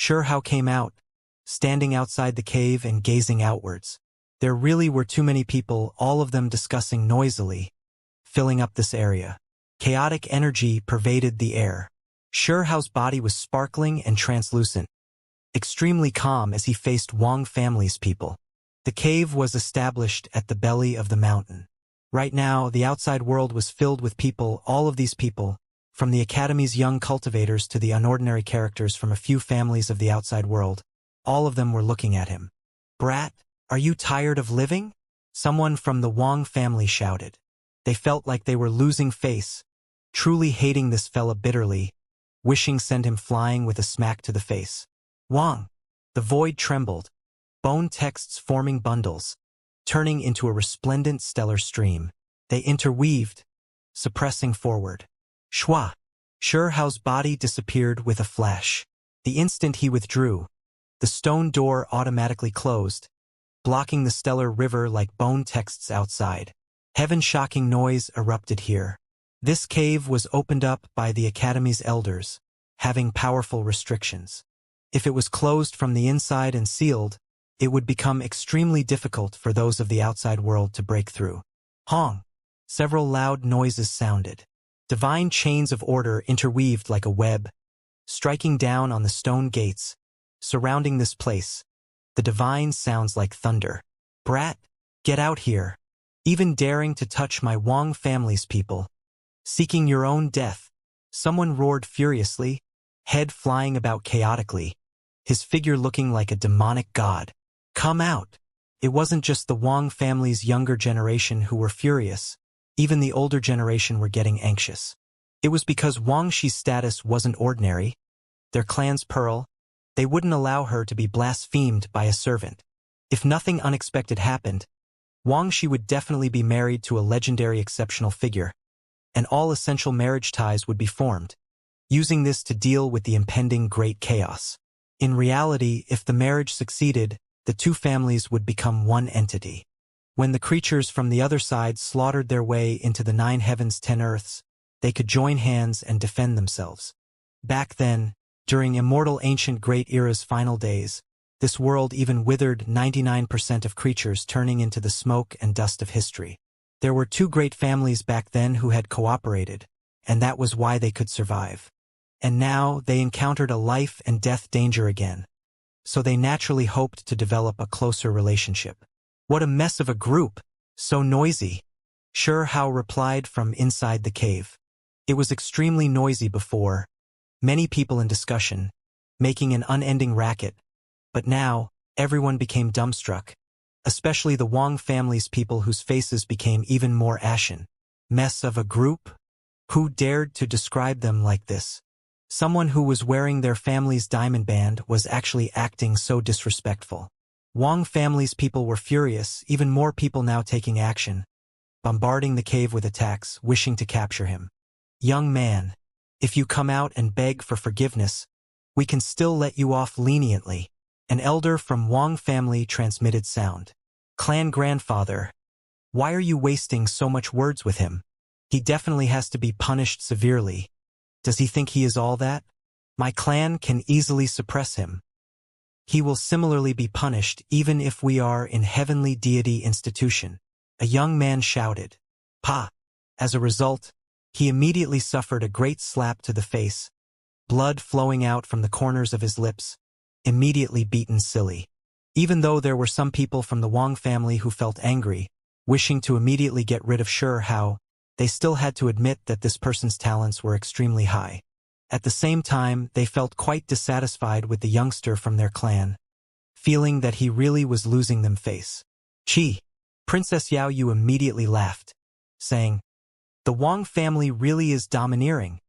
Hao came out, standing outside the cave and gazing outwards. There really were too many people, all of them discussing noisily, filling up this area. Chaotic energy pervaded the air. Hao's body was sparkling and translucent, extremely calm as he faced Wang family's people. The cave was established at the belly of the mountain. Right now, the outside world was filled with people, all of these people, from the Academy's young cultivators to the unordinary characters from a few families of the outside world. All of them were looking at him. "Brat, are you tired of living?" Someone from the Wang family shouted. They felt like they were losing face, truly hating this fella bitterly, wishing send him flying with a smack to the face. Wang! The void trembled, bone texts forming bundles, turning into a resplendent stellar stream. They interweaved, suppressing forward. Shwa! Hao's body disappeared with a flash. The instant he withdrew, the stone door automatically closed, blocking the stellar river like bone texts outside. Heaven-shocking noise erupted here. This cave was opened up by the Academy's elders, having powerful restrictions. If it was closed from the inside and sealed, it would become extremely difficult for those of the outside world to break through. Hong! Several loud noises sounded. Divine chains of order interweaved like a web, striking down on the stone gates, surrounding this place. The divine sounds like thunder. "Brat, get out here. Even daring to touch my Wang family's people. Seeking your own death." Someone roared furiously, head flying about chaotically, his figure looking like a demonic god. "Come out!" It wasn't just the Wang family's younger generation who were furious. Even the older generation were getting anxious. It was because Wang Shi's status wasn't ordinary. Their clan's pearl. They wouldn't allow her to be blasphemed by a servant. If nothing unexpected happened, Wang Shi would definitely be married to a legendary exceptional figure, and all essential marriage ties would be formed, using this to deal with the impending great chaos. In reality, if the marriage succeeded, the two families would become one entity. When the creatures from the other side slaughtered their way into the 9 heavens 10 earths, they could join hands and defend themselves. Back then, during Immortal Ancient Great Era's final days, this world even withered 99% of creatures, turning into the smoke and dust of history. There were 2 great families back then who had cooperated, and that was why they could survive. And now they encountered a life and death danger again. So they naturally hoped to develop a closer relationship. "What a mess of a group! So noisy!" Hao replied from inside the cave. It was extremely noisy before, many people in discussion, making an unending racket. But now, everyone became dumbstruck, especially the Wang family's people whose faces became even more ashen. Mess of a group? Who dared to describe them like this? Someone who was wearing their family's diamond band was actually acting so disrespectful. Wang family's people were furious, even more people now taking action, bombarding the cave with attacks, wishing to capture him. "Young man, if you come out and beg for forgiveness, we can still let you off leniently." An elder from Wang family transmitted sound. "Clan grandfather, why are you wasting so much words with him? He definitely has to be punished severely. Does he think he is all that? My clan can easily suppress him. He will similarly be punished even if we are in heavenly deity institution." A young man shouted. "Pa!" As a result, he immediately suffered a great slap to the face, blood flowing out from the corners of his lips, immediately beaten silly. Even though there were some people from the Wang family who felt angry, wishing to immediately get rid of Hao, they still had to admit that this person's talents were extremely high. At the same time, they felt quite dissatisfied with the youngster from their clan, feeling that he really was losing them face. "Chi!" Princess Yao Yu immediately laughed, saying, "The Wang family really is domineering,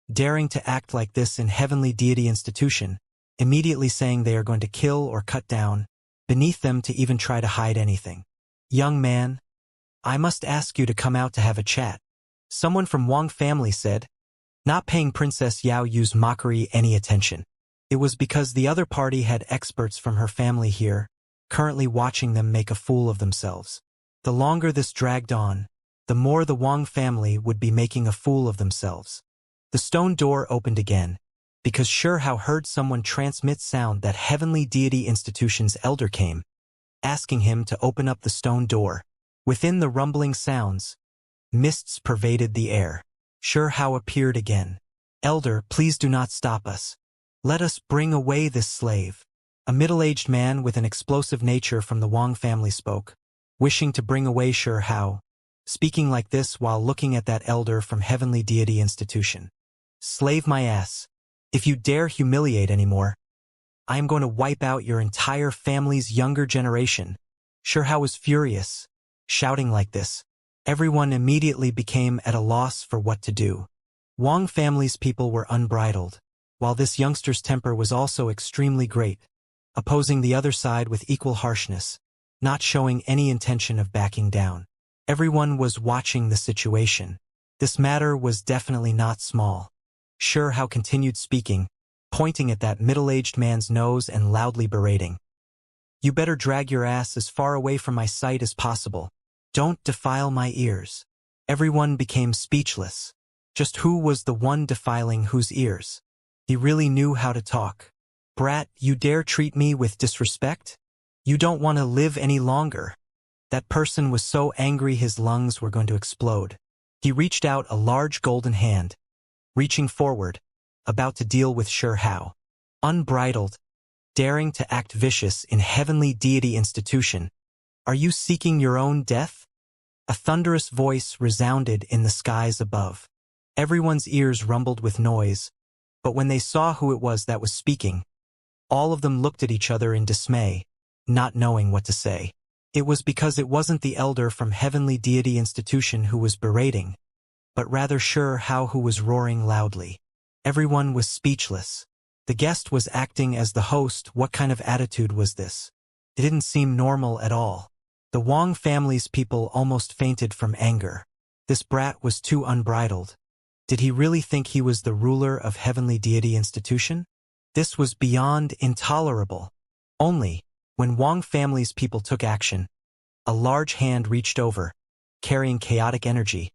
daring to act like this in heavenly deity institution, immediately saying they are going to kill or cut down, beneath them to even try to hide anything. Young man, I must ask you to come out to have a chat." Someone from Wang family said, not paying Princess Yao Yu's mockery any attention. It was because the other party had experts from her family here, currently watching them make a fool of themselves. The longer this dragged on, the more the Wang family would be making a fool of themselves. The stone door opened again, because Hao heard someone transmit sound that heavenly deity institution's elder came, asking him to open up the stone door. Within the rumbling sounds, mists pervaded the air. Hao appeared again. Elder, please do not stop us. Let us bring away this slave. A middle-aged man with an explosive nature from the Wang family spoke, wishing to bring away Hao, speaking like this while looking at that elder from heavenly deity institution. Slave my ass. If you dare humiliate anymore, I am going to wipe out your entire family's younger generation. Hao was furious, shouting like this. Everyone immediately became at a loss for what to do. Wang family's people were unbridled, while this youngster's temper was also extremely great, opposing the other side with equal harshness, not showing any intention of backing down. Everyone was watching the situation. This matter was definitely not small. Hao continued speaking, pointing at that middle-aged man's nose and loudly berating. You better drag your ass as far away from my sight as possible. Don't defile my ears. Everyone became speechless. Just who was the one defiling whose ears? He really knew how to talk. Brat, you dare treat me with disrespect? You don't want to live any longer. That person was so angry his lungs were going to explode. He reached out a large golden hand, reaching forward, about to deal with Hao. Unbridled, daring to act vicious in heavenly deity institution. Are you seeking your own death? A thunderous voice resounded in the skies above. Everyone's ears rumbled with noise, but when they saw who it was that was speaking, all of them looked at each other in dismay, not knowing what to say. It was because it wasn't the elder from heavenly deity institution who was berating, but rather Hao who was roaring loudly. Everyone was speechless. The guest was acting as the host. What kind of attitude was this? It didn't seem normal at all. The Wang family's people almost fainted from anger. This brat was too unbridled. Did he really think he was the ruler of heavenly deity institution? This was beyond intolerable. Only, when Wang family's people took action, a large hand reached over, carrying chaotic energy,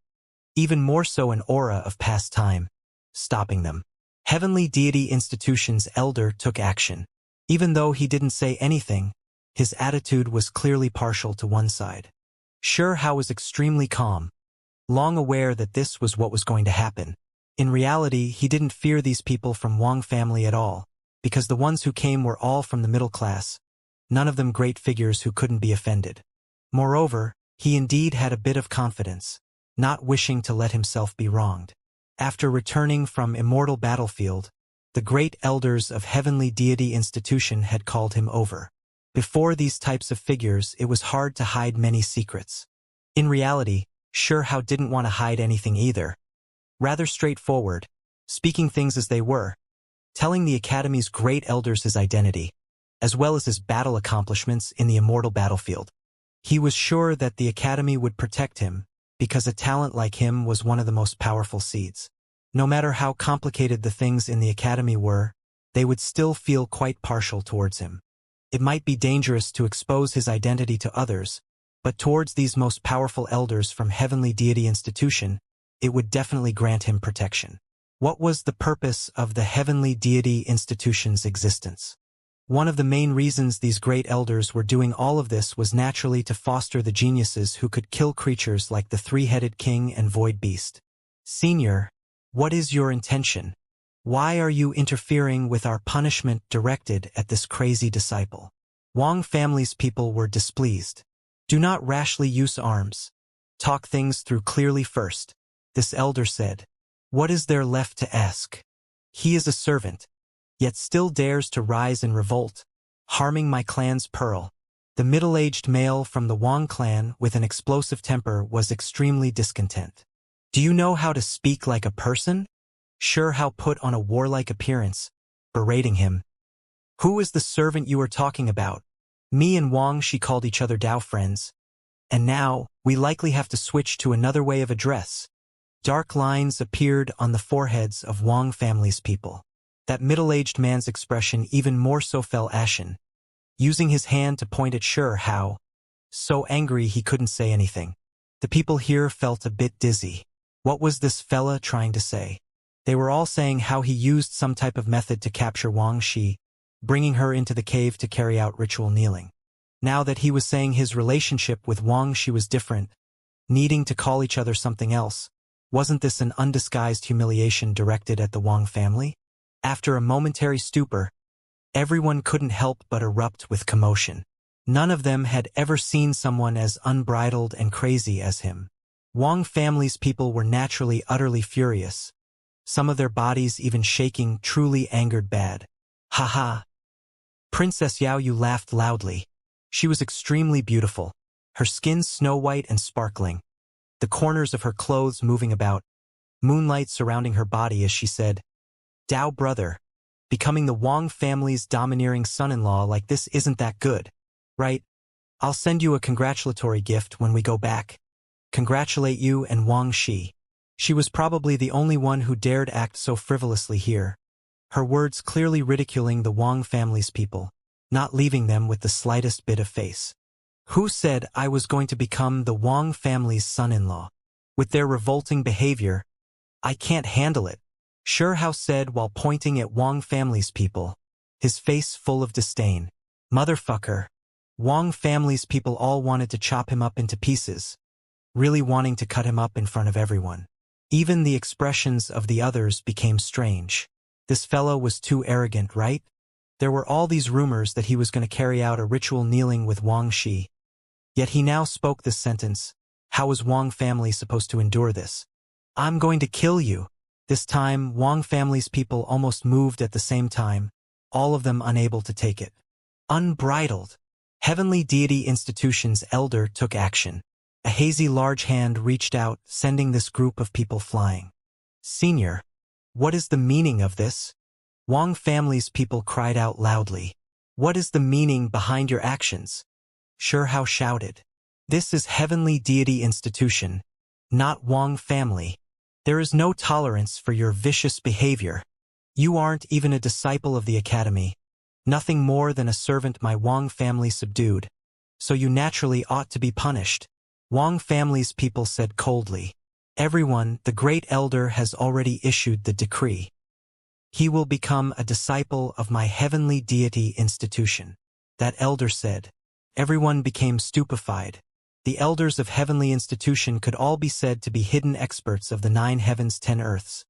even more so an aura of past time, stopping them. Heavenly deity institution's elder took action. Even though he didn't say anything, his attitude was clearly partial to one side. Hao was extremely calm, long aware that this was what was going to happen. In reality, he didn't fear these people from Wang family at all, because the ones who came were all from the middle class, none of them great figures who couldn't be offended. Moreover, he indeed had a bit of confidence, not wishing to let himself be wronged. After returning from Immortal battlefield, the great elders of heavenly deity institution had called him over. Before these types of figures, it was hard to hide many secrets. In reality, Hao didn't want to hide anything either. Rather straightforward, speaking things as they were, telling the Academy's great elders his identity, as well as his battle accomplishments in the Immortal battlefield. He was sure that the Academy would protect him, because a talent like him was one of the most powerful seeds. No matter how complicated the things in the Academy were, they would still feel quite partial towards him. It might be dangerous to expose his identity to others, but towards these most powerful elders from heavenly deity institution, it would definitely grant him protection. What was the purpose of the heavenly deity institution's existence? One of the main reasons these great elders were doing all of this was naturally to foster the geniuses who could kill creatures like the three-headed king and void beast. Senior, what is your intention? Why are you interfering with our punishment directed at this crazy disciple? Wang family's people were displeased. Do not rashly use arms. Talk things through clearly first, this elder said. What is there left to ask? He is a servant, yet still dares to rise in revolt, harming my clan's pearl. The middle-aged male from the Wang clan with an explosive temper was extremely discontent. Do you know how to speak like a person? Hao put on a warlike appearance, berating him. Who is the servant you are talking about? Me and Wang, she called each other Dao friends. And now, we likely have to switch to another way of address. Dark lines appeared on the foreheads of Wang family's people. That middle-aged man's expression even more so fell ashen, using his hand to point at Hao, so angry he couldn't say anything. The people here felt a bit dizzy. What was this fella trying to say? They were all saying how he used some type of method to capture Wang Shi, bringing her into the cave to carry out ritual kneeling. Now that he was saying his relationship with Wang Shi was different, needing to call each other something else, wasn't this an undisguised humiliation directed at the Wang family? After a momentary stupor, everyone couldn't help but erupt with commotion. None of them had ever seen someone as unbridled and crazy as him. Wang family's people were naturally utterly furious, some of their bodies even shaking, truly angered bad. Ha ha! Princess Yao Yu laughed loudly. She was extremely beautiful, her skin snow-white and sparkling, the corners of her clothes moving about, moonlight surrounding her body as she said, "Dao brother, becoming the Wang family's domineering son-in-law like this isn't that good, right? I'll send you a congratulatory gift when we go back. Congratulate you and Wang Shi." She was probably the only one who dared act so frivolously here, her words clearly ridiculing the Wang family's people, not leaving them with the slightest bit of face. Who said I was going to become the Wang family's son-in-law? With their revolting behavior, I can't handle it, Sure Hao said while pointing at Wang family's people, his face full of disdain. Motherfucker. Wang family's people all wanted to chop him up into pieces, really wanting to cut him up in front of everyone. Even the expressions of the others became strange. This fellow was too arrogant, right? There were all these rumors that he was going to carry out a ritual kneeling with Wang Shi. Yet he now spoke this sentence. How was Wang family supposed to endure this? I'm going to kill you. This time, Wang family's people almost moved at the same time, all of them unable to take it. Unbridled. Heavenly Deity Institution's elder took action. A hazy large hand reached out, sending this group of people flying. Senior, what is the meaning of this? Wang family's people cried out loudly. What is the meaning behind your actions? Sure Hao shouted. This is Heavenly Deity Institution, not Wang family. There is no tolerance for your vicious behavior. You aren't even a disciple of the academy, nothing more than a servant my Wang family subdued, so you naturally ought to be punished. Wang family's people said coldly. Everyone, the great elder has already issued the decree. He will become a disciple of my Heavenly Deity Institution. That elder said. Everyone became stupefied. The elders of Heavenly Institution could all be said to be hidden experts of the 9 heavens 10 earths.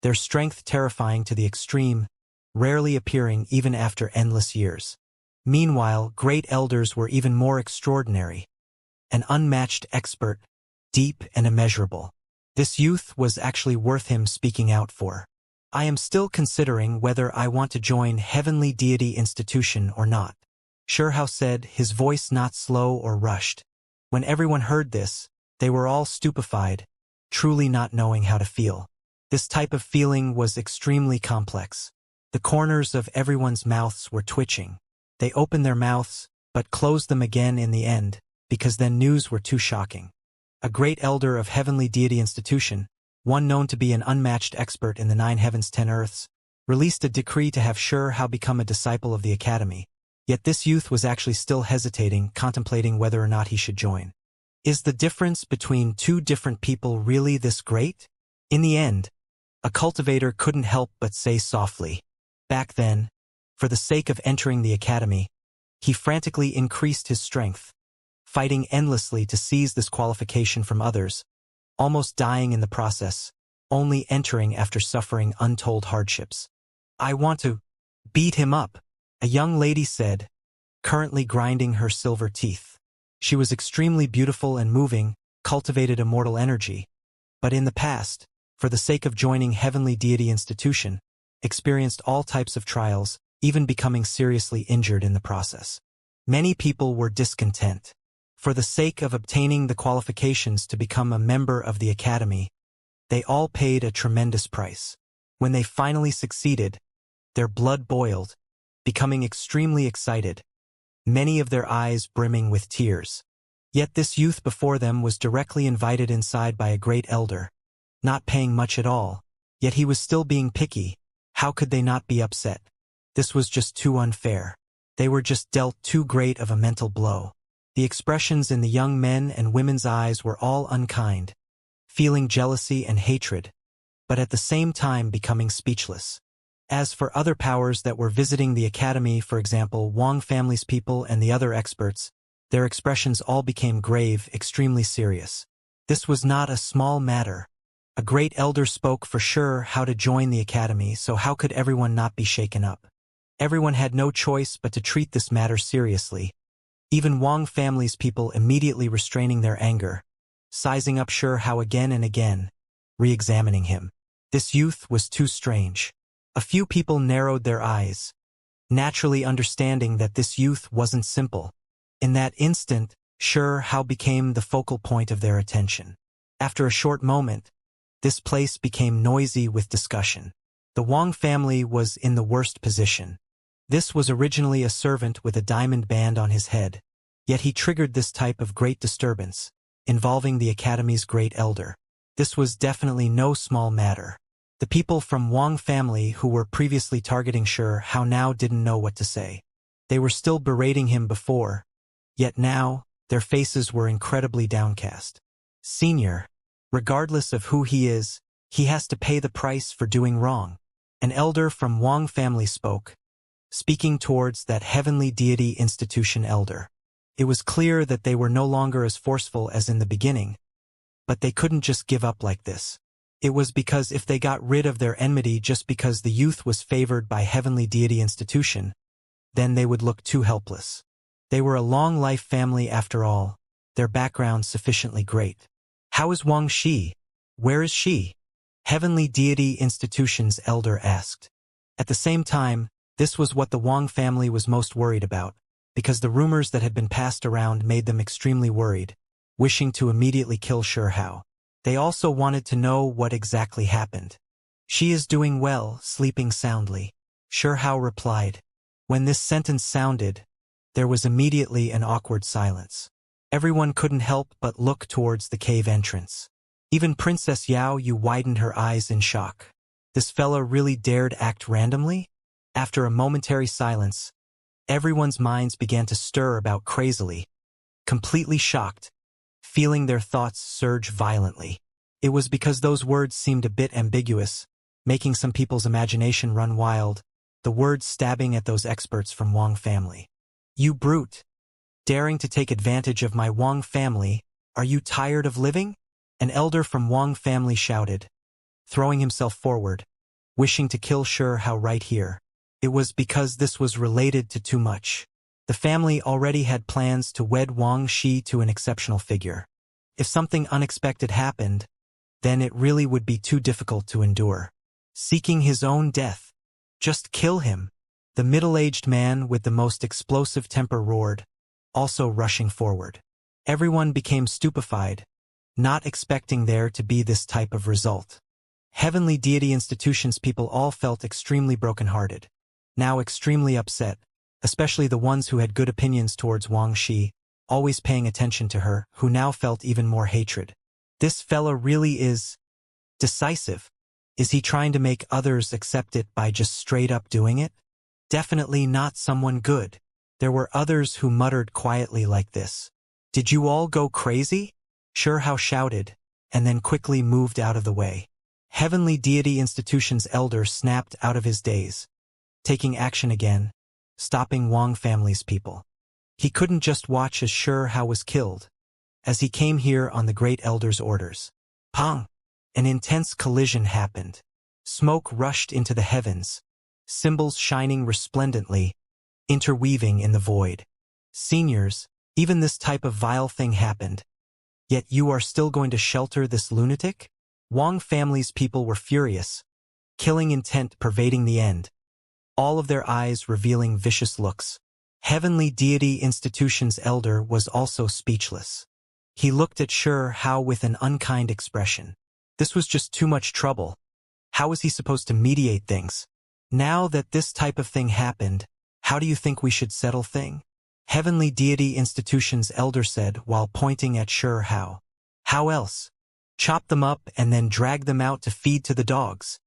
Their strength terrifying to the extreme, rarely appearing even after endless years. Meanwhile, great elders were even more extraordinary. An unmatched expert, deep and immeasurable. This youth was actually worth him speaking out for. I am still considering whether I want to join Heavenly Deity Institution or not. Sure Hao said, his voice not slow or rushed. When everyone heard this, they were all stupefied, truly not knowing how to feel. This type of feeling was extremely complex. The corners of everyone's mouths were twitching. They opened their mouths, but closed them again in the end, because then news were too shocking. A great elder of Heavenly Deity Institution, one known to be an unmatched expert in the 9 heavens 10 earths, released a decree to have Sure Hao become a disciple of the academy. Yet this youth was actually still hesitating, contemplating whether or not he should join. Is the difference between two different people really this great? In the end, a cultivator couldn't help but say softly. Back then, for the sake of entering the academy, he frantically increased his strength, fighting endlessly to seize this qualification from others, almost dying in the process, only entering after suffering untold hardships. I want to beat him up, a young lady said, currently grinding her silver teeth. She was extremely beautiful and moving, cultivated immortal energy, but in the past, for the sake of joining Heavenly Deity Institution, experienced all types of trials, even becoming seriously injured in the process. Many people were discontent. For the sake of obtaining the qualifications to become a member of the academy, they all paid a tremendous price. When they finally succeeded, their blood boiled, becoming extremely excited, many of their eyes brimming with tears. Yet this youth before them was directly invited inside by a great elder, not paying much at all, yet he was still being picky. How could they not be upset? This was just too unfair. They were just dealt too great of a mental blow. The expressions in the young men and women's eyes were all unkind, feeling jealousy and hatred, but at the same time becoming speechless. As for other powers that were visiting the academy, for example, Wang family's people and the other experts, their expressions all became grave, extremely serious. This was not a small matter. A great elder spoke for sure how to join the academy, so how could everyone not be shaken up? Everyone had no choice but to treat this matter seriously. Even Wang family's people immediately restraining their anger, sizing up sure how again and again, re-examining him. This youth was too strange. A few people narrowed their eyes, naturally understanding that this youth wasn't simple. In that instant, sure how became the focal point of their attention. After a short moment, this place became noisy with discussion. The Wang family was in the worst position. This was originally a servant with a diamond band on his head, yet he triggered this type of great disturbance, involving the academy's great elder. This was definitely no small matter. The people from Wang family who were previously targeting Sure How now didn't know what to say. They were still berating him before, yet now, their faces were incredibly downcast. Senior, regardless of who he is, he has to pay the price for doing wrong. An elder from Wang family spoke, speaking towards that heavenly deity institution elder. It was clear that they were no longer as forceful as in the beginning, but they couldn't just give up like this. It was because if they got rid of their enmity just because the youth was favored by heavenly deity institution, then they would look too helpless. They were a long-life family after all, their background sufficiently great. How is Wang Shi? Where is she? Heavenly deity institution's elder asked. At the same time, this was what the Wang family was most worried about, because the rumors that had been passed around made them extremely worried, wishing to immediately kill Sure How. They also wanted to know what exactly happened. She is doing well, sleeping soundly, Sure How replied. When this sentence sounded, there was immediately an awkward silence. Everyone couldn't help but look towards the cave entrance. Even Princess Yao Yu widened her eyes in shock. This fella really dared act randomly? After a momentary silence, everyone's minds began to stir about crazily, completely shocked, feeling their thoughts surge violently. It was because those words seemed a bit ambiguous, making some people's imagination run wild, the words stabbing at those experts from Wang family. You brute! Daring to take advantage of my Wang family, are you tired of living? An elder from Wang family shouted, throwing himself forward, wishing to kill Sure How right here. It was because this was related to too much. The family already had plans to wed Wang Shi to an exceptional figure. If something unexpected happened, then it really would be too difficult to endure. Seeking his own death. Just kill him. The middle-aged man with the most explosive temper roared, also rushing forward. Everyone became stupefied, not expecting there to be this type of result. Heavenly deity institutions people all felt extremely broken-hearted, now extremely upset, especially the ones who had good opinions towards Wang Shi, always paying attention to her, who now felt even more hatred. This fella really is decisive. Is he trying to make others accept it by just straight up doing it? Definitely not someone good. There were others who muttered quietly like this. Did you all go crazy? Sure How shouted, and then quickly moved out of the way. Heavenly deity institution's elder snapped out of his daze, taking action again, stopping Wang family's people. He couldn't just watch as Sure How was killed, as he came here on the great elder's orders. Pong! An intense collision happened. Smoke rushed into the heavens, symbols shining resplendently, interweaving in the void. Seniors, even this type of vile thing happened. Yet you are still going to shelter this lunatic? Wang family's people were furious, killing intent pervading the end, all of their eyes revealing vicious looks. Heavenly deity institution's elder was also speechless. He looked at Sure How with an unkind expression. This was just too much trouble. How was he supposed to mediate things? Now that this type of thing happened, how do you think we should settle thing? Heavenly deity institution's elder said while pointing at Sure How. How else? Chop them up and then drag them out to feed to the dogs.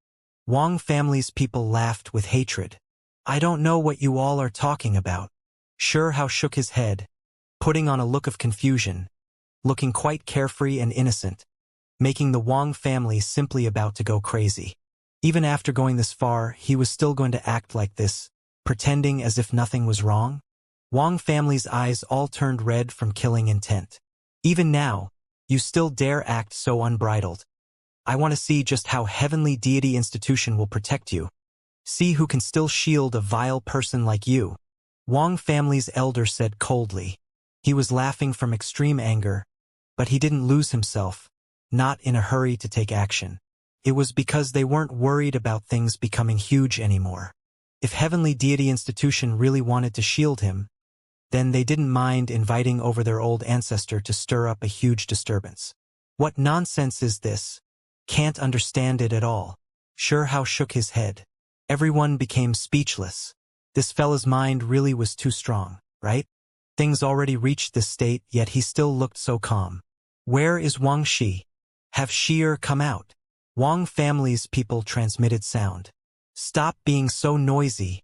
Wang family's people laughed with hatred. I don't know what you all are talking about. Sure How shook his head, putting on a look of confusion, looking quite carefree and innocent. making the Wang family simply about to go crazy. Even after going this far, he was still going to act like this, pretending as if nothing was wrong? Wang family's eyes all turned red from killing intent. Even now, you still dare act so unbridled. I want to see just how Heavenly Deity Institution will protect you. See who can still shield a vile person like you. Wang family's elder said coldly. He was laughing from extreme anger, but he didn't lose himself, not in a hurry to take action. It was because they weren't worried about things becoming huge anymore. If Heavenly Deity Institution really wanted to shield him, then they didn't mind inviting over their old ancestor to stir up a huge disturbance. What nonsense is this? Can't understand it at all. Xianxia shook his head. Everyone became speechless. This fella's mind really was too strong, right? Things already reached this state, yet he still looked so calm. Where is Wang Shi? Have Shi'er come out? Wang family's people transmitted sound. Stop being so noisy.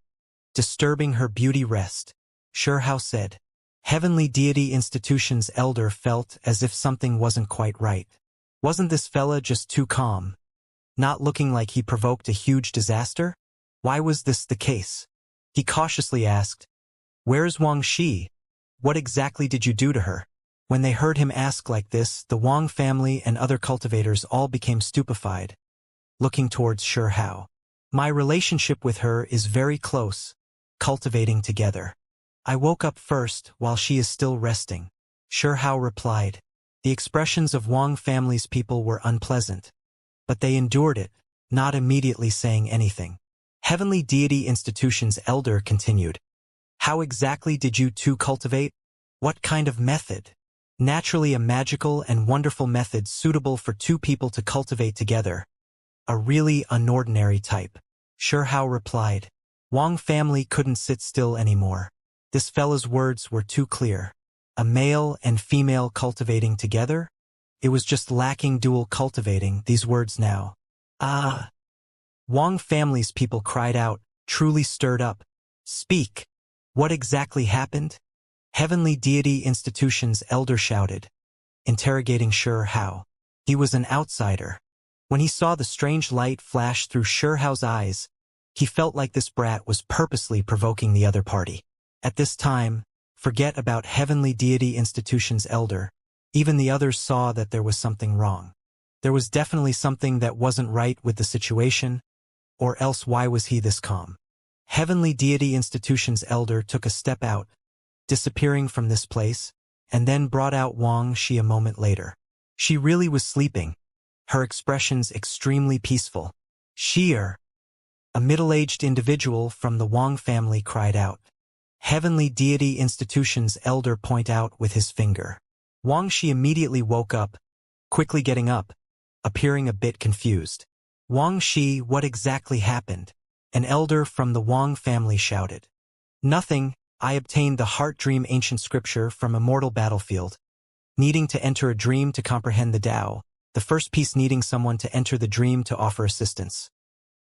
Disturbing her beauty rest. Xianxia said. Heavenly Deity Institution's elder felt as if something wasn't quite right. Wasn't this fella just too calm? Not looking like he provoked a huge disaster? Why was this the case? He cautiously asked, Where's Wang Shi? What exactly did you do to her? When they heard him ask like this, the Wang family and other cultivators all became stupefied, looking towards Xianxia. My relationship with her is very close, cultivating together. I woke up first while she is still resting. Xianxia replied. The expressions of Wang family's people were unpleasant, but they endured it, not immediately saying anything. Heavenly Deity Institution's elder continued. How exactly did you two cultivate? What kind of method? Naturally a magical and wonderful method suitable for two people to cultivate together. A really unordinary type. Xianxia replied. Wang family couldn't sit still anymore. This fella's words were too clear. A male and female cultivating together? It was just lacking dual cultivating, these words now. Ah! Wang family's people cried out, truly stirred up. Speak! What exactly happened? Heavenly Deity Institution's elder shouted, interrogating Xianxia. He was an outsider. When he saw the strange light flash through Xiao's eyes, he felt like this brat was purposely provoking the other party. At this time, forget about Heavenly Deity Institution's elder. Even the others saw that there was something wrong. There was definitely something that wasn't right with the situation, or else why was he this calm? Heavenly Deity Institution's elder took a step out, disappearing from this place, and then brought out Wang Shi a moment later. She really was sleeping, her expressions extremely peaceful. Shi'er, a middle-aged individual from the Wang family, cried out. Heavenly Deity Institution's elder pointed out with his finger. Wang Shi immediately woke up, quickly getting up, appearing a bit confused. Wang Shi, what exactly happened? An elder from the Wang family shouted. Nothing, I obtained the Heart Dream ancient scripture from Immortal battlefield. Needing to enter a dream to comprehend the Tao, the first piece needing someone to enter the dream to offer assistance.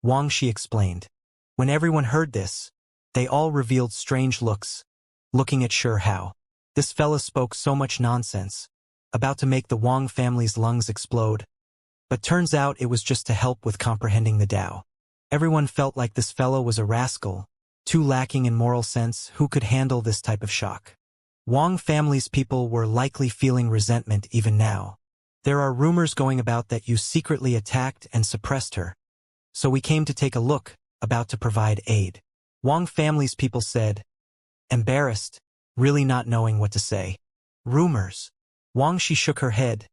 Wang Shi explained. When everyone heard this, they all revealed strange looks, looking at Xianxia. This fella spoke so much nonsense, about to make the Wang family's lungs explode. But turns out it was just to help with comprehending the Tao. Everyone felt like this fellow was a rascal, too lacking in moral sense. Who could handle this type of shock? Wang family's people were likely feeling resentment even now. There are rumors going about that you secretly attacked and suppressed her. So we came to take a look, about to provide aid. Wang family's people said, embarrassed, really not knowing what to say. Rumors. Wang Shi shook her head,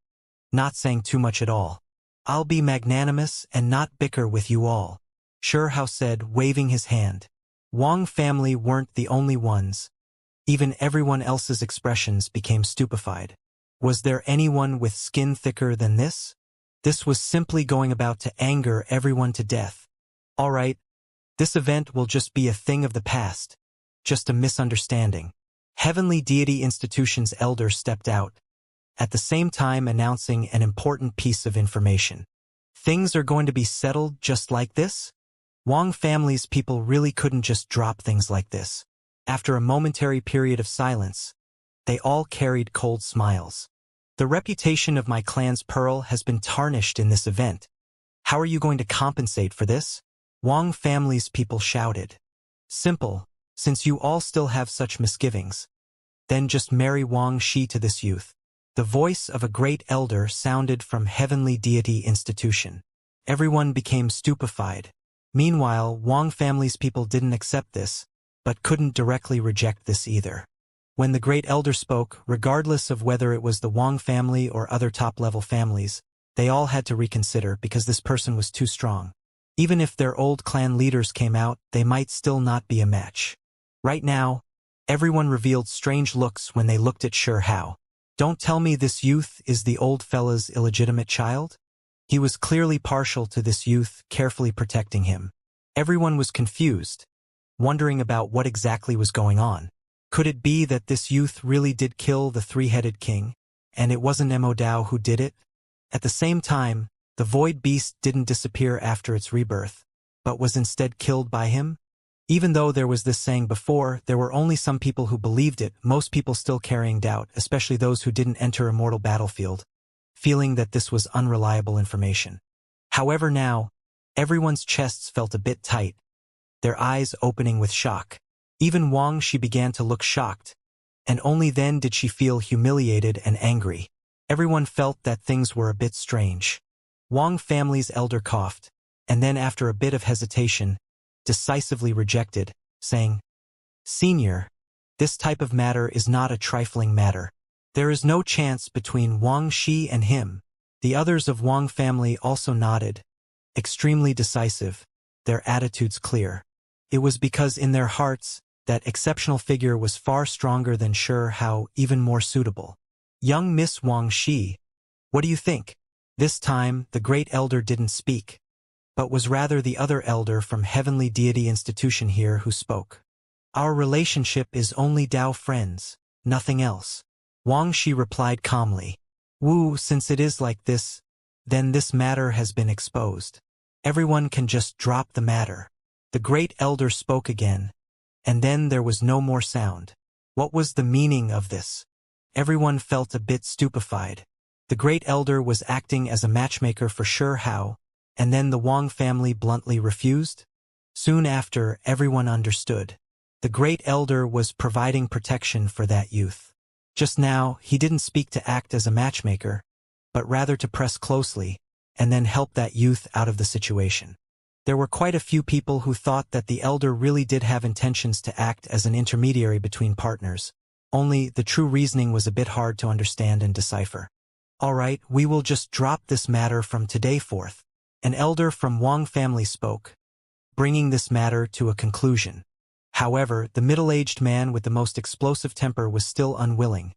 not saying too much at all. I'll be magnanimous and not bicker with you all, Xianxia said, waving his hand. Wang family weren't the only ones. Even everyone else's expressions became stupefied. Was there anyone with skin thicker than this? This was simply going about to anger everyone to death. All right, this event will just be a thing of the past, just a misunderstanding. Heavenly Deity Institution's elder stepped out, at the same time announcing an important piece of information. Things are going to be settled just like this? Wang family's people really couldn't just drop things like this. After a momentary period of silence, they all carried cold smiles. The reputation of my clan's pearl has been tarnished in this event. How are you going to compensate for this? Wang family's people shouted. Simple, since you all still have such misgivings. Then just marry Wang Shi to this youth. The voice of a great elder sounded from heavenly deity institution. Everyone became stupefied. Meanwhile, Wang family's people didn't accept this, but couldn't directly reject this either. When the great elder spoke, regardless of whether it was the Wang family or other top-level families, they all had to reconsider because this person was too strong. Even if their old clan leaders came out, they might still not be a match. Right now, everyone revealed strange looks when they looked at Sure Hao. Don't tell me this youth is the old fella's illegitimate child? He was clearly partial to this youth, carefully protecting him. Everyone was confused, wondering about what exactly was going on. Could it be that this youth really did kill the three-headed king, and it wasn't Mo Dao who did it? At the same time, the void beast didn't disappear after its rebirth, but was instead killed by him? Even though there was this saying before, there were only some people who believed it, most people still carrying doubt, especially those who didn't enter Immortal battlefield, feeling that this was unreliable information. However now, everyone's chests felt a bit tight, their eyes opening with shock. Even Wang Shi began to look shocked, and only then did she feel humiliated and angry. Everyone felt that things were a bit strange. Wang family's elder coughed, and then after a bit of hesitation, decisively rejected, saying, "Senior, this type of matter is not a trifling matter. There is no chance between Wang Shi and him." The others of Wang family also nodded, extremely decisive, their attitudes clear. It was because in their hearts, that exceptional figure was far stronger than Sure Hao, even more suitable. Young Miss Wang Shi, what do you think? This time, the great elder didn't speak, but was rather the other elder from Heavenly Deity Institution here who spoke. Our relationship is only Dao friends, nothing else. Wang Shi replied calmly. Wu, since it is like this, then this matter has been exposed. Everyone can just drop the matter. The great elder spoke again, and then there was no more sound. What was the meaning of this? Everyone felt a bit stupefied. The great elder was acting as a matchmaker for Sure Hao, and then the Wang family bluntly refused? Soon after, everyone understood. The great elder was providing protection for that youth. Just now, he didn't speak to act as a matchmaker, but rather to press closely, and then help that youth out of the situation. There were quite a few people who thought that the elder really did have intentions to act as an intermediary between partners. Only, the true reasoning was a bit hard to understand and decipher. All right, we will just drop this matter from today forth. An elder from Wang family spoke, bringing this matter to a conclusion. However, the middle-aged man with the most explosive temper was still unwilling,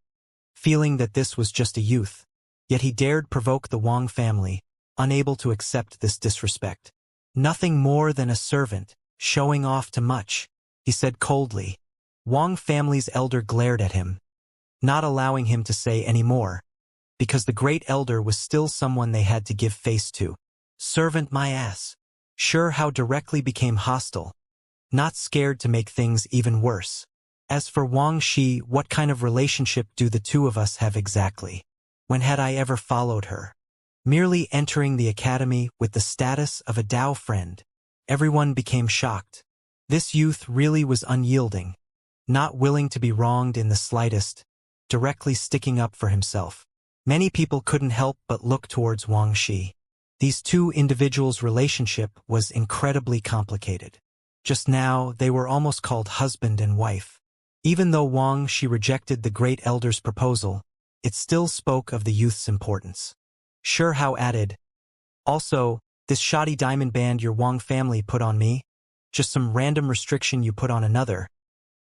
feeling that this was just a youth. Yet he dared provoke the Wang family, unable to accept this disrespect. Nothing more than a servant, showing off too much, he said coldly. Wang family's elder glared at him, not allowing him to say any more, because the great elder was still someone they had to give face to. Servant my ass. Sure Hao directly became hostile, not scared to make things even worse. As for Wang Shi, what kind of relationship do the two of us have exactly? When had I ever followed her? Merely entering the academy with the status of a Dao friend. Everyone became shocked. This youth really was unyielding, not willing to be wronged in the slightest, directly sticking up for himself. Many people couldn't help but look towards Wang Shi. These two individuals' relationship was incredibly complicated. Just now, they were almost called husband and wife. Even though Wang Shi rejected the great elder's proposal, it still spoke of the youth's importance. Sure Hao added, also, this shoddy diamond band your Wang family put on me, just some random restriction you put on another.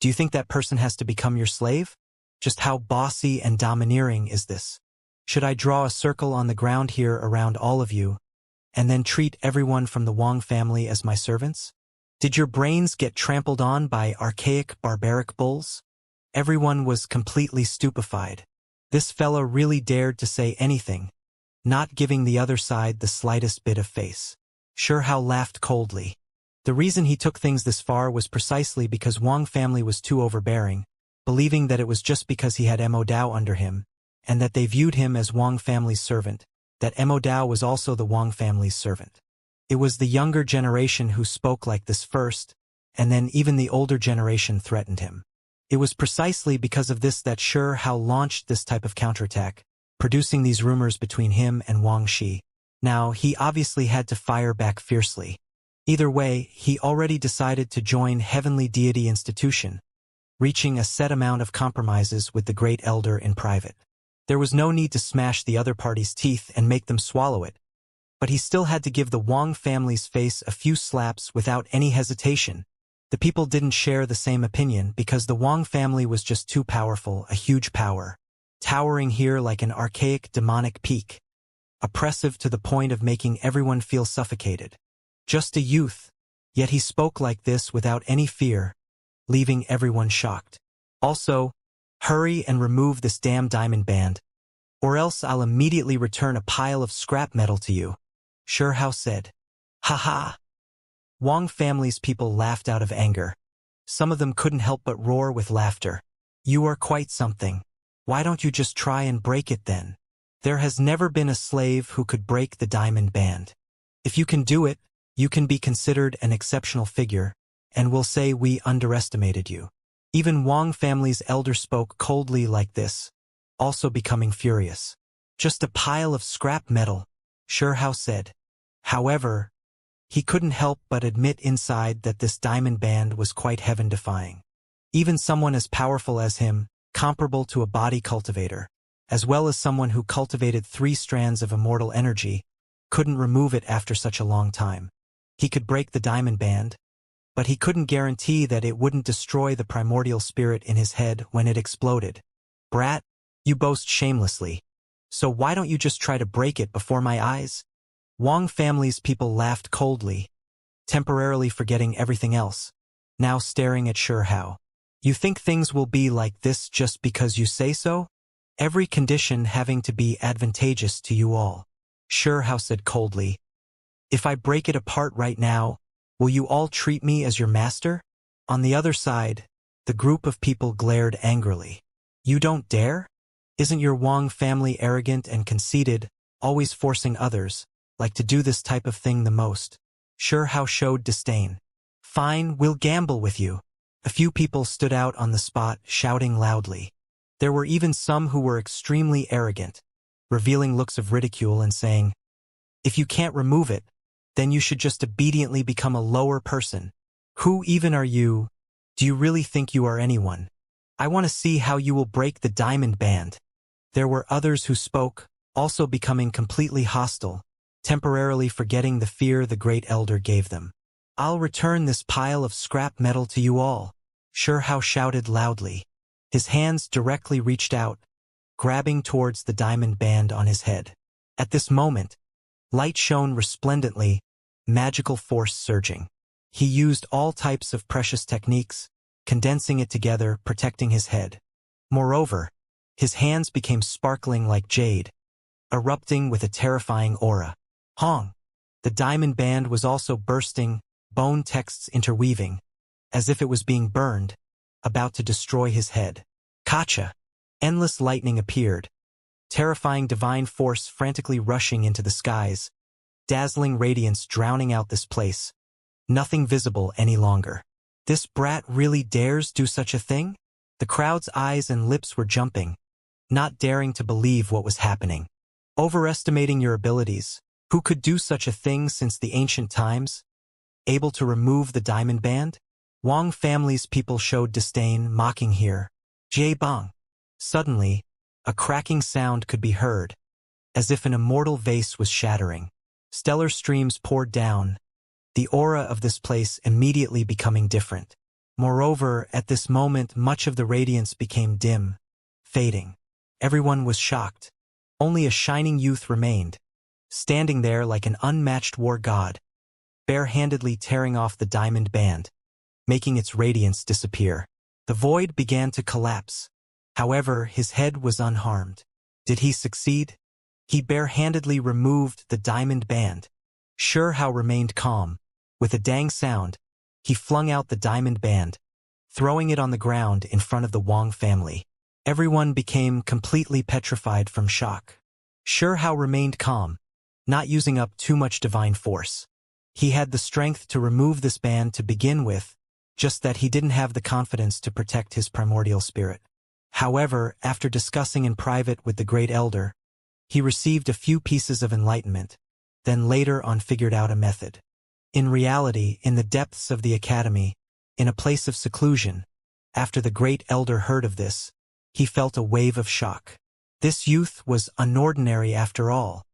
Do you think that person has to become your slave? Just how bossy and domineering is this? Should I draw a circle on the ground here around all of you, and then treat everyone from the Wang family as my servants? Did your brains get trampled on by archaic, barbaric bulls? Everyone was completely stupefied. This fella really dared to say anything, not giving the other side the slightest bit of face. Sure Hao laughed coldly. The reason he took things this far was precisely because Wang family was too overbearing, believing that it was just because he had Mo Dao under him, and that they viewed him as Wang family's servant, that Mo Dao was also the Wang family's servant. It was the younger generation who spoke like this first, and then even the older generation threatened him. It was precisely because of this that Hao launched this type of counterattack, producing these rumors between him and Wang Shi. Now, he obviously had to fire back fiercely. Either way, he already decided to join Heavenly Deity Institution, reaching a set amount of compromises with the Great Elder in private. There was no need to smash the other party's teeth and make them swallow it, but he still had to give the Wang family's face a few slaps without any hesitation. The people didn't share the same opinion because the Wang family was just too powerful, a huge power, towering here like an archaic demonic peak, oppressive to the point of making everyone feel suffocated. Just a youth, yet he spoke like this without any fear, leaving everyone shocked. Also, hurry and remove this damn diamond band, or else I'll immediately return a pile of scrap metal to you, Hao said. Ha ha! Wang family's people laughed out of anger. Some of them couldn't help but roar with laughter. You are quite something. Why don't you just try and break it then? There has never been a slave who could break the diamond band. If you can do it, you can be considered an exceptional figure, and we'll say we underestimated you. Even Wang family's elder spoke coldly like this, also becoming furious. Just a pile of scrap metal, Hao said. However, he couldn't help but admit inside that this diamond band was quite heaven-defying. Even someone as powerful as him, comparable to a body cultivator, as well as someone who cultivated 3 strands of immortal energy, couldn't remove it after such a long time. He could break the diamond band, but he couldn't guarantee that it wouldn't destroy the primordial spirit in his head when it exploded. Brat, you boast shamelessly. So why don't you just try to break it before my eyes? Wang family's people laughed coldly, temporarily forgetting everything else, now staring at Hao. You think things will be like this just because you say so? Every condition having to be advantageous to you all. Hao said coldly. If I break it apart right now, will you all treat me as your master? On the other side, the group of people glared angrily. You don't dare? Isn't your Wang family arrogant and conceited, always forcing others, like to do this type of thing the most? Hao showed disdain. Fine, we'll gamble with you. A few people stood out on the spot, shouting loudly. There were even some who were extremely arrogant, revealing looks of ridicule and saying, if you can't remove it, then you should just obediently become a lower person. Who even are you? Do you really think you are anyone? I want to see how you will break the diamond band. There were others who spoke, also becoming completely hostile, temporarily forgetting the fear the Great Elder gave them. I'll return this pile of scrap metal to you all, Hao shouted loudly. His hands directly reached out, grabbing towards the diamond band on his head. At this moment, light shone resplendently, magical force surging. He used all types of precious techniques, condensing it together, protecting his head. Moreover, his hands became sparkling like jade, erupting with a terrifying aura. Hong! The diamond band was also bursting, bone texts interweaving, as if it was being burned, about to destroy his head. Kacha! Endless lightning appeared, terrifying divine force frantically rushing into the skies, dazzling radiance drowning out this place. Nothing visible any longer. This brat really dares do such a thing? The crowd's eyes and lips were jumping, not daring to believe what was happening. Overestimating your abilities. Who could do such a thing since the ancient times? Able to remove the diamond band? Wang family's people showed disdain, mocking here. Jie Bang. Suddenly, a cracking sound could be heard, as if an immortal vase was shattering. Stellar streams poured down, the aura of this place immediately becoming different. Moreover, at this moment much of the radiance became dim, fading. Everyone was shocked. Only a shining youth remained, standing there like an unmatched war god, bare-handedly tearing off the diamond band, making its radiance disappear. The void began to collapse. However, his head was unharmed. Did he succeed? He bare-handedly removed the diamond band. Hao remained calm. With a dang sound, he flung out the diamond band, throwing it on the ground in front of the Wang family. Everyone became completely petrified from shock. Sure Hao remained calm, not using up too much divine force. He had the strength to remove this band to begin with, just that he didn't have the confidence to protect his primordial spirit. However, after discussing in private with the Great Elder, he received a few pieces of enlightenment, then later on figured out a method. In reality, in the depths of the academy, in a place of seclusion, after the Great Elder heard of this, he felt a wave of shock. This youth was unordinary after all.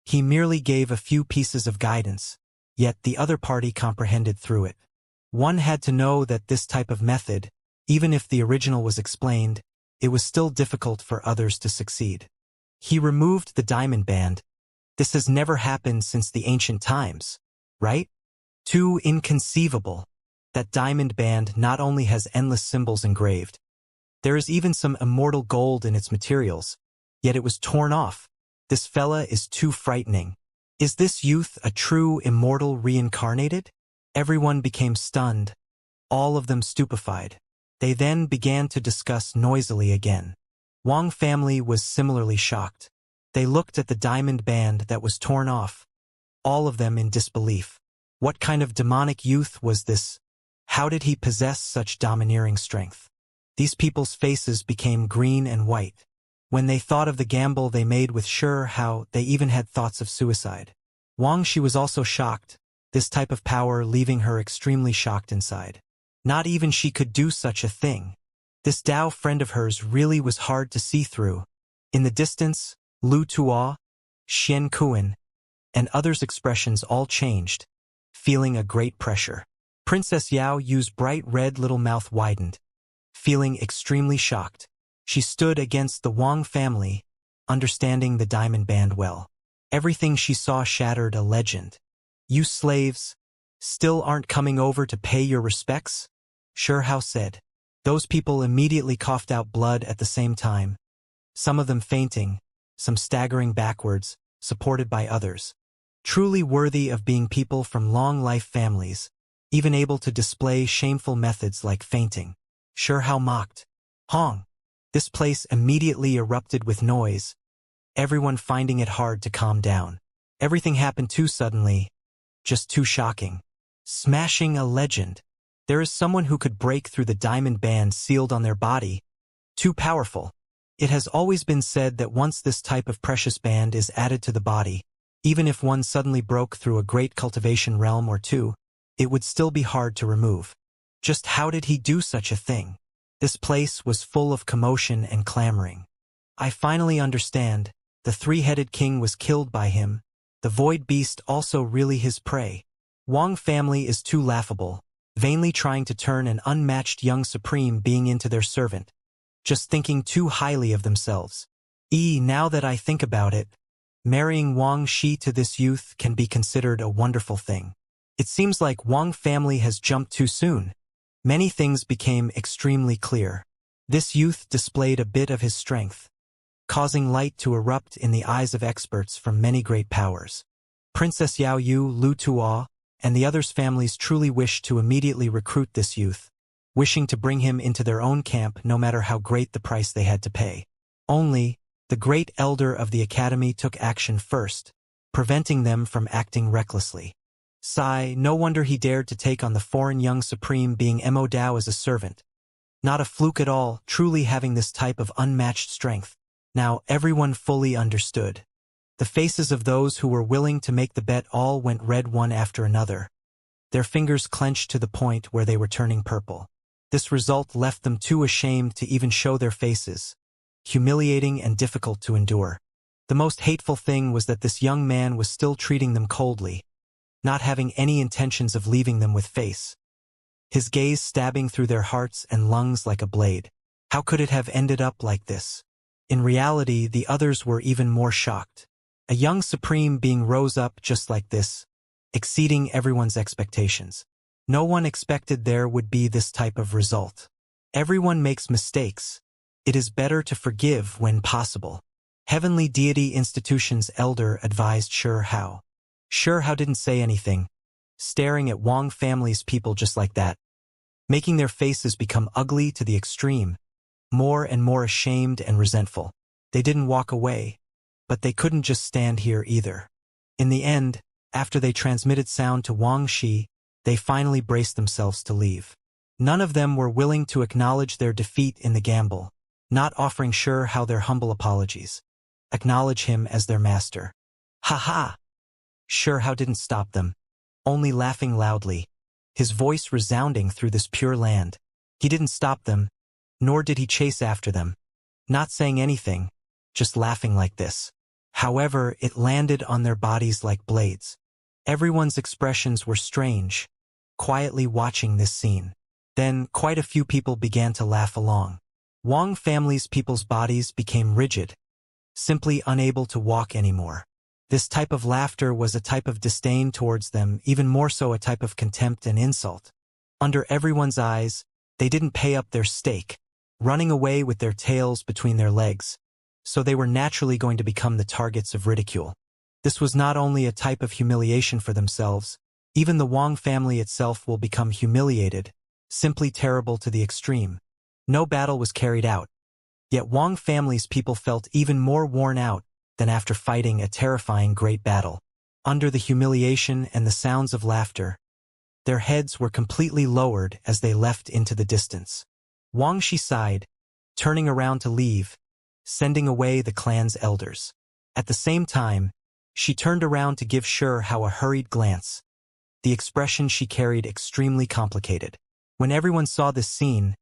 He merely gave a few pieces of guidance, yet the other party comprehended through it. One had to know that this type of method, even if the original was explained, it was still difficult for others to succeed. He removed the diamond band. This has never happened since the ancient times, right? Too inconceivable. That diamond band not only has endless symbols engraved, there is even some immortal gold in its materials, yet it was torn off. This fella is too frightening. Is this youth a true immortal reincarnated? Everyone became stunned, all of them stupefied. They then began to discuss noisily again. Wang family was similarly shocked. They looked at the diamond band that was torn off, all of them in disbelief. What kind of demonic youth was this? How did he possess such domineering strength? These people's faces became green and white. When they thought of the gamble they made with Sure Hao, they even had thoughts of suicide. Wang Shi was also shocked, this type of power leaving her extremely shocked inside. Not even she could do such a thing. This Dao friend of hers really was hard to see through. In the distance, Lu Tuo, Xian Kuan, and others' expressions all changed, feeling a great pressure. Princess Yao Yu's bright red little mouth widened, feeling extremely shocked. She stood against the Wang family, understanding the diamond band well. Everything she saw shattered a legend. You slaves, still aren't coming over to pay your respects? Sure Hao said. Those people immediately coughed out blood at the same time, some of them fainting, some staggering backwards, supported by others. Truly worthy of being people from long-life families, even able to display shameful methods like fainting. Sure Hao mocked. Hong! This place immediately erupted with noise, everyone finding it hard to calm down. Everything happened too suddenly, just too shocking. Smashing a legend. There is someone who could break through the diamond band sealed on their body. Too powerful. It has always been said that once this type of precious band is added to the body, even if one suddenly broke through a great cultivation realm or two, it would still be hard to remove. Just how did he do such a thing? This place was full of commotion and clamoring. I finally understand. The three-headed king was killed by him. The void beast also really his prey. Wang family is too laughable, vainly trying to turn an unmatched young supreme being into their servant. Just thinking too highly of themselves. Now that I think about it, marrying Wang Shi to this youth can be considered a wonderful thing. It seems like Wang family has jumped too soon. Many things became extremely clear. This youth displayed a bit of his strength, causing light to erupt in the eyes of experts from many great powers. Princess Yao Yu, Lu Tuo, and the others' families truly wished to immediately recruit this youth, wishing to bring him into their own camp no matter how great the price they had to pay. Only, the great elder of the academy took action first, preventing them from acting recklessly. No wonder he dared to take on the foreign young supreme being Mo Dao as a servant. Not a fluke at all, truly having this type of unmatched strength. Now everyone fully understood. The faces of those who were willing to make the bet all went red one after another. Their fingers clenched to the point where they were turning purple. This result left them too ashamed to even show their faces, humiliating and difficult to endure. The most hateful thing was that this young man was still treating them coldly, not having any intentions of leaving them with face. His gaze stabbing through their hearts and lungs like a blade. How could it have ended up like this? In reality, the others were even more shocked. A young supreme being rose up just like this, exceeding everyone's expectations. No one expected there would be this type of result. Everyone makes mistakes. It is better to forgive when possible. Heavenly Deity Institution's elder advised Sure Hao. Sure Hao didn't say anything, staring at Wang family's people just like that, making their faces become ugly to the extreme. more and more ashamed and resentful. They didn't walk away, but they couldn't just stand here either. In the end, after they transmitted sound to Wang Shi, they finally braced themselves to leave. None of them were willing to acknowledge their defeat in the gamble, not offering Sure Hao their humble apologies. Acknowledge him as their master. Ha ha! Sure Hao didn't stop them, only laughing loudly, his voice resounding through this pure land. He didn't stop them, nor did he chase after them, not saying anything, just laughing like this. However, it landed on their bodies like blades. Everyone's expressions were strange, quietly watching this scene. Then, quite a few people began to laugh along. Wang family's people's bodies became rigid, simply unable to walk anymore. This type of laughter was a type of disdain towards them, even more so a type of contempt and insult. Under everyone's eyes, they didn't pay up their stake, running away with their tails between their legs, so they were naturally going to become the targets of ridicule. This was not only a type of humiliation for themselves, even the Wang family itself will become humiliated, simply terrible to the extreme. No battle was carried out, yet Wang family's people felt even more worn out than after fighting a terrifying great battle. Under the humiliation and the sounds of laughter, their heads were completely lowered as they left into the distance. Wang Shi sighed, turning around to leave, sending away the clan's elders. At the same time, she turned around to give Sure Hao a hurried glance, the expression she carried extremely complicated. When everyone saw this scene,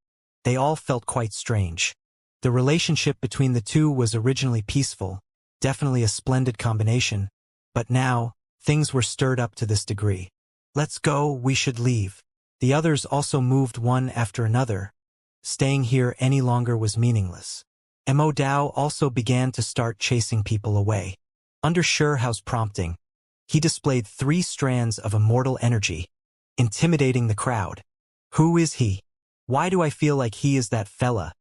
they all felt quite strange. The relationship between the two was originally peaceful, definitely a splendid combination, but now, things were stirred up to this degree. Let's go, we should leave. The others also moved one after another. Staying here any longer was meaningless. Immortal also began to start chasing people away. Under Sure Hao's prompting, he displayed 3 strands of immortal energy, intimidating the crowd. Who is he? Why do I feel like he is that fella?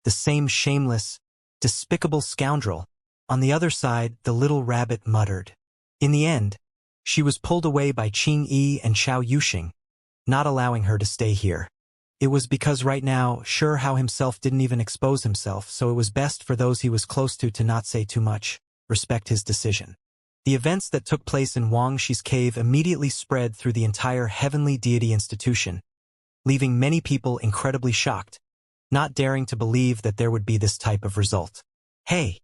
The same shameless, despicable scoundrel. On the other side, the little rabbit muttered. In the end, she was pulled away by Qing Yi and Xiao Yuxing, not allowing her to stay here. It was because right now, Sure Hao himself didn't even expose himself, so it was best for those he was close to not say too much, respect his decision. The events that took place in Wang Shi's cave immediately spread through the entire heavenly deity institution, leaving many people incredibly shocked, not daring to believe that there would be this type of result. Hey,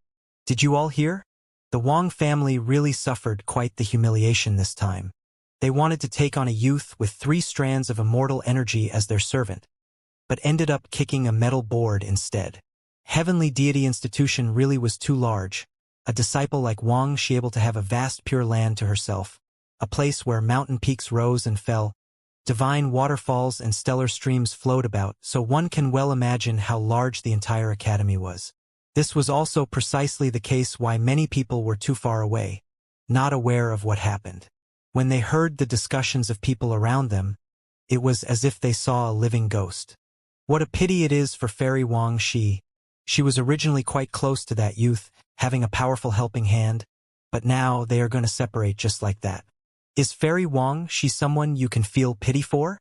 did you all hear? The Wang family really suffered quite the humiliation this time. They wanted to take on a youth with 3 strands of immortal energy as their servant, but ended up kicking a metal board instead. Heavenly deity institution really was too large. A disciple like Wang Shi able to have a vast pure land to herself, a place where mountain peaks rose and fell, divine waterfalls and stellar streams flowed about, so one can well imagine how large the entire academy was. This was also precisely the case why many people were too far away, not aware of what happened. When they heard the discussions of people around them, it was as if they saw a living ghost. What a pity it is for Fairy Wang Shi. She was originally quite close to that youth, having a powerful helping hand, but now they are going to separate just like that. Is Fairy Wang Shi someone you can feel pity for?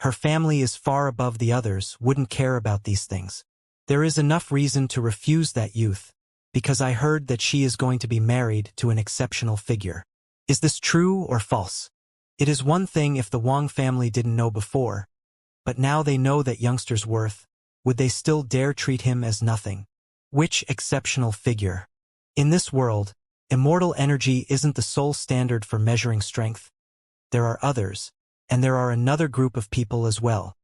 Her family is far above the others, wouldn't care about these things. There is enough reason to refuse that youth, because I heard that she is going to be married to an exceptional figure. Is this true or false? It is one thing if the Wang family didn't know before, but now they know that youngster's worth. Would they still dare treat him as nothing? Which exceptional figure? In this world, immortal energy isn't the sole standard for measuring strength. There are others, and there are another group of people as well.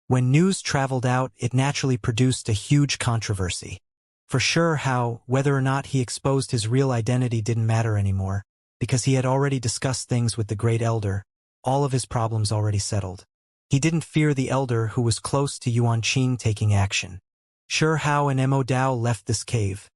When news traveled out, it naturally produced a huge controversy. For Sure Hao, whether or not he exposed his real identity didn't matter anymore, because he had already discussed things with the Great Elder, all of his problems already settled. He didn't fear the Elder who was close to Yuan Qing taking action. Sure Hao and Immortal left this cave,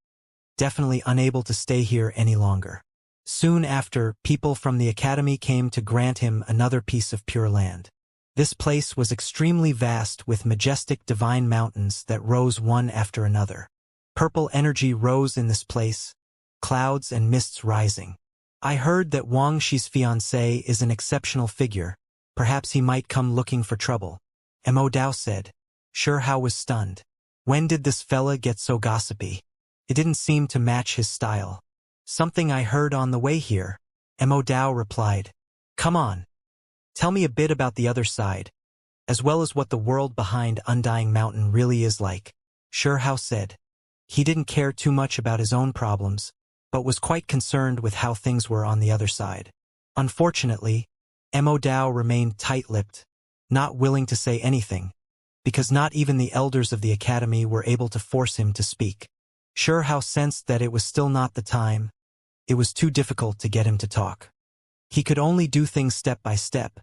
definitely unable to stay here any longer. Soon after, people from the academy came to grant him another piece of pure land. This place was extremely vast with majestic divine mountains that rose one after another. Purple energy rose in this place, clouds and mists rising. I heard that Wang Shi's fiancé is an exceptional figure. Perhaps he might come looking for trouble. Immortal said. Sure Hao was stunned. When did this fella get so gossipy? It didn't seem to match his style. Something I heard on the way here. Mo Dao replied. Come on. Tell me a bit about the other side, as well as what the world behind Undying Mountain really is like. Xianxia said. He didn't care too much about his own problems, but was quite concerned with how things were on the other side. Unfortunately, Mo Dao remained tight-lipped, not willing to say anything, because not even the elders of the academy were able to force him to speak. Xianxia sensed that it was still not the time. It was too difficult to get him to talk. He could only do things step by step.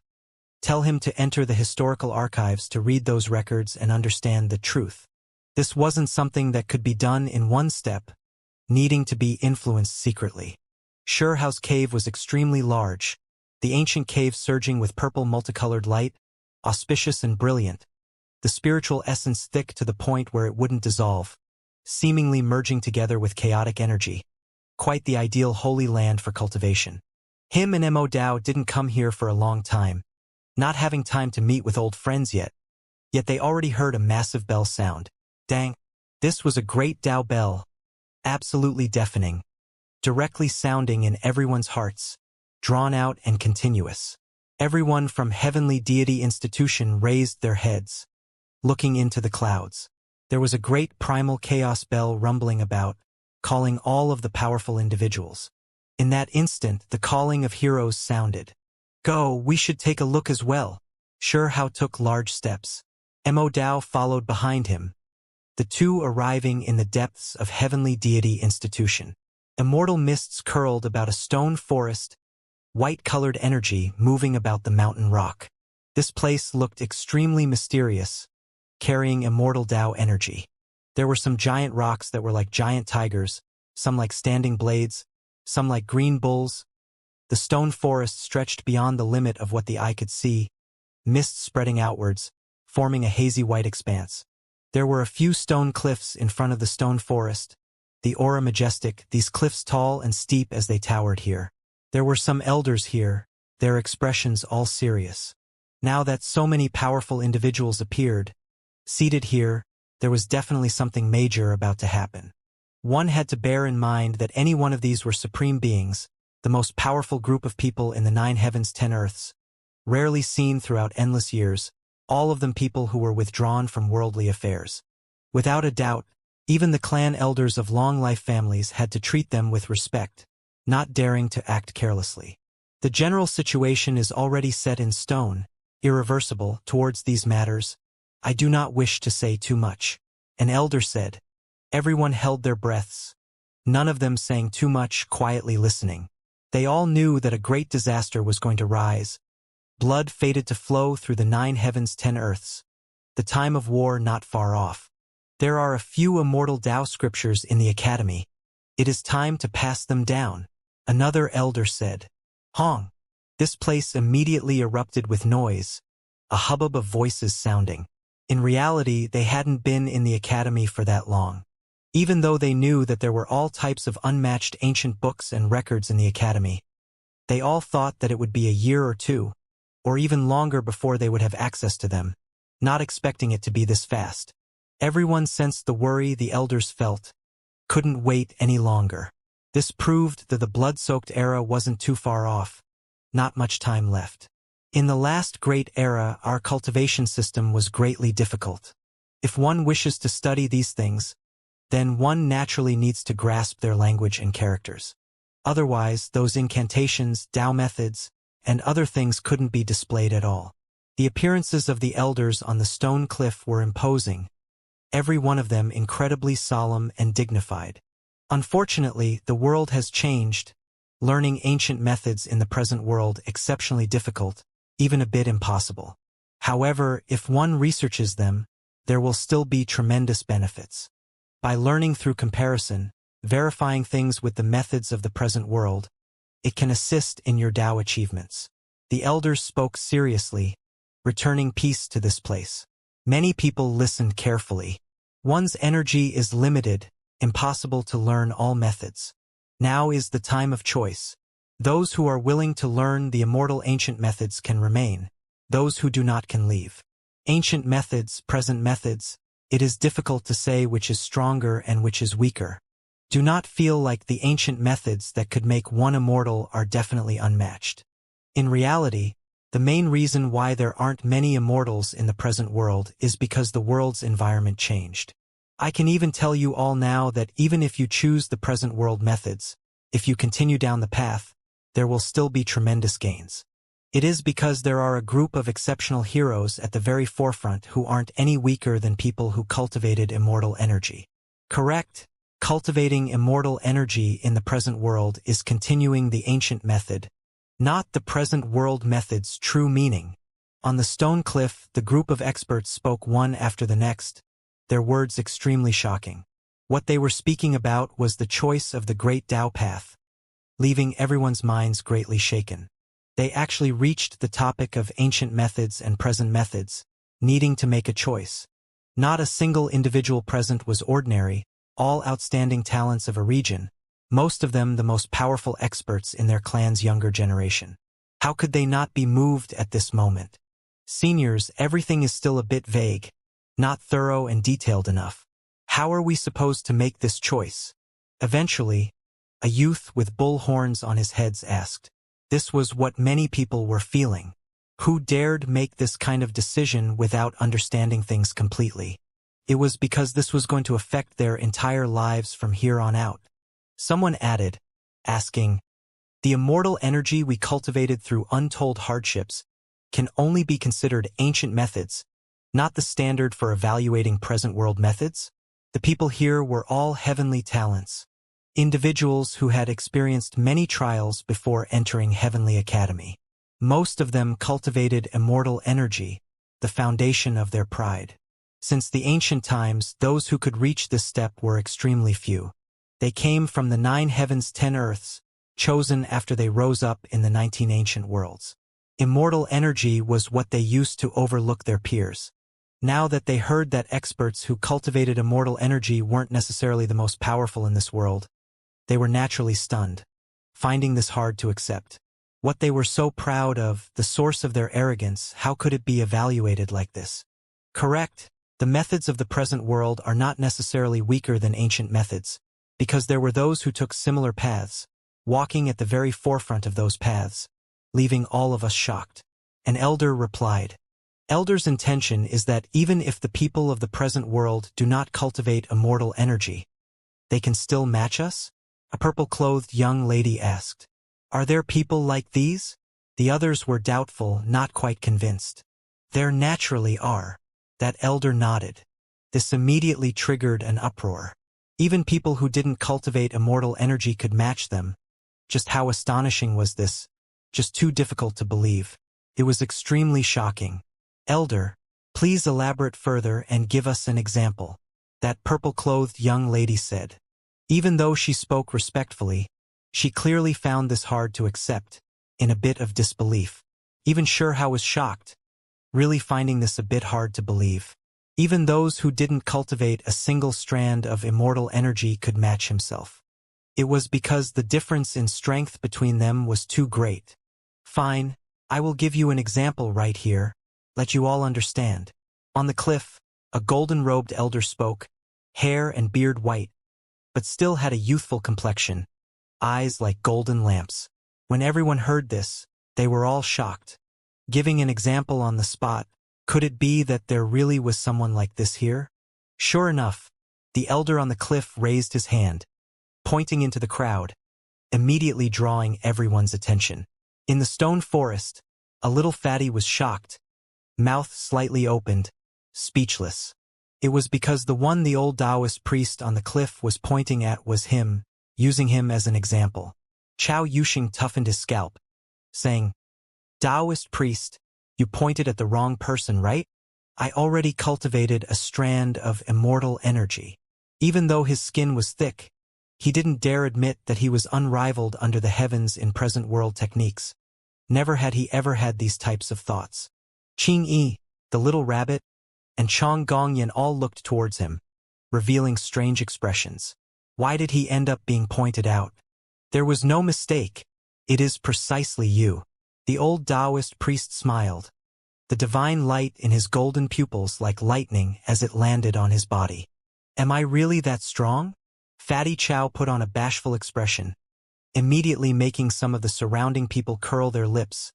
Tell him to enter the historical archives to read those records and understand the truth. This wasn't something that could be done in one step, needing to be influenced secretly. Xianxia's cave was extremely large, the ancient cave surging with purple multicolored light, auspicious and brilliant, the spiritual essence thick to the point where it wouldn't dissolve, seemingly merging together with chaotic energy. Quite the ideal holy land for cultivation. Him and Mo Dao didn't come here for a long time, not having time to meet with old friends yet they already heard a massive bell sound. Dang! This was a great Dao bell, absolutely deafening, directly sounding in everyone's hearts, drawn out and continuous. Everyone from Heavenly Deity Institution raised their heads, looking into the clouds. There was a great primal chaos bell rumbling about, calling all of the powerful individuals. In that instant, the calling of heroes sounded. Go, we should take a look as well. Xianxia took large steps. Mo Dao followed behind him, the two arriving in the depths of Heavenly Deity Institution. Immortal mists curled about a stone forest, white-colored energy moving about the mountain rock. This place looked extremely mysterious, carrying immortal Dao energy. There were some giant rocks that were like giant tigers, some like standing blades, some like green bulls. The stone forest stretched beyond the limit of what the eye could see, mist spreading outwards, forming a hazy white expanse. There were a few stone cliffs in front of the stone forest, the aura majestic, these cliffs tall and steep as they towered here. There were some elders here, their expressions all serious. Now that so many powerful individuals appeared, seated here, there was definitely something major about to happen. One had to bear in mind that any one of these were supreme beings, the most powerful group of people in the 9 heavens 10 earths, rarely seen throughout endless years, all of them people who were withdrawn from worldly affairs. Without a doubt, even the clan elders of long-life families had to treat them with respect, not daring to act carelessly. The general situation is already set in stone, irreversible towards these matters. I do not wish to say too much. An elder said. Everyone held their breaths. None of them saying too much, quietly listening. They all knew that a great disaster was going to rise. Blood fated to flow through the 9 heavens 10 earths. The time of war not far off. There are a few immortal Tao scriptures in the academy. It is time to pass them down. Another elder said. Hong. This place immediately erupted with noise, a hubbub of voices sounding. In reality, they hadn't been in the academy for that long. Even though they knew that there were all types of unmatched ancient books and records in the academy, they all thought that it would be a year or two, or even longer before they would have access to them, not expecting it to be this fast. Everyone sensed the worry the elders felt, couldn't wait any longer. This proved that the blood-soaked era wasn't too far off, not much time left. In the last great era, our cultivation system was greatly difficult. If one wishes to study these things, then one naturally needs to grasp their language and characters. Otherwise, those incantations, Tao methods, and other things couldn't be displayed at all. The appearances of the elders on the stone cliff were imposing, every one of them incredibly solemn and dignified. Unfortunately, the world has changed, learning ancient methods in the present world exceptionally difficult, even a bit impossible. However, if one researches them, there will still be tremendous benefits. By learning through comparison, verifying things with the methods of the present world, it can assist in your Tao achievements. The elders spoke seriously, returning peace to this place. Many people listened carefully. One's energy is limited, impossible to learn all methods. Now is the time of choice. Those who are willing to learn the immortal ancient methods can remain. Those who do not can leave. Ancient methods, present methods, It is difficult to say which is stronger and which is weaker. Do not feel like the ancient methods that could make one immortal are definitely unmatched. In reality, the main reason why there aren't many immortals in the present world is because the world's environment changed. I can even tell you all now that even if you choose the present world methods, if you continue down the path, there will still be tremendous gains. It is because there are a group of exceptional heroes at the very forefront who aren't any weaker than people who cultivated immortal energy. Correct? Cultivating immortal energy in the present world is continuing the ancient method, not the present world method's true meaning. On the stone cliff, the group of experts spoke one after the next, their words extremely shocking. What they were speaking about was the choice of the great Tao path, leaving everyone's minds greatly shaken. They actually reached the topic of ancient methods and present methods, needing to make a choice. Not a single individual present was ordinary, all outstanding talents of a region, most of them the most powerful experts in their clan's younger generation. How could they not be moved at this moment? Seniors, everything is still a bit vague, not thorough and detailed enough. How are we supposed to make this choice? Eventually, a youth with bull horns on his head asked. This was what many people were feeling. Who dared make this kind of decision without understanding things completely? It was because this was going to affect their entire lives from here on out. Someone added, asking, the immortal energy we cultivated through untold hardships can only be considered ancient methods, not the standard for evaluating present world methods? The people here were all heavenly talents, individuals who had experienced many trials before entering Heavenly Academy. Most of them cultivated immortal energy, the foundation of their pride. Since the ancient times, those who could reach this step were extremely few. They came from the 9 heavens 10 earths, chosen after they rose up in the 19 ancient worlds. Immortal energy was what they used to overlook their peers. Now that they heard that experts who cultivated immortal energy weren't necessarily the most powerful in this world, they were naturally stunned, finding this hard to accept. What they were so proud of, the source of their arrogance, how could it be evaluated like this? Correct. The methods of the present world are not necessarily weaker than ancient methods, because there were those who took similar paths, walking at the very forefront of those paths, leaving all of us shocked. An elder replied. Elder's intention is that even if the people of the present world do not cultivate immortal energy, they can still match us? A purple-clothed young lady asked. Are there people like these? The others were doubtful, not quite convinced. There naturally are. That elder nodded. This immediately triggered an uproar. Even people who didn't cultivate immortal energy could match them. Just how astonishing was this? Just too difficult to believe. It was extremely shocking. Elder, please elaborate further and give us an example. That purple-clothed young lady said. Even though she spoke respectfully, she clearly found this hard to accept, in a bit of disbelief. Even Shurha was shocked, really finding this a bit hard to believe. Even those who didn't cultivate a single strand of immortal energy could match himself. It was because the difference in strength between them was too great. Fine, I will give you an example right here, let you all understand. On the cliff, a golden-robed elder spoke, hair and beard white, but still had a youthful complexion, eyes like golden lamps. When everyone heard this, they were all shocked. Giving an example on the spot, could it be that there really was someone like this here? Sure enough, the elder on the cliff raised his hand, pointing into the crowd, immediately drawing everyone's attention. In the stone forest, a little fatty was shocked, mouth slightly opened, speechless. It was because the old Taoist priest on the cliff was pointing at was him, using him as an example. Chao Yuxing toughened his scalp, saying, Taoist priest, you pointed at the wrong person, right? I already cultivated a strand of immortal energy. Even though his skin was thick, he didn't dare admit that he was unrivaled under the heavens in present world techniques. Never had he ever had these types of thoughts. Qing Yi, the little rabbit, and Chong Gongyan all looked towards him, revealing strange expressions. Why did he end up being pointed out? There was no mistake. It is precisely you. The old Taoist priest smiled. the divine light in his golden pupils like lightning as it landed on his body. Am I really that strong? Fatty Chow put on a bashful expression, immediately making some of the surrounding people curl their lips,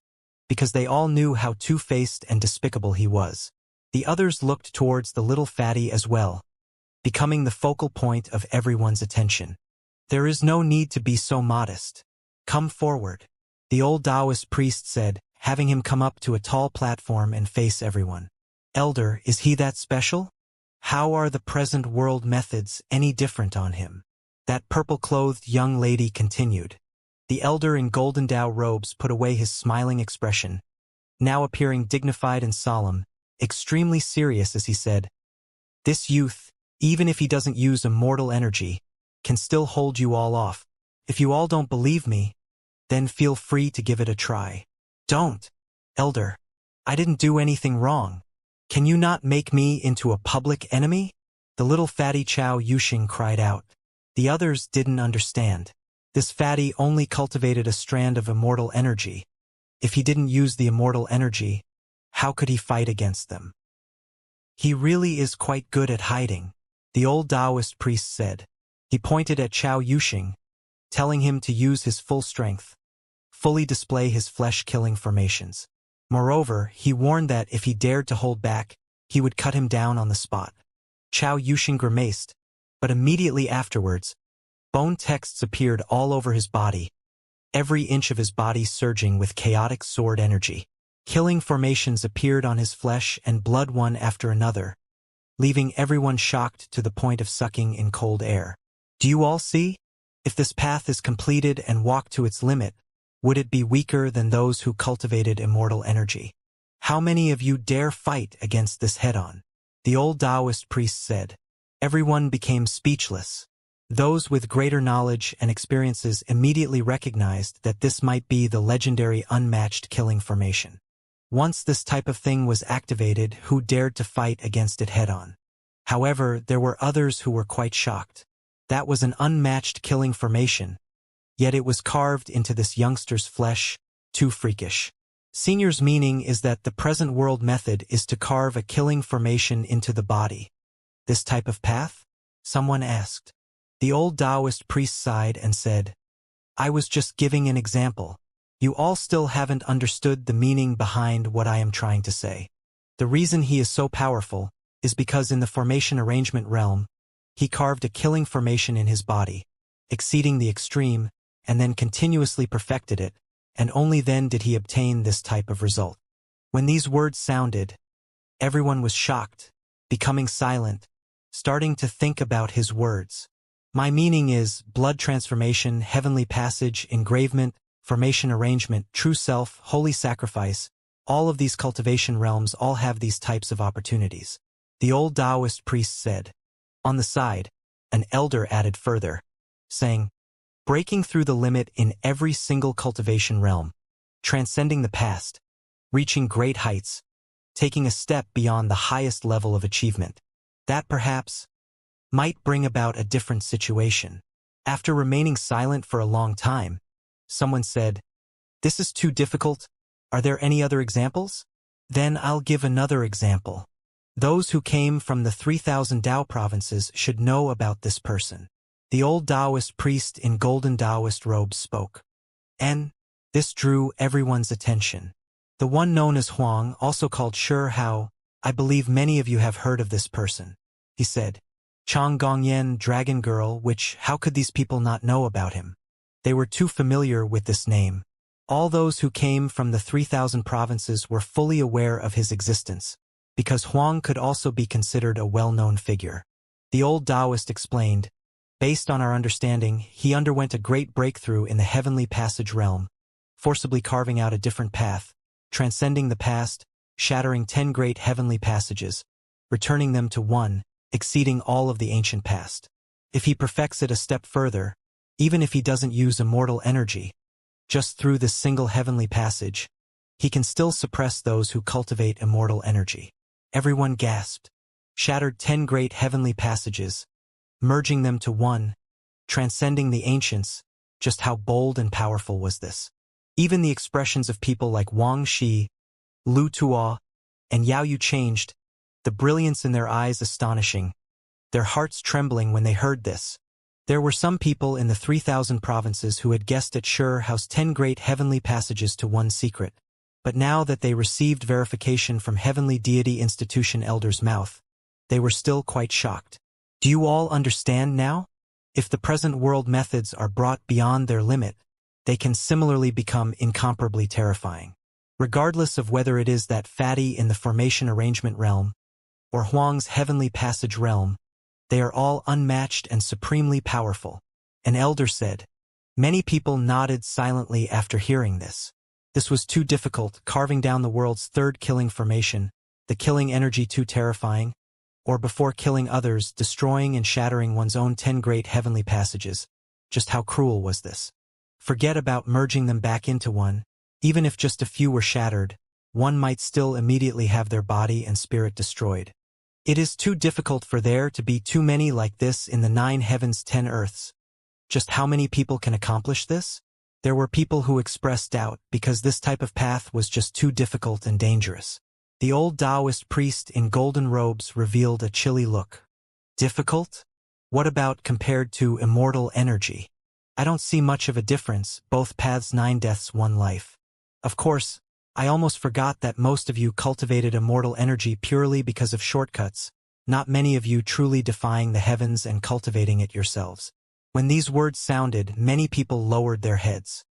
because they all knew how two-faced and despicable he was. The others looked towards the little fatty as well, becoming the focal point of everyone's attention. There is no need to be so modest. Come forward, the old Taoist priest said, having him come up to a tall platform and face everyone. Elder, is he that special? How are the present world methods any different on him? That purple-clothed young lady continued. The elder in golden Tao robes put away his smiling expression, now appearing dignified and solemn, extremely serious as he said, "This youth, even if he doesn't use immortal energy, can still hold you all off. If you all don't believe me, then feel free to give it a try." "Don't, Elder. I didn't do anything wrong. Can you not make me into a public enemy?" The little fatty Chow Yuxing cried out. The others didn't understand. This fatty only cultivated a strand of immortal energy. If he didn't use the immortal energy, how could he fight against them? "He really is quite good at hiding," the old Taoist priest said. He pointed at Chow Yuxing, telling him to use his full strength, fully display his flesh-killing formations. Moreover, he warned that if he dared to hold back, he would cut him down on the spot. Chow Yuxing grimaced, but immediately afterwards, bone texts appeared all over his body, every inch of his body surging with chaotic sword energy. Killing formations appeared on his flesh and blood one after another, leaving everyone shocked to the point of sucking in cold air. Do you all see? If this path is completed and walked to its limit, would it be weaker than those who cultivated immortal energy? How many of you dare fight against this head-on? The old Taoist priest said. Everyone became speechless. Those with greater knowledge and experiences immediately recognized that this might be the legendary unmatched killing formation. Once this type of thing was activated, who dared to fight against it head-on? However, there were others who were quite shocked. That was an unmatched killing formation, yet it was carved into this youngster's flesh, too freakish. Senior's meaning is that the present world method is to carve a killing formation into the body. This type of path? Someone asked. The old Taoist priest sighed and said, "I was just giving an example. You all still haven't understood the meaning behind what I am trying to say. The reason he is so powerful is because in the formation arrangement realm, he carved a killing formation in his body, exceeding the extreme, and then continuously perfected it, and only then did he obtain this type of result." When these words sounded, everyone was shocked, becoming silent, starting to think about his words. My meaning is blood transformation, heavenly passage, engravement, formation arrangement, true self, holy sacrifice. All of these cultivation realms all have these types of opportunities. The old Taoist priest said. On the side, an elder added further, saying, breaking through the limit in every single cultivation realm, transcending the past, reaching great heights, taking a step beyond the highest level of achievement. That perhaps might bring about a different situation. After remaining silent for a long time, someone said, "This is too difficult. Are there any other examples?" Then I'll give another example. Those who came from the 3,000 Tao provinces should know about this person. The old Taoist priest in golden Taoist robes spoke. And this drew everyone's attention. The one known as Huang, also called Shi Hao, I believe many of you have heard of this person. He said, Chang Gongyan, Dragon Girl, which, how could these people not know about him? They were too familiar with this name. All those who came from the 3,000 provinces were fully aware of his existence, because Huang could also be considered a well-known figure. The old Taoist explained, based on our understanding, he underwent a great breakthrough in the heavenly passage realm, forcibly carving out a different path, transcending the past, shattering 10 great heavenly passages, returning them to one, exceeding all of the ancient past. If he perfects it a step further, even if he doesn't use immortal energy, just through this single heavenly passage, he can still suppress those who cultivate immortal energy. Everyone gasped. Shattered 10 great heavenly passages, merging them to one, transcending the ancients. Just how bold and powerful was this? Even the expressions of people like Wang Shi, Lu Tuo, And Yao Yu changed, the brilliance in their eyes astonishing, their hearts trembling when they heard this. There were some people in the 3,000 provinces who had guessed at sure how's 10 great heavenly passages to one secret. But now that they received verification from Heavenly Deity Institution Elder's mouth, they were still quite shocked. Do you all understand now? If the present world methods are brought beyond their limit, they can similarly become incomparably terrifying. Regardless of whether it is that fatty in the formation arrangement realm, or Huang's heavenly passage realm, they are all unmatched and supremely powerful. An elder said. Many people nodded silently after hearing this. This was too difficult, carving down the world's third killing formation, the killing energy too terrifying, or before killing others, destroying and shattering one's own 10 great heavenly passages. Just how cruel was this? Forget about merging them back into one. Even if just a few were shattered, one might still immediately have their body and spirit destroyed. It is too difficult for there to be too many like this in the 9 heavens 10 earths. Just how many people can accomplish this? There were people who expressed doubt because this type of path was just too difficult and dangerous. The old Taoist priest in golden robes revealed a chilly look. Difficult? What about compared to immortal energy? I don't see much of a difference, both paths 9 deaths 1 life. Of course, I almost forgot that most of you cultivated immortal energy purely because of shortcuts, not many of you truly defying the heavens and cultivating it yourselves. When these words sounded, many people lowered their heads.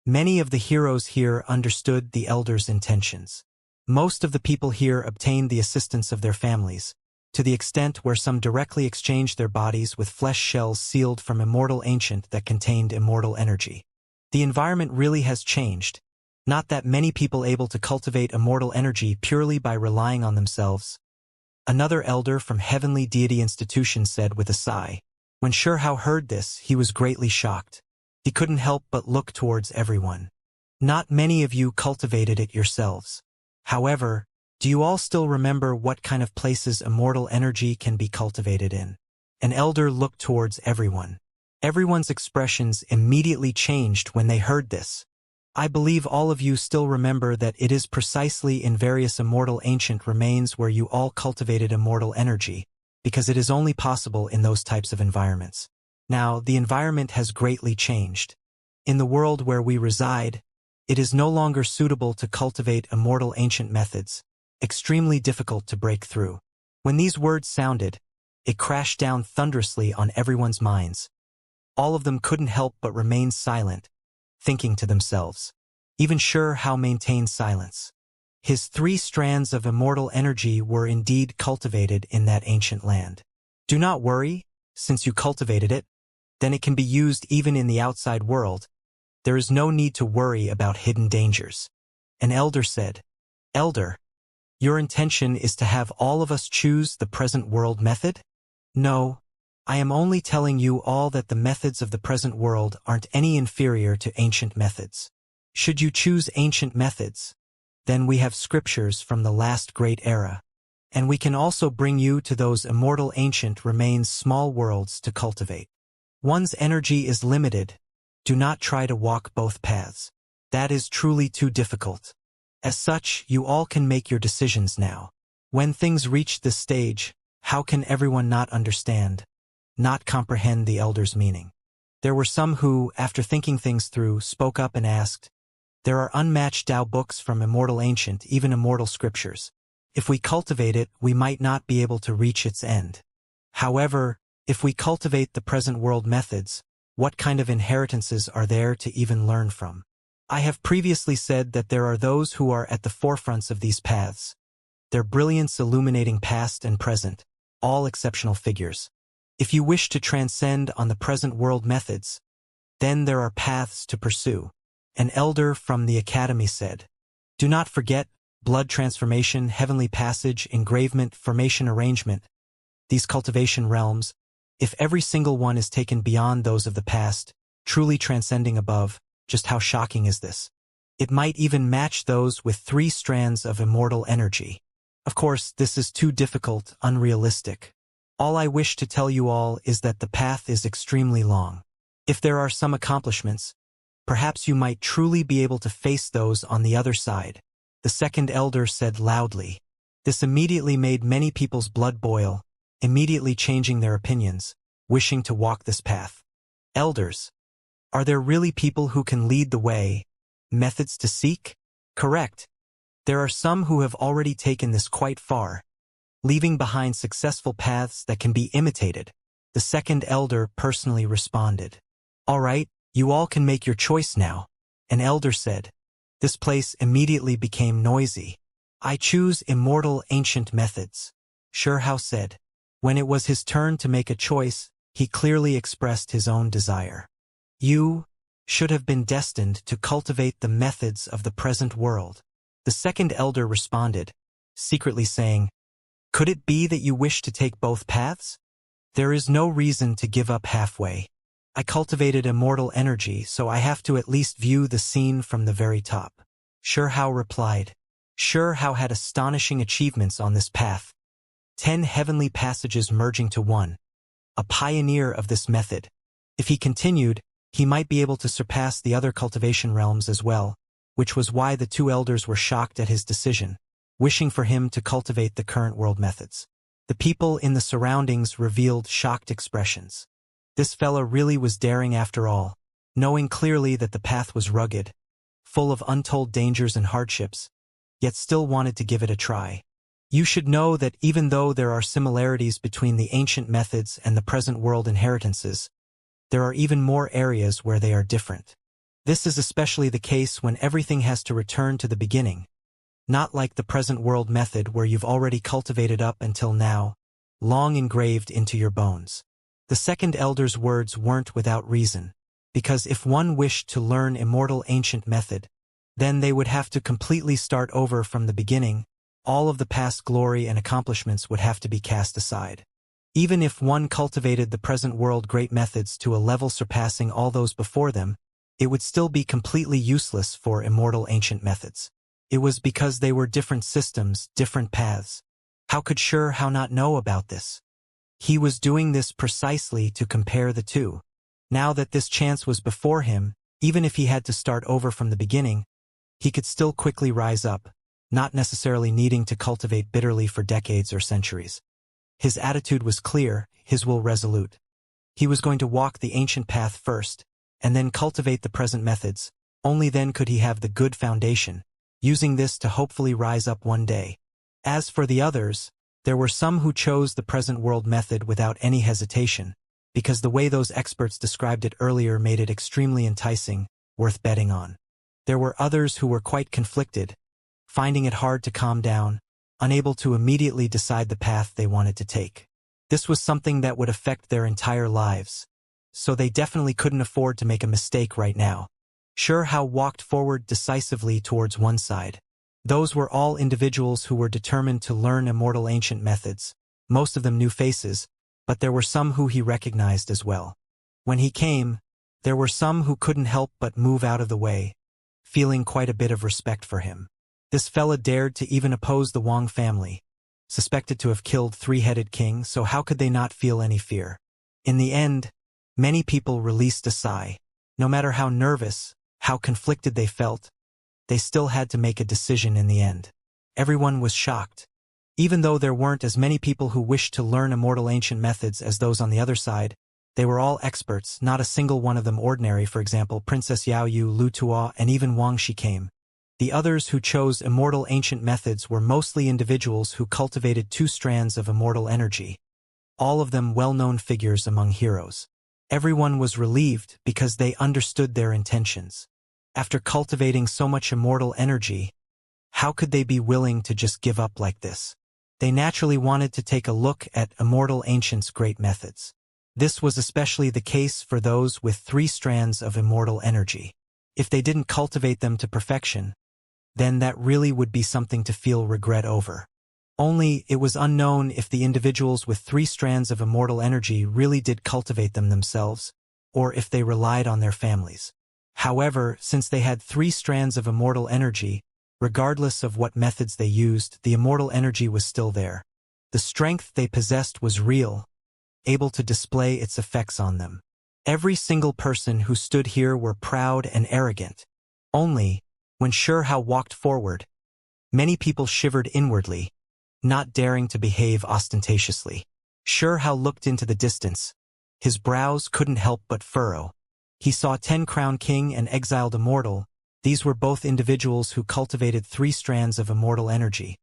Many of the heroes here understood the elder's intentions. Most of the people here obtained the assistance of their families, to the extent where some directly exchanged their bodies with flesh shells sealed from immortal ancient that contained immortal energy. The environment really has changed. Not that many people able to cultivate immortal energy purely by relying on themselves. Another elder from Heavenly Deity Institution said with a sigh. When Shurhao heard this, he was greatly shocked. He couldn't help but look towards everyone. Not many of you cultivated it yourselves. However, do you all still remember what kind of places immortal energy can be cultivated in? An elder looked towards everyone. Everyone's expressions immediately changed when they heard this. I believe all of you still remember that it is precisely in various immortal ancient remains where you all cultivated immortal energy, because it is only possible in those types of environments. Now, the environment has greatly changed. In the world where we reside, it is no longer suitable to cultivate immortal ancient methods, extremely difficult to break through. When these words sounded, it crashed down thunderously on everyone's minds. All of them couldn't help but remain silent, thinking to themselves. Even Shurhao maintained silence. His 3 strands of immortal energy were indeed cultivated in that ancient land. Do not worry, since you cultivated it, then it can be used even in the outside world. There is no need to worry about hidden dangers. An elder said. Elder, your intention is to have all of us choose the present world method? No. I am only telling you all that the methods of the present world aren't any inferior to ancient methods. Should you choose ancient methods, then we have scriptures from the last great era, and we can also bring you to those immortal ancient remains small worlds to cultivate. One's energy is limited. Do not try to walk both paths. That is truly too difficult. As such, you all can make your decisions now. When things reach this stage, how can everyone not understand? Not comprehend the elder's meaning. There were some who, after thinking things through, spoke up and asked, there are unmatched Tao books from immortal ancient, even immortal scriptures. If we cultivate it, we might not be able to reach its end. However, if we cultivate the present world methods, what kind of inheritances are there to even learn from? I have previously said that there are those who are at the forefronts of these paths, their brilliance illuminating past and present, all exceptional figures. If you wish to transcend on the present world methods, then there are paths to pursue. An elder from the academy said. Do not forget, blood transformation, heavenly passage, engravement, formation arrangement, these cultivation realms, if every single one is taken beyond those of the past, truly transcending above, just how shocking is this? It might even match those with 3 strands of immortal energy. Of course, this is too difficult, unrealistic. All I wish to tell you all is that the path is extremely long. If there are some accomplishments, perhaps you might truly be able to face those on the other side. The second elder said loudly. This immediately made many people's blood boil, immediately changing their opinions, wishing to walk this path. Elders. Are there really people who can lead the way? Methods to seek? Correct. There are some who have already taken this quite far, leaving behind successful paths that can be imitated. The second elder personally responded. All right, you all can make your choice now. An elder said. This place immediately became noisy. I choose immortal ancient methods. Xianxia said. When it was his turn to make a choice, he clearly expressed his own desire. You should have been destined to cultivate the methods of the present world. The second elder responded, secretly saying, could it be that you wish to take both paths? There is no reason to give up halfway. I cultivated immortal energy, so I have to at least view the scene from the very top. Xianxia replied. Xianxia had astonishing achievements on this path. 10 heavenly passages merging to one. A pioneer of this method. If he continued, he might be able to surpass the other cultivation realms as well, which was why the two elders were shocked at his decision, wishing for him to cultivate the current world methods. The people in the surroundings revealed shocked expressions. This fella really was daring after all, knowing clearly that the path was rugged, full of untold dangers and hardships, yet still wanted to give it a try. You should know that even though there are similarities between the ancient methods and the present world inheritances, there are even more areas where they are different. This is especially the case when everything has to return to the beginning, not like the present world method where you've already cultivated up until now, long engraved into your bones. The second elder's words weren't without reason, because if one wished to learn immortal ancient method, then they would have to completely start over from the beginning. All of the past glory and accomplishments would have to be cast aside. Even if one cultivated the present world great methods to a level surpassing all those before them, it would still be completely useless for immortal ancient methods. It was because they were different systems, different paths. How could Xianxia not know about this? He was doing this precisely to compare the two. Now that this chance was before him, even if he had to start over from the beginning, he could still quickly rise up, not necessarily needing to cultivate bitterly for decades or centuries. His attitude was clear, his will resolute. He was going to walk the ancient path first, and then cultivate the present methods. Only then could he have the good foundation, using this to hopefully rise up one day. As for the others, there were some who chose the present world method without any hesitation, because the way those experts described it earlier made it extremely enticing, worth betting on. There were others who were quite conflicted, finding it hard to calm down, unable to immediately decide the path they wanted to take. This was something that would affect their entire lives, so they definitely couldn't afford to make a mistake right now. Xianxia walked forward decisively towards one side. Those were all individuals who were determined to learn immortal ancient methods, most of them new faces, but there were some who he recognized as well. When he came, there were some who couldn't help but move out of the way, feeling quite a bit of respect for him. This fella dared to even oppose the Wang family, suspected to have killed three-headed king, so how could they not feel any fear? In the end, many people released a sigh. No matter how nervous, how conflicted they felt, they still had to make a decision in the end. Everyone was shocked. Even though there weren't as many people who wished to learn immortal ancient methods as those on the other side, they were all experts, not a single one of them ordinary. For example, Princess Yao Yu, Lu Tuo, and even Wang Shi came. The others who chose immortal ancient methods were mostly individuals who cultivated 2 strands of immortal energy, all of them well-known figures among heroes. Everyone was relieved because they understood their intentions. After cultivating so much immortal energy, how could they be willing to just give up like this? They naturally wanted to take a look at immortal ancients' great methods. This was especially the case for those with 3 strands of immortal energy. If they didn't cultivate them to perfection, then that really would be something to feel regret over. Only it was unknown if the individuals with 3 strands of immortal energy really did cultivate them themselves, or if they relied on their families. However, since they had 3 strands of immortal energy, regardless of what methods they used, the immortal energy was still there. The strength they possessed was real, able to display its effects on them. Every single person who stood here were proud and arrogant. Only, when Xianxia walked forward, many people shivered inwardly, not daring to behave ostentatiously. Sure Hao looked into the distance. His brows couldn't help but furrow. He saw 10 Crown King and exiled Immortal. These were both individuals who cultivated 3 strands of immortal energy,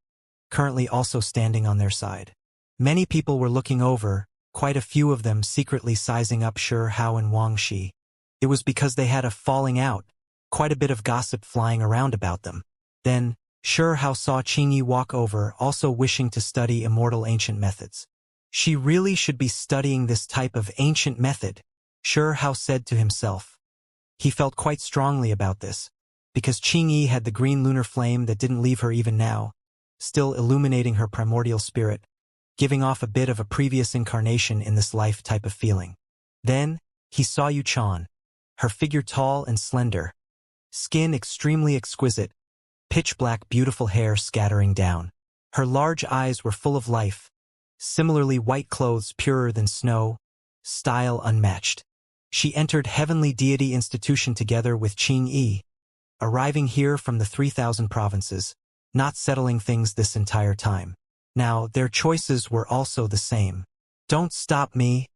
currently also standing on their side. Many people were looking over, quite a few of them secretly sizing up Sure Hao and Wang Shi. It was because they had a falling out, quite a bit of gossip flying around about them. Then, Sure Hao saw Qingyi walk over, also wishing to study immortal ancient methods. She really should be studying this type of ancient method, Sure Hao said to himself. He felt quite strongly about this, because Qingyi had the green lunar flame that didn't leave her even now, still illuminating her primordial spirit, giving off a bit of a previous incarnation in this life type of feeling. Then, he saw Yu Chan, her figure tall and slender, skin extremely exquisite, pitch-black beautiful hair scattering down. Her large eyes were full of life, similarly white clothes purer than snow, style unmatched. She entered Heavenly Deity Institution together with Qingyi, arriving here from the 3,000 provinces, not settling things this entire time. Now, their choices were also the same. Don't stop me.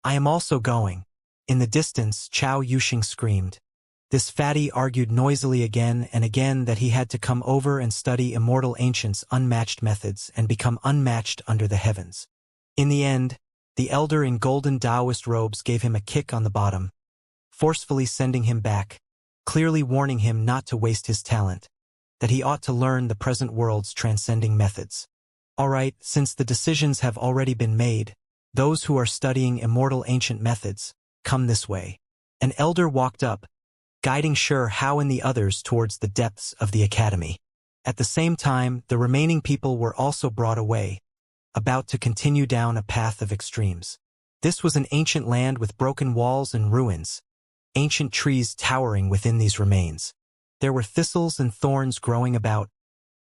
I am also going. In the distance, Chao Yuxing screamed. This fatty argued noisily again and again that he had to come over and study immortal ancients' unmatched methods and become unmatched under the heavens. In the end, the elder in golden Taoist robes gave him a kick on the bottom, forcefully sending him back, clearly warning him not to waste his talent, that he ought to learn the present world's transcending methods. All right, since the decisions have already been made, those who are studying immortal ancient methods, come this way. An elder walked up, guiding Sure Hao and the others towards the depths of the academy. At the same time, the remaining people were also brought away, about to continue down a path of extremes. This was an ancient land with broken walls and ruins, ancient trees towering within these remains. There were thistles and thorns growing about,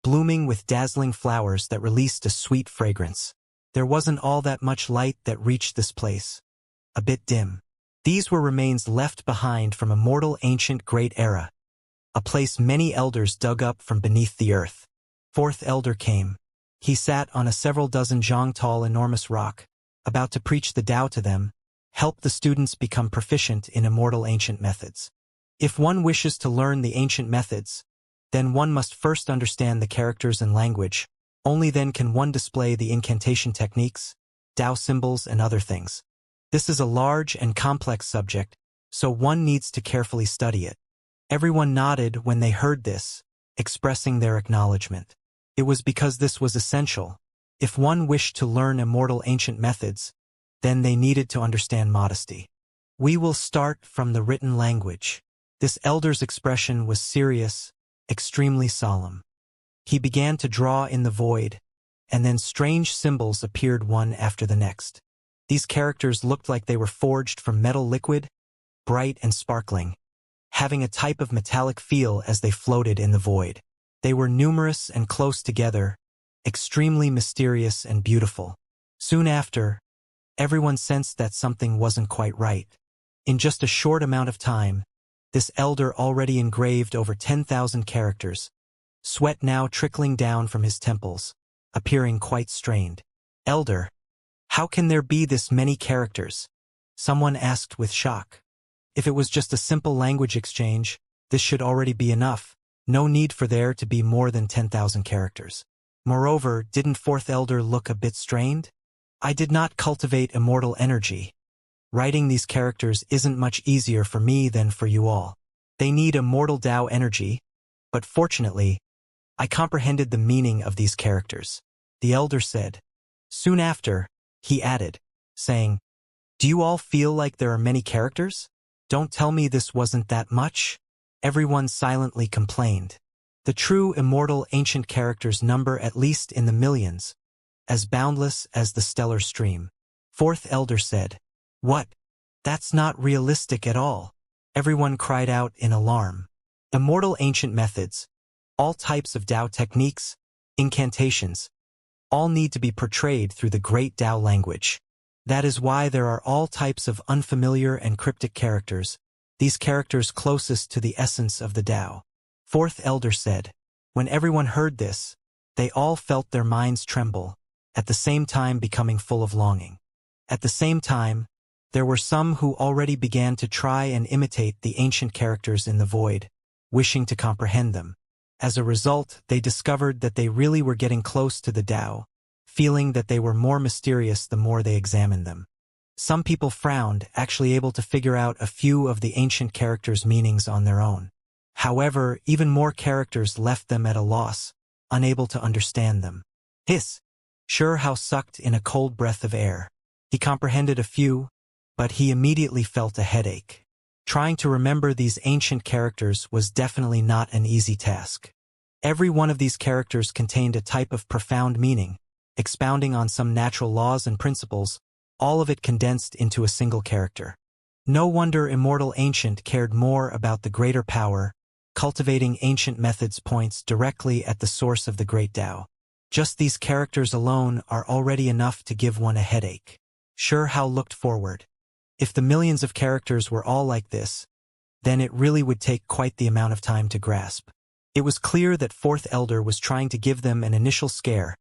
blooming with dazzling flowers that released a sweet fragrance. There wasn't all that much light that reached this place. A bit dim. These were remains left behind from a mortal ancient great era, a place many elders dug up from beneath the earth. 4th elder came. He sat on a several dozen zhang tall enormous rock, about to preach the Tao to them, help the students become proficient in immortal ancient methods. If one wishes to learn the ancient methods, then one must first understand the characters and language. Only then can one display the incantation techniques, Tao symbols and other things. This is a large and complex subject, so one needs to carefully study it. Everyone nodded when they heard this, expressing their acknowledgement. It was because this was essential. If one wished to learn immortal ancient methods, then they needed to understand modesty. We will start from the written language. This elder's expression was serious, extremely solemn. He began to draw in the void, and then strange symbols appeared one after the next. These characters looked like they were forged from metal liquid, bright and sparkling, having a type of metallic feel as they floated in the void. They were numerous and close together, extremely mysterious and beautiful. Soon after, everyone sensed that something wasn't quite right. In just a short amount of time, this elder already engraved over 10,000 characters, sweat now trickling down from his temples, appearing quite strained. Elder, how can there be this many characters? Someone asked with shock. If it was just a simple language exchange, this should already be enough. No need for there to be more than 10,000 characters. Moreover, didn't 4th elder look a bit strained? I did not cultivate immortal energy. Writing these characters isn't much easier for me than for you all. They need immortal Tao energy, but fortunately, I comprehended the meaning of these characters. The elder said. Soon after, he added, saying, Do you all feel like there are many characters? Don't tell me this wasn't that much? Everyone silently complained. The true immortal ancient characters number at least in the millions, as boundless as the stellar stream. 4th elder said, What? That's not realistic at all. Everyone cried out in alarm. Immortal ancient methods, all types of Tao techniques, incantations, all need to be portrayed through the great Tao language. That is why there are all types of unfamiliar and cryptic characters, these characters closest to the essence of the Tao. 4th elder said. When everyone heard this, They all felt their minds tremble, at the same time becoming full of longing. At the same time, there were some who already began to try and imitate the ancient characters in the void, wishing to comprehend them. As a result, they discovered that they really were getting close to the Tao, feeling that they were more mysterious the more they examined them. Some people frowned, actually able to figure out a few of the ancient characters' meanings on their own. However, even more characters left them at a loss, unable to understand them. Hiss! Sure how sucked in a cold breath of air. He comprehended a few, but he immediately felt a headache. Trying to remember these ancient characters was definitely not an easy task. Every one of these characters contained a type of profound meaning, expounding on some natural laws and principles, all of it condensed into a single character. No wonder Immortal Ancient cared more about the greater power. Cultivating ancient methods points directly at the source of the great Tao. Just these characters alone are already enough to give one a headache. Sure how looked forward. If the millions of characters were all like this, then it really would take quite the amount of time to grasp. It was clear that Fourth Elder was trying to give them an initial scare,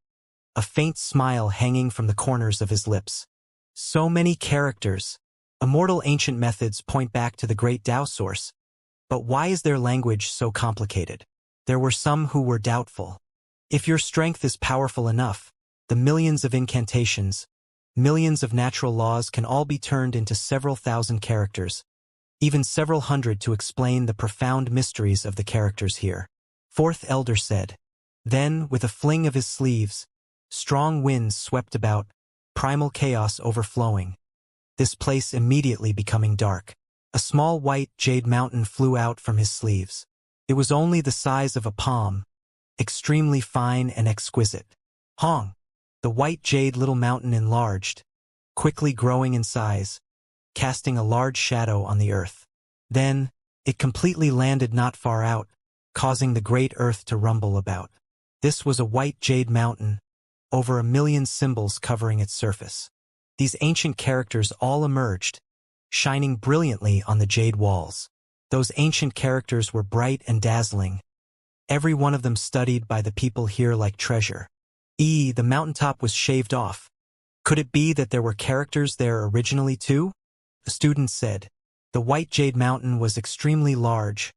a faint smile hanging from the corners of his lips. So many characters. Immortal Ancient methods point back to the great Tao source. But why is their language so complicated? There were some who were doubtful. If your strength is powerful enough, the millions of incantations, millions of natural laws can all be turned into several thousand characters, even several hundred to explain the profound mysteries of the characters here. Fourth Elder said. Then, with a fling of his sleeves, strong winds swept about, primal chaos overflowing. This place immediately becoming dark. A small white jade mountain flew out from his sleeves. It was only the size of a palm, extremely fine and exquisite. Hong! The white jade little mountain enlarged, quickly growing in size, casting a large shadow on the earth. Then, it completely landed not far out, causing the great earth to rumble about. This was a white jade mountain, over 1,000,000 symbols covering its surface. These ancient characters all emerged, shining brilliantly on the jade walls. Those ancient characters were bright and dazzling, every one of them studied by the people here like treasure. The mountaintop was shaved off. Could it be that there were characters there originally too? The student said. The white jade mountain was extremely large,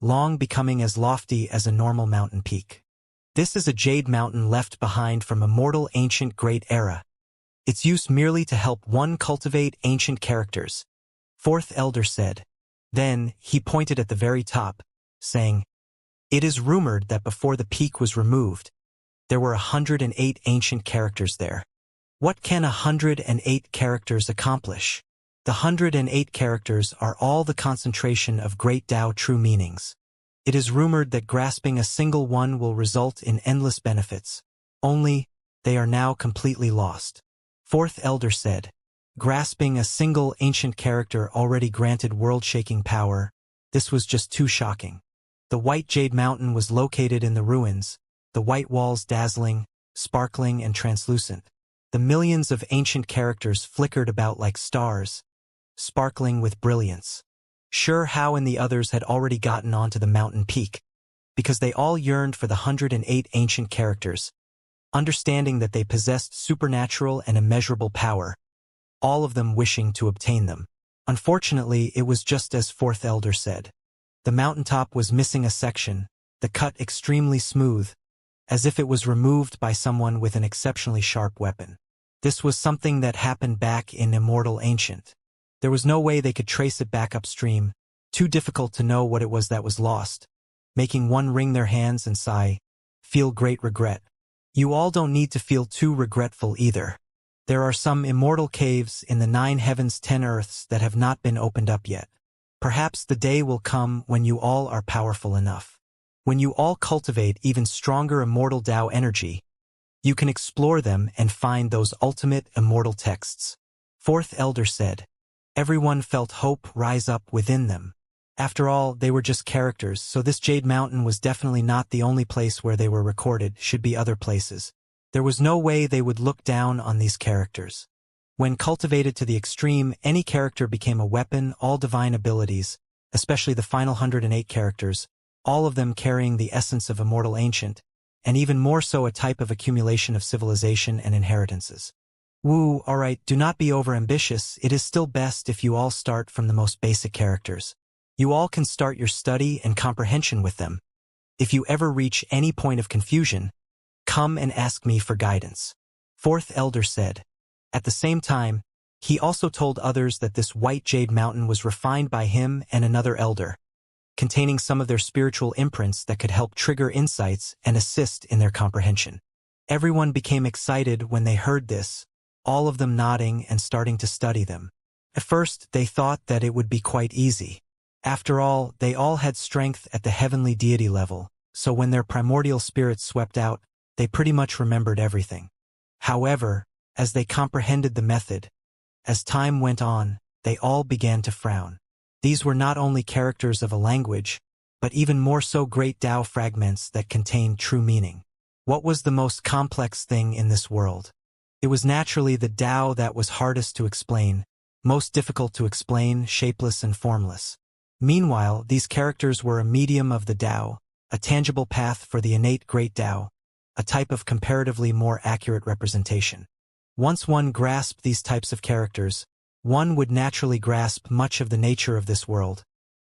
long becoming as lofty as a normal mountain peak. This is a jade mountain left behind from Immortal Ancient Great Era. Its use merely to help one cultivate ancient characters. Fourth Elder said. Then, he pointed at the very top, saying, It is rumored that before the peak was removed, there were 108 ancient characters there. What can 108 characters accomplish? The 108 characters are all the concentration of great Tao true meanings. It is rumored that grasping a single one will result in endless benefits. Only, they are now completely lost. Fourth Elder said. Grasping a single ancient character already granted world-shaking power. This was just too shocking. The white jade mountain was located in the ruins, the white walls dazzling, sparkling and translucent. The millions of ancient characters flickered about like stars, sparkling with brilliance. Sure how and the others had already gotten onto the mountain peak, because they all yearned for the 108 ancient characters, understanding that they possessed supernatural and immeasurable power, all of them wishing to obtain them. Unfortunately, it was just as Fourth Elder said. The mountaintop was missing a section, the cut extremely smooth, as if it was removed by someone with an exceptionally sharp weapon. This was something that happened back in Immortal Ancient. There was no way they could trace it back upstream, too difficult to know what it was that was lost, making one wring their hands and sigh, feel great regret. You all don't need to feel too regretful either. There are some immortal caves in the 9 heavens 10 earths that have not been opened up yet. Perhaps the day will come when you all are powerful enough. When you all cultivate even stronger immortal Tao energy, you can explore them and find those ultimate immortal texts. Fourth Elder said. Everyone felt hope rise up within them. After all, they were just characters, so this Jade Mountain was definitely not the only place where they were recorded, should be other places. There was no way they would look down on these characters. When cultivated to the extreme, any character became a weapon, all divine abilities, especially the final 108 characters, all of them carrying the essence of Immortal Ancient, and even more so a type of accumulation of civilization and inheritances. Woo, alright, do not be overambitious, it is still best if you all start from the most basic characters. You all can start your study and comprehension with them. If you ever reach any point of confusion, come and ask me for guidance. Fourth elder said. At the same time, he also told others that this white jade mountain was refined by him and another elder, containing some of their spiritual imprints that could help trigger insights and assist in their comprehension. Everyone became excited when they heard this, all of them nodding and starting to study them. At first, they thought that it would be quite easy. After all, they all had strength at the heavenly deity level, so when their primordial spirits swept out, they pretty much remembered everything. However, as they comprehended the method, as time went on, they all began to frown. These were not only characters of a language, but even more so great Tao fragments that contained true meaning. What was the most complex thing in this world? It was naturally the Tao that was hardest to explain, most difficult to explain, shapeless and formless. Meanwhile, these characters were a medium of the Tao, a tangible path for the innate great Tao, a type of comparatively more accurate representation. Once one grasped these types of characters, one would naturally grasp much of the nature of this world,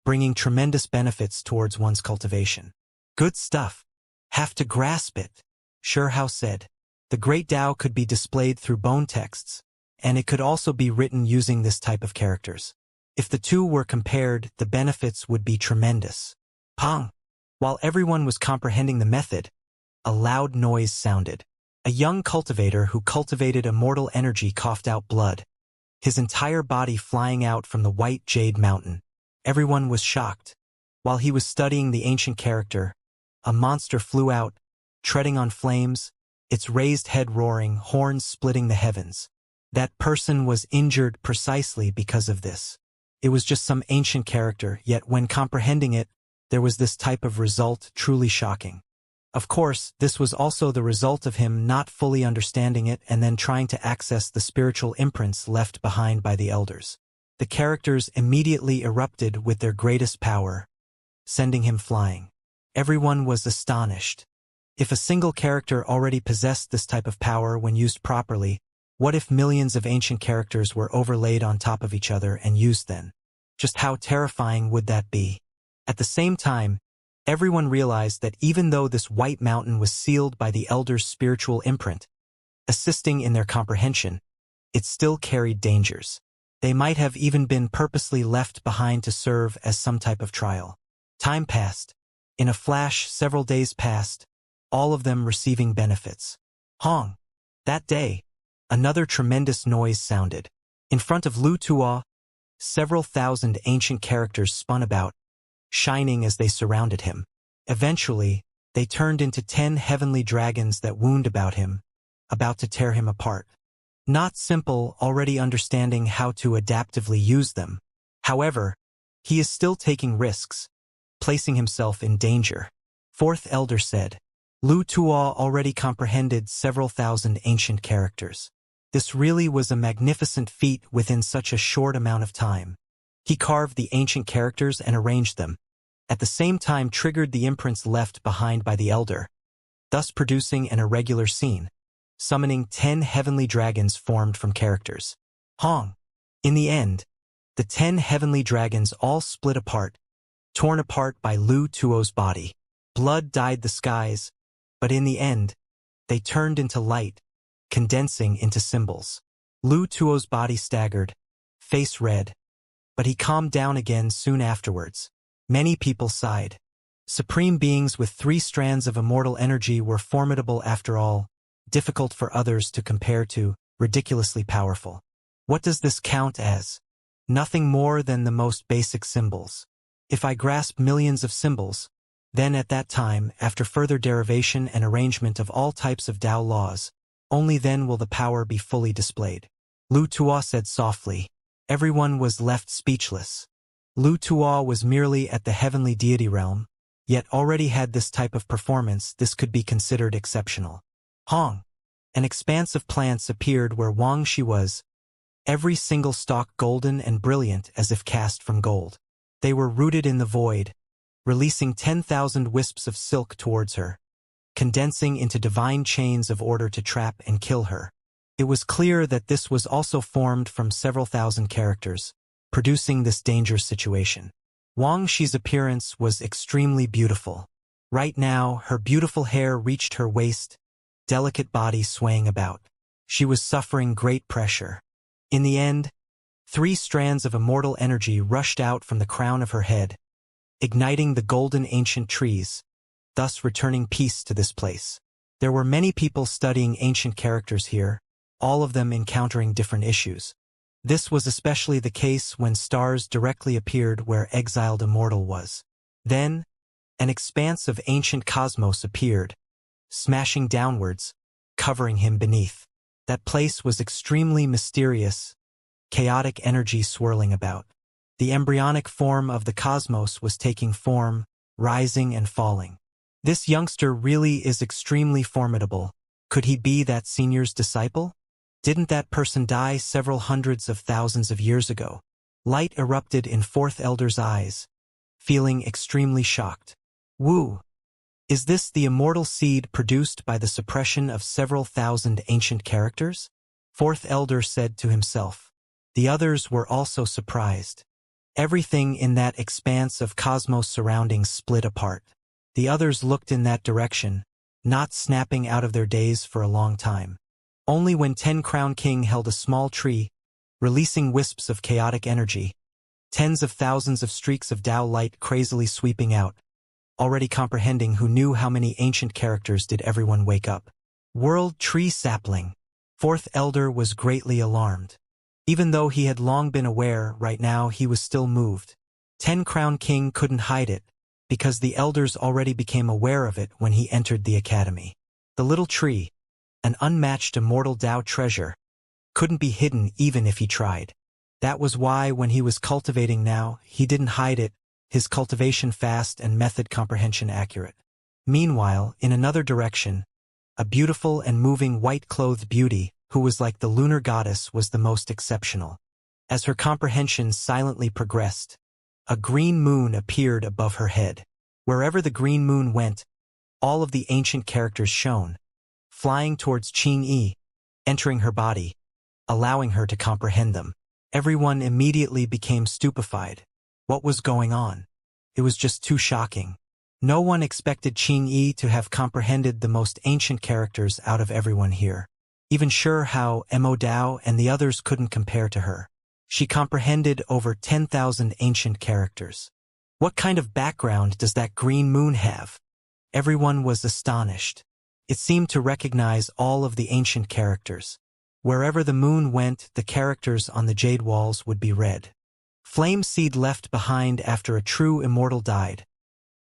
bringing tremendous benefits towards one's cultivation. Good stuff. Have to grasp it. Shurhao said. The great Tao could be displayed through bone texts, and it could also be written using this type of characters. If the two were compared, the benefits would be tremendous. Pong! While everyone was comprehending the method, a loud noise sounded. A young cultivator who cultivated immortal energy coughed out blood, his entire body flying out from the white jade mountain. Everyone was shocked. While he was studying the ancient character, a monster flew out, treading on flames, its raised head roaring, horns splitting the heavens. That person was injured precisely because of this. It was just some ancient character, yet when comprehending it, there was this type of result truly shocking. Of course, this was also the result of him not fully understanding it and then trying to access the spiritual imprints left behind by the elders. The characters immediately erupted with their greatest power, sending him flying. Everyone was astonished. If a single character already possessed this type of power when used properly, what if millions of ancient characters were overlaid on top of each other and used then? Just how terrifying would that be? At the same time, everyone realized that even though this white mountain was sealed by the elders' spiritual imprint, assisting in their comprehension, it still carried dangers. They might have even been purposely left behind to serve as some type of trial. Time passed. In a flash, several days passed, all of them receiving benefits. Hong! That day, another tremendous noise sounded. In front of Lu Tuo, several thousand ancient characters spun about, shining as they surrounded him. Eventually, they turned into 10 heavenly dragons that wound about him, about to tear him apart. Not simple, already understanding how to adaptively use them. However, he is still taking risks, placing himself in danger. Fourth elder said. Lu Tuo already comprehended several thousand ancient characters. This really was a magnificent feat within such a short amount of time. He carved the ancient characters and arranged them, at the same time triggered the imprints left behind by the elder, thus producing an irregular scene, summoning 10 heavenly dragons formed from characters. Hong! In the end, the 10 heavenly dragons all split apart, torn apart by Lu Tuo's body. Blood dyed the skies, but in the end, they turned into light, condensing into symbols. Lu Tuo's body staggered, face red, but he calmed down again soon afterwards. Many people sighed. Supreme beings with 3 strands of immortal energy were formidable after all, difficult for others to compare to, ridiculously powerful. What does this count as? Nothing more than the most basic symbols. If I grasp millions of symbols, then at that time, after further derivation and arrangement of all types of Tao laws, only then will the power be fully displayed. Lu Tuo said softly. Everyone was left speechless. Lu Tuo was merely at the heavenly deity realm, yet already had this type of performance. This could be considered exceptional. Hong! An expanse of plants appeared where Wang Shi was, every single stalk golden and brilliant as if cast from gold. They were rooted in the void, releasing 10,000 wisps of silk towards her. condensing into divine chains of order to trap and kill her. It was clear that this was also formed from several thousand characters, producing this dangerous situation. Wang Xi's appearance was extremely beautiful. Right now, her beautiful hair reached her waist, delicate body swaying about. She was suffering great pressure. In the end, 3 strands of immortal energy rushed out from the crown of her head, igniting the golden ancient trees, thus returning peace to this place. There were many people studying ancient characters here, all of them encountering different issues. This was especially the case when stars directly appeared where exiled immortal was. Then, an expanse of ancient cosmos appeared, smashing downwards, covering him beneath. That place was extremely mysterious, chaotic energy swirling about. The embryonic form of the cosmos was taking form, rising and falling. This youngster really is extremely formidable. Could he be that senior's disciple? Didn't that person die several hundreds of thousands of years ago? Light erupted in Fourth Elder's eyes, feeling extremely shocked. Wu, is this the immortal seed produced by the suppression of several thousand ancient characters? Fourth Elder said to himself. The others were also surprised. Everything in that expanse of cosmos surroundings split apart. The others looked in that direction, not snapping out of their daze for a long time. Only when 10 Crown King held a small tree, releasing wisps of chaotic energy, tens of thousands of streaks of Tao light crazily sweeping out, already comprehending who knew how many ancient characters did everyone wake up. World Tree Sapling. Fourth Elder was greatly alarmed. Even though he had long been aware, right now he was still moved. 10 Crown King couldn't hide it, because the elders already became aware of it when he entered the academy. The little tree, an unmatched immortal Tao treasure, couldn't be hidden even if he tried. That was why when he was cultivating now, he didn't hide it, his cultivation fast and method comprehension accurate. Meanwhile, in another direction, a beautiful and moving white-clothed beauty, who was like the lunar goddess, was the most exceptional. As her comprehension silently progressed, a green moon appeared above her head. Wherever the green moon went, all of the ancient characters shone, flying towards Qingyi, entering her body, allowing her to comprehend them. Everyone immediately became stupefied. What was going on? It was just too shocking. No one expected Qingyi to have comprehended the most ancient characters out of everyone here. Even sure how Mo Dao and the others couldn't compare to her. She comprehended over 10,000 ancient characters. What kind of background does that green moon have? Everyone was astonished. It seemed to recognize all of the ancient characters. Wherever the moon went, the characters on the jade walls would be red. Flame seed left behind after a true immortal died.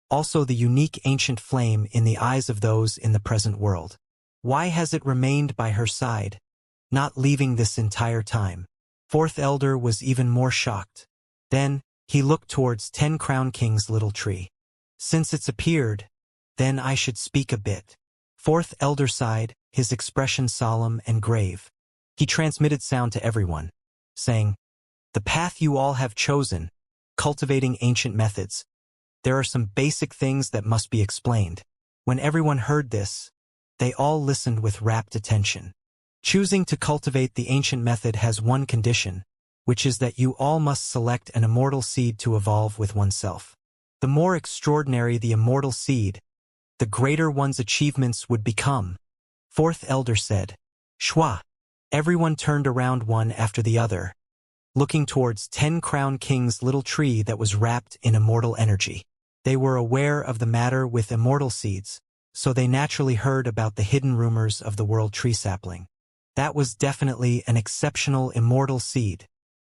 Also the unique ancient flame in the eyes of those in the present world. Why has it remained by her side, not leaving this entire time? Fourth Elder was even more shocked. Then, he looked towards 10 Crown King's little tree. Since it's appeared, then I should speak a bit. Fourth Elder sighed, his expression solemn and grave. He transmitted sound to everyone, saying, "The path you all have chosen, cultivating ancient methods. There are some basic things that must be explained." When everyone heard this, they all listened with rapt attention. Choosing to cultivate the ancient method has one condition, which is that you all must select an immortal seed to evolve with oneself. The more extraordinary the immortal seed, the greater one's achievements would become. Fourth Elder said. Shwa. Everyone turned around one after the other, looking towards 10 Crown King's little tree that was wrapped in immortal energy. They were aware of the matter with immortal seeds, so they naturally heard about the hidden rumors of the world tree sapling. That was definitely an exceptional immortal seed.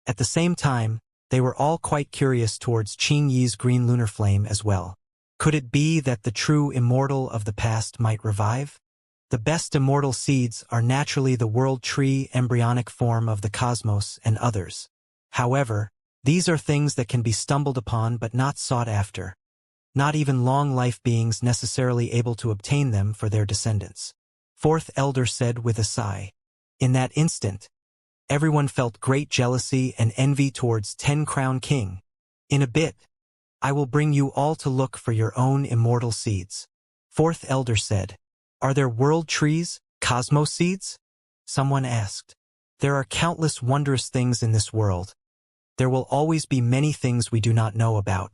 At the same time, they were all quite curious towards Qingyi's green lunar flame as well. Could it be that the true immortal of the past might revive? The best immortal seeds are naturally the world tree embryonic form of the cosmos and others. However, these are things that can be stumbled upon but not sought after. Not even long-life beings necessarily able to obtain them for their descendants. Fourth Elder said with a sigh. In that instant, everyone felt great jealousy and envy towards 10 Crown King. In a bit, I will bring you all to look for your own immortal seeds. Fourth Elder said. Are there world trees, cosmos seeds? Someone asked. There are countless wondrous things in this world. There will always be many things we do not know about.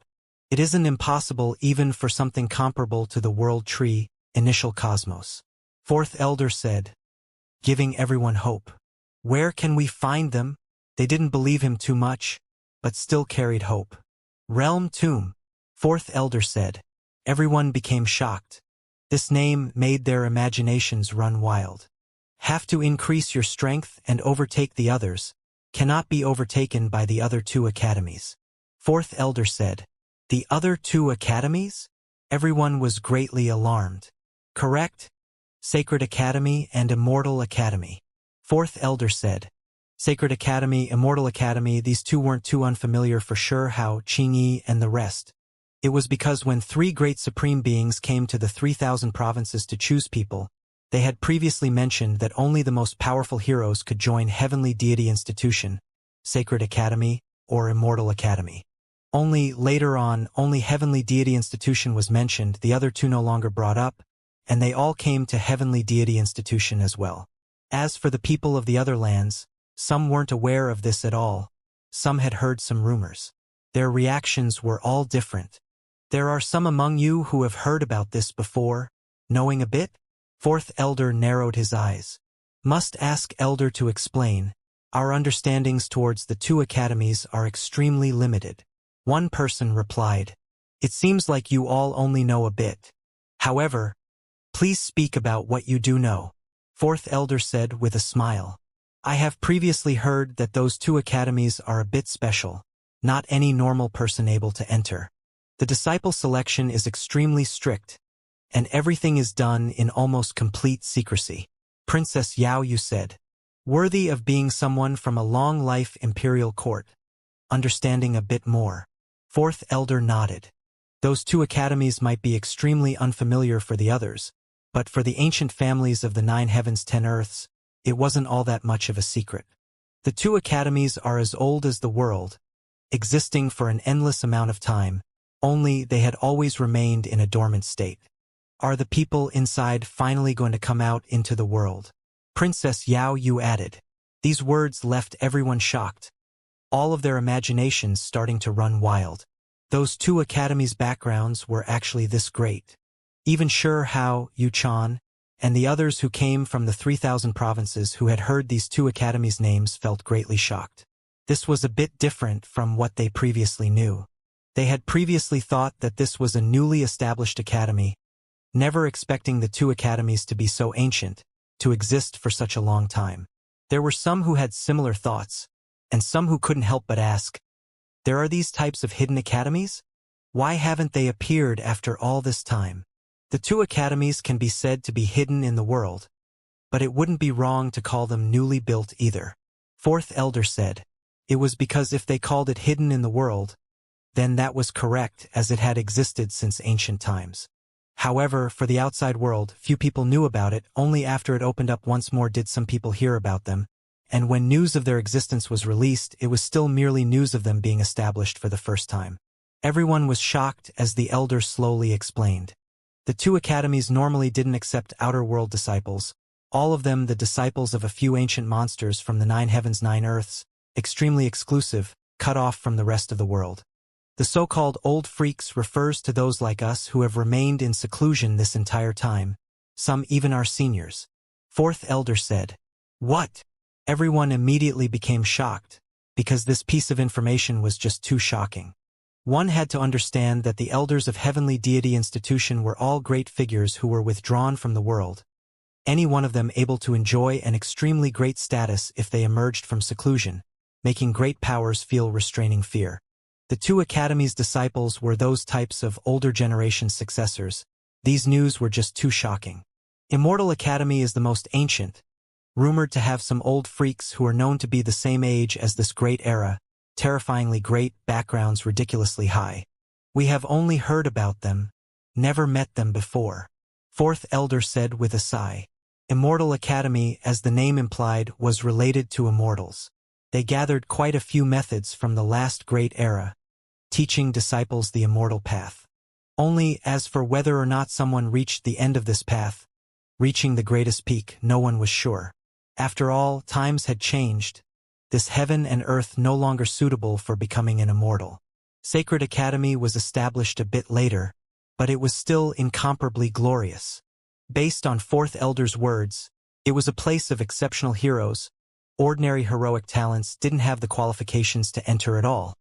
It isn't impossible even for something comparable to the world tree, initial cosmos. Fourth elder said, giving everyone hope. Where can we find them? They didn't believe him too much, but still carried hope. Realm tomb, fourth elder said. Everyone became shocked. This name made their imaginations run wild. Have to increase your strength and overtake the others, cannot be overtaken by the other two academies. Fourth elder said, the other two academies? Everyone was greatly alarmed. Correct? Sacred Academy and Immortal Academy. Fourth elder said, Sacred Academy, Immortal Academy, these two weren't too unfamiliar for sure how Qingyi and the rest. It was because when three great supreme beings came to the 3,000 provinces to choose people, they had previously mentioned that only the most powerful heroes could join Heavenly Deity Institution, Sacred Academy, or Immortal Academy. Only later on, only Heavenly Deity Institution was mentioned, the other two no longer brought up, and they all came to Heavenly Deity Institution as well. As for the people of the other lands, some weren't aware of this at all. Some had heard some rumors. Their reactions were all different. There are some among you who have heard about this before, knowing a bit? Fourth elder narrowed his eyes. Must ask elder to explain. Our understandings towards the two academies are extremely limited. One person replied, it seems like you all only know a bit. However, please speak about what you do know. Fourth elder said with a smile. I have previously heard that those two academies are a bit special, not any normal person able to enter. The disciple selection is extremely strict, and everything is done in almost complete secrecy. Princess Yao Yu said, worthy of being someone from a long life imperial court. Understanding a bit more. Fourth elder nodded. Those two academies might be extremely unfamiliar for the others, but for the ancient families of the 9 heavens 10 earths, it wasn't all that much of a secret. The two academies are as old as the world, existing for an endless amount of time, only they had always remained in a dormant state. Are the people inside finally going to come out into the world? Princess Yao Yu added. These words left everyone shocked. All of their imaginations starting to run wild. Those two academies' backgrounds were actually this great. Even Sure Hao, Yu Chan, and the others who came from the 3,000 provinces who had heard these two academies' names felt greatly shocked. This was a bit different from what they previously knew. They had previously thought that this was a newly established academy, never expecting the two academies to be so ancient, to exist for such a long time. There were some who had similar thoughts, and some who couldn't help but ask, there are these types of hidden academies? Why haven't they appeared after all this time? The two academies can be said to be hidden in the world, but it wouldn't be wrong to call them newly built either. Fourth elder said, it was because if they called it hidden in the world, then that was correct as it had existed since ancient times. However, for the outside world, few people knew about it, only after it opened up once more did some people hear about them, and when news of their existence was released, it was still merely news of them being established for the first time. Everyone was shocked as the elder slowly explained. The two academies normally didn't accept outer world disciples, all of them the disciples of a few ancient monsters from the 9 heavens 9 earths, extremely exclusive, cut off from the rest of the world. The so-called old freaks refers to those like us who have remained in seclusion this entire time, some even our seniors. Fourth elder said, what? Everyone immediately became shocked, because this piece of information was just too shocking. One had to understand that the elders of Heavenly Deity Institution were all great figures who were withdrawn from the world, any one of them able to enjoy an extremely great status if they emerged from seclusion, making great powers feel restraining fear. The two academies' disciples were those types of older generation successors. These news were just too shocking. Immortal Academy is the most ancient, rumored to have some old freaks who are known to be the same age as this great era, terrifyingly great, backgrounds ridiculously high. We have only heard about them, never met them before. Fourth elder said with a sigh. Immortal Academy, as the name implied, was related to immortals. They gathered quite a few methods from the last great era, teaching disciples the immortal path. Only as for whether or not someone reached the end of this path, reaching the greatest peak, no one was sure. After all, times had changed. This heaven and earth no longer suitable for becoming an immortal. Sacred Academy was established a bit later, but it was still incomparably glorious. Based on Fourth Elder's words, it was a place of exceptional heroes. Ordinary heroic talents didn't have the qualifications to enter at all,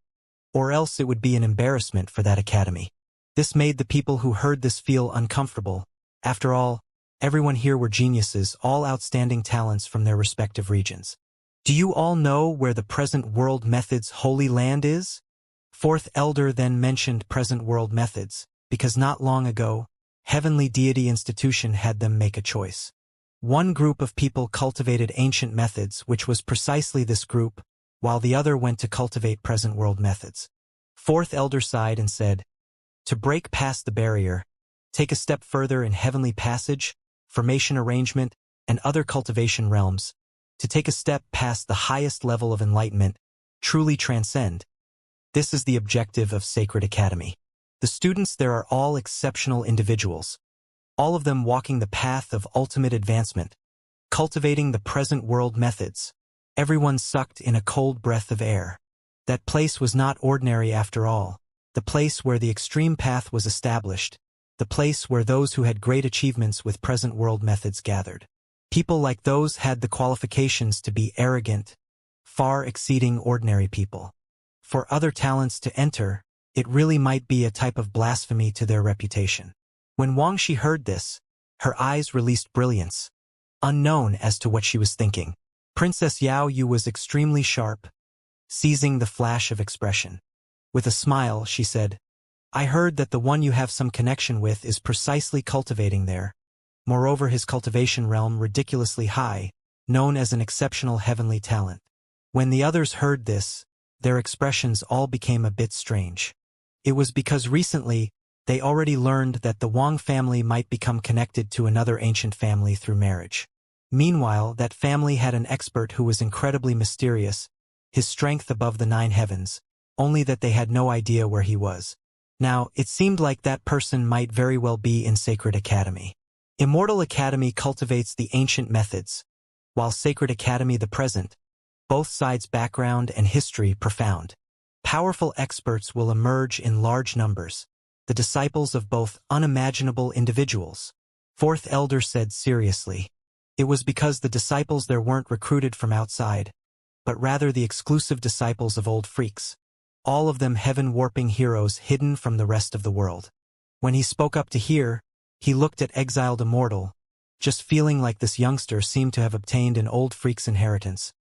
or else it would be an embarrassment for that academy. This made the people who heard this feel uncomfortable. After all, everyone here were geniuses, all outstanding talents from their respective regions. Do you all know where the present world method's holy land is? Fourth Elder then mentioned present world methods, because not long ago, Heavenly Deity Institution had them make a choice. One group of people cultivated ancient methods, which was precisely this group, while the other went to cultivate present world methods. Fourth Elder sighed and said, to break past the barrier, take a step further in heavenly passage, formation arrangement, and other cultivation realms, to take a step past the highest level of enlightenment, truly transcend. This is the objective of Sacred Academy. The students there are all exceptional individuals, all of them walking the path of ultimate advancement, cultivating the present world methods. Everyone sucked in a cold breath of air. That place was not ordinary after all, the place where the extreme path was established, the place where those who had great achievements with present world methods gathered. People like those had the qualifications to be arrogant, far exceeding ordinary people. For other talents to enter, it really might be a type of blasphemy to their reputation. When Wangxi heard this, her eyes released brilliance, unknown as to what she was thinking. Princess Yao Yu was extremely sharp, seizing the flash of expression. With a smile, she said, I heard that the one you have some connection with is precisely cultivating there. Moreover, his cultivation realm ridiculously high, known as an exceptional heavenly talent. When the others heard this, their expressions all became a bit strange. It was because recently, they already learned that the Wang family might become connected to another ancient family through marriage. Meanwhile, that family had an expert who was incredibly mysterious, his strength above the 9 heavens, only that they had no idea where he was. Now, it seemed like that person might very well be in Sacred Academy. Immortal Academy cultivates the ancient methods, while Sacred Academy the present, both sides' background and history profound. Powerful experts will emerge in large numbers, the disciples of both unimaginable individuals. Fourth Elder said seriously. It was because the disciples there weren't recruited from outside, but rather the exclusive disciples of old freaks. All of them heaven-warping heroes hidden from the rest of the world. When he spoke up to hear, he looked at exiled Immortal, just feeling like this youngster seemed to have obtained an old freak's inheritance,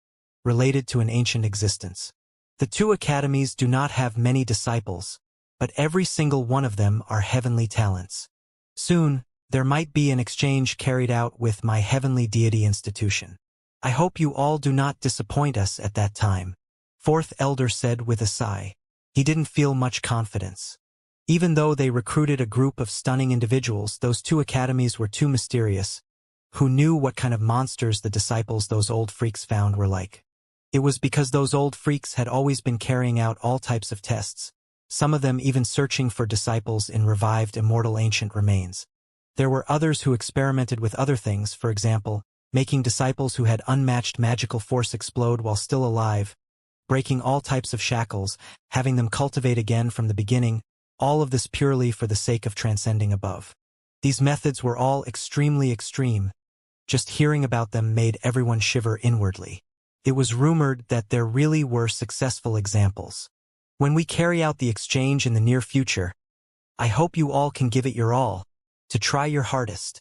related to an ancient existence. The 2 academies do not have many disciples, but every single one of them are heavenly talents. Soon, there might be an exchange carried out with my heavenly deity institution. I hope you all do not disappoint us at that time. Fourth Elder said with a sigh. He didn't feel much confidence. Even though they recruited a group of stunning individuals, those 2 academies were too mysterious. Who knew what kind of monsters the disciples those old freaks found were like? It was because those old freaks had always been carrying out all types of tests, some of them even searching for disciples in revived immortal ancient remains. There were others who experimented with other things, for example, making disciples who had unmatched magical force explode while still alive, breaking all types of shackles, having them cultivate again from the beginning, all of this purely for the sake of transcending above. These methods were all extremely extreme. Just hearing about them made everyone shiver inwardly. It was rumored that there really were successful examples. When we carry out the exchange in the near future, I hope you all can give it your all, to try your hardest.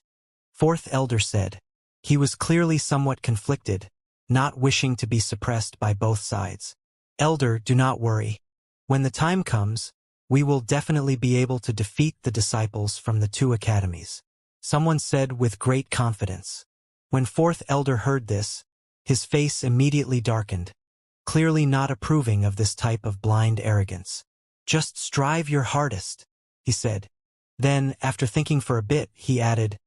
Fourth Elder said. He was clearly somewhat conflicted, not wishing to be suppressed by both sides. Elder, do not worry. When the time comes, we will definitely be able to defeat the disciples from the 2 academies. Someone said with great confidence. When Fourth Elder heard this, his face immediately darkened, clearly not approving of this type of blind arrogance. Just strive your hardest, he said. Then, after thinking for a bit, he added,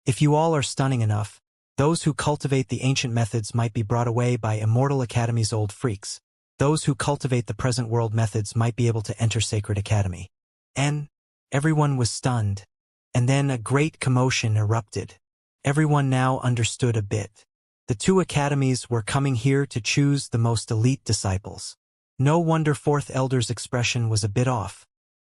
if you all are stunning enough, those who cultivate the ancient methods might be brought away by Immortal Academy's old freaks. Those who cultivate the present world methods might be able to enter Sacred Academy. And everyone was stunned. And then a great commotion erupted. Everyone now understood a bit. The two academies were coming here to choose the most elite disciples. No wonder Fourth Elder's expression was a bit off,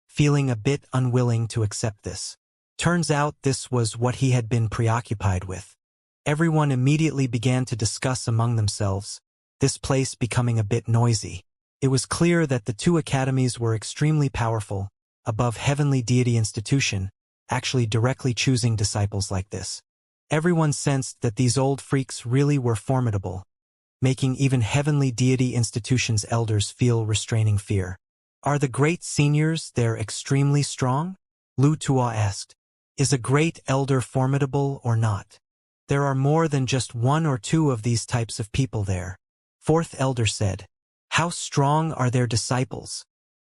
feeling a bit unwilling to accept this. Turns out this was what he had been preoccupied with. Everyone immediately began to discuss among themselves, this place becoming a bit noisy. It was clear that the two academies were extremely powerful, above heavenly deity institution, actually directly choosing disciples like this. Everyone sensed that these old freaks really were formidable, making even heavenly deity institution's elders feel restraining fear. Are the great seniors there extremely strong? Lu Tua asked. Is a great elder formidable or not? There are more than just one or two of these types of people there. Fourth elder said. How strong are their disciples?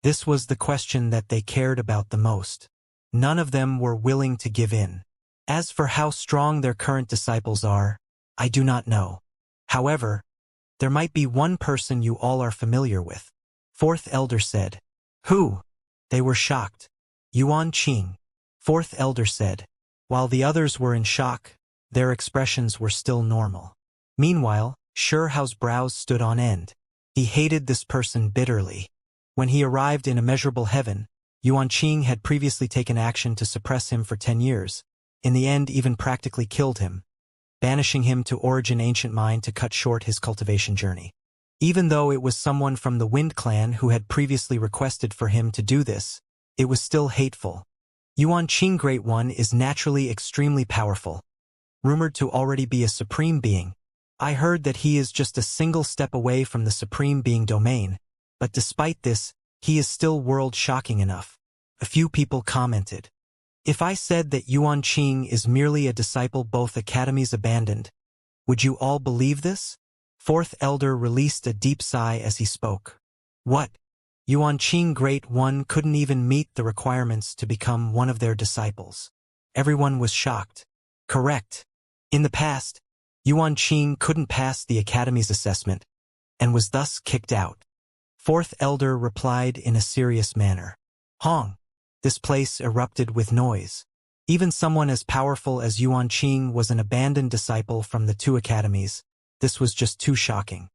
This was the question that they cared about the most. None of them were willing to give in. As for how strong their current disciples are, I do not know. However, there might be one person you all are familiar with. Fourth elder said. Who? They were shocked. Yuan Qing. Fourth elder said. While the others were in shock, their expressions were still normal. Meanwhile, Shihao's brows stood on end. He hated this person bitterly. When he arrived in immeasurable heaven, Yuan Qing had previously taken action to suppress him for 10 years, in the end even practically killed him, banishing him to Origin Ancient Mind to cut short his cultivation journey. Even though it was someone from the Wind Clan who had previously requested for him to do this, it was still hateful. Yuan Qing Great One is naturally extremely powerful, rumored to already be a supreme being. I heard that he is just a single step away from the supreme being domain, but despite this, he is still world-shocking enough. A few people commented. If I said that Yuan Qing is merely a disciple both academies abandoned, would you all believe this? Fourth elder released a deep sigh as he spoke. What? Yuan Qing Great One couldn't even meet the requirements to become one of their disciples. Everyone was shocked. Correct. In the past, Yuan Qing couldn't pass the academy's assessment, and was thus kicked out. Fourth elder replied in a serious manner. Hong. This place erupted with noise. Even someone as powerful as Yuan Qing was an abandoned disciple from the two academies. This was just too shocking.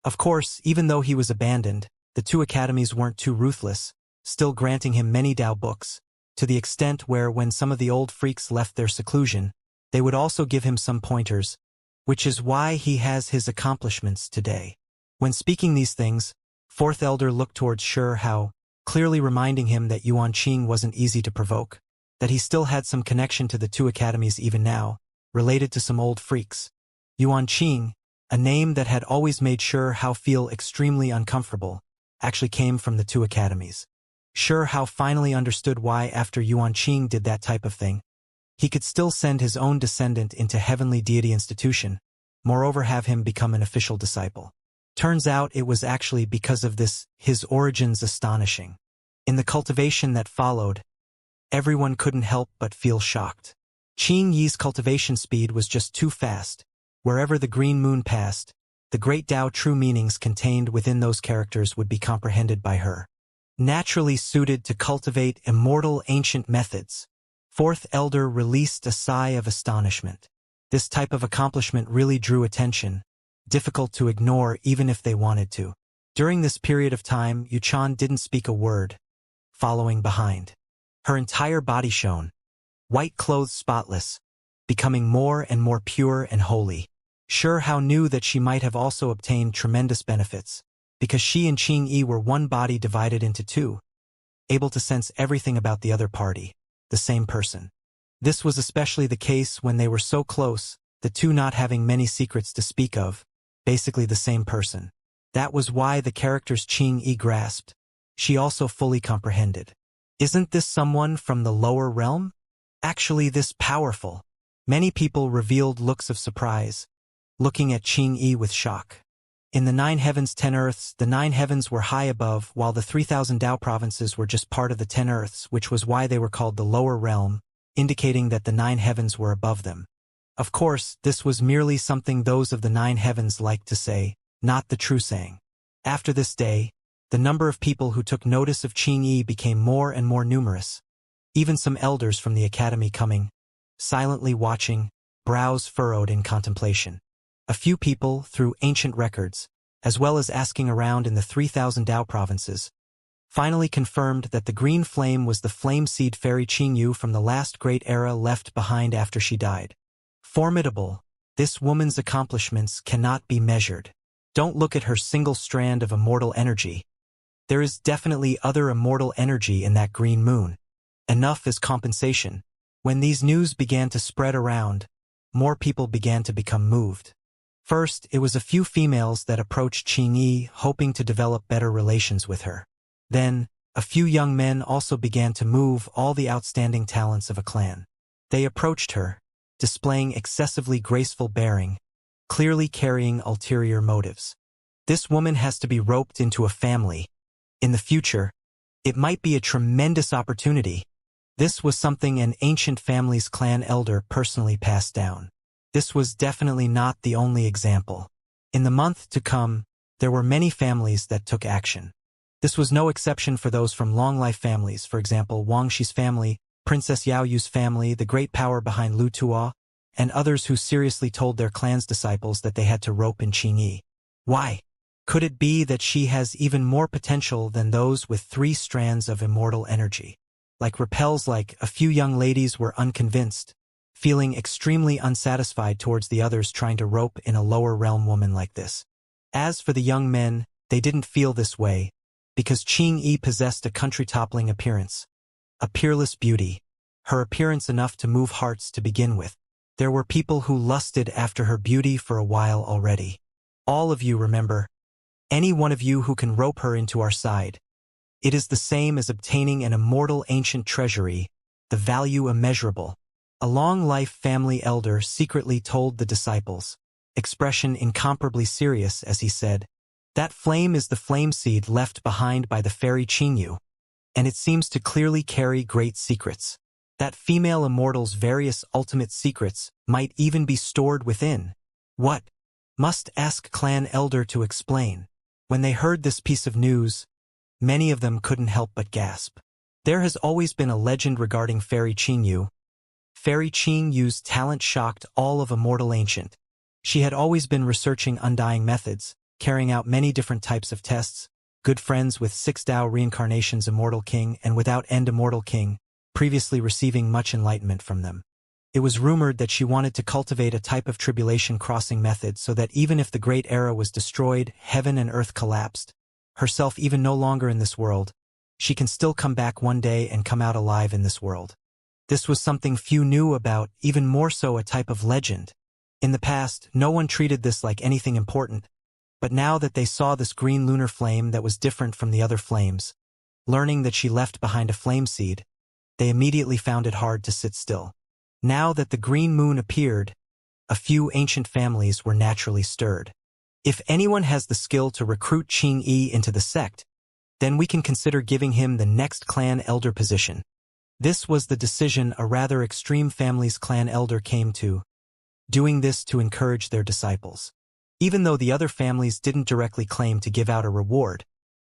Of course, even though he was abandoned, the two academies weren't too ruthless, still granting him many Dao books, to the extent where when some of the old freaks left their seclusion, they would also give him some pointers, which is why he has his accomplishments today. When speaking these things, Fourth Elder looked towards Shiha, clearly reminding him that Yuan Qing wasn't easy to provoke, that he still had some connection to the two academies even now, related to some old freaks. Yuan Qing, a name that had always made Shiha feel extremely uncomfortable, actually came from the two academies. Shiha finally understood why after Yuan Qing did that type of thing, he could still send his own descendant into heavenly deity institution, moreover have him become an official disciple. Turns out it was actually because of this, his origins astonishing. In the cultivation that followed, everyone couldn't help but feel shocked. Qing Yi's cultivation speed was just too fast. Wherever the green moon passed, the great Tao true meanings contained within those characters would be comprehended by her. Naturally suited to cultivate immortal ancient methods, Fourth Elder released a sigh of astonishment. This type of accomplishment really drew attention, difficult to ignore even if they wanted to. During this period of time, Yuchan didn't speak a word, following behind. Her entire body shone, white clothes spotless, becoming more and more pure and holy. Shiha knew that she might have also obtained tremendous benefits, because she and Qing Yi were one body divided into two, able to sense everything about the other party, the same person. This was especially the case when they were so close, the two not having many secrets to speak of, basically the same person. That was why the characters Qing Yi grasped, she also fully comprehended. Isn't this someone from the lower realm? Actually this powerful? Many people revealed looks of surprise, looking at Qing Yi with shock. In the 9 heavens 10 earths, the 9 heavens were high above, while the 3,000 Dao provinces were just part of the 10 earths, which was why they were called the lower realm, indicating that the 9 heavens were above them. Of course, this was merely something those of the 9 heavens liked to say, not the true saying. After this day, the number of people who took notice of Qing Yi became more and more numerous, even some elders from the academy coming, silently watching, brows furrowed in contemplation. A few people, through ancient records, as well as asking around in the 3,000 Dao provinces, finally confirmed that the green flame was the flame seed fairy Qingyu from the last great era left behind after she died. Formidable, this woman's accomplishments cannot be measured. Don't look at her single strand of immortal energy. There is definitely other immortal energy in that green moon. Enough is compensation. When these news began to spread around, more people began to become moved. First, it was a few females that approached Qingyi, hoping to develop better relations with her. Then, a few young men also began to move all the outstanding talents of a clan. They approached her, displaying excessively graceful bearing, clearly carrying ulterior motives. This woman has to be roped into a family. In the future, it might be a tremendous opportunity. This was something an ancient family's clan elder personally passed down. This was definitely not the only example. In the month to come, there were many families that took action. This was no exception for those from long-life families, for example, Wang Shi's family, Princess Yao Yu's family, the great power behind Lu Tuo, and others who seriously told their clan's disciples that they had to rope in Qingyi. Why? Could it be that she has even more potential than those with 3 strands of immortal energy? Like repels, like a few young ladies were unconvinced, feeling extremely unsatisfied towards the others trying to rope in a lower realm woman like this. As for the young men, they didn't feel this way, because Qingyi possessed a country-toppling appearance, a peerless beauty, her appearance enough to move hearts to begin with. There were people who lusted after her beauty for a while already. All of you remember, any one of you who can rope her into our side. It is the same as obtaining an immortal ancient treasury, the value immeasurable. A long-life family elder secretly told the disciples, expression incomparably serious as he said, that flame is the flame seed left behind by the fairy Qingyu, and it seems to clearly carry great secrets. That female immortal's various ultimate secrets might even be stored within. What? Must ask clan elder to explain. When they heard this piece of news, many of them couldn't help but gasp. There has always been a legend regarding fairy Qingyu. Fairy Qingyu's talent shocked all of Immortal Ancient. She had always been researching undying methods, carrying out many different types of tests, good friends with 6 Dao Reincarnation's Immortal King and Without End Immortal King, previously receiving much enlightenment from them. It was rumored that she wanted to cultivate a type of tribulation crossing method so that even if the great era was destroyed, heaven and earth collapsed, herself even no longer in this world, she can still come back one day and come out alive in this world. This was something few knew about, even more so a type of legend. In the past, no one treated this like anything important, but now that they saw this green lunar flame that was different from the other flames, learning that she left behind a flame seed, they immediately found it hard to sit still. Now that the green moon appeared, a few ancient families were naturally stirred. If anyone has the skill to recruit Qingyi into the sect, then we can consider giving him the next clan elder position. This was the decision a rather extreme family's clan elder came to, doing this to encourage their disciples. Even though the other families didn't directly claim to give out a reward,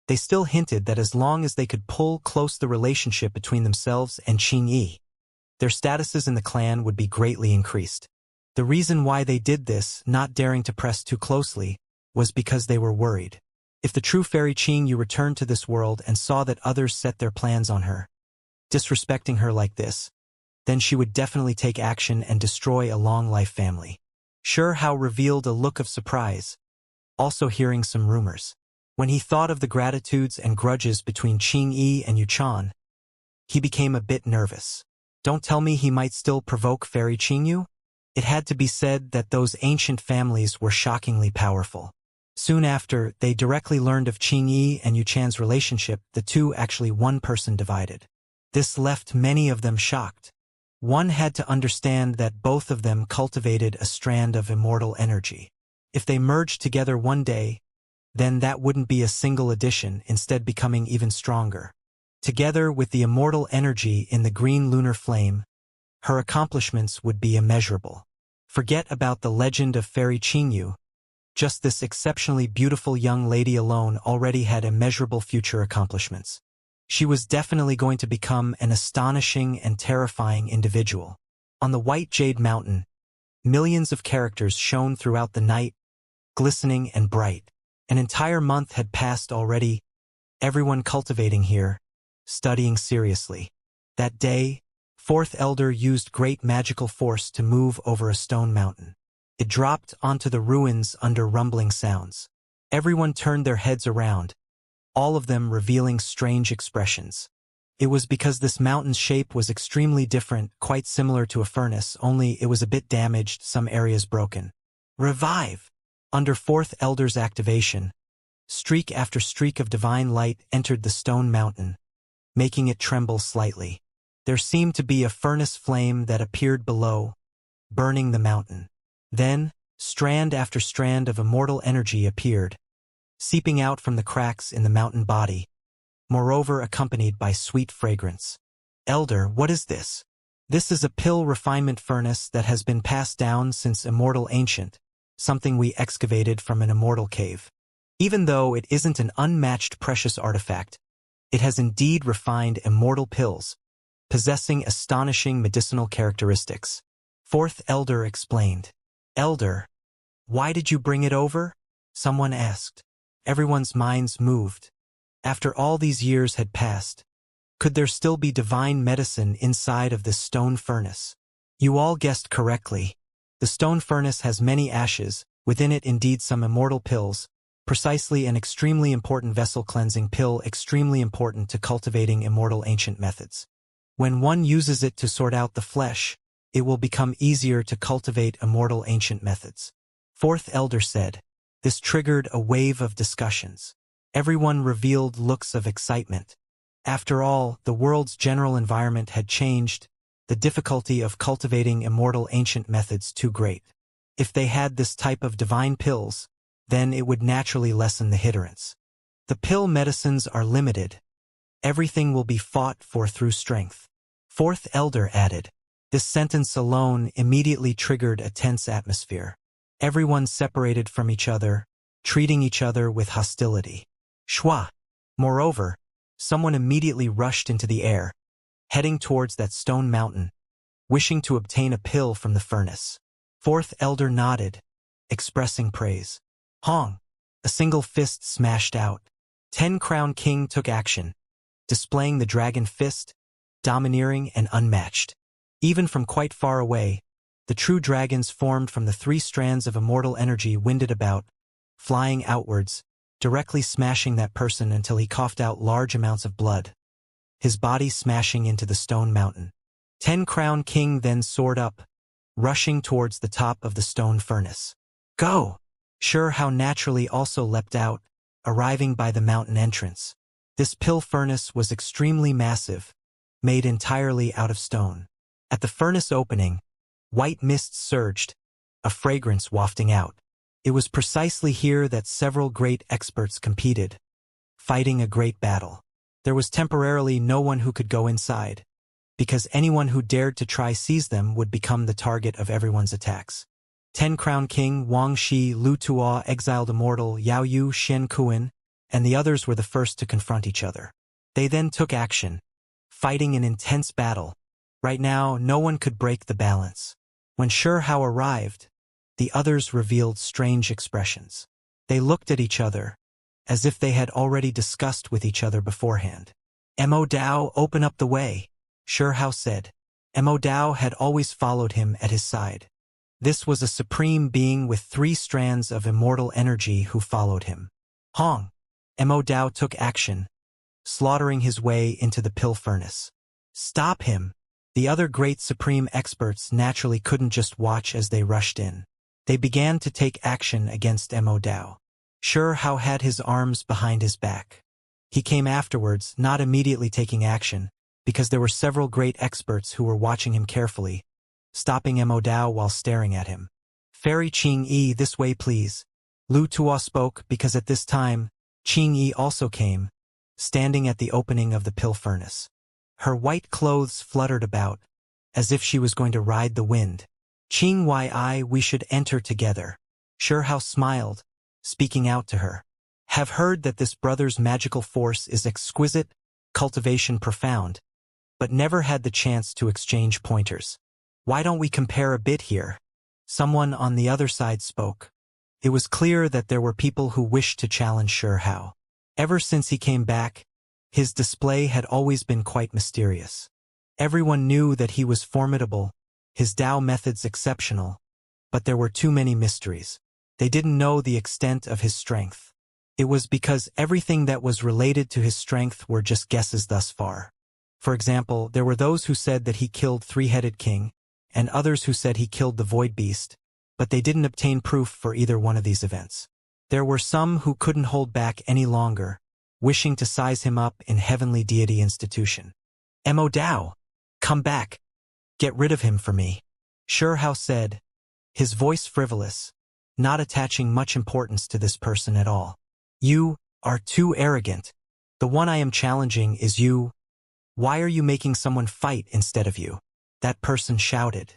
they still hinted that as long as they could pull close the relationship between themselves and Qingyi, their statuses in the clan would be greatly increased. The reason why they did this, not daring to press too closely, was because they were worried. If the true fairy Qingyu returned to this world and saw that others set their plans on her, disrespecting her like this, then she would definitely take action and destroy a long-life family. Sure Hao revealed a look of surprise, also hearing some rumors. When he thought of the gratitudes and grudges between Qingyi and Yuchan, he became a bit nervous. Don't tell me he might still provoke fairy Qingyu? It had to be said that those ancient families were shockingly powerful. Soon after, they directly learned of Qingyi and Yuchan's relationship, the two actually one person divided. This left many of them shocked. One had to understand that both of them cultivated a strand of immortal energy. If they merged together one day, then that wouldn't be a single addition, instead becoming even stronger. Together with the immortal energy in the green lunar flame, her accomplishments would be immeasurable. Forget about the legend of fairy Qingyu. Just this exceptionally beautiful young lady alone already had immeasurable future accomplishments. She was definitely going to become an astonishing and terrifying individual. On the White Jade Mountain, Millions of characters shone throughout the night, glistening and bright. An entire month had passed already, everyone cultivating here, studying seriously. That day, Fourth Elder used great magical force to move over a stone mountain. It dropped onto the ruins under rumbling sounds. Everyone turned their heads around, all of them revealing strange expressions. It was because this mountain's shape was extremely different, quite similar to a furnace, only it was a bit damaged, some areas broken. Revive! Under Fourth Elder's activation, streak after streak of divine light entered the stone mountain, making it tremble slightly. There seemed to be a furnace flame that appeared below, burning the mountain. Then, strand after strand of immortal energy appeared, seeping out from the cracks in the mountain body, moreover accompanied by sweet fragrance. Elder, what is this? This is a pill refinement furnace that has been passed down since Immortal Ancient, something we excavated from an immortal cave. Even though it isn't an unmatched precious artifact, it has indeed refined immortal pills, possessing astonishing medicinal characteristics. Fourth Elder explained. Elder, why did you bring it over? Someone asked. Everyone's minds moved. After all these years had passed, could there still be divine medicine inside of this stone furnace? You all guessed correctly. The stone furnace has many ashes, within it indeed some immortal pills, precisely an extremely important vessel cleansing pill, extremely important to cultivating immortal ancient methods. When one uses it to sort out the flesh, it will become easier to cultivate immortal ancient methods. Fourth Elder said. This triggered a wave of discussions. Everyone revealed looks of excitement. After all, the world's general environment had changed, the difficulty of cultivating immortal ancient methods too great. If they had this type of divine pills, then it would naturally lessen the hindrance. The pill medicines are limited. Everything will be fought for through strength. Fourth Elder added. This sentence alone immediately triggered a tense atmosphere. Everyone separated from each other, treating each other with hostility. Shwa! Moreover, someone immediately rushed into the air, heading towards that stone mountain, wishing to obtain a pill from the furnace. Fourth Elder nodded, expressing praise. Hong! A single fist smashed out. 10 Crown King took action, displaying the dragon fist, domineering and unmatched. Even from quite far away, the true dragons formed from the 3 strands of immortal energy winded about, flying outwards, directly smashing that person until he coughed out large amounts of blood, his body smashing into the stone mountain. 10 Crown King then soared up, rushing towards the top of the stone furnace. Go! Sure how naturally also leapt out, arriving by the mountain entrance. This pill furnace was extremely massive, made entirely out of stone. At the furnace opening, white mists surged, a fragrance wafting out. It was precisely here that several great experts competed, fighting a great battle. There was temporarily no one who could go inside, because anyone who dared to try seize them would become the target of everyone's attacks. 10 Crown King, Wang Shi, Lu Tuo, exiled immortal, Yao Yu, Shen Kuan, and the others were the first to confront each other. They then took action, fighting an intense battle. Right now, no one could break the balance. When Sure Hao arrived, the others revealed strange expressions. They looked at each other, as if they had already discussed with each other beforehand. Mo Dao, open up the way, Sure Hao said. Mo Dao had always followed him at his side. This was a supreme being with 3 strands of immortal energy who followed him. Hong! Mo Dao took action, slaughtering his way into the pill furnace. Stop him! The other great supreme experts naturally couldn't just watch as they rushed in. They began to take action against Mo Dao. Sure Hao had his arms behind his back. He came afterwards, not immediately taking action, because there were several great experts who were watching him carefully, stopping Mo Dao while staring at him. Fairy Qing Yi, this way please. Lu Tuo spoke because at this time, Qing Yi also came, standing at the opening of the pill furnace. Her white clothes fluttered about, as if she was going to ride the wind. Qing Yi, we should enter together. Sure Hao smiled, speaking out to her. Have heard that this brother's magical force is exquisite, cultivation profound, but never had the chance to exchange pointers. Why don't we compare a bit here? Someone on the other side spoke. It was clear that there were people who wished to challenge Xianxia. Ever since he came back, his display had always been quite mysterious. Everyone knew that he was formidable, his Dao methods exceptional, but there were too many mysteries. They didn't know the extent of his strength. It was because everything that was related to his strength were just guesses thus far. For example, there were those who said that he killed Three-Headed King, and others who said he killed the Void Beast, but they didn't obtain proof for either one of these events. There were some who couldn't hold back any longer, wishing to size him up in Heavenly Deity Institution. Mo Dao, come back. Get rid of him for me. Xianxia said, his voice frivolous, not attaching much importance to this person at all. You are too arrogant. The one I am challenging is you. Why are you making someone fight instead of you? That person shouted.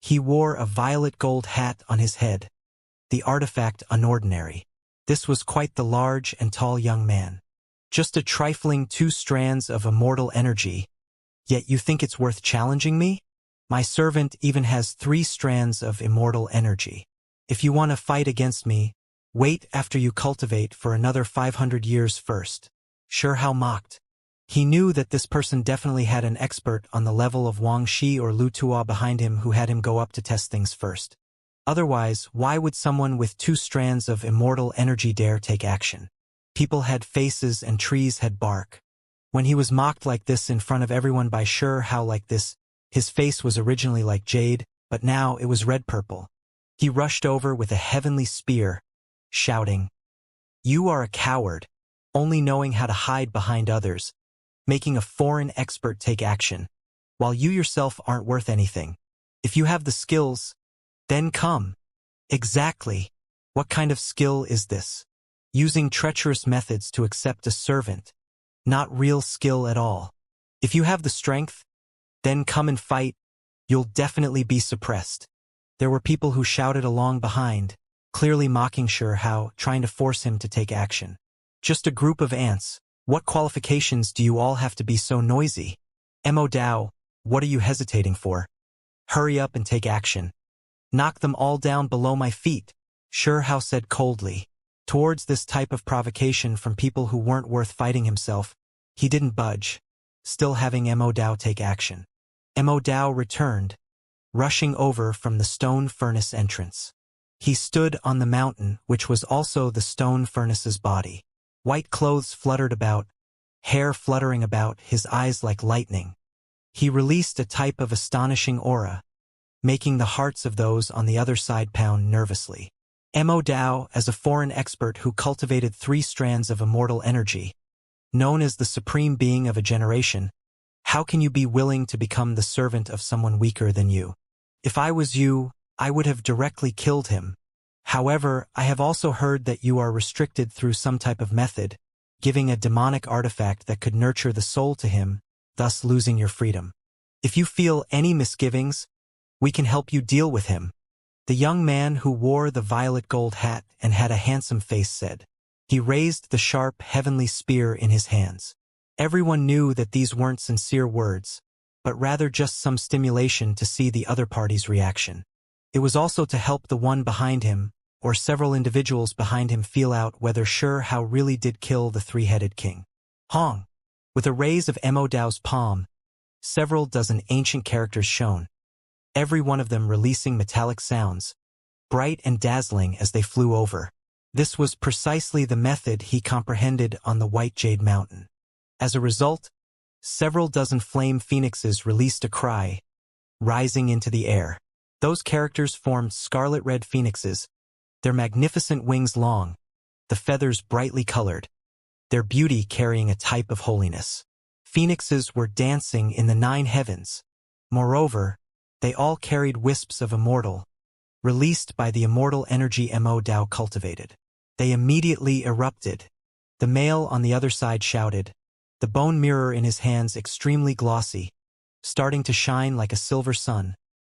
He wore a violet gold hat on his head, the artifact unordinary. This was quite the large and tall young man. Just a trifling 2 strands of immortal energy, yet you think it's worth challenging me? My servant even has 3 strands of immortal energy. If you want to fight against me, wait after you cultivate for another 500 years first. Xianxia mocked. He knew that this person definitely had an expert on the level of Wang Shi or Lu Tua behind him who had him go up to test things first. Otherwise, why would someone with 2 strands of immortal energy dare take action? People had faces and trees had bark. When he was mocked like this in front of everyone by Xianxia like this, his face was originally like jade, but now it was red-purple. He rushed over with a heavenly spear, shouting, "You are a coward, only knowing how to hide behind others, making a foreign expert take action, while you yourself aren't worth anything. If you have the skills, then come." Exactly. What kind of skill is this? Using treacherous methods to accept a servant. Not real skill at all. If you have the strength, then come and fight. You'll definitely be suppressed. There were people who shouted along behind, clearly mocking Xianxia, trying to force him to take action. Just a group of ants. What qualifications do you all have to be so noisy? Mo Dao, what are you hesitating for? Hurry up and take action. Knock them all down below my feet, Xianxia said coldly. Towards this type of provocation from people who weren't worth fighting himself, he didn't budge, still having Mo Dao take action. Mo Dao returned, rushing over from the stone furnace entrance. He stood on the mountain, which was also the stone furnace's body. White clothes fluttered about, hair fluttering about, his eyes like lightning. He released a type of astonishing aura, making the hearts of those on the other side pound nervously. Mo Dao, as a foreign expert who cultivated 3 strands of immortal energy, known as the supreme being of a generation, how can you be willing to become the servant of someone weaker than you? If I was you, I would have directly killed him. However, I have also heard that you are restricted through some type of method, giving a demonic artifact that could nurture the soul to him, thus losing your freedom. If you feel any misgivings, we can help you deal with him. The young man who wore the violet gold hat and had a handsome face said. He raised the sharp heavenly spear in his hands. Everyone knew that these weren't sincere words, but rather just some stimulation to see the other party's reaction. It was also to help the one behind him, or several individuals behind him, feel out whether Xianxia really did kill the Three-Headed King. Hong! With a raise of Mo Dao's palm, several dozen ancient characters shone, every one of them releasing metallic sounds, bright and dazzling as they flew over. This was precisely the method he comprehended on the White Jade Mountain. As a result, several dozen flame phoenixes released a cry, rising into the air. Those characters formed scarlet-red phoenixes, their magnificent wings long, the feathers brightly colored, their beauty carrying a type of holiness. Phoenixes were dancing in the 9 heavens. Moreover, they all carried wisps of immortal, released by the immortal energy Mo Dao cultivated. They immediately erupted. The male on the other side shouted, the bone mirror in his hands extremely glossy, starting to shine like a silver sun,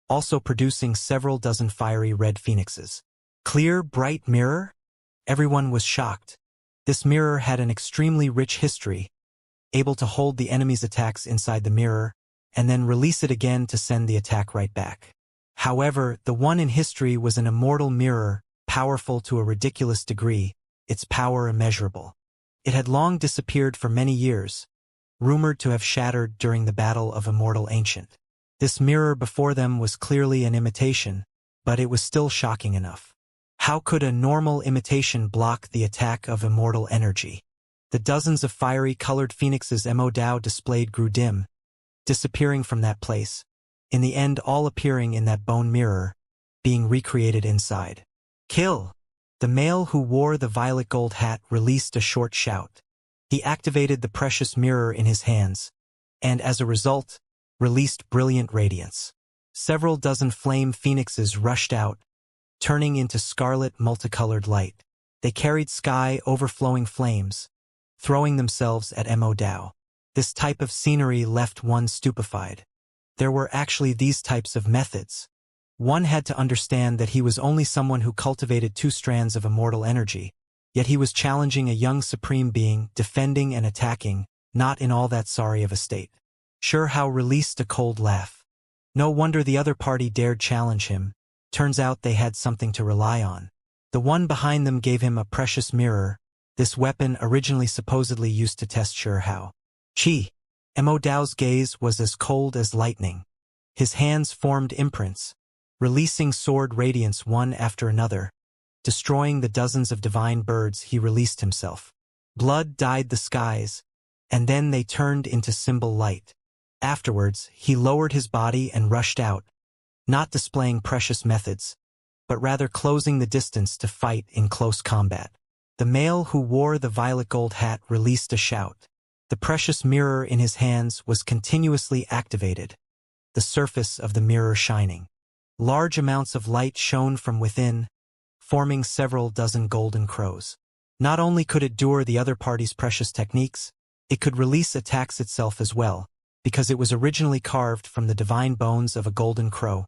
also producing several dozen fiery red phoenixes. Clear, bright mirror? Everyone was shocked. This mirror had an extremely rich history, able to hold the enemy's attacks inside the mirror, and then release it again to send the attack right back. However, the one in history was an immortal mirror, powerful to a ridiculous degree, its power immeasurable. It had long disappeared for many years, rumored to have shattered during the Battle of Immortal Ancient. This mirror before them was clearly an imitation, but it was still shocking enough. How could a normal imitation block the attack of immortal energy? The dozens of fiery colored phoenixes Immortal displayed grew dim, disappearing from that place, in the end all appearing in that bone mirror, being recreated inside. Kill! The male who wore the violet gold hat released a short shout. He activated the precious mirror in his hands, and as a result, released brilliant radiance. Several dozen flame phoenixes rushed out, turning into scarlet multicolored light. They carried sky overflowing flames, throwing themselves at Immortal. This type of scenery left one stupefied. There were actually these types of methods. One had to understand that he was only someone who cultivated 2 strands of immortal energy, yet he was challenging a young supreme being, defending and attacking, not in all that sorry of a state. Xianxia released a cold laugh. No wonder the other party dared challenge him. Turns out they had something to rely on. The one behind them gave him a precious mirror, this weapon originally supposedly used to test Xianxia. Chi! Immortal's gaze was as cold as lightning. His hands formed imprints, releasing sword radiance one after another. Destroying the dozens of divine birds, he released himself. Blood dyed the skies, and then they turned into symbol light. Afterwards, he lowered his body and rushed out, not displaying precious methods, but rather closing the distance to fight in close combat. The male who wore the violet gold hat released a shout. The precious mirror in his hands was continuously activated, the surface of the mirror shining. Large amounts of light shone from within, forming several dozen golden crows. Not only could it endure the other party's precious techniques, it could release attacks itself as well, because it was originally carved from the divine bones of a golden crow,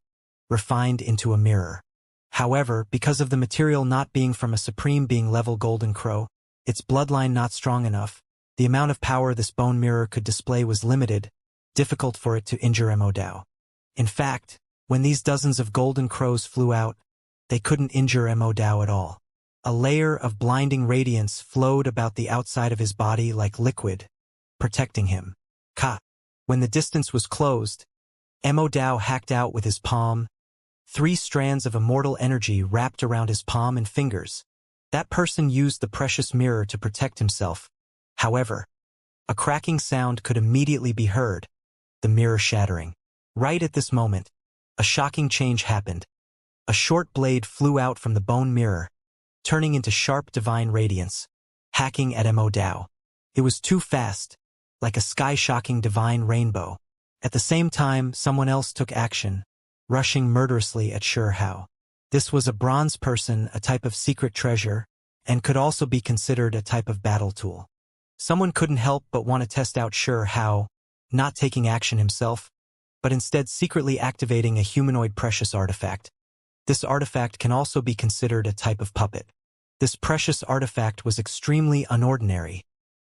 refined into a mirror. However, because of the material not being from a supreme being level golden crow, its bloodline not strong enough, the amount of power this bone mirror could display was limited, difficult for it to injure Immortal. In fact, when these dozens of golden crows flew out, they couldn't injure Immortal at all. A layer of blinding radiance flowed about the outside of his body like liquid, protecting him. When the distance was closed, Immortal hacked out with his palm. 3 strands of immortal energy wrapped around his palm and fingers. That person used the precious mirror to protect himself. However, a cracking sound could immediately be heard, the mirror shattering. Right at this moment, a shocking change happened. A short blade flew out from the bone mirror, turning into sharp divine radiance, hacking at Immortal. It was too fast, like a sky-shocking divine rainbow. At the same time, someone else took action, rushing murderously at Xianxia. This was a bronze person, a type of secret treasure, and could also be considered a type of battle tool. Someone couldn't help but want to test out Xianxia, not taking action himself, but instead secretly activating a humanoid precious artifact. This artifact can also be considered a type of puppet. This precious artifact was extremely unordinary.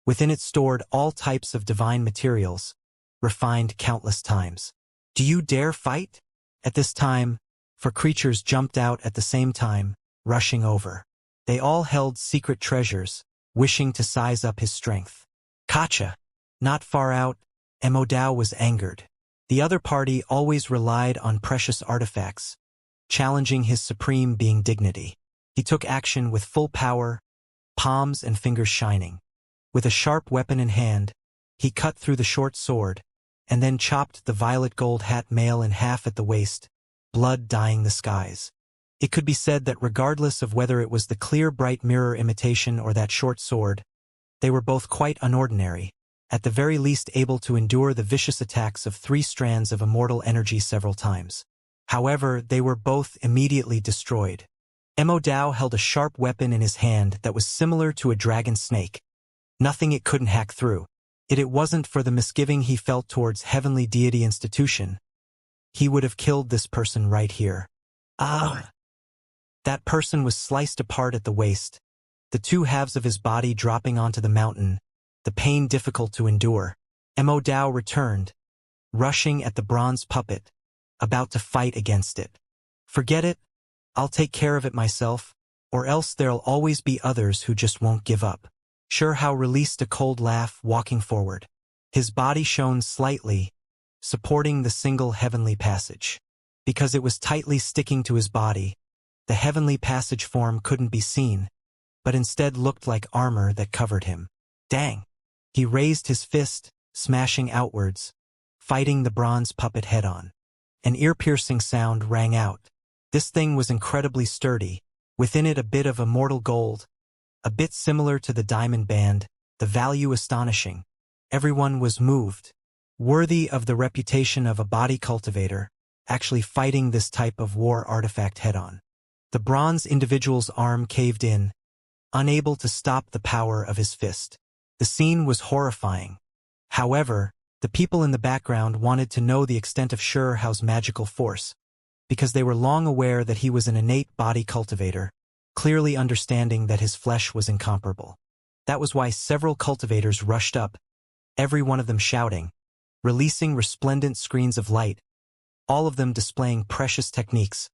Within it stored all types of divine materials, refined countless times. Do you dare fight? At this time, 4 creatures jumped out at the same time, rushing over. They all held secret treasures, wishing to size up his strength. Gotcha! Not far out, Immortal was angered. The other party always relied on precious artifacts, challenging his supreme being dignity. He took action with full power, palms and fingers shining. With a sharp weapon in hand, he cut through the short sword, and then chopped the violet gold hat male in half at the waist, blood dyeing the skies. It could be said that regardless of whether it was the clear bright mirror imitation or that short sword, they were both quite unordinary, at the very least able to endure the vicious attacks of 3 strands of immortal energy several times. However, they were both immediately destroyed. Immortal held a sharp weapon in his hand that was similar to a dragon snake. Nothing it couldn't hack through. It wasn't for the misgiving he felt towards heavenly deity institution. He would have killed this person right here. That person was sliced apart at the waist, the 2 halves of his body dropping onto the mountain, the pain difficult to endure. Immortal returned, rushing at the bronze puppet, about to fight against it. Forget it, I'll take care of it myself, or else there'll always be others who just won't give up. Xianxia released a cold laugh, walking forward. His body shone slightly, supporting the single heavenly passage. Because it was tightly sticking to his body, the heavenly passage form couldn't be seen, but instead looked like armor that covered him. Dang! He raised his fist, smashing outwards, fighting the bronze puppet head-on. An ear-piercing sound rang out. This thing was incredibly sturdy, within it a bit of immortal gold, a bit similar to the diamond band, the value astonishing. Everyone was moved. Worthy of the reputation of a body cultivator, actually fighting this type of war artifact head-on. The bronze individual's arm caved in, unable to stop the power of his fist. The scene was horrifying. However, the people in the background wanted to know the extent of Xianxia's magical force, because they were long aware that he was an innate body cultivator, clearly understanding that his flesh was incomparable. That was why several cultivators rushed up, every one of them shouting, releasing resplendent screens of light, all of them displaying precious techniques,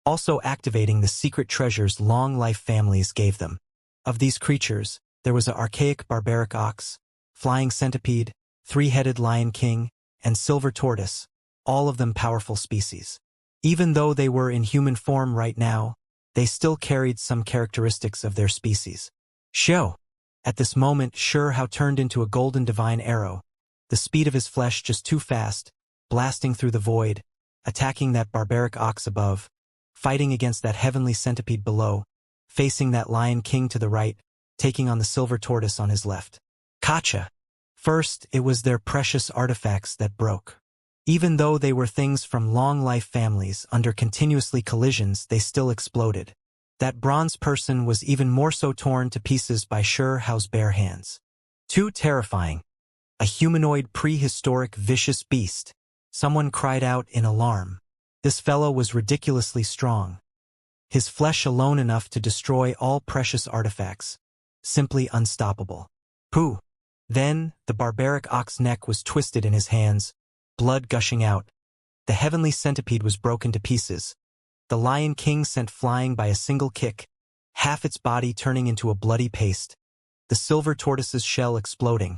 also activating the secret treasures long-life families gave them. Of these creatures, there was an archaic barbaric ox, flying centipede, three-headed lion king, and silver tortoise, all of them powerful species. Even though they were in human form right now, they still carried some characteristics of their species. Show! At this moment, Xianxia turned into a golden divine arrow, the speed of his flesh just too fast, blasting through the void, attacking that barbaric ox above, fighting against that heavenly centipede below, facing that lion king to the right, taking on the silver tortoise on his left. Gotcha! First, it was their precious artifacts that broke. Even though they were things from long-life families, under continuously collisions they still exploded. That bronze person was even more so torn to pieces by Xianxia's bare hands. Too terrifying. A humanoid prehistoric vicious beast. Someone cried out in alarm. This fellow was ridiculously strong. His flesh alone enough to destroy all precious artifacts. Simply unstoppable. Pooh! Then, the barbaric ox neck was twisted in his hands, blood gushing out. The heavenly centipede was broken to pieces. The lion king sent flying by a single kick, half its body turning into a bloody paste. The silver tortoise's shell exploding,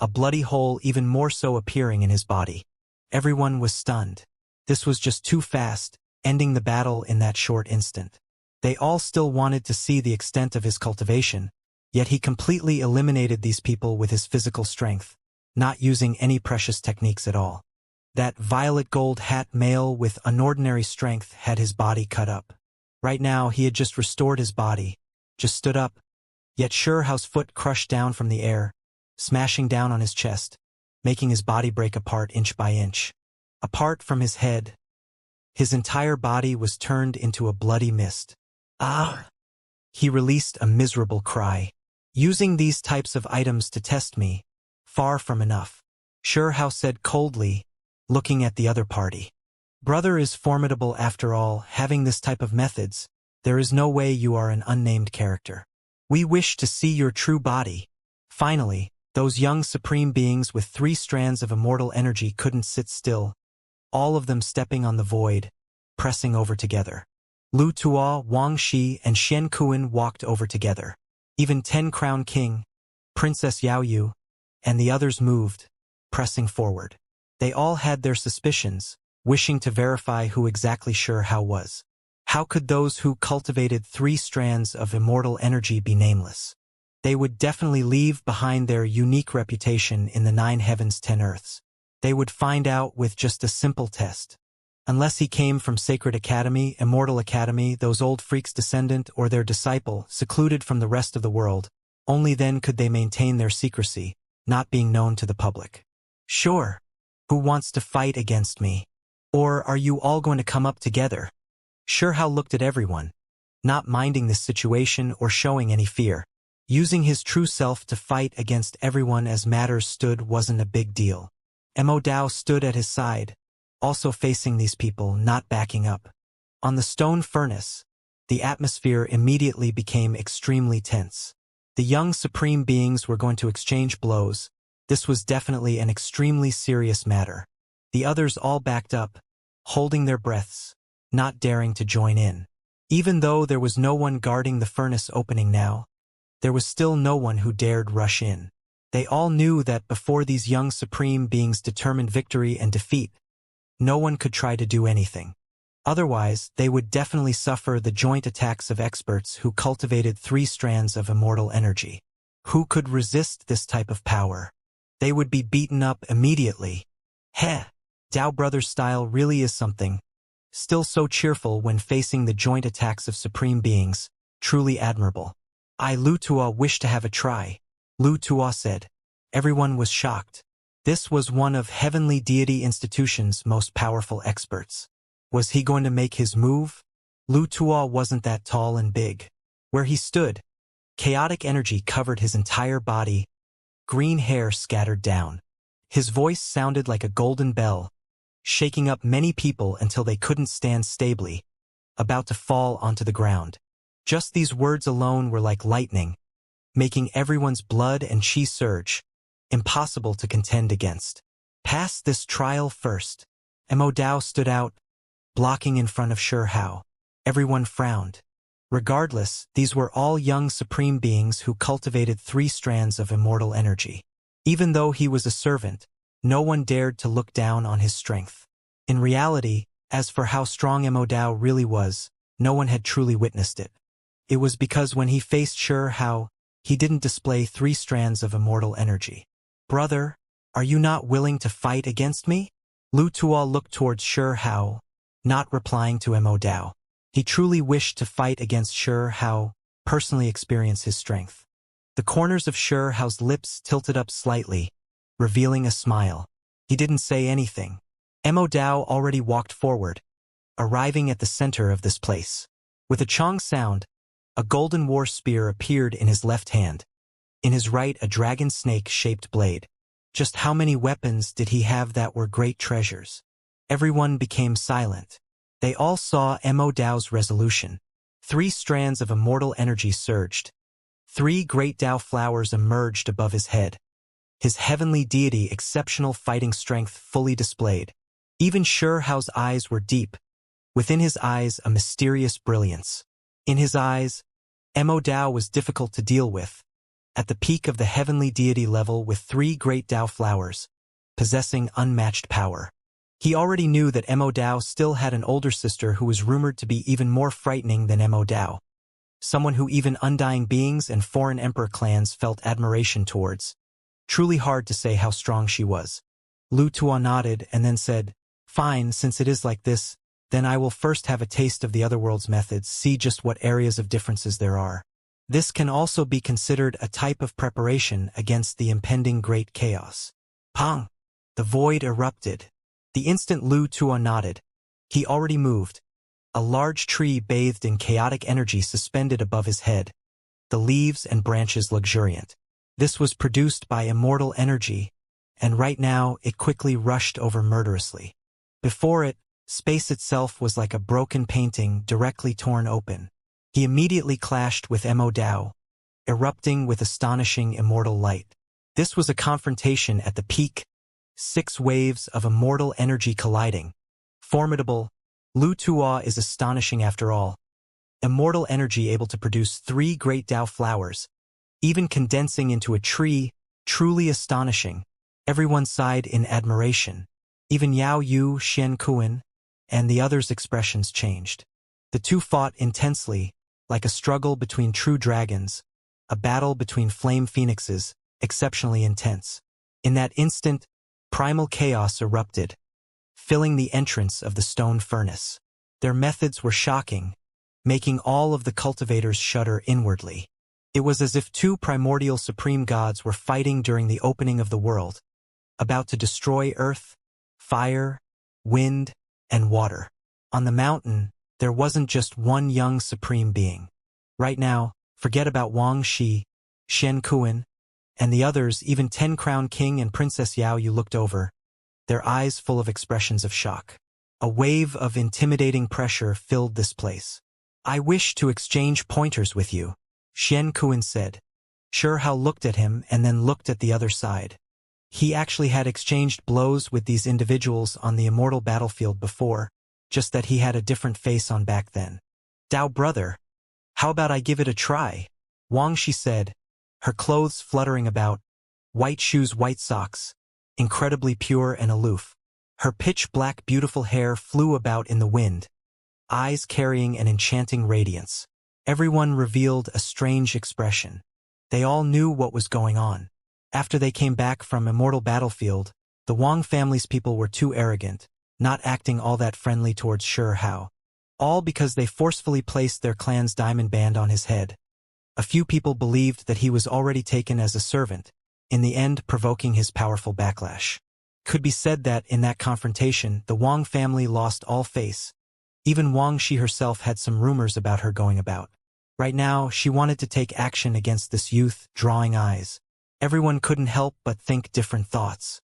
a bloody hole even more so appearing in his body. Everyone was stunned. This was just too fast, ending the battle in that short instant. They all still wanted to see the extent of his cultivation, yet he completely eliminated these people with his physical strength, not using any precious techniques at all. That violet gold hat male with unordinary strength had his body cut up. Right now he had just restored his body, just stood up, yet Xianxia's foot crushed down from the air, smashing down on his chest, making his body break apart inch by inch. Apart from his head, his entire body was turned into a bloody mist. Ah! He released a miserable cry. Using these types of items to test me, far from enough. Xianxia said coldly, looking at the other party. Brother is formidable after all, having this type of methods. There is no way you are an unnamed character. We wish to see your true body. Finally, those young supreme beings with 3 strands of immortal energy couldn't sit still, all of them stepping on the void, pressing over together. Lu Tuo, Wang Shi, and Xian Kuan walked over together. Even 10 Crown King, Princess Yaoyu, and the others moved, pressing forward. They all had their suspicions, wishing to verify who exactly Xianxia was. How could those who cultivated 3 strands of immortal energy be nameless? They would definitely leave behind their unique reputation in the 9 heavens 10 earths. They would find out with just a simple test. Unless he came from Sacred Academy, Immortal Academy, those old freaks' descendant, or their disciple, secluded from the rest of the world, only then could they maintain their secrecy, not being known to the public. Sure. Who wants to fight against me? Or are you all going to come up together? Xianxia looked at everyone, not minding this situation or showing any fear. Using his true self to fight against everyone as matters stood wasn't a big deal. Mo Dao stood at his side, also facing these people, not backing up. On the stone furnace, the atmosphere immediately became extremely tense. The young supreme beings were going to exchange blows. This was definitely an extremely serious matter. The others all backed up, holding their breaths, not daring to join in. Even though there was no one guarding the furnace opening now, there was still no one who dared rush in. They all knew that before these young supreme beings determined victory and defeat, no one could try to do anything. Otherwise, they would definitely suffer the joint attacks of experts who cultivated 3 strands of immortal energy. Who could resist this type of power? They would be beaten up immediately. Heh! Dao Brothers' style really is something. Still so cheerful when facing the joint attacks of supreme beings, truly admirable. Lu Tuo wished to have a try. Lu Tuo said. Everyone was shocked. This was one of Heavenly Deity Institution's most powerful experts. Was he going to make his move? Lu Tuo wasn't that tall and big. Where he stood, chaotic energy covered his entire body, green hair scattered down. His voice sounded like a golden bell, shaking up many people until they couldn't stand stably, about to fall onto the ground. Just these words alone were like lightning, making everyone's blood and chi surge, impossible to contend against. Pass this trial first. Mo Dao stood out, blocking in front of Shi Hao. Everyone frowned. Regardless, these were all young supreme beings who cultivated 3 strands of immortal energy. Even though he was a servant, no one dared to look down on his strength. In reality, as for how strong Mo Dao really was, no one had truly witnessed it. It was because when he faced Shi Hao, he didn't display 3 strands of immortal energy. Brother, are you not willing to fight against me? Lu Tuo looked towards Shi Hao, not replying to Mo Dao. He truly wished to fight against Shi Hao, personally experience his strength. The corners of Shi Hao's lips tilted up slightly, revealing a smile. He didn't say anything. Mo Dao already walked forward, arriving at the center of this place. With a chong sound, a golden war spear appeared in his left hand. In his right, a dragon snake-shaped blade. Just how many weapons did he have that were great treasures? Everyone became silent. They all saw Mo Dao's resolution. 3 strands of immortal energy surged. 3 great Dao flowers emerged above his head. His heavenly deity exceptional fighting strength fully displayed. Even Shi Hao's eyes were deep. Within his eyes a mysterious brilliance. In his eyes, Mo Dao was difficult to deal with. At the peak of the heavenly deity level with 3 great Dao flowers, possessing unmatched power. He already knew that Mo Dao still had an older sister who was rumored to be even more frightening than Mo Dao. Someone who even undying beings and foreign emperor clans felt admiration towards. Truly hard to say how strong she was. Lu Tuo nodded and then said, "Fine, since it is like this, then I will first have a taste of the other world's methods, see just what areas of differences there are. This can also be considered a type of preparation against the impending great chaos." Pong! The void erupted. The instant Lu Tuo nodded, he already moved. A large tree bathed in chaotic energy suspended above his head, the leaves and branches luxuriant. This was produced by immortal energy, and right now it quickly rushed over murderously. Before it, space itself was like a broken painting directly torn open. He immediately clashed with Mo Dao, erupting with astonishing immortal light. This was a confrontation at the peak, 6 waves of immortal energy colliding. Formidable. Lu Tuo is astonishing after all. Immortal energy able to produce 3 great Dao flowers, even condensing into a tree, truly astonishing. Everyone sighed in admiration. Even Yao Yu, Xianxia, and the others' expressions changed. The two fought intensely, like a struggle between true dragons, a battle between flame phoenixes, exceptionally intense. In that instant, primal chaos erupted, filling the entrance of the stone furnace. Their methods were shocking, making all of the cultivators shudder inwardly. It was as if 2 primordial supreme gods were fighting during the opening of the world, about to destroy earth, fire, wind, and water. On the mountain, there wasn't just one young supreme being. Right now, forget about Wang Shi, Xianxia, and the others, even 10 Crown King and Princess Yao Yu looked over, their eyes full of expressions of shock. A wave of intimidating pressure filled this place. "I wish to exchange pointers with you," Xianxia said. Shi Hao looked at him and then looked at the other side. He actually had exchanged blows with these individuals on the immortal battlefield before, just that he had a different face on back then. "Dao brother, how about I give it a try?" Wangxi said, her clothes fluttering about, white shoes, white socks, incredibly pure and aloof. Her pitch-black beautiful hair flew about in the wind, eyes carrying an enchanting radiance. Everyone revealed a strange expression. They all knew what was going on. After they came back from Immortal Battlefield, the Wang family's people were too arrogant, not acting all that friendly towards Shi Hao. All because they forcefully placed their clan's diamond band on his head. A few people believed that he was already taken as a servant, in the end provoking his powerful backlash. Could be said that, in that confrontation, the Wang family lost all face. Even Wangxi herself had some rumors about her going about. Right now, she wanted to take action against this youth, drawing eyes. Everyone couldn't help but think different thoughts.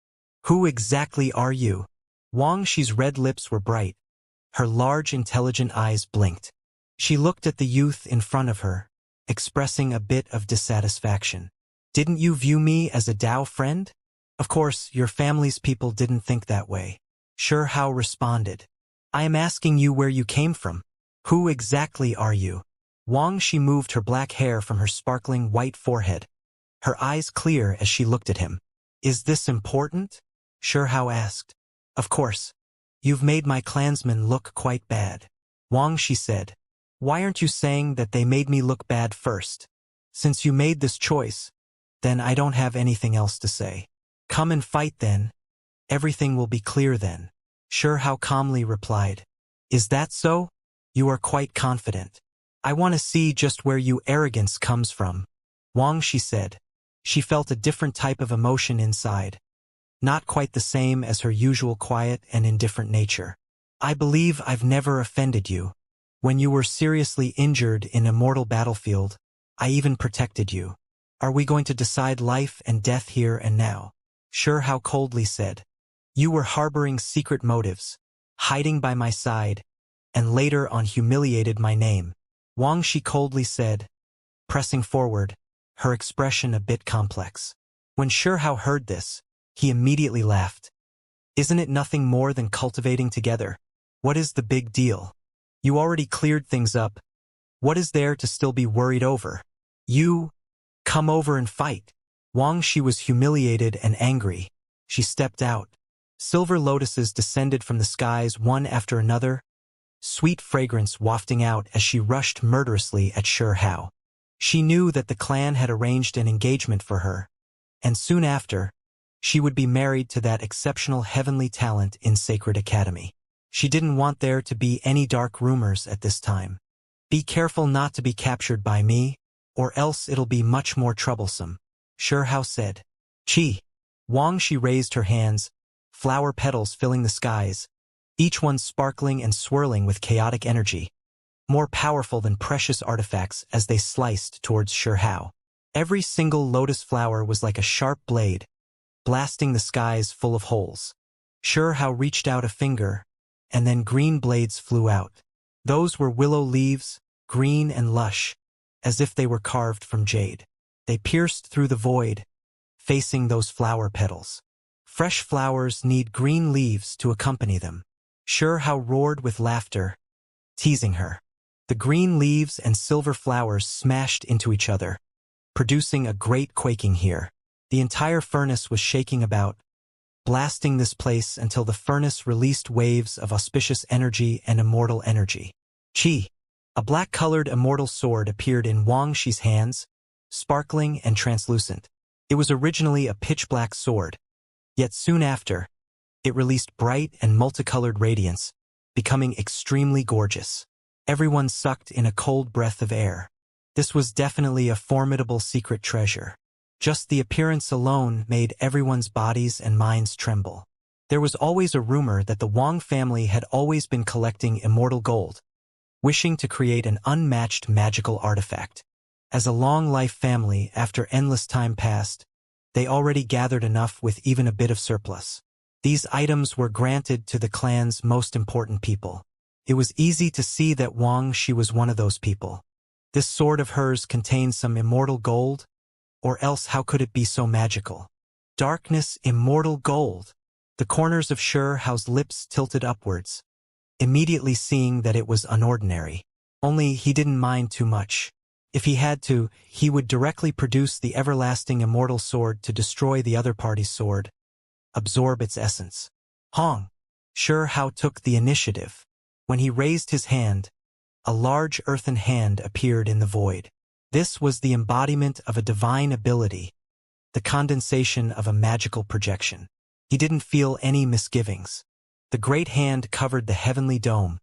"Who exactly are you?" Wangxi's red lips were bright. Her large, intelligent eyes blinked. She looked at the youth in front of her, expressing a bit of dissatisfaction. "Didn't you view me as a Dao friend?" "Of course, your family's people didn't think that way," Shi Hao responded. "I am asking you where you came from. Who exactly are you?" Wangxi moved her black hair from her sparkling white forehead, her eyes clear as she looked at him. "Is this important?" Shi Hao asked. "Of course. You've made my clansmen look quite bad," Wangxi said. "Why aren't you saying that they made me look bad first? Since you made this choice, then I don't have anything else to say. Come and fight then. Everything will be clear then," Shi Hao calmly replied. "Is that so? You are quite confident. I want to see just where your arrogance comes from," Wangxi said. She felt a different type of emotion inside. Not quite the same as her usual quiet and indifferent nature. "I believe I've never offended you. When you were seriously injured in Immortal Battlefield, I even protected you. Are we going to decide life and death here and now?" Shi Hao coldly said. "You were harboring secret motives, hiding by my side, and later on humiliated my name," Wangxi coldly said, pressing forward, her expression a bit complex. When Shi Hao heard this, he immediately laughed. "Isn't it nothing more than cultivating together? What is the big deal? You already cleared things up. What is there to still be worried over? You, come over and fight." Wangxi was humiliated and angry. She stepped out. Silver lotuses descended from the skies one after another, sweet fragrance wafting out as she rushed murderously at Shi Hao. She knew that the clan had arranged an engagement for her, and soon after, she would be married to that exceptional heavenly talent in Sacred Academy. She didn't want there to be any dark rumors at this time. "Be careful not to be captured by me, or else it'll be much more troublesome," Shi Hao said. "Chi." Wangxi raised her hands, flower petals filling the skies, each one sparkling and swirling with chaotic energy, more powerful than precious artifacts as they sliced towards Shi Hao. Every single lotus flower was like a sharp blade, blasting the skies full of holes. Shi Hao reached out a finger, and then green blades flew out. Those were willow leaves, green and lush, as if they were carved from jade. They pierced through the void, facing those flower petals. Fresh flowers need green leaves to accompany them. Shi Hao roared with laughter, teasing her. The green leaves and silver flowers smashed into each other, producing a great quaking here. The entire furnace was shaking about, blasting this place until the furnace released waves of auspicious energy and immortal energy. Chi. A black-colored immortal sword appeared in Wangxi's hands, sparkling and translucent. It was originally a pitch-black sword, yet soon after, it released bright and multicolored radiance, becoming extremely gorgeous. Everyone sucked in a cold breath of air. This was definitely a formidable secret treasure. Just the appearance alone made everyone's bodies and minds tremble. There was always a rumor that the Wang family had always been collecting immortal gold, wishing to create an unmatched magical artifact. As a long-life family, after endless time passed, they already gathered enough with even a bit of surplus. These items were granted to the clan's most important people. It was easy to see that Wangxi was one of those people. This sword of hers contained some immortal gold, or else how could it be so magical? Darkness, immortal gold. The corners of Shi Hao's lips tilted upwards, immediately seeing that it was unordinary. Only he didn't mind too much. If he had to, he would directly produce the everlasting immortal sword to destroy the other party's sword, absorb its essence. Hong Sure Hao took the initiative. When he raised his hand, a large earthen hand appeared in the void. This was the embodiment of a divine ability, the condensation of a magical projection. He didn't feel any misgivings. The great hand covered the heavenly dome,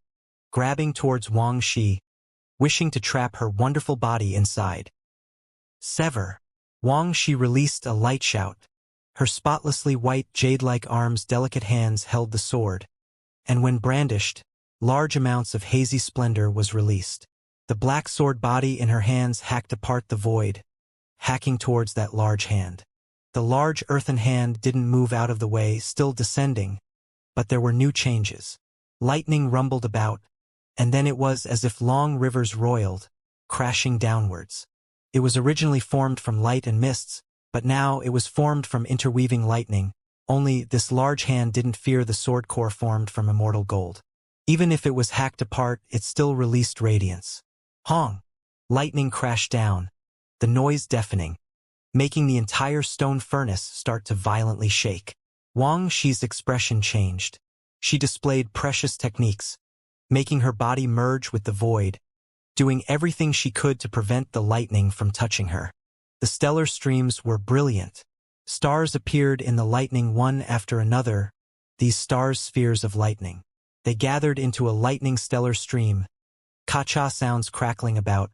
grabbing towards Wang Shi, wishing to trap her wonderful body inside. Sever. Wang Shi released a light shout. Her spotlessly white jade-like arms' delicate hands held the sword, and when brandished, large amounts of hazy splendor was released. The black sword body in her hands hacked apart the void, hacking towards that large hand. The large earthen hand didn't move out of the way, still descending, but there were new changes. Lightning rumbled about, and then it was as if long rivers roiled, crashing downwards. It was originally formed from light and mists, but now it was formed from interweaving lightning, only this large hand didn't fear the sword core formed from immortal gold. Even if it was hacked apart, it still released radiance. Hong! Lightning crashed down, the noise deafening, making the entire stone furnace start to violently shake. Wang Shi's expression changed. She displayed precious techniques, making her body merge with the void, doing everything she could to prevent the lightning from touching her. The stellar streams were brilliant. Stars appeared in the lightning one after another, these stars spheres of lightning. They gathered into a lightning stellar stream, ka-cha sounds crackling about,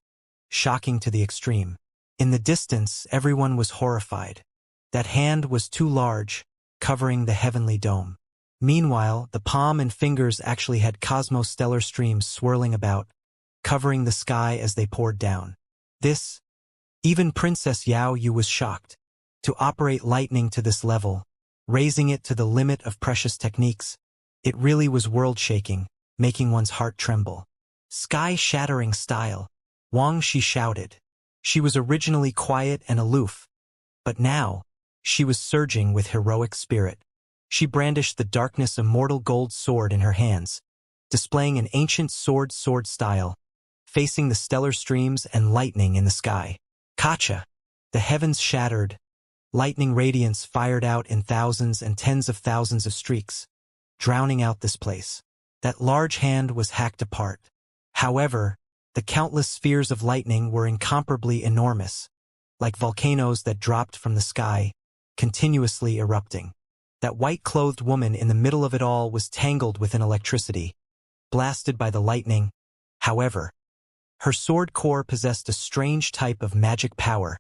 shocking to the extreme. In the distance, everyone was horrified. That hand was too large, covering the heavenly dome. Meanwhile, the palm and fingers actually had cosmostellar streams swirling about, covering the sky as they poured down. Even Princess Yao Yu was shocked. To operate lightning to this level, raising it to the limit of precious techniques, it really was world-shaking, making one's heart tremble. Sky-shattering style, Wang Shi shouted. She was originally quiet and aloof, but now, she was surging with heroic spirit. She brandished the darkness immortal gold sword in her hands, displaying an ancient sword style, facing the stellar streams and lightning in the sky. Kacha! The heavens shattered. Lightning radiance fired out in thousands and tens of thousands of streaks, drowning out this place. That large hand was hacked apart. However, the countless spheres of lightning were incomparably enormous, like volcanoes that dropped from the sky, continuously erupting. That white-clothed woman in the middle of it all was tangled within electricity, blasted by the lightning. However, her sword core possessed a strange type of magic power,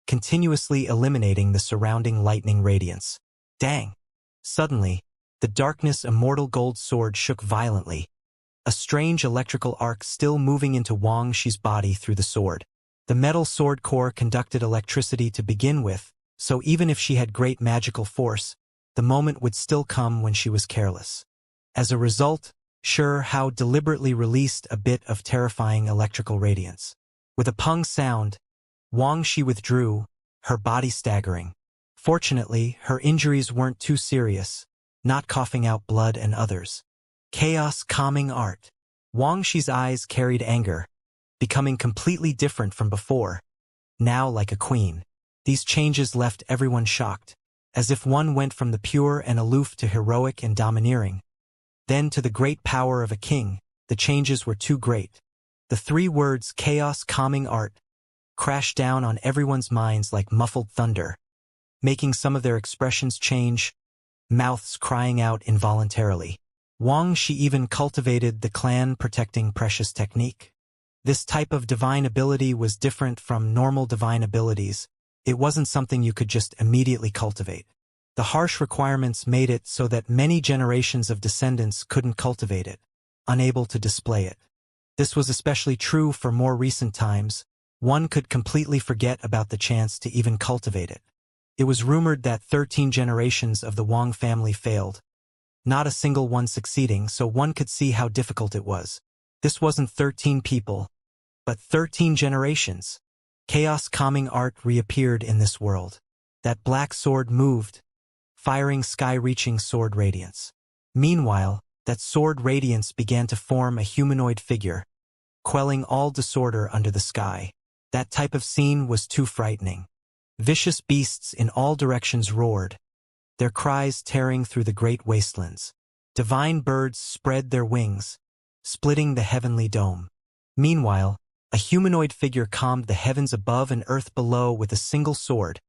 continuously eliminating the surrounding lightning radiance. Dang! Suddenly, the darkness immortal gold sword shook violently, a strange electrical arc still moving into Wang Shi's body through the sword. The metal sword core conducted electricity to begin with, so even if she had great magical force, the moment would still come when she was careless. As a result, Sure Hao deliberately released a bit of terrifying electrical radiance. With a pung sound, Wang Shi withdrew, her body staggering. Fortunately, her injuries weren't too serious, not coughing out blood and others. Chaos calming art. Wang Shi's eyes carried anger, becoming completely different from before, now like a queen. These changes left everyone shocked, as if one went from the pure and aloof to heroic and domineering. Then to the great power of a king, the changes were too great. The three words chaos calming art crashed down on everyone's minds like muffled thunder, making some of their expressions change, mouths crying out involuntarily. Wang Shi even cultivated the clan-protecting precious technique. This type of divine ability was different from normal divine abilities. It wasn't something you could just immediately cultivate. The harsh requirements made it so that many generations of descendants couldn't cultivate it, unable to display it. This was especially true for more recent times. One could completely forget about the chance to even cultivate it. It was rumored that 13 generations of the Wang family failed, not a single one succeeding, so one could see how difficult it was. This wasn't 13 people, but 13 generations. Chaos calming art reappeared in this world. That black sword moved, firing sky-reaching sword radiance. Meanwhile, that sword radiance began to form a humanoid figure, quelling all disorder under the sky. That type of scene was too frightening. Vicious beasts in all directions roared, their cries tearing through the great wastelands. Divine birds spread their wings, splitting the heavenly dome. Meanwhile, a humanoid figure calmed the heavens above and earth below with a single sword,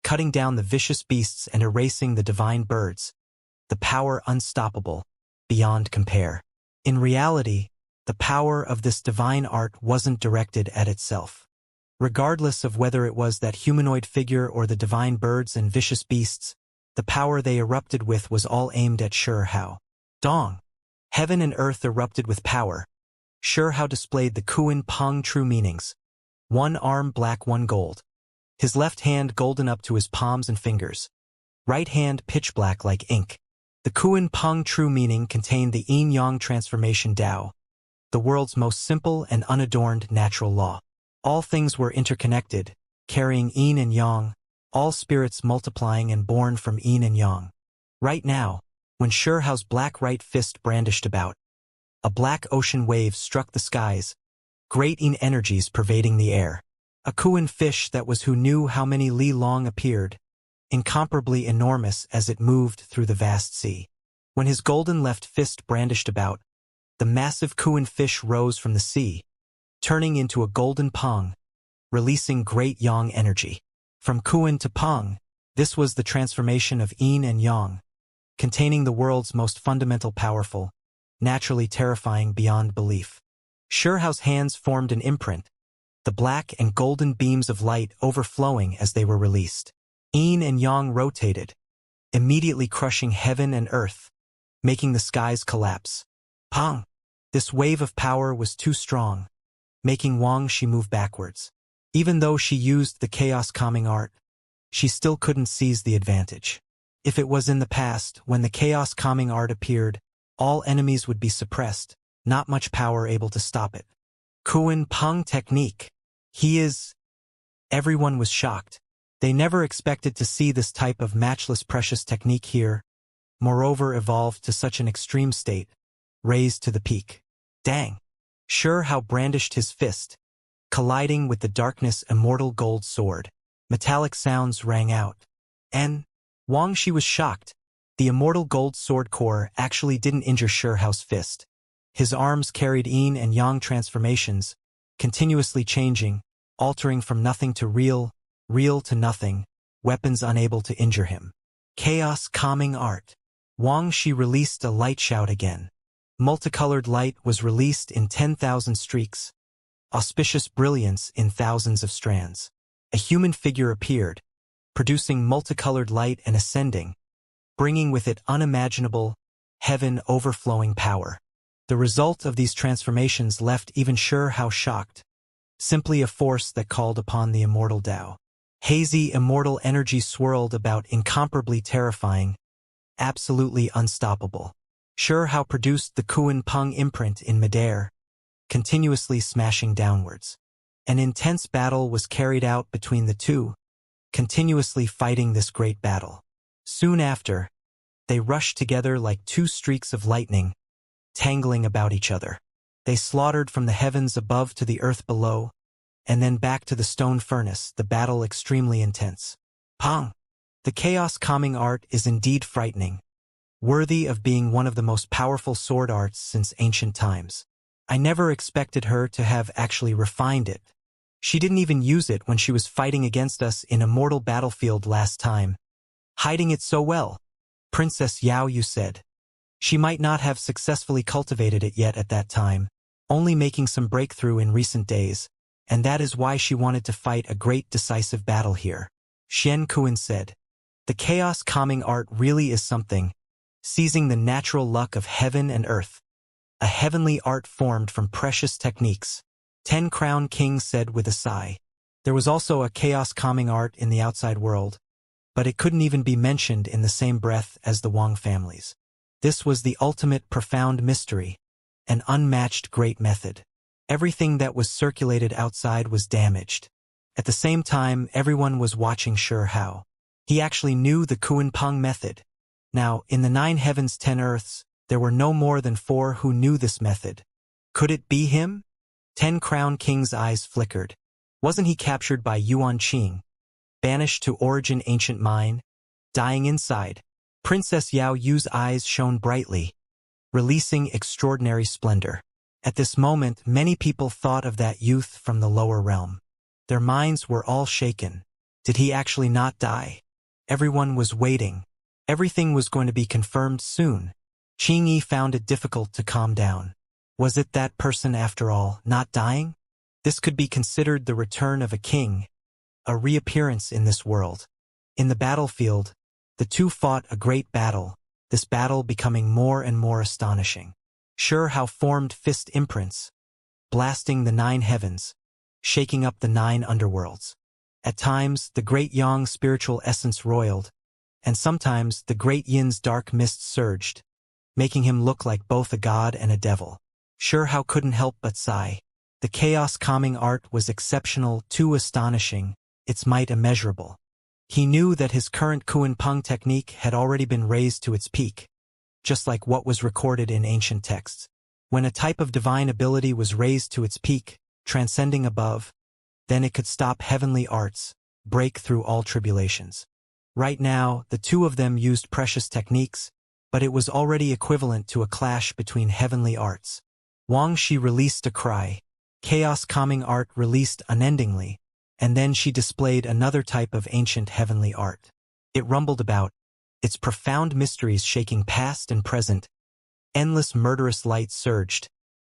cutting down the vicious beasts and erasing the divine birds. The power unstoppable, beyond compare. In reality, the power of this divine art wasn't directed at itself. Regardless of whether it was that humanoid figure or the divine birds and vicious beasts, the power they erupted with was all aimed at Xianxia. Dong! Heaven and earth erupted with power. Xianxia displayed the Kuan Peng true meanings. One arm black, one gold. His left hand golden up to his palms and fingers. Right hand pitch black like ink. The Kuan Peng true meaning contained the yin-yang transformation Tao, the world's most simple and unadorned natural law. All things were interconnected, carrying yin and yang, all spirits multiplying and born from yin and yang. Right now, when Xianxia's black right fist brandished about, a black ocean wave struck the skies, great yin energies pervading the air. A Kuan fish that was who knew how many li long appeared, incomparably enormous as it moved through the vast sea. When his golden left fist brandished about, the massive Kuan fish rose from the sea, turning into a golden Peng, releasing great yang energy. From Kuan to Peng, this was the transformation of yin and yang, containing the world's most fundamental powerful, naturally terrifying beyond belief. Xianxia's hands formed an imprint, the black and golden beams of light overflowing as they were released. Yin and yang rotated, immediately crushing heaven and earth, making the skies collapse. Peng! This wave of power was too strong, making Wangxi move backwards. Even though she used the chaos calming art, she still couldn't seize the advantage. If it was in the past, when the chaos calming art appeared, all enemies would be suppressed, not much power able to stop it. Kuan Peng technique. He is... Everyone was shocked. They never expected to see this type of matchless precious technique here, moreover evolved to such an extreme state, raised to the peak. Dang! Xianxia brandished his fist, colliding with the darkness immortal gold sword. Metallic sounds rang out. And Wangxi was shocked. The immortal gold sword core actually didn't injure Xianxia's fist. His arms carried yin and yang transformations, continuously changing, altering from nothing to real to nothing, weapons unable to injure him. Chaos calming art. Wangxi released a light shout again. Multicolored light was released in 10,000 streaks, auspicious brilliance in thousands of strands. A human figure appeared, producing multicolored light and ascending, bringing with it unimaginable, heaven overflowing power. The result of these transformations left even Xianxia shocked. Simply a force that called upon the immortal Tao. Hazy immortal energy swirled about, incomparably terrifying, absolutely unstoppable. Xianxia produced the Kuan Peng imprint in midair, continuously smashing downwards. An intense battle was carried out between the two, continuously fighting this great battle. Soon after, they rushed together like two streaks of lightning, tangling about each other. They slaughtered from the heavens above to the earth below, and then back to the stone furnace, the battle extremely intense. Peng! The chaos calming art is indeed frightening, worthy of being one of the most powerful sword arts since ancient times. I never expected her to have actually refined it. She didn't even use it when she was fighting against us in Immortal Battlefield last time. Hiding it so well. Princess Yao Yu said. She might not have successfully cultivated it yet at that time, only making some breakthrough in recent days, and that is why she wanted to fight a great decisive battle here. Shen Kuan said. The chaos calming art really is something, seizing the natural luck of heaven and earth. A heavenly art formed from precious techniques. 10 Crown King said with a sigh. There was also a chaos calming art in the outside world, but it couldn't even be mentioned in the same breath as the Wang families. This was the ultimate profound mystery, an unmatched great method. Everything that was circulated outside was damaged. At the same time, everyone was watching Xianxia. He actually knew the Kuan Peng method. Now, in the 9 heavens 10 earths, There were no more than 4 who knew this method. Could it be him? 10 Crown King's eyes flickered. Wasn't he captured by Yuan Qing, banished to Origin Ancient Mine, dying inside? Princess Yao Yu's eyes shone brightly, releasing extraordinary splendor. At this moment, many people thought of that youth from the lower realm. Their minds were all shaken. Did he actually not die? Everyone was waiting. Everything was going to be confirmed soon. Qing Yi found it difficult to calm down. Was it that person after all, not dying? This could be considered the return of a king, a reappearance in this world. In the battlefield, the two fought a great battle, this battle becoming more and more astonishing. Sure how formed fist imprints, blasting the 9 heavens, shaking up the 9 underworlds. At times, the great Yang spiritual essence roiled, and sometimes the great Yin's dark mist surged, making him look like both a god and a devil. Sure how couldn't help but sigh. The chaos-calming art was exceptional, too astonishing, its might immeasurable. He knew that his current Kuan Peng technique had already been raised to its peak, just like what was recorded in ancient texts. When a type of divine ability was raised to its peak, transcending above, then it could stop heavenly arts, break through all tribulations. Right now, the two of them used precious techniques, but it was already equivalent to a clash between heavenly arts. Wang Shi released a cry. Chaos-calming art released unendingly, and then she displayed another type of ancient heavenly art. It rumbled about, its profound mysteries shaking past and present. Endless murderous light surged,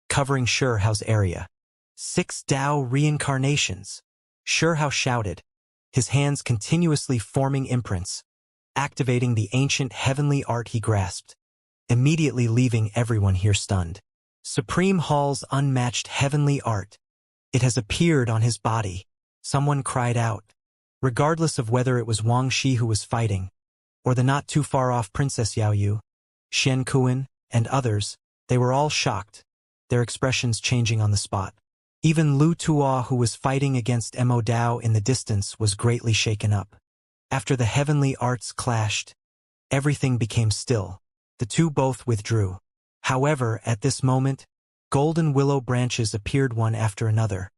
covering Shurhao's area. 6 Dao reincarnations. Shurhao shouted, his hands continuously forming imprints, activating the ancient heavenly art he grasped, immediately leaving everyone here stunned. Supreme Hall's unmatched heavenly art. It has appeared on his body. Someone cried out. Regardless of whether it was Wang Shi who was fighting, or the not-too-far-off Princess Yao Yu, Shen Kuan, and others, they were all shocked, their expressions changing on the spot. Even Lu Tuo, who was fighting against Mo Dao in the distance, was greatly shaken up. After the heavenly arts clashed, everything became still. The two both withdrew. However, at this moment, golden willow branches appeared one after another,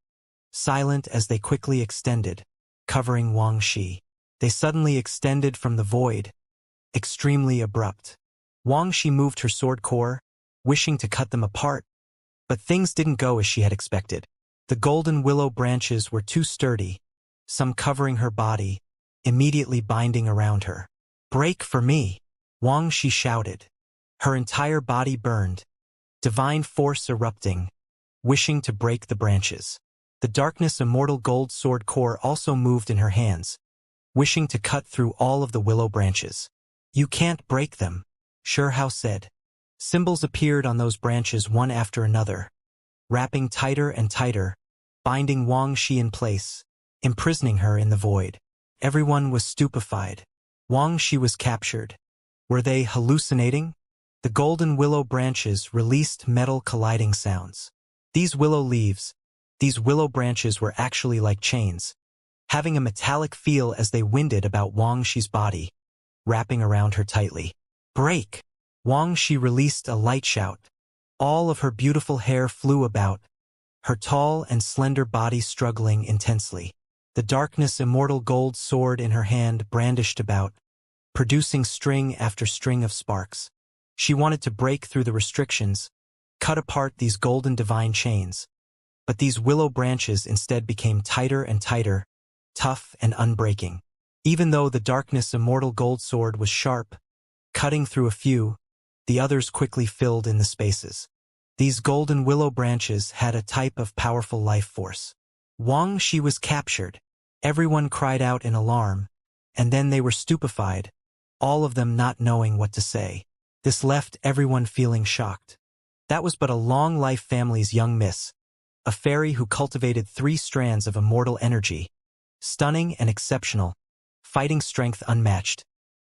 silent as they quickly extended, covering Wang Shi. They suddenly extended from the void, extremely abrupt. Wang Shi moved her sword core, wishing to cut them apart, but things didn't go as she had expected. The golden willow branches were too sturdy, some covering her body, immediately binding around her. "Break for me!" Wang Shi shouted. Her entire body burned, divine force erupting, wishing to break the branches. The darkness immortal gold sword core also moved in her hands, wishing to cut through all of the willow branches. "You can't break them," Shurhao said. Symbols appeared on those branches one after another, wrapping tighter and tighter, binding Wang Shi in place, imprisoning her in the void. Everyone was stupefied. Wang Shi was captured. Were they hallucinating? The golden willow branches released metal colliding sounds. These willow leaves, these willow branches were actually like chains, having a metallic feel as they winded about Wang Shi's body, wrapping around her tightly. "Break!" Wang Shi released a light shout. All of her beautiful hair flew about, her tall and slender body struggling intensely. The darkness immortal gold sword in her hand brandished about, producing string after string of sparks. She wanted to break through the restrictions, cut apart these golden divine chains. But these willow branches instead became tighter and tighter, tough and unbreaking. Even though the darkness immortal gold sword was sharp, cutting through a few, the others quickly filled in the spaces. These golden willow branches had a type of powerful life force. Wang Shi was captured. Everyone cried out in alarm, and then they were stupefied, all of them not knowing what to say. This left everyone feeling shocked. That was but a long life family's young miss, a fairy who cultivated 3 strands of immortal energy, stunning and exceptional, fighting strength unmatched.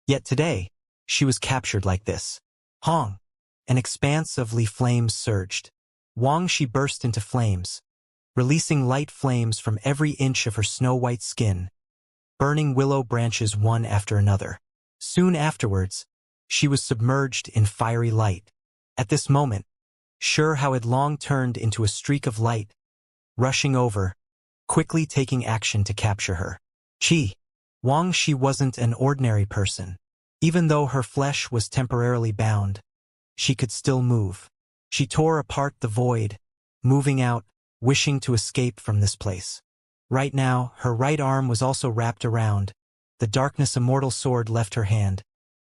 Yet today, she was captured like this. Hong! An expanse of flames surged. Wang Shi burst into flames, releasing light flames from every inch of her snow-white skin, burning willow branches one after another. Soon afterwards, she was submerged in fiery light. At this moment, Shi had long turned into a streak of light, rushing over, quickly taking action to capture her. Wang Shi wasn't an ordinary person. Even though her flesh was temporarily bound, she could still move. She tore apart the void, moving out, wishing to escape from this place. Right now, her right arm was also wrapped around. The darkness immortal sword left her hand,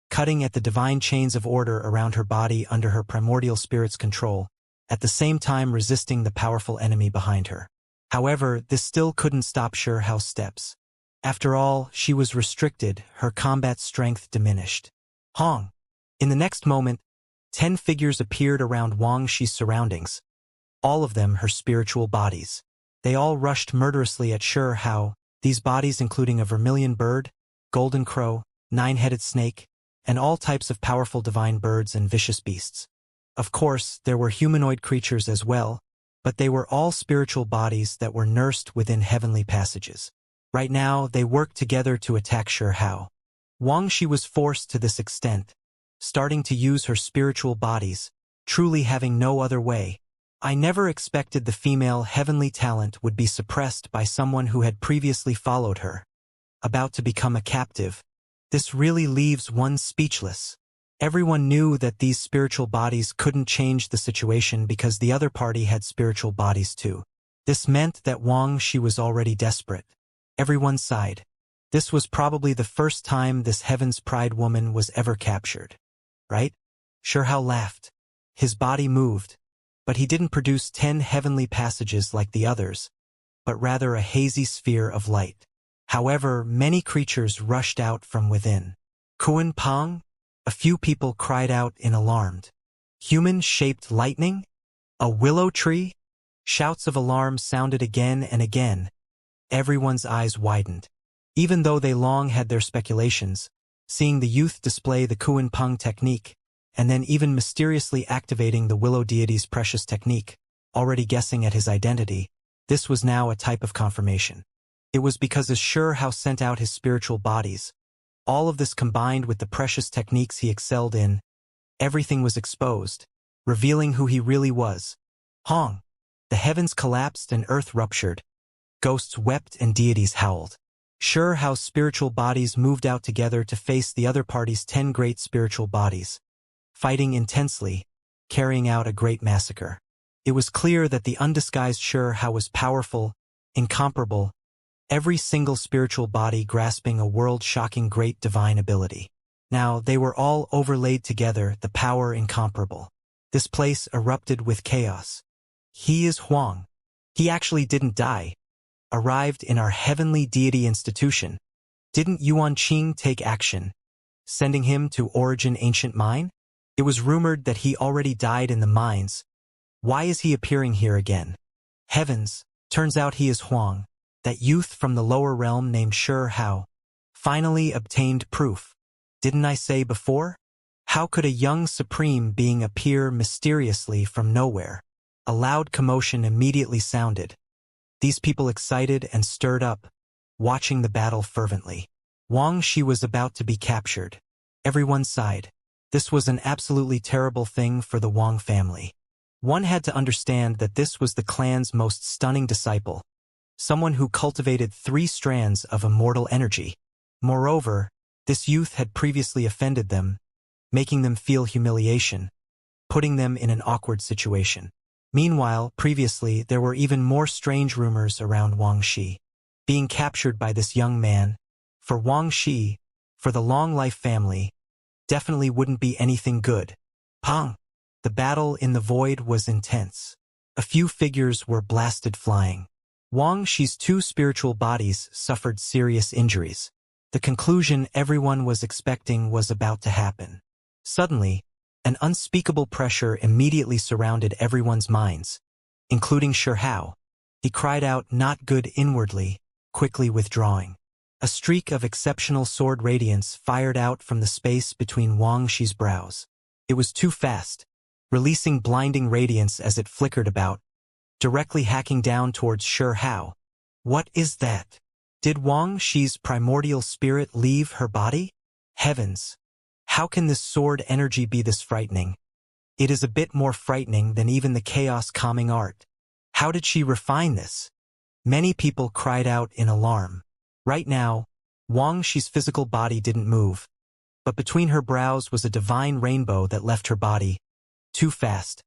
cutting at the divine chains of order around her body under her primordial spirit's control, at the same time resisting the powerful enemy behind her. However, this still couldn't stop Shi's steps. After all, she was restricted, her combat strength diminished. Hong! In the next moment, 10 figures appeared around Wang Shi's surroundings, all of them her spiritual bodies. They all rushed murderously at Shi, these bodies including a vermilion bird, golden crow, 9-headed snake, and all types of powerful divine birds and vicious beasts. Of course, there were humanoid creatures as well, but they were all spiritual bodies that were nursed within heavenly passages. Right now, they worked together to attack Shi. Wang Shi was forced to this extent, starting to use her spiritual bodies, truly having no other way. I never expected the female heavenly talent would be suppressed by someone who had previously followed her, about to become a captive. This really leaves one speechless. Everyone knew that these spiritual bodies couldn't change the situation because the other party had spiritual bodies too. This meant that Wang Shi was already desperate. Everyone sighed. This was probably the first time this Heaven's Pride woman was ever captured. Right? Shi laughed. His body moved, but he didn't produce 10 heavenly passages like the others, but rather a hazy sphere of light. However, many creatures rushed out from within. Kuan Pang? A few people cried out in alarmed. Human-shaped lightning? A willow tree? Shouts of alarm sounded again and again. Everyone's eyes widened. Even though they long had their speculations, seeing the youth display the Kuan Pang technique, and then even mysteriously activating the willow deity's precious technique, already guessing at his identity, this was now a type of confirmation. It was because as Shi sent out his spiritual bodies, all of this combined with the precious techniques he excelled in, everything was exposed, revealing who he really was. Hong! The heavens collapsed and earth ruptured. Ghosts wept and deities howled. Shi's spiritual bodies moved out together to face the other party's 10 great spiritual bodies, fighting intensely, carrying out a great massacre. It was clear that the undisguised Shi was powerful, incomparable, every single spiritual body grasping a world-shocking great divine ability. Now, they were all overlaid together, the power incomparable. This place erupted with chaos. He is Huang. He actually didn't die. Arrived in our heavenly deity institution. Didn't Yuan Qing take action, sending him to Origin Ancient Mine? It was rumored that he already died in the mines. Why is he appearing here again? Heavens, turns out he is Huang, that youth from the lower realm named Shi. Finally obtained proof. Didn't I say before? How could a young supreme being appear mysteriously from nowhere? A loud commotion immediately sounded. These people excited and stirred up, watching the battle fervently. Wang Shi was about to be captured. Everyone sighed. This was an absolutely terrible thing for the Wang family. One had to understand that this was the clan's most stunning disciple, someone who cultivated 3 strands of immortal energy. Moreover, this youth had previously offended them, making them feel humiliation, putting them in an awkward situation. Meanwhile, previously, there were even more strange rumors around Wang Shi. Being captured by this young man, for Wang Shi, for the Long Life family, definitely wouldn't be anything good. Pang! The battle in the void was intense. A few figures were blasted flying. Wang Shi's 2 spiritual bodies suffered serious injuries. The conclusion everyone was expecting was about to happen. Suddenly, an unspeakable pressure immediately surrounded everyone's minds, including Shi. He cried out, "Not good," inwardly, quickly withdrawing. A streak of exceptional sword radiance fired out from the space between Wang Shi's brows. It was too fast, releasing blinding radiance as it flickered about, directly hacking down towards Shi. What is that? Did Wang Shi's primordial spirit leave her body? Heavens! How can this sword energy be this frightening? It is a bit more frightening than even the chaos-calming art. How did she refine this? Many people cried out in alarm. Right now, Wang Shi's physical body didn't move, but between her brows was a divine rainbow that left her body too fast,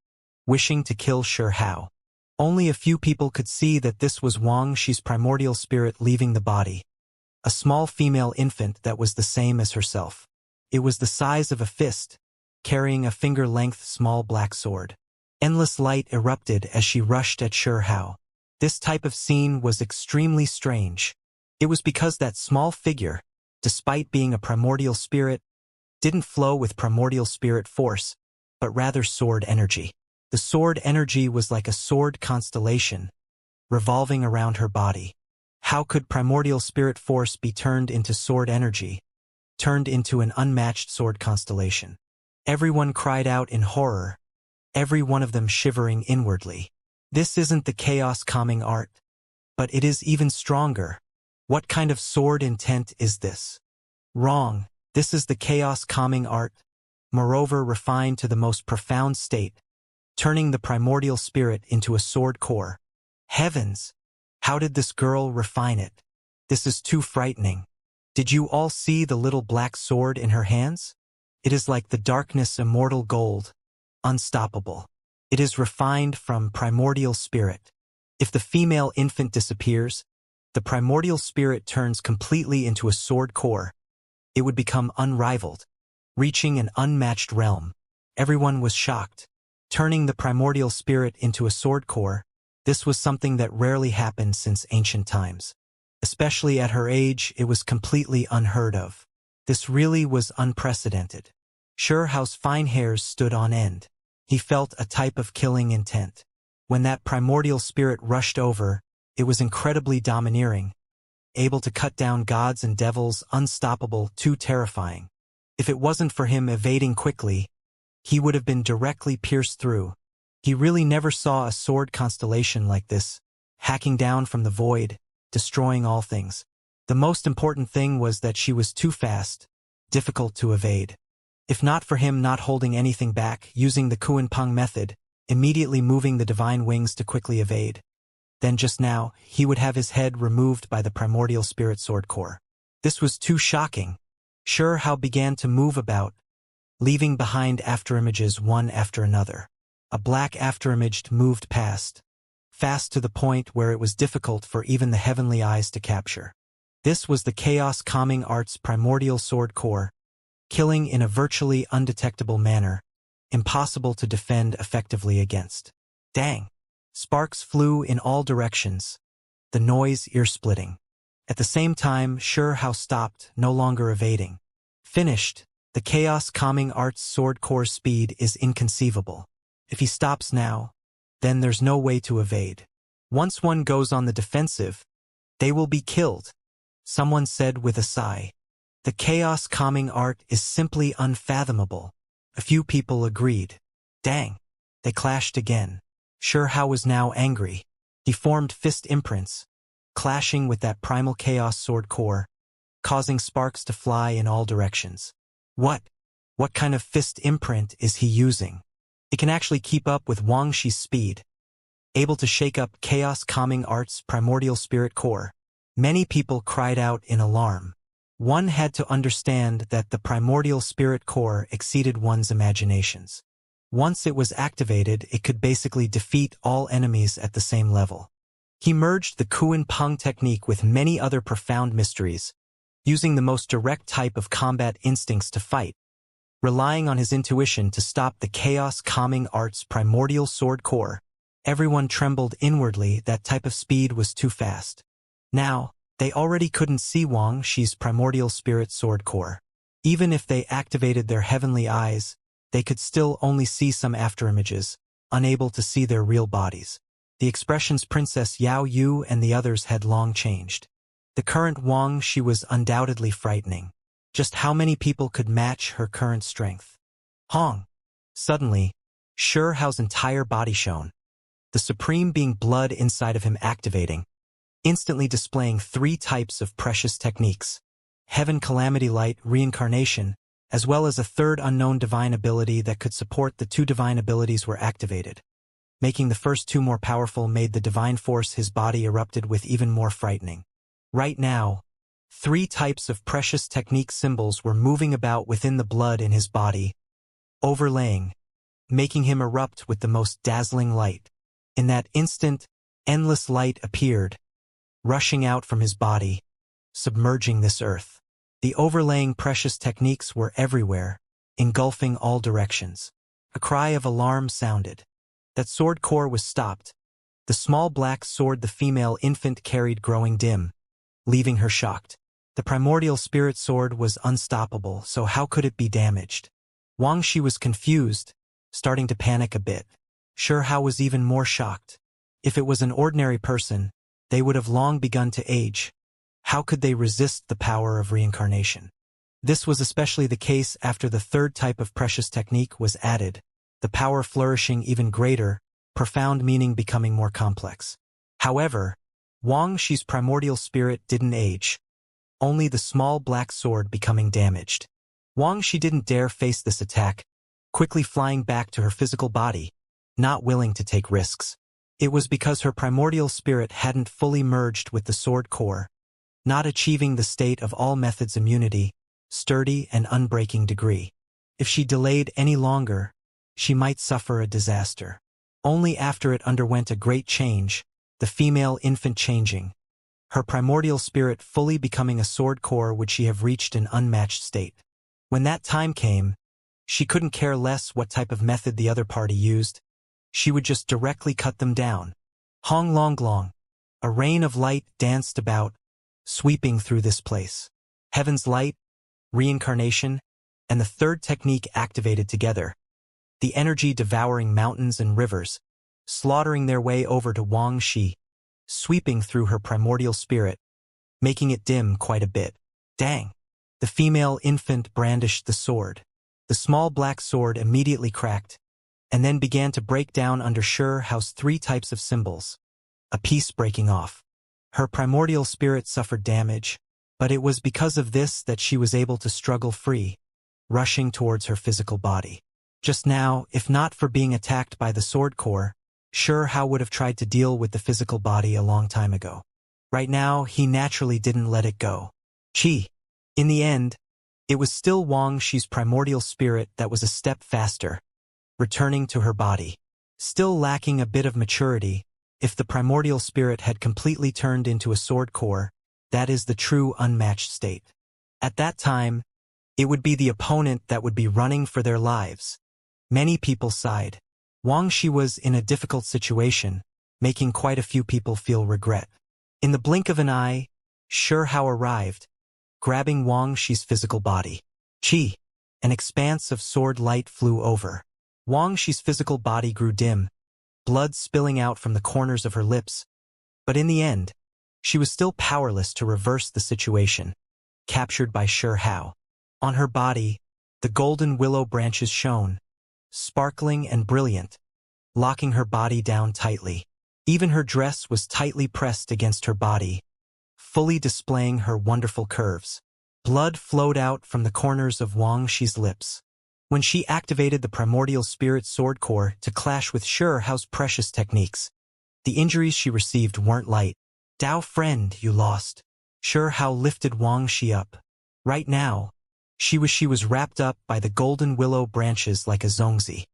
wishing to kill Shi Hao. Only a few people could see that this was Wang Shi's primordial spirit leaving the body. A small female infant that was the same as herself. It was the size of a fist, carrying a finger-length small black sword. Endless light erupted as she rushed at Shi Hao. This type of scene was extremely strange. It was because that small figure, despite being a primordial spirit, didn't flow with primordial spirit force, but rather sword energy. The sword energy was like a sword constellation, revolving around her body. How could primordial spirit force be turned into sword energy, turned into an unmatched sword constellation? Everyone cried out in horror, every one of them shivering inwardly. This isn't the chaos-calming art, but it is even stronger. What kind of sword intent is this? Wrong, this is the chaos-calming art, moreover refined to the most profound state, turning the primordial spirit into a sword core. Heavens! How did this girl refine it? This is too frightening. Did you all see the little black sword in her hands? It is like the darkness immortal gold, unstoppable. It is refined from primordial spirit. If the female infant disappears, the primordial spirit turns completely into a sword core. It would become unrivaled, reaching an unmatched realm. Everyone was shocked. Turning the primordial spirit into a sword core, this was something that rarely happened since ancient times. Especially at her age, it was completely unheard of. This really was unprecedented. Shi Hao's fine hairs stood on end. He felt a type of killing intent. When that primordial spirit rushed over, it was incredibly domineering, able to cut down gods and devils, unstoppable, too terrifying. If it wasn't for him evading quickly, he would have been directly pierced through. He really never saw a sword constellation like this, hacking down from the void, destroying all things. The most important thing was that she was too fast, difficult to evade. If not for him not holding anything back, using the Kuan-Peng method, immediately moving the divine wings to quickly evade, then just now, he would have his head removed by the primordial spirit sword core. This was too shocking. Shi Hao began to move about, leaving behind afterimages one after another. A black afterimage moved past, fast to the point where it was difficult for even the heavenly eyes to capture. This was the chaos-calming art's primordial sword core, killing in a virtually undetectable manner, impossible to defend effectively against. Dang! Sparks flew in all directions, the noise ear-splitting. At the same time, Shi Hao stopped, no longer evading. Finished, the chaos-calming art's sword core speed is inconceivable. If he stops now, then there's no way to evade. Once one goes on the defensive, they will be killed, someone said with a sigh. The chaos-calming art is simply unfathomable. A few people agreed. Dang! They clashed again. Shi Hao was now angry. He formed fist imprints, clashing with that primal chaos sword core, causing sparks to fly in all directions. What kind of fist imprint is he using? It can actually keep up with Wang Shi's speed, able to shake up chaos-calming art's primordial spirit core. Many people cried out in alarm. One had to understand that the primordial spirit core exceeded one's imaginations. Once it was activated, it could basically defeat all enemies at the same level. He merged the Kuan-Peng technique with many other profound mysteries, using the most direct type of combat instincts to fight, relying on his intuition to stop the chaos-calming art's primordial sword core. Everyone trembled inwardly. That type of speed was too fast. Now, they already couldn't see Wang Shi's primordial spirit sword core. Even if they activated their heavenly eyes, they could still only see some afterimages, unable to see their real bodies. The expressions Princess Yao Yu and the others had long changed. The current Wang Shi was undoubtedly frightening. Just how many people could match her current strength? Hong! Suddenly, Shi Hao's entire body shone, the supreme being blood inside of him activating, instantly displaying 3 types of precious techniques: Heaven Calamity Light, Reincarnation, as well as a third unknown divine ability that could support the two divine abilities were activated. Making the first two more powerful made the divine force his body erupted with even more frightening. Right now, 3 types of precious technique symbols were moving about within the blood in his body, overlaying, making him erupt with the most dazzling light. In that instant, endless light appeared, rushing out from his body, submerging this earth. The overlaying precious techniques were everywhere, engulfing all directions. A cry of alarm sounded. That sword core was stopped. The small black sword the female infant carried growing dim, leaving her shocked. The primordial spirit sword was unstoppable, so how could it be damaged? Wangxi was confused, starting to panic a bit. Sure Hao was even more shocked. If it was an ordinary person, they would have long begun to age. How could they resist the power of reincarnation? This was especially the case after the third type of precious technique was added, the power flourishing even greater, profound meaning becoming more complex. However, Wangxi's primordial spirit didn't age, only the small black sword becoming damaged. Wangxi didn't dare face this attack, quickly flying back to her physical body, not willing to take risks. It was because her primordial spirit hadn't fully merged with the sword core, not achieving the state of all methods immunity, sturdy and unbreaking degree. If she delayed any longer, she might suffer a disaster. Only after it underwent a great change, the female infant changing, her primordial spirit fully becoming a sword core, would she have reached an unmatched state. When that time came, she couldn't care less what type of method the other party used. She would just directly cut them down. Hong Long Long. A rain of light danced about, sweeping through this place. Heaven's light, reincarnation, and the third technique activated together. The energy devouring mountains and rivers, slaughtering their way over to Wangxi, sweeping through her primordial spirit, making it dim quite a bit. Dang! The female infant brandished the sword. The small black sword immediately cracked, and then began to break down under Sure Hao's 3 types of symbols, a piece breaking off. Her primordial spirit suffered damage, but it was because of this that she was able to struggle free, rushing towards her physical body. Just now, if not for being attacked by the sword core, Sure Hao would have tried to deal with the physical body a long time ago. Right now, he naturally didn't let it go. Qi. In the end, it was still Wangxi's primordial spirit that was a step faster, returning to her body. Still lacking a bit of maturity, if the primordial spirit had completely turned into a sword core, that is the true unmatched state. At that time, it would be the opponent that would be running for their lives. Many people sighed. Wangxi was in a difficult situation, making quite a few people feel regret. In the blink of an eye, Sure Hao arrived, grabbing Wangxi's physical body. Qi. An expanse of sword light flew over. Wangxi's physical body grew dim, blood spilling out from the corners of her lips. But in the end, she was still powerless to reverse the situation, captured by Sure Hao. On her body, the golden willow branches shone, sparkling and brilliant, locking her body down tightly. Even her dress was tightly pressed against her body, fully displaying her wonderful curves. Blood flowed out from the corners of Wangxi's lips. When she activated the primordial spirit sword core to clash with Sure Hao's precious techniques, the injuries she received weren't light. Dao friend, you lost. Sure Hao lifted Wangxi up. Right now, she was wrapped up by the golden willow branches like a zongzi.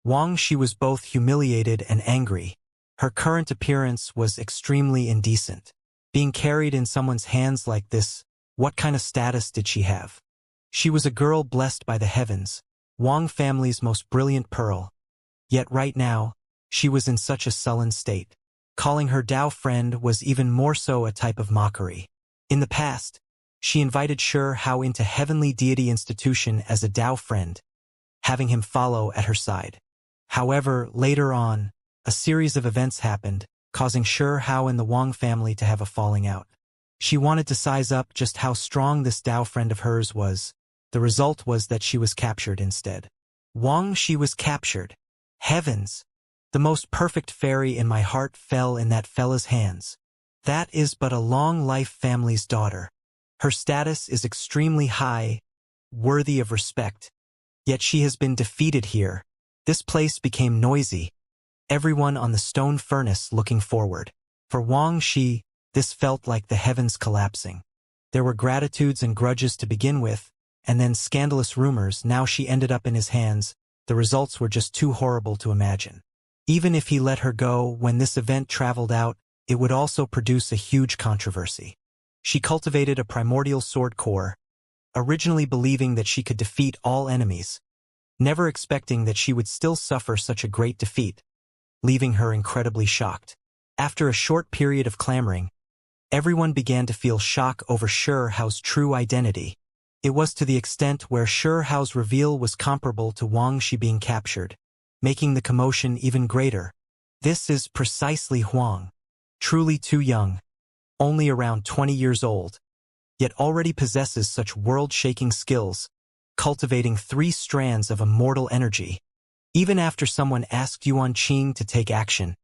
Wangxi was both humiliated and angry. Her current appearance was extremely indecent. Being carried in someone's hands like this, what kind of status did she have? She was a girl blessed by the heavens, Wang family's most brilliant pearl. Yet right now, she was in such a sullen state. Calling her Dao friend was even more so a type of mockery. In the past, she invited Sure Hao into Heavenly Deity Institution as a Dao friend, having him follow at her side. However, later on, a series of events happened, causing Sure Hao and the Wang family to have a falling out. She wanted to size up just how strong this Dao friend of hers was. The result was that she was captured instead. She was captured. Heavens! The most perfect fairy in my heart fell in that fella's hands. That is but a long life family's daughter. Her status is extremely high, worthy of respect. Yet she has been defeated here. This place became noisy, everyone on the stone furnace looking forward. For Wang Shi, this felt like the heavens collapsing. There were gratitudes and grudges to begin with, and then scandalous rumors. Now she ended up in his hands. The results were just too horrible to imagine. Even if he let her go when this event traveled out, it would also produce a huge controversy. She cultivated a primordial sword core, originally believing that she could defeat all enemies, never expecting that she would still suffer such a great defeat, leaving her incredibly shocked. After a short period of clamoring, everyone began to feel shock over Hao's true identity. It was to the extent where Hao's reveal was comparable to Wang Shi being captured, making the commotion even greater. This is precisely Huang. Truly too young, only around 20 years old, yet already possesses such world-shaking skills, cultivating 3 strands of immortal energy. Even after someone asked Yuan Qing to take action,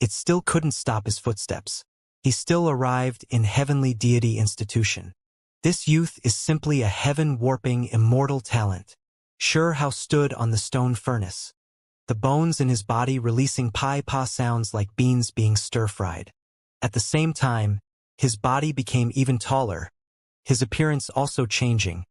it still couldn't stop his footsteps. He still arrived in Heavenly Deity Institution. This youth is simply a heaven-warping immortal talent. Hao stood on the stone furnace, the bones in his body releasing pi-pa sounds like beans being stir-fried. At the same time, his body became even taller, his appearance also changing,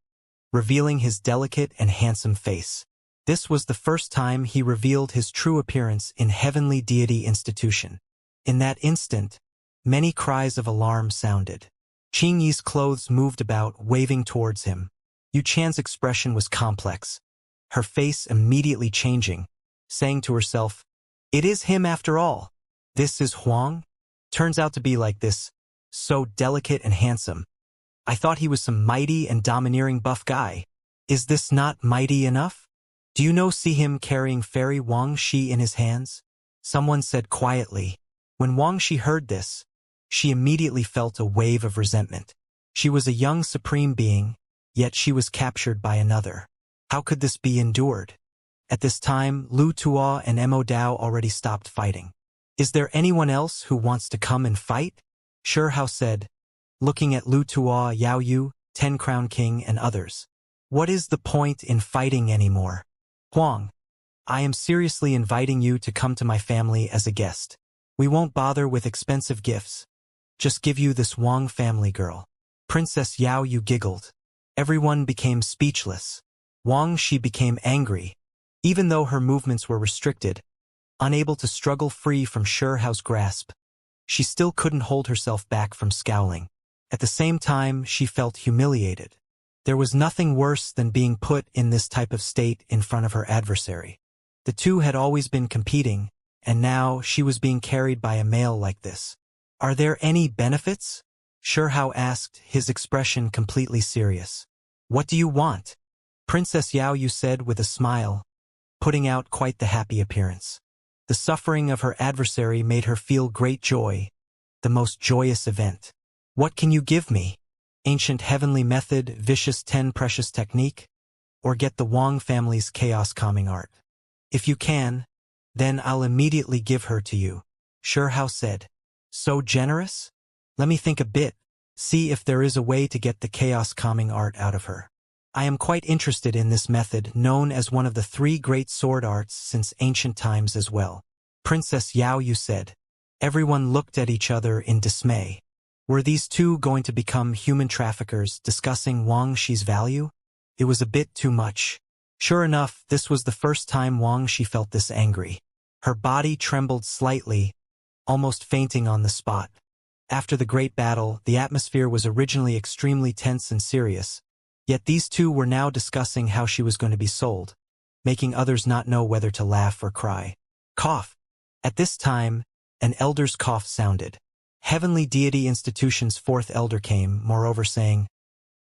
revealing his delicate and handsome face. This was the first time he revealed his true appearance in Heavenly Deity Institution. In that instant, many cries of alarm sounded. Qing Yi's clothes moved about, waving towards him. Yu Chan's expression was complex, her face immediately changing, saying to herself, "It is him after all. This is Huang? Turns out to be like this, so delicate and handsome. I thought he was some mighty and domineering buff guy. Is this not mighty enough? Do you see him carrying fairy Wang Shi in his hands?" Someone said quietly. When Wang Shi heard this, she immediately felt a wave of resentment. She was a young supreme being, yet she was captured by another. How could this be endured? At this time, Lu Tuo and Mo Dao already stopped fighting. "Is there anyone else who wants to come and fight?" Hao said, looking at Lu Tuo, Yao Yu, 10 Crown King, and others. "What is the point in fighting anymore? Huang, I am seriously inviting you to come to my family as a guest. We won't bother with expensive gifts. Just give you this Wang family girl." Princess Yao Yu giggled. Everyone became speechless. Wang Shi became angry. Even though her movements were restricted, unable to struggle free from Hao's grasp, she still couldn't hold herself back from scowling. At the same time, she felt humiliated. There was nothing worse than being put in this type of state in front of her adversary. The two had always been competing, and now she was being carried by a male like this. "Are there any benefits?" Hao asked, his expression completely serious. "What do you want?" Princess Yao Yu said with a smile, putting out quite the happy appearance. The suffering of her adversary made her feel great joy, the most joyous event. "What can you give me? Ancient heavenly method, vicious 10 precious technique, or get the Wang family's chaos calming art? If you can, then I'll immediately give her to you," Hao said. "So generous? Let me think a bit, see if there is a way to get the chaos calming art out of her. I am quite interested in this method, known as one of the 3 great sword arts since ancient times as well," Princess Yao Yu said. Everyone looked at each other in dismay. Were these two going to become human traffickers discussing Wang Shi's value? It was a bit too much. Sure enough, this was the first time Wang Shi felt this angry. Her body trembled slightly, almost fainting on the spot. After the great battle, the atmosphere was originally extremely tense and serious. Yet these two were now discussing how she was going to be sold, making others not know whether to laugh or cry. Cough. At this time, an elder's cough sounded. Heavenly Deity Institution's 4th elder came, moreover saying,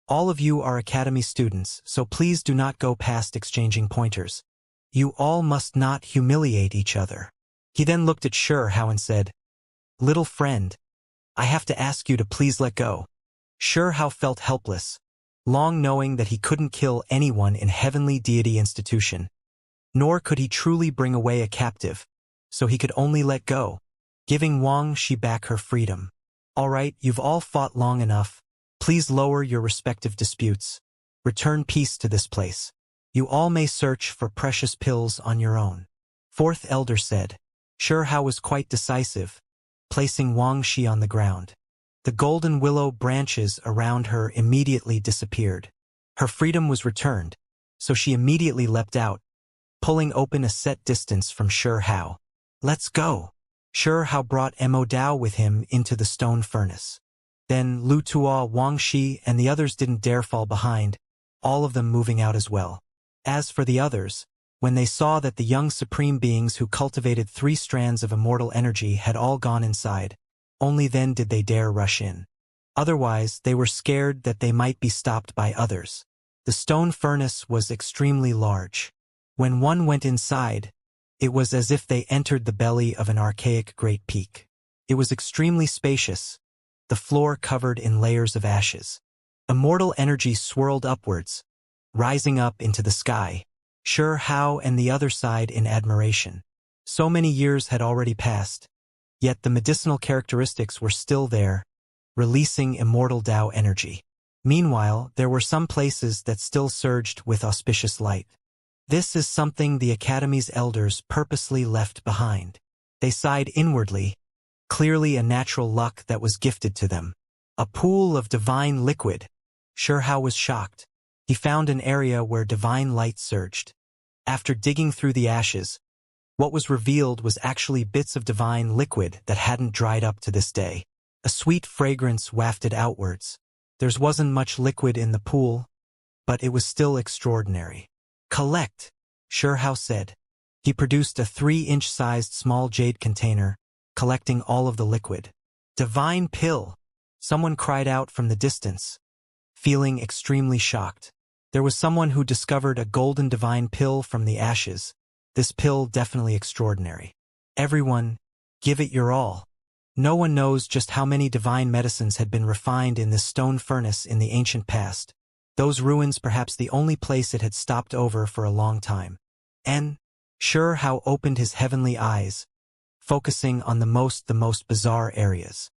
"All of you are academy students, so please do not go past exchanging pointers. You all must not humiliate each other." He then looked at Hao and said, "Little friend, I have to ask you to please let go." Hao felt helpless, long knowing that he couldn't kill anyone in Heavenly Deity Institution, nor could he truly bring away a captive, so he could only let go, giving Wang Shi back her freedom. "All right, you've all fought long enough. Please lower your respective disputes. Return peace to this place. You all may search for precious pills on your own. Fourth elder said. Shihao was quite decisive, placing Wuxia on the ground. The golden willow branches around her immediately disappeared. Her freedom was returned, so she immediately leapt out, pulling open a set distance from Shihao. Let's go! Shihao brought Immortal with him into the stone furnace. Then Lu Tuo, Wuxia, and the others didn't dare fall behind, all of them moving out as well. As for the others, when they saw that the young supreme beings who cultivated 3 strands of immortal energy had all gone inside, only then did they dare rush in. Otherwise, they were scared that they might be stopped by others. The stone furnace was extremely large. When one went inside, it was as if they entered the belly of an archaic great peak. It was extremely spacious, the floor covered in layers of ashes. Immortal energy swirled upwards, rising up into the sky. Shihao and the other sighed in admiration. So many years had already passed, yet the medicinal characteristics were still there, releasing immortal Tao energy. Meanwhile, there were some places that still surged with auspicious light. This is something the Academy's elders purposely left behind. They sighed inwardly, clearly a natural luck that was gifted to them. A pool of divine liquid. Shihao was shocked. He found an area where divine light surged. After digging through the ashes, what was revealed was actually bits of divine liquid that hadn't dried up to this day. A sweet fragrance wafted outwards. There wasn't much liquid in the pool, but it was still extraordinary. Collect, Shihao said. He produced a 3-inch-sized small jade container, collecting all of the liquid. Divine pill! Someone cried out from the distance, feeling extremely shocked. There was someone who discovered a golden divine pill from the ashes. This pill definitely extraordinary. Everyone, give it your all. No one knows just how many divine medicines had been refined in this stone furnace in the ancient past. Those ruins perhaps the only place it had stopped over for a long time. And Shihao opened his heavenly eyes, focusing on the most bizarre areas.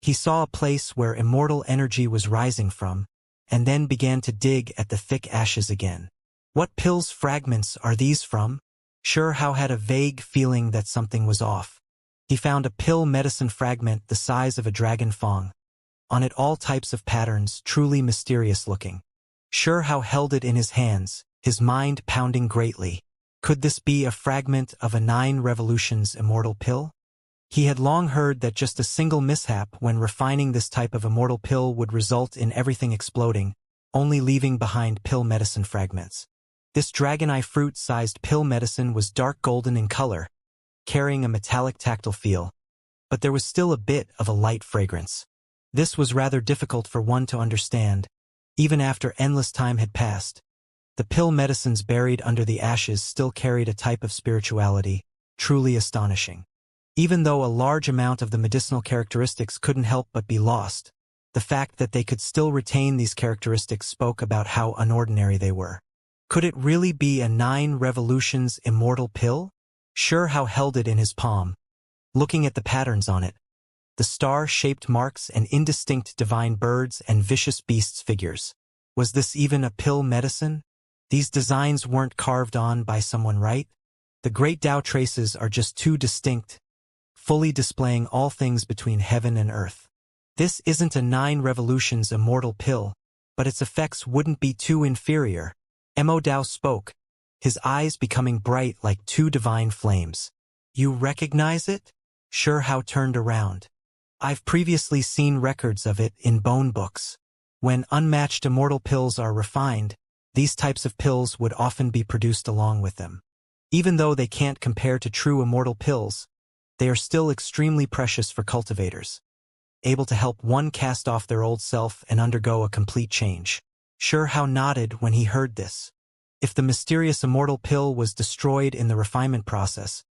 He saw a place where immortal energy was rising from, and then began to dig at the thick ashes again. What pills fragments are these from? Shihao had a vague feeling that something was off. He found a pill medicine fragment the size of a dragon fang. On it all types of patterns, truly mysterious looking. Shihao held it in his hands, his mind pounding greatly. Could this be a fragment of a 9 revolutions immortal pill? He had long heard that just a single mishap when refining this type of immortal pill would result in everything exploding, only leaving behind pill medicine fragments. This dragon eye fruit-sized pill medicine was dark golden in color, carrying a metallic tactile feel, but there was still a bit of a light fragrance. This was rather difficult for one to understand, even after endless time had passed. The pill medicines buried under the ashes still carried a type of spirituality, truly astonishing. Even though a large amount of the medicinal characteristics couldn't help but be lost, the fact that they could still retain these characteristics spoke about how unordinary they were. Could it really be a 9 revolutions immortal pill? Shihao held it in his palm, looking at the patterns on it. The star-shaped marks and indistinct divine birds and vicious beasts figures. Was this even a pill medicine? These designs weren't carved on by someone, right? The great Tao traces are just too distinct, fully displaying all things between heaven and earth. This isn't a 9 revolutions immortal pill, but its effects wouldn't be too inferior. Immortal spoke, his eyes becoming bright like 2 divine flames. You recognize it? Shihao turned around. I've previously seen records of it in bone books. When unmatched immortal pills are refined, these types of pills would often be produced along with them. Even though they can't compare to true immortal pills, they are still extremely precious for cultivators, able to help one cast off their old self and undergo a complete change. Shihao nodded when he heard this. If the mysterious immortal pill was destroyed in the refinement process,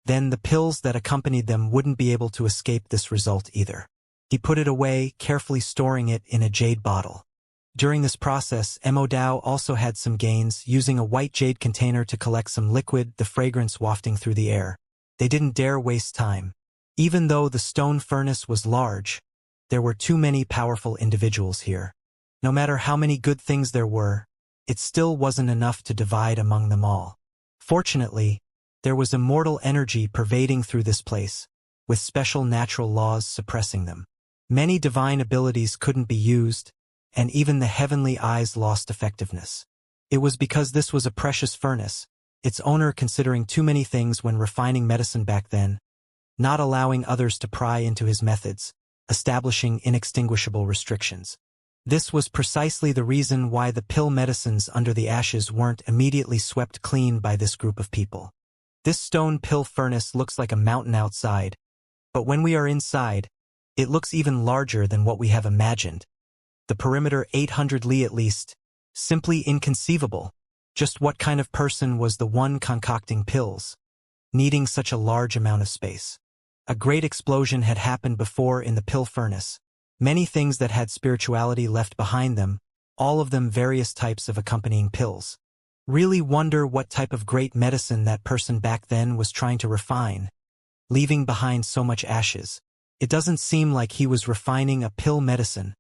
then the pills that accompanied them wouldn't be able to escape this result either. He put it away, carefully storing it in a jade bottle. During this process, Immortal also had some gains, using a white jade container to collect some liquid, the fragrance wafting through the air. They didn't dare waste time. Even though the stone furnace was large, there were too many powerful individuals here. No matter how many good things there were, it still wasn't enough to divide among them all. Fortunately, there was immortal energy pervading through this place, with special natural laws suppressing them. Many divine abilities couldn't be used, and even the heavenly eyes lost effectiveness. It was because this was a precious furnace, its owner considering too many things when refining medicine back then, not allowing others to pry into his methods, establishing inextinguishable restrictions. This was precisely the reason why the pill medicines under the ashes weren't immediately swept clean by this group of people. This stone pill furnace looks like a mountain outside, but when we are inside, it looks even larger than what we have imagined. The perimeter 800 li at least, simply inconceivable. Just what kind of person was the one concocting pills, needing such a large amount of space? A great explosion had happened before in the pill furnace. Many things that had spirituality left behind them, all of them various types of accompanying pills. Really wonder what type of great medicine that person back then was trying to refine, leaving behind so much ashes. It doesn't seem like he was refining a pill medicine,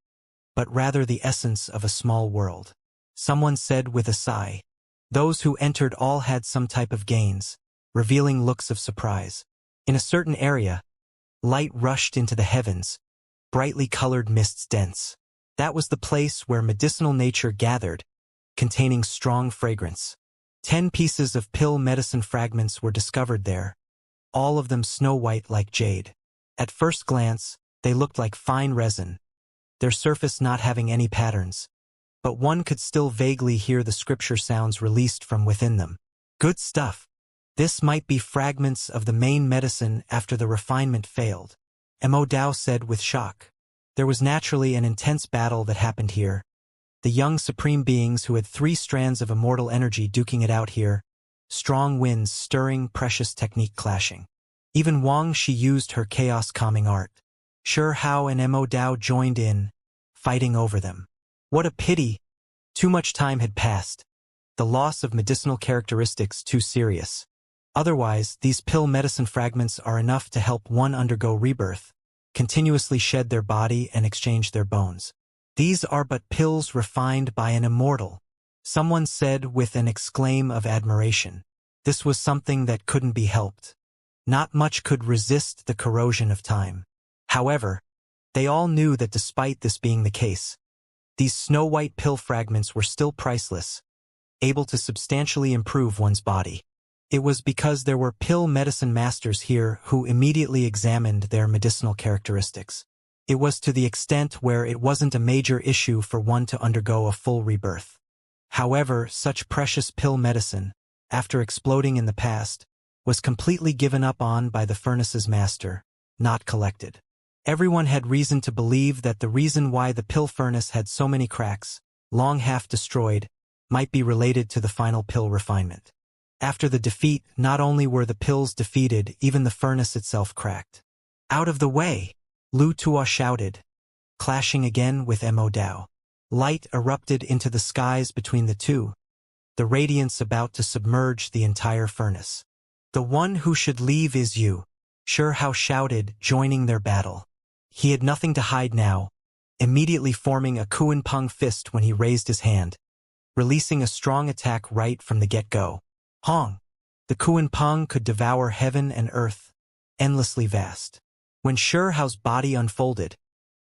but rather the essence of a small world. Someone said with a sigh. Those who entered all had some type of gains, revealing looks of surprise. In a certain area, light rushed into the heavens, brightly colored mists dense. That was the place where medicinal nature gathered, containing strong fragrance. 10 pieces of pill medicine fragments were discovered there, all of them snow-white like jade. At first glance, they looked like fine resin, their surface not having any patterns, but one could still vaguely hear the scripture sounds released from within them. Good stuff. This might be fragments of the main medicine after the refinement failed, Immortal said with shock. There was naturally an intense battle that happened here. The young supreme beings who had 3 strands of immortal energy duking it out here, strong winds stirring, precious technique clashing. Even Wuxia used her chaos-calming art. Sure how and Immortal joined in, fighting over them. What a pity! Too much time had passed. The loss of medicinal characteristics too serious. Otherwise, these pill medicine fragments are enough to help one undergo rebirth, continuously shed their body and exchange their bones. These are but pills refined by an immortal, someone said with an exclaim of admiration. This was something that couldn't be helped. Not much could resist the corrosion of time. However, they all knew that despite this being the case, these snow-white pill fragments were still priceless, able to substantially improve one's body. It was because there were pill medicine masters here who immediately examined their medicinal characteristics. It was to the extent where it wasn't a major issue for one to undergo a full rebirth. However, such precious pill medicine, after exploding in the past, was completely given up on by the furnace's master, not collected. Everyone had reason to believe that the reason why the pill furnace had so many cracks, long half destroyed, might be related to the final pill refinement. After the defeat, not only were the pills defeated, even the furnace itself cracked. Out of the way! Wuxia shouted, clashing again with Immortal. Light erupted into the skies between the two, the radiance about to submerge the entire furnace. The one who should leave is you, Sure how shouted, joining their battle. He had nothing to hide now, immediately forming a Kuan-Pung fist when he raised his hand, releasing a strong attack right from the get-go. Hong! The Kuan-Pung could devour heaven and earth, endlessly vast. When Sure Hao's body unfolded,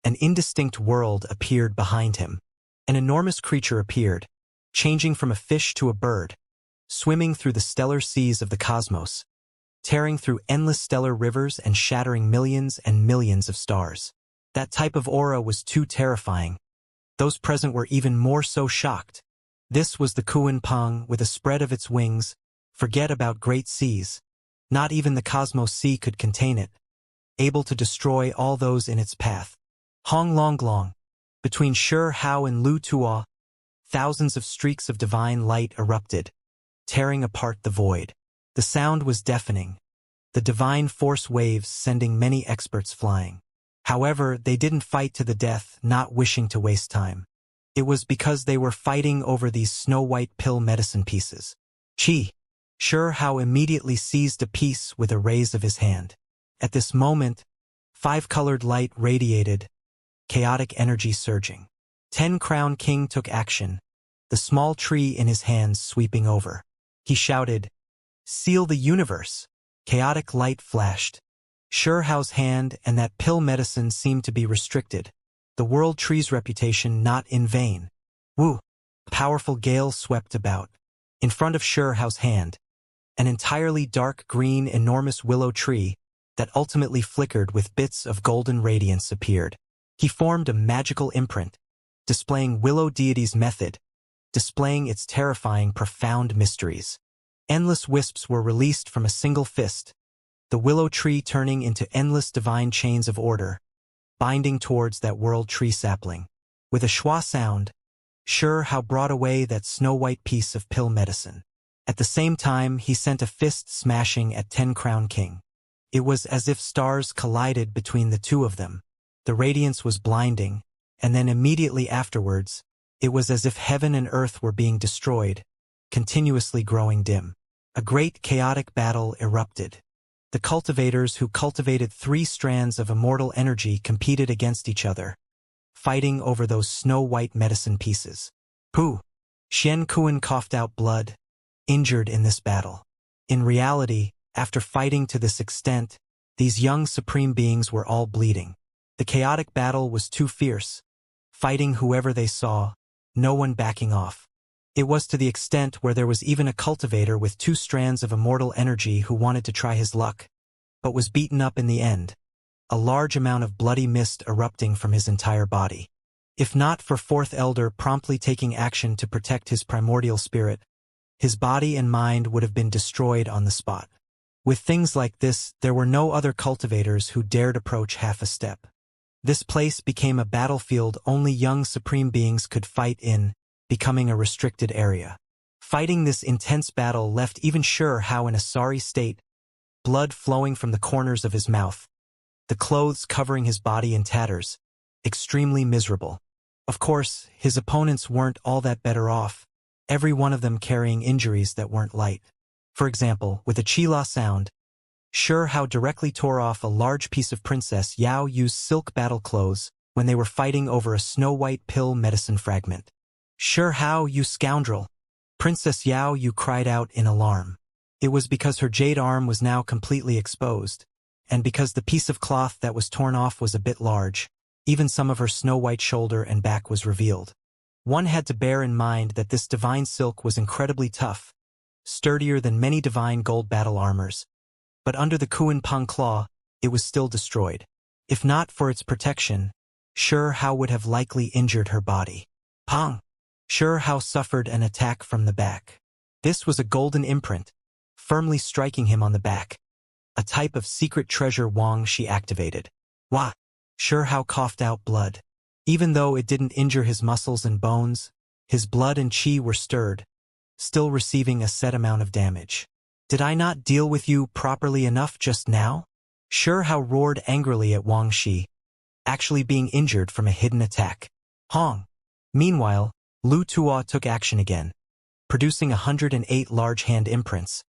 an indistinct world appeared behind him. An enormous creature appeared, changing from a fish to a bird, swimming through the stellar seas of the cosmos, tearing through endless stellar rivers and shattering millions and millions of stars. That type of aura was too terrifying. Those present were even more so shocked. This was the Kuan-Pung with a spread of its wings. Forget about great seas. Not even the cosmos sea could contain it, able to destroy all those in its path. Hong Long Long. Between Sure Hao and Wuxia, thousands of streaks of divine light erupted, tearing apart the void. The sound was deafening, the divine force waves sending many experts flying. However, they didn't fight to the death, not wishing to waste time. It was because they were fighting over these snow-white pill medicine pieces. Chi! Sure Hao immediately seized a piece with a raise of his hand. At this moment, 5-colored light radiated, chaotic energy surging. 10-Crown King took action, the small tree in his hands sweeping over. He shouted, "Seal the universe!" Chaotic light flashed. Shurehao's hand and that pill medicine seemed to be restricted. The world tree's reputation not in vain. Woo! A powerful gale swept about. In front of Shurehao's hand, an entirely dark green enormous willow tree that ultimately flickered with bits of golden radiance appeared. He formed a magical imprint, displaying Willow Deity's method, displaying its terrifying, profound mysteries. Endless wisps were released from a single fist, the willow tree turning into endless divine chains of order, binding towards that world tree sapling. With a schwa sound, Shurehao brought away that snow-white piece of pill medicine. At the same time, he sent a fist smashing at 10-Crown King. It was as if stars collided between the two of them. The radiance was blinding, and then immediately afterwards, it was as if heaven and earth were being destroyed, continuously growing dim. A great chaotic battle erupted. The cultivators who cultivated 3 strands of immortal energy competed against each other, fighting over those snow-white medicine pieces. Pooh! Xianxia coughed out blood, injured in this battle. In reality, after fighting to this extent, these young supreme beings were all bleeding. The chaotic battle was too fierce, fighting whoever they saw, no one backing off. It was to the extent where there was even a cultivator with 2 strands of immortal energy who wanted to try his luck, but was beaten up in the end, a large amount of bloody mist erupting from his entire body. If not for 4th Elder promptly taking action to protect his primordial spirit, his body and mind would have been destroyed on the spot. With things like this, there were no other cultivators who dared approach half a step. This place became a battlefield only young supreme beings could fight in, becoming a restricted area. Fighting this intense battle left even Shurehao in a sorry state, blood flowing from the corners of his mouth, the clothes covering his body in tatters, extremely miserable. Of course, his opponents weren't all that better off, every one of them carrying injuries that weren't light. For example, with a chila sound, Shurehao directly tore off a large piece of Princess Yao Yu's silk battle clothes when they were fighting over a snow-white pill medicine fragment. "Shurehao, you scoundrel!" Princess Yao Yu cried out in alarm. It was because her jade arm was now completely exposed, and because the piece of cloth that was torn off was a bit large, even some of her snow-white shoulder and back was revealed. One had to bear in mind that this divine silk was incredibly tough, sturdier than many divine gold battle armors, but under the Kuan Pang claw, it was still destroyed. If not for its protection, Shurehao would have likely injured her body. Pang! Shurehao suffered an attack from the back. This was a golden imprint, firmly striking him on the back. A type of secret treasure Wang she activated. Wah! Shurehao coughed out blood. Even though it didn't injure his muscles and bones, his blood and qi were stirred, still receiving a set amount of damage. "Did I not deal with you properly enough just now?" Shurehao roared angrily at Wang Shi, actually being injured from a hidden attack. Hong! Meanwhile, Lu Tuo took action again, producing 108 large hand imprints,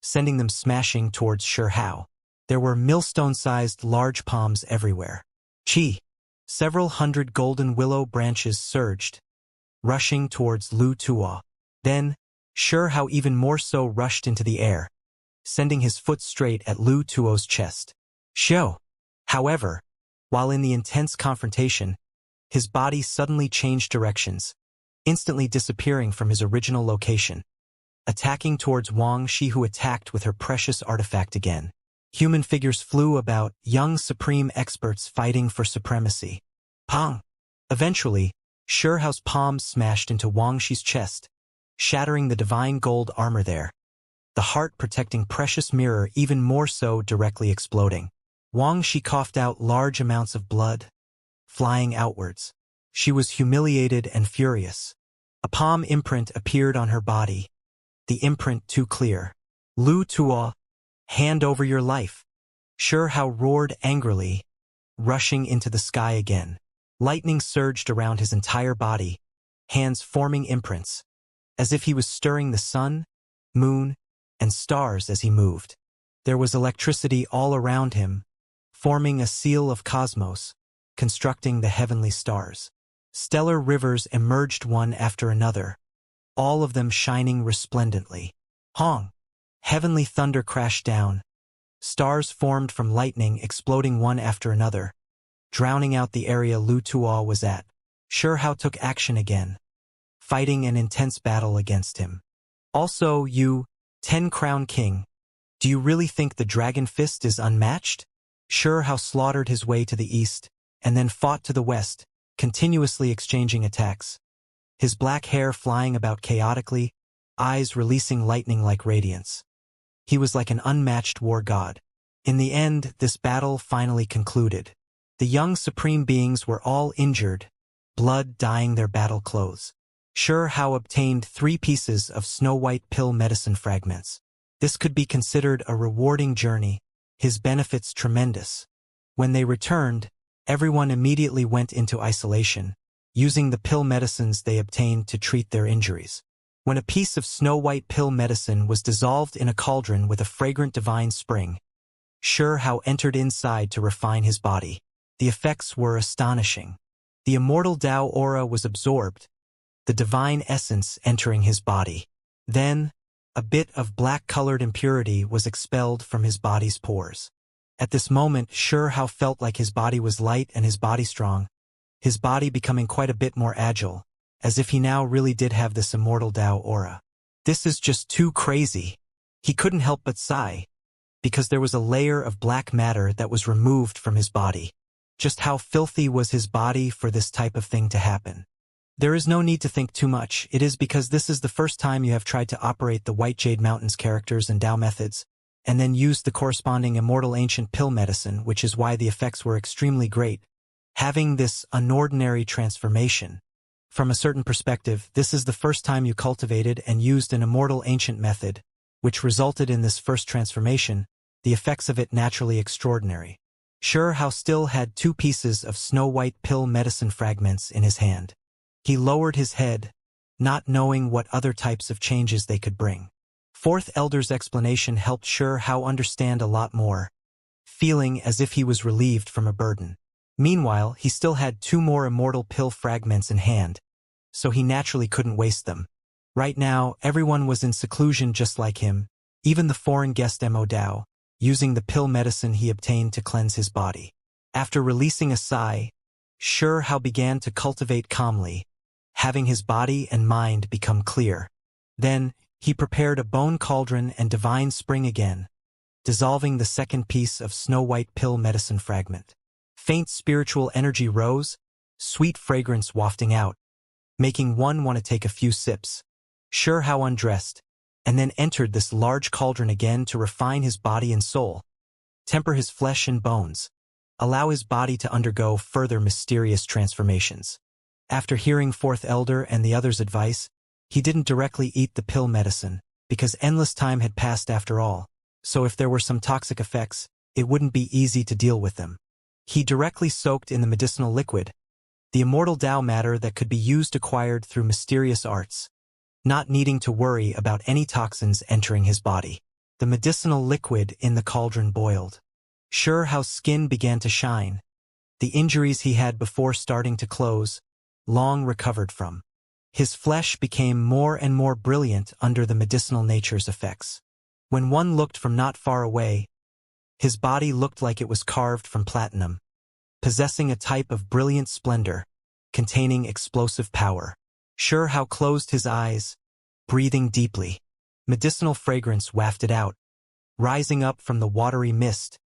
sending them smashing towards Shurehao. There were millstone-sized large palms everywhere. Qi! Several hundred golden willow branches surged, rushing towards Lu Tuo. Then, Shurehao even more so rushed into the air, sending his foot straight at Lu Tuo's chest. Shio! However, while in the intense confrontation, his body suddenly changed directions, instantly disappearing from his original location, attacking towards Wang Shi, who attacked with her precious artifact again. Human figures flew about, young supreme experts fighting for supremacy. Pang! Eventually, Shurehao's palms smashed into Wang Shi's chest, shattering the divine gold armor there, the heart-protecting precious mirror even more so directly exploding. Wang Shi coughed out large amounts of blood, flying outwards. She was humiliated and furious. A palm imprint appeared on her body, the imprint too clear. Lu Tuo, hand over your life. Shurehao roared angrily, rushing into the sky again. Lightning surged around his entire body, hands forming imprints, as if he was stirring the sun, moon, and stars as he moved. There was electricity all around him, forming a seal of cosmos, constructing the heavenly stars. Stellar rivers emerged one after another, all of them shining resplendently. Hong! Heavenly thunder crashed down. Stars formed from lightning exploding one after another, drowning out the area Lu Tuo was at. Sure Hao took action again, fighting an intense battle against him. Also, you, 10-crown king, do you really think the dragon fist is unmatched? Sure Hao slaughtered his way to the east, and then fought to the west, continuously exchanging attacks. His black hair flying about chaotically, eyes releasing lightning-like radiance. He was like an unmatched war god. In the end, this battle finally concluded. The young supreme beings were all injured, blood dyeing their battle clothes. Sure Hao obtained 3 pieces of snow-white pill medicine fragments. This could be considered a rewarding journey, his benefits tremendous. When they returned, everyone immediately went into isolation, using the pill medicines they obtained to treat their injuries. When a piece of snow-white pill medicine was dissolved in a cauldron with a fragrant divine spring, Sure Hao entered inside to refine his body. The effects were astonishing. The immortal Tao aura was absorbed, the divine essence entering his body. Then, a bit of black-colored impurity was expelled from his body's pores. At this moment, Sure Hao felt like his body was light and his body strong, his body becoming quite a bit more agile, as if he now really did have this immortal Tao aura. This is just too crazy. He couldn't help but sigh, because there was a layer of black matter that was removed from his body. Just how filthy was his body for this type of thing to happen? There is no need to think too much. It is because this is the first time you have tried to operate the White Jade Mountains characters and Tao methods, and then used the corresponding immortal ancient pill medicine, which is why the effects were extremely great. Having this unordinary transformation. From a certain perspective, this is the first time you cultivated and used an immortal ancient method, which resulted in this first transformation, the effects of it naturally extraordinary. Sure Hao still had 2 pieces of snow-white pill medicine fragments in his hand. He lowered his head, not knowing what other types of changes they could bring. Fourth Elder's explanation helped Sure Hao understand a lot more, feeling as if he was relieved from a burden. Meanwhile, he still had 2 more immortal pill fragments in hand, so he naturally couldn't waste them. Right now, everyone was in seclusion just like him, even the foreign guest Mo Dao, using the pill medicine he obtained to cleanse his body. After releasing a sigh, Sure Hao began to cultivate calmly, having his body and mind become clear. Then, he prepared a bone cauldron and divine spring again, dissolving the second piece of snow-white pill medicine fragment. Faint spiritual energy rose, sweet fragrance wafting out, making one want to take a few sips. Sure Hao undressed, and then entered this large cauldron again to refine his body and soul, temper his flesh and bones, allow his body to undergo further mysterious transformations. After hearing Fourth Elder and the others' advice, he didn't directly eat the pill medicine, because endless time had passed after all, so if there were some toxic effects, it wouldn't be easy to deal with them. He directly soaked in the medicinal liquid, the immortal Tao matter that could be used acquired through mysterious arts, not needing to worry about any toxins entering his body. The medicinal liquid in the cauldron boiled. Sure Hao's skin began to shine. The injuries he had before starting to close, long recovered from. His flesh became more and more brilliant under the medicinal nature's effects. When one looked from not far away, his body looked like it was carved from platinum, possessing a type of brilliant splendor, containing explosive power. Sure Hao closed his eyes, breathing deeply. Medicinal fragrance wafted out, rising up from the watery mist,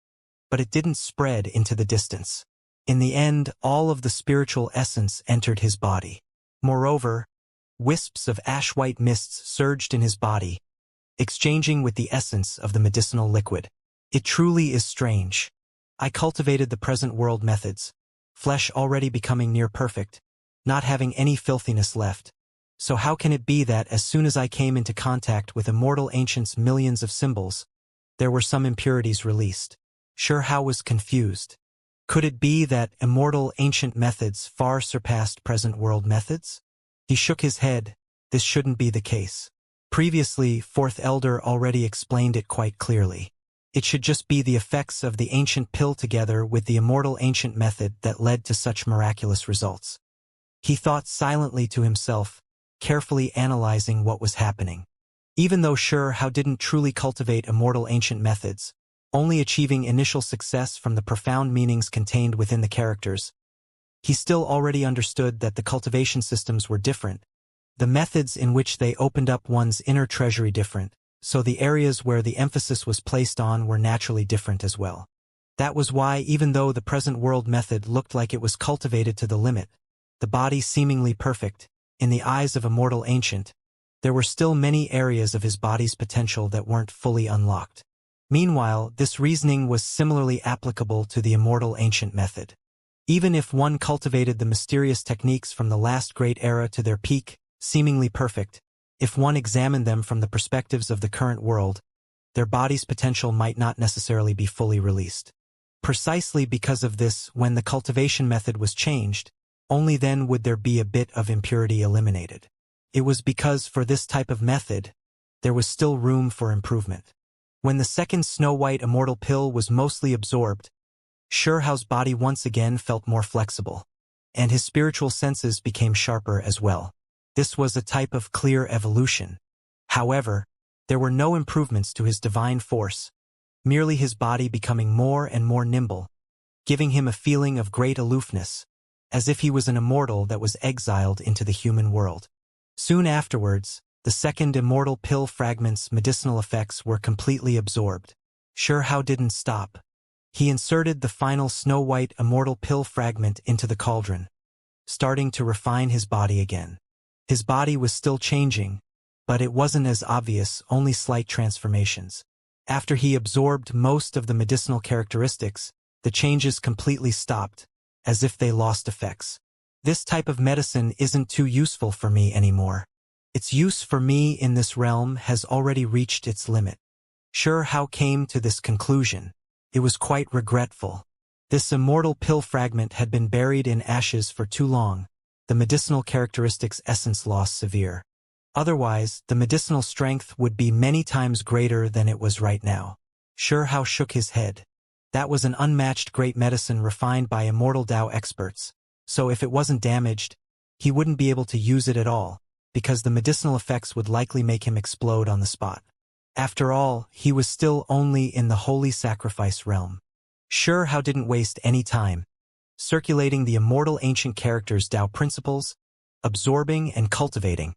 but it didn't spread into the distance. In the end, all of the spiritual essence entered his body. Moreover, wisps of ash-white mists surged in his body, exchanging with the essence of the medicinal liquid. It truly is strange. I cultivated the present world methods, flesh already becoming near perfect, not having any filthiness left. So how can it be that as soon as I came into contact with immortal ancients' millions of symbols, there were some impurities released? Sure Hao was confused. Could it be that immortal ancient methods far surpassed present world methods? He shook his head. This shouldn't be the case. Previously, Fourth Elder already explained it quite clearly. It should just be the effects of the ancient pill together with the immortal ancient method that led to such miraculous results. He thought silently to himself, carefully analyzing what was happening. Even though Xianxia didn't truly cultivate immortal ancient methods, only achieving initial success from the profound meanings contained within the characters, he still already understood that the cultivation systems were different, the methods in which they opened up one's inner treasury different, so the areas where the emphasis was placed on were naturally different as well. That was why, even though the present world method looked like it was cultivated to the limit, the body seemingly perfect, in the eyes of Immortal Ancient, there were still many areas of his body's potential that weren't fully unlocked. Meanwhile, this reasoning was similarly applicable to the Immortal Ancient method. Even if one cultivated the mysterious techniques from the last great era to their peak, seemingly perfect, if one examined them from the perspectives of the current world, their body's potential might not necessarily be fully released. Precisely because of this, when the cultivation method was changed, only then would there be a bit of impurity eliminated. It was because for this type of method, there was still room for improvement. When the second Snow-White Immortal pill was mostly absorbed, Xianxia's body once again felt more flexible, and his spiritual senses became sharper as well. This was a type of clear evolution. However, there were no improvements to his divine force, merely his body becoming more and more nimble, giving him a feeling of great aloofness, as if he was an immortal that was exiled into the human world. Soon afterwards, the second immortal pill fragment's medicinal effects were completely absorbed. Xianxia didn't stop. He inserted the final Snow-White Immortal pill fragment into the cauldron, starting to refine his body again. His body was still changing, but it wasn't as obvious, only slight transformations. After he absorbed most of the medicinal characteristics, the changes completely stopped, as if they lost effects. This type of medicine isn't too useful for me anymore. Its use for me in this realm has already reached its limit. Xianxia came to this conclusion. It was quite regretful. This immortal pill fragment had been buried in ashes for too long, the medicinal characteristics' essence loss severe. Otherwise, the medicinal strength would be many times greater than it was right now. Xianxia shook his head. That was an unmatched great medicine refined by immortal Tao experts, so if it wasn't damaged, he wouldn't be able to use it at all, because the medicinal effects would likely make him explode on the spot. After all, he was still only in the holy sacrifice realm. Xianxia didn't waste any time, circulating the immortal ancient characters' Tao principles, absorbing and cultivating,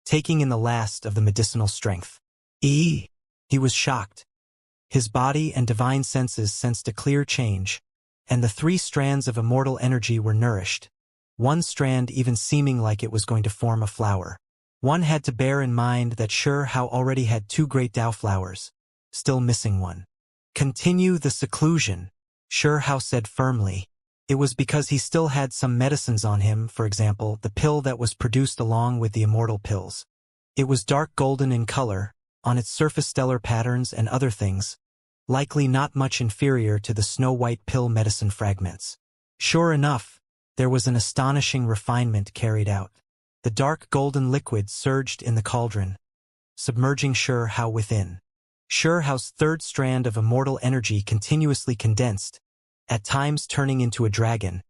taking in the last of the medicinal strength. He was shocked. His body and divine senses sensed a clear change, and the 3 strands of immortal energy were nourished, one strand even seeming like it was going to form a flower. One had to bear in mind that Xianxia already had 2 great Tao flowers, still missing one. Continue the seclusion, Xianxia said firmly. It was because he still had some medicines on him, for example, the pill that was produced along with the immortal pills. It was dark golden in color, on its surface stellar patterns and other things, likely not much inferior to the Snow-White pill medicine fragments. Sure enough, there was an astonishing refinement carried out. The dark golden liquid surged in the cauldron, submerging Xianxia within. Xianxia's 3rd strand of immortal energy continuously condensed, at times turning into a dragon,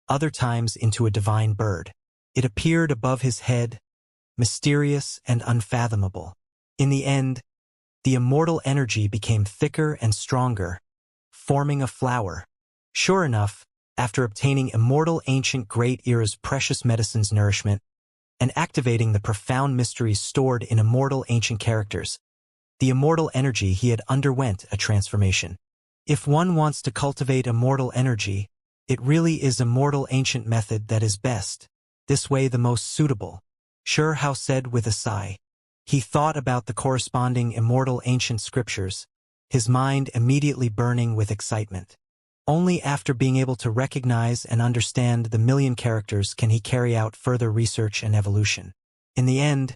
other times into a divine bird. It appeared above his head, mysterious and unfathomable. In the end, the immortal energy became thicker and stronger, forming a flower. Sure enough, after obtaining immortal ancient great era's precious medicine's nourishment, and activating the profound mysteries stored in immortal ancient characters, the immortal energy he had underwent a transformation. If one wants to cultivate immortal energy, it really is immortal ancient method that is best, this way the most suitable, Xianxia said with a sigh. He thought about the corresponding immortal ancient scriptures, his mind immediately burning with excitement. Only after being able to recognize and understand the million characters can he carry out further research and evolution. In the end,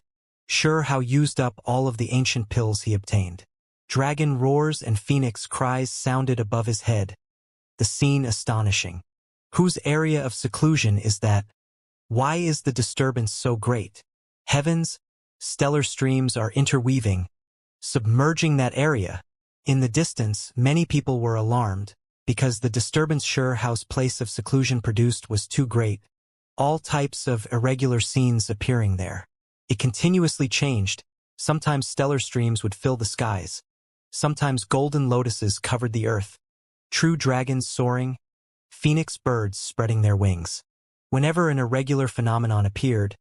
Xianxia used up all of the ancient pills he obtained. Dragon roars and phoenix cries sounded above his head, the scene astonishing. Whose area of seclusion is that? Why is the disturbance so great? Heavens, stellar streams are interweaving, submerging that area. In the distance, many people were alarmed, because the disturbance Xianxia's place of seclusion produced was too great, all types of irregular scenes appearing there. It continuously changed. Sometimes stellar streams would fill the skies. Sometimes golden lotuses covered the earth. True dragons soaring. Phoenix birds spreading their wings. Whenever an irregular phenomenon appeared,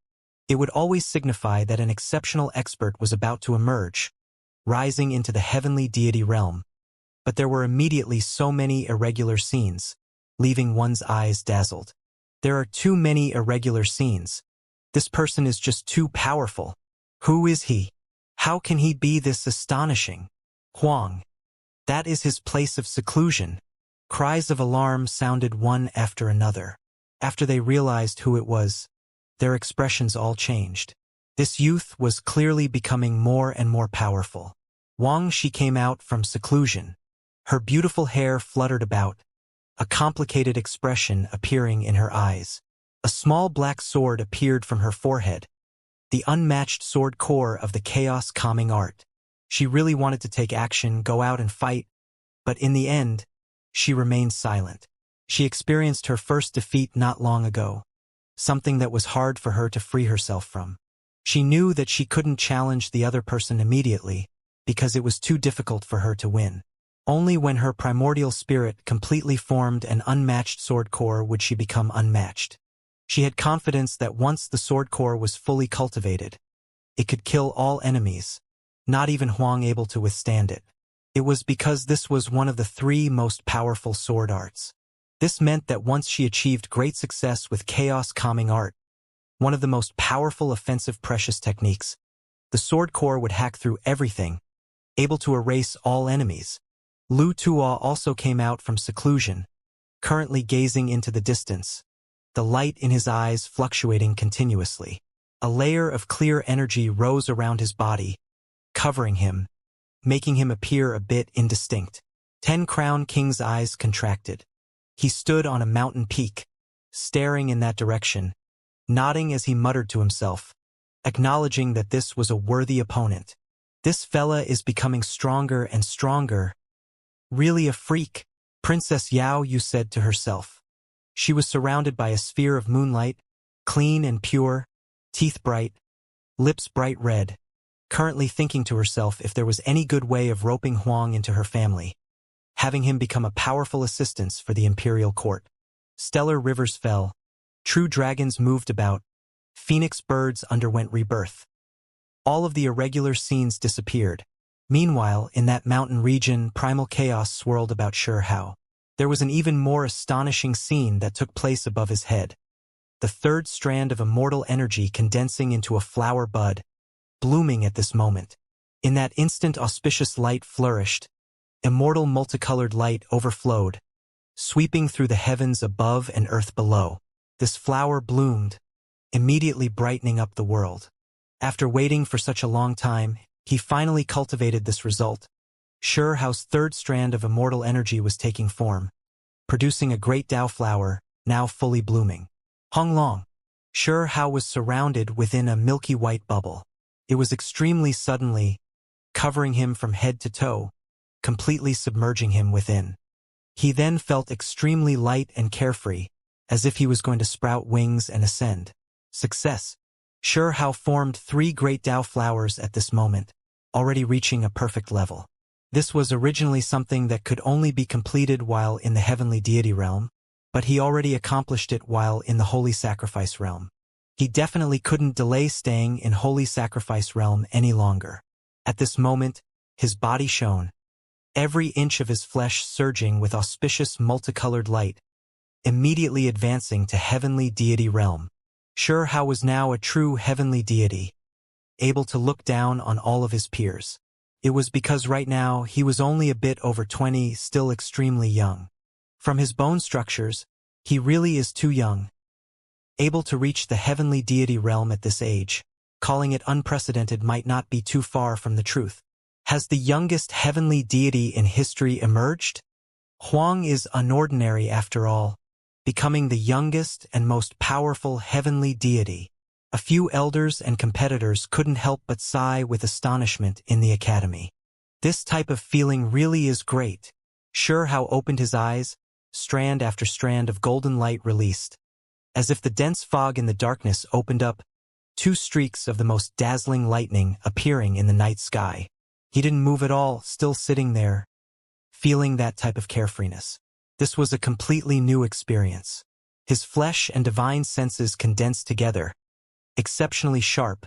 it would always signify that an exceptional expert was about to emerge, rising into the heavenly deity realm. But there were immediately so many irregular scenes, leaving one's eyes dazzled. There are too many irregular scenes. This person is just too powerful. Who is he? How can he be this astonishing? Huang. That is his place of seclusion. Cries of alarm sounded one after another. After they realized who it was, their expressions all changed. This youth was clearly becoming more and more powerful. Huang, she came out from seclusion. Her beautiful hair fluttered about, a complicated expression appearing in her eyes. A small black sword appeared from her forehead, the unmatched sword core of the chaos-calming art. She really wanted to take action, go out and fight, but in the end, she remained silent. She experienced her first defeat not long ago, something that was hard for her to free herself from. She knew that she couldn't challenge the other person immediately because it was too difficult for her to win. Only when her primordial spirit completely formed an unmatched sword core would she become unmatched. She had confidence that once the sword core was fully cultivated, it could kill all enemies, not even Huang able to withstand it. It was because this was one of the 3 most powerful sword arts. This meant that once she achieved great success with chaos-calming art, one of the most powerful offensive precious techniques, the sword core would hack through everything, able to erase all enemies. Lu Tuo also came out from seclusion, currently gazing into the distance, the light in his eyes fluctuating continuously. A layer of clear energy rose around his body, covering him, making him appear a bit indistinct. 10 Crown King's eyes contracted. He stood on a mountain peak, staring in that direction, nodding as he muttered to himself, acknowledging that this was a worthy opponent. This fella is becoming stronger and stronger. Really a freak. Princess Yao Yu said to herself. She was surrounded by a sphere of moonlight, clean and pure, teeth bright, lips bright red, currently thinking to herself if there was any good way of roping Huang into her family, having him become a powerful assistance for the imperial court. Stellar rivers fell, true dragons moved about, phoenix birds underwent rebirth. All of the irregular scenes disappeared. Meanwhile, in that mountain region, primal chaos swirled about Hao. There was an even more astonishing scene that took place above his head. The 3rd strand of immortal energy condensing into a flower bud, blooming at this moment. In that instant, auspicious light flourished. Immortal multicolored light overflowed, sweeping through the heavens above and earth below. This flower bloomed, immediately brightening up the world. After waiting for such a long time, he finally cultivated this result. Hao's 3rd strand of immortal energy was taking form, producing a great Dao flower, now fully blooming. Honglong. Hao was surrounded within a milky white bubble. It was extremely suddenly, covering him from head to toe, completely submerging him within. He then felt extremely light and carefree, as if he was going to sprout wings and ascend. Success. Hao formed 3 great Dao flowers at this moment, already reaching a perfect level. This was originally something that could only be completed while in the heavenly deity realm, but he already accomplished it while in the holy sacrifice realm. He definitely couldn't delay staying in holy sacrifice realm any longer. At this moment, his body shone, every inch of his flesh surging with auspicious multicolored light, immediately advancing to heavenly deity realm. Hao was now a true heavenly deity, able to look down on all of his peers. It was because right now he was only a bit over 20, still extremely young. From his bone structures, he really is too young. Able to reach the heavenly deity realm at this age, calling it unprecedented might not be too far from the truth. Has the youngest heavenly deity in history emerged? Huang is unordinary after all, becoming the youngest and most powerful heavenly deity. A few elders and competitors couldn't help but sigh with astonishment in the academy. This type of feeling really is great. Hao opened his eyes, strand after strand of golden light released. As if the dense fog in the darkness opened up, two streaks of the most dazzling lightning appearing in the night sky. He didn't move at all, still sitting there, feeling that type of carefreeness. This was a completely new experience. His flesh and divine senses condensed together, exceptionally sharp,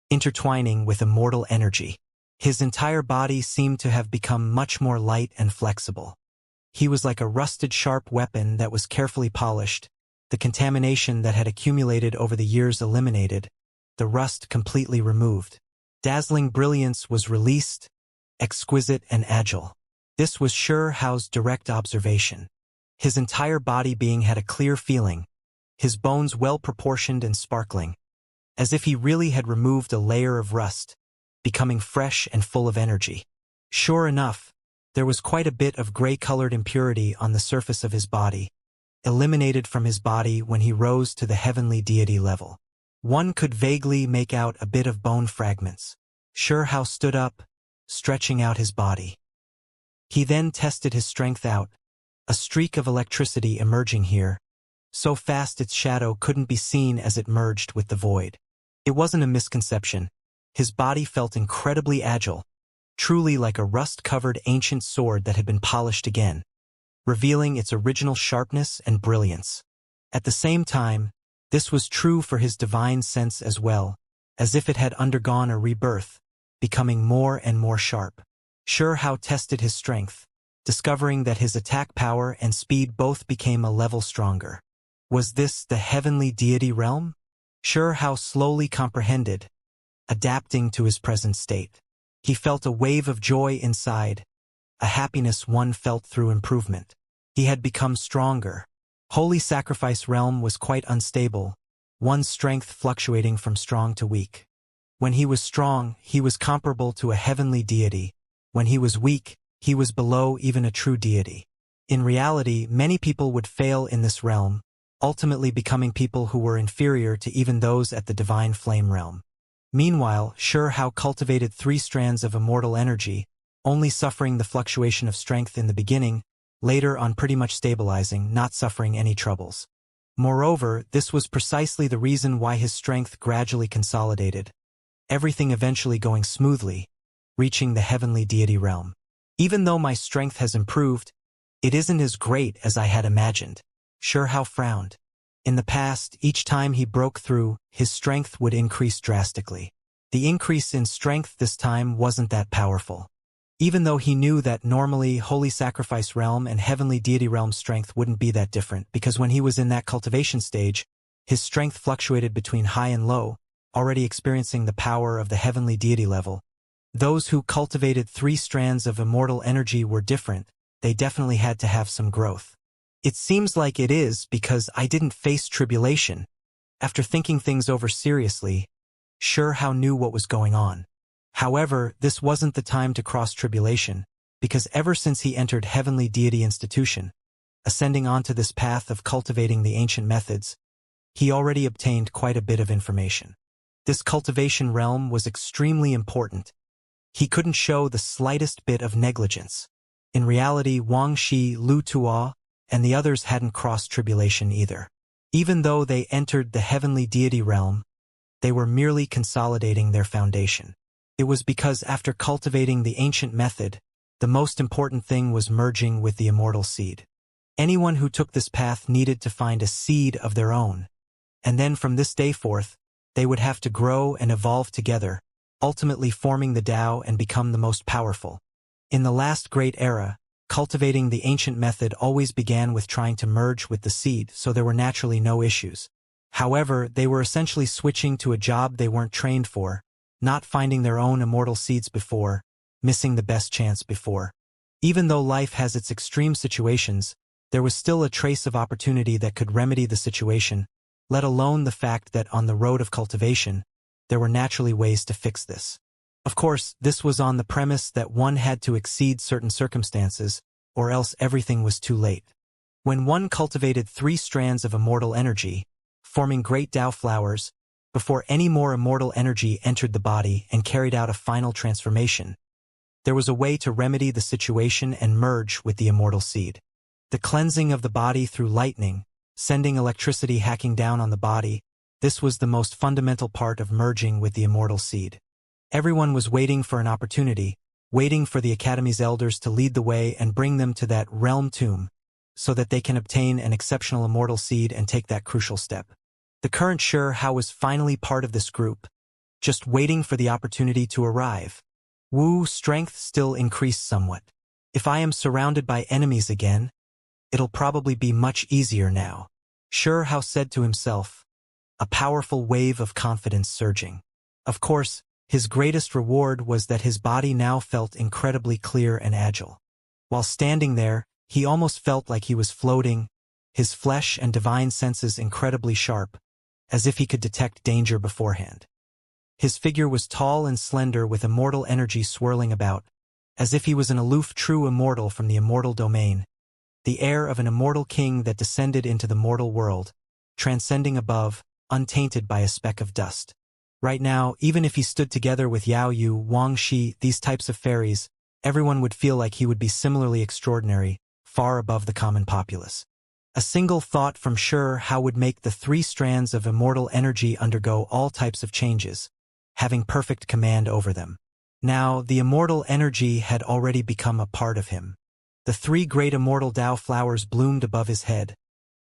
intertwining with immortal energy. His entire body seemed to have become much more light and flexible. He was like a rusted sharp weapon that was carefully polished, the contamination that had accumulated over the years eliminated, the rust completely removed. Dazzling brilliance was released, exquisite and agile. This was Hao's direct observation. His entire body being had a clear feeling, his bones well proportioned and sparkling, as if he really had removed a layer of rust, becoming fresh and full of energy. Sure enough, there was quite a bit of gray-colored impurity on the surface of his body, eliminated from his body when he rose to the heavenly deity level. One could vaguely make out a bit of bone fragments. Hao stood up, stretching out his body. He then tested his strength out, a streak of electricity emerging here, so fast its shadow couldn't be seen as it merged with the void. It wasn't a misconception. His body felt incredibly agile, truly like a rust-covered ancient sword that had been polished again, revealing its original sharpness and brilliance. At the same time, this was true for his divine sense as well, as if it had undergone a rebirth, becoming more and more sharp. Hao tested his strength, discovering that his attack power and speed both became a level stronger. Was this the heavenly deity realm? Hao slowly comprehended, adapting to his present state. He felt a wave of joy inside, a happiness one felt through improvement. He had become stronger. Holy Sacrifice realm was quite unstable, one's strength fluctuating from strong to weak. When he was strong, he was comparable to a heavenly deity. When he was weak, he was below even a true deity. In reality, many people would fail in this realm, ultimately becoming people who were inferior to even those at the divine flame realm. Meanwhile, Hao cultivated 3 strands of immortal energy, only suffering the fluctuation of strength in the beginning, later on pretty much stabilizing, not suffering any troubles. Moreover, this was precisely the reason why his strength gradually consolidated, everything eventually going smoothly, reaching the heavenly deity realm. Even though my strength has improved, it isn't as great as I had imagined. Hao frowned. In the past, each time he broke through, his strength would increase drastically. The increase in strength this time wasn't that powerful. Even though he knew that normally Holy Sacrifice realm and Heavenly Deity realm strength wouldn't be that different, because when he was in that cultivation stage, his strength fluctuated between high and low, already experiencing the power of the Heavenly Deity level. Those who cultivated 3 strands of immortal energy were different. They definitely had to have some growth. It seems like it is because I didn't face tribulation. After thinking things over seriously, Hao knew what was going on. However, this wasn't the time to cross tribulation, because ever since he entered Heavenly Deity Institution, ascending onto this path of cultivating the ancient methods, he already obtained quite a bit of information. This cultivation realm was extremely important. He couldn't show the slightest bit of negligence. In reality, Wang Shi, Lu Tuo, and the others hadn't crossed tribulation either. Even though they entered the heavenly deity realm, they were merely consolidating their foundation. It was because after cultivating the ancient method, the most important thing was merging with the immortal seed. Anyone who took this path needed to find a seed of their own, and then from this day forth, they would have to grow and evolve together, ultimately forming the Tao and become the most powerful. In the last great era, cultivating the ancient method always began with trying to merge with the seed, so there were naturally no issues. However, they were essentially switching to a job they weren't trained for, not finding their own immortal seeds before, missing the best chance before. Even though life has its extreme situations, there was still a trace of opportunity that could remedy the situation, let alone the fact that on the road of cultivation, there were naturally ways to fix this. Of course, this was on the premise that one had to exceed certain circumstances, or else everything was too late. When one cultivated 3 strands of immortal energy, forming great Tao flowers, before any more immortal energy entered the body and carried out a final transformation, there was a way to remedy the situation and merge with the immortal seed. The cleansing of the body through lightning, sending electricity hacking down on the body. This was the most fundamental part of merging with the immortal seed. Everyone was waiting for an opportunity, waiting for the Academy's elders to lead the way and bring them to that realm tomb, so that they can obtain an exceptional immortal seed and take that crucial step. The current Xianxia was finally part of this group, just waiting for the opportunity to arrive. Wu's strength still increased somewhat. If I am surrounded by enemies again, it'll probably be much easier now, Xianxia said to himself, a powerful wave of confidence surging. Of course, his greatest reward was that his body now felt incredibly clear and agile. While standing there, he almost felt like he was floating, his flesh and divine senses incredibly sharp, as if he could detect danger beforehand. His figure was tall and slender with immortal energy swirling about, as if he was an aloof true immortal from the immortal domain, the heir of an immortal king that descended into the mortal world, transcending above, untainted by a speck of dust. Right now, even if he stood together with Yao Yu, Wang Shi, these types of fairies, everyone would feel like he would be similarly extraordinary, far above the common populace. A single thought from Xianxia would make the 3 strands of immortal energy undergo all types of changes, having perfect command over them. Now, the immortal energy had already become a part of him. The 3 great immortal Tao flowers bloomed above his head,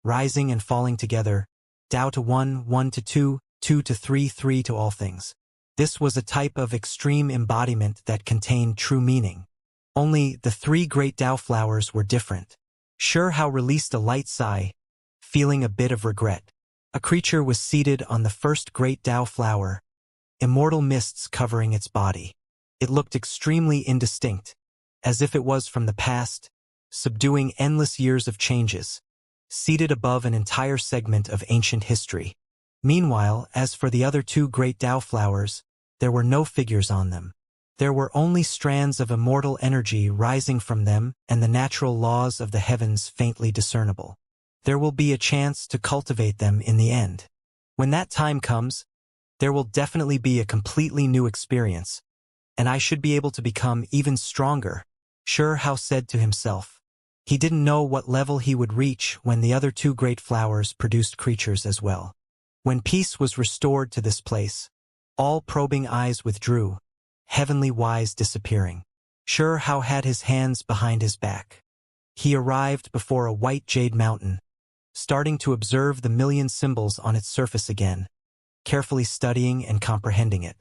rising and falling together, Tao to 1, 1 to 2, 2 to 3, 3 to all things. This was a type of extreme embodiment that contained true meaning. Only the 3 great Tao flowers were different. Xianxia released a light sigh, feeling a bit of regret. A creature was seated on the first great Tao flower, immortal mists covering its body. It looked extremely indistinct, as if it was from the past, subduing endless years of changes, seated above an entire segment of ancient history. Meanwhile, as for the other 2 great Tao flowers, there were no figures on them. There were only strands of immortal energy rising from them and the natural laws of the heavens faintly discernible. There will be a chance to cultivate them in the end. When that time comes, there will definitely be a completely new experience, and I should be able to become even stronger, Xianxia said to himself. He didn't know what level he would reach when the other 2 great flowers produced creatures as well. When peace was restored to this place, all probing eyes withdrew, heavenly wise disappearing. Xianxia had his hands behind his back. He arrived before a white jade mountain, starting to observe the million symbols on its surface again, carefully studying and comprehending it.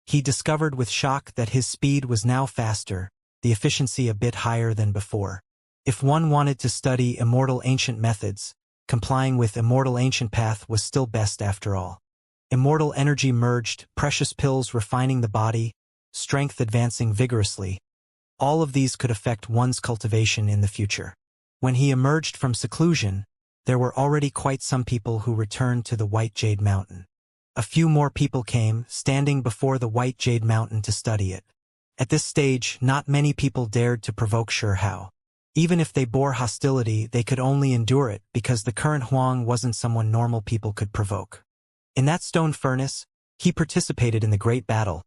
He discovered with shock that his speed was now faster, the efficiency a bit higher than before. If one wanted to study immortal ancient methods, complying with immortal ancient path was still best after all. Immortal energy merged, precious pills refining the body, strength advancing vigorously. All of these could affect one's cultivation in the future. When he emerged from seclusion, there were already quite some people who returned to the White Jade Mountain. A few more people came, standing before the White Jade Mountain to study it. At this stage, not many people dared to provoke Xianxia. Even if they bore hostility, they could only endure it because the current Huang wasn't someone normal people could provoke. In that stone furnace, he participated in the great battle,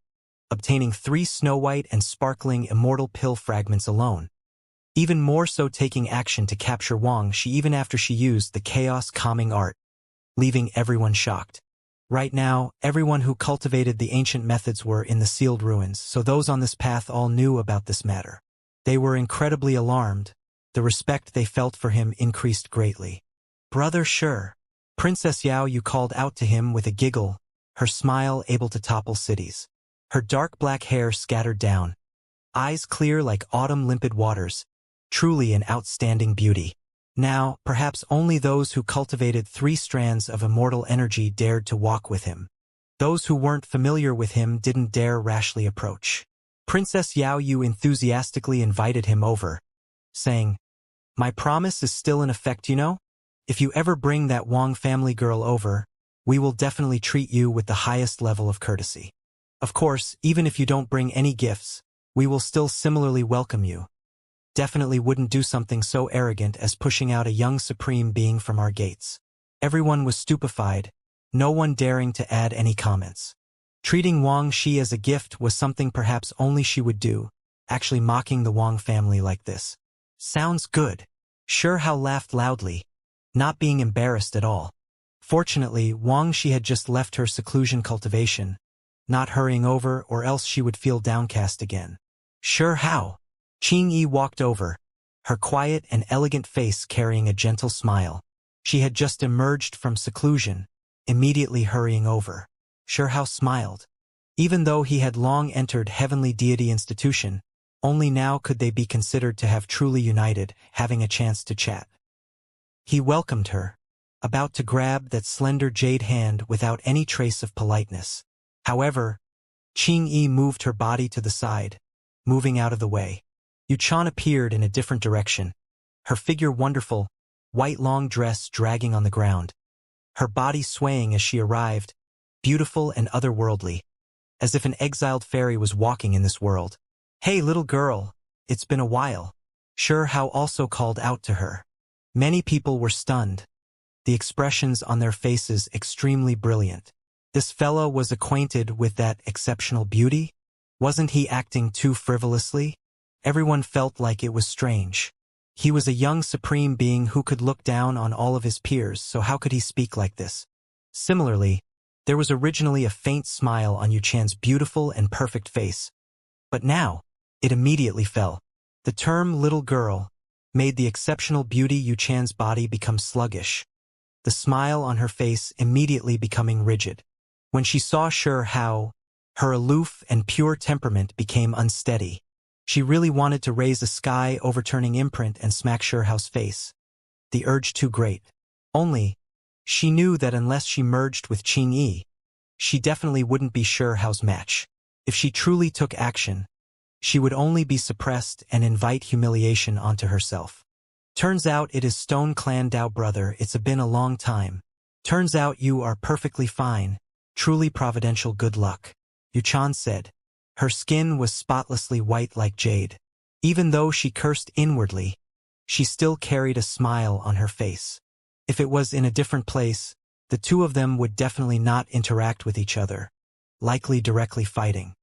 obtaining 3 snow-white and sparkling immortal pill fragments alone. Even more so taking action to capture Wang Shi even after she used the chaos-calming art, leaving everyone shocked. Right now, everyone who cultivated the ancient methods were in the sealed ruins, so those on this path all knew about this matter. They were incredibly alarmed. The respect they felt for him increased greatly. "Brother Shi," Princess Yao Yu called out to him with a giggle, her smile able to topple cities. Her dark black hair scattered down, eyes clear like autumn limpid waters, truly an outstanding beauty. Now, perhaps only those who cultivated 3 strands of immortal energy dared to walk with him. Those who weren't familiar with him didn't dare rashly approach. Princess Yao Yu enthusiastically invited him over, saying, "My promise is still in effect, you know? If you ever bring that Wang family girl over, we will definitely treat you with the highest level of courtesy. Of course, even if you don't bring any gifts, we will still similarly welcome you. Definitely wouldn't do something so arrogant as pushing out a young supreme being from our gates." Everyone was stupefied, no one daring to add any comments. Treating Wang Shi as a gift was something perhaps only she would do, actually mocking the Wang family like this. "Sounds good." Xianxia laughed loudly. not being embarrassed at all. Fortunately, Wangxi had just left her seclusion cultivation, not hurrying over or else she would feel downcast again. Sure how? Qingyi walked over, her quiet and elegant face carrying a gentle smile. She had just emerged from seclusion, immediately hurrying over. Sure how smiled. Even though he had long entered Heavenly Deity Institution, only now could they be considered to have truly united, having a chance to chat. He welcomed her, about to grab that slender jade hand without any trace of politeness. However, Qingyi moved her body to the side, moving out of the way. Yuchan appeared in a different direction, her figure wonderful, white long dress dragging on the ground, her body swaying as she arrived, beautiful and otherworldly, as if an exiled fairy was walking in this world. Hey little girl, it's been a while. Sure how also called out to her. Many people were stunned, the expressions on their faces extremely brilliant. This fellow was acquainted with that exceptional beauty? Wasn't he acting too frivolously? Everyone felt like it was strange. He was a young supreme being who could look down on all of his peers, so how could he speak like this? Similarly, there was originally a faint smile on Yuchan's beautiful and perfect face. But now, it immediately fell. The term little girl made the exceptional beauty Yuchan's body become sluggish, the smile on her face immediately becoming rigid. When she saw Sure how, her aloof and pure temperament became unsteady. She really wanted to raise a sky-overturning imprint and smack Sure hao's face. The urge too great. Only, she knew that unless she merged with Qingyi, she definitely wouldn't be Sure hao's match. If she truly took action, she would only be suppressed and invite humiliation onto herself. Turns out it is Stone Clan Dao brother, it's been a long time. Turns out you are perfectly fine, truly providential good luck, Yuchan said. Her skin was spotlessly white like jade. Even though she cursed inwardly, she still carried a smile on her face. If it was in a different place, the two of them would definitely not interact with each other, likely directly fighting.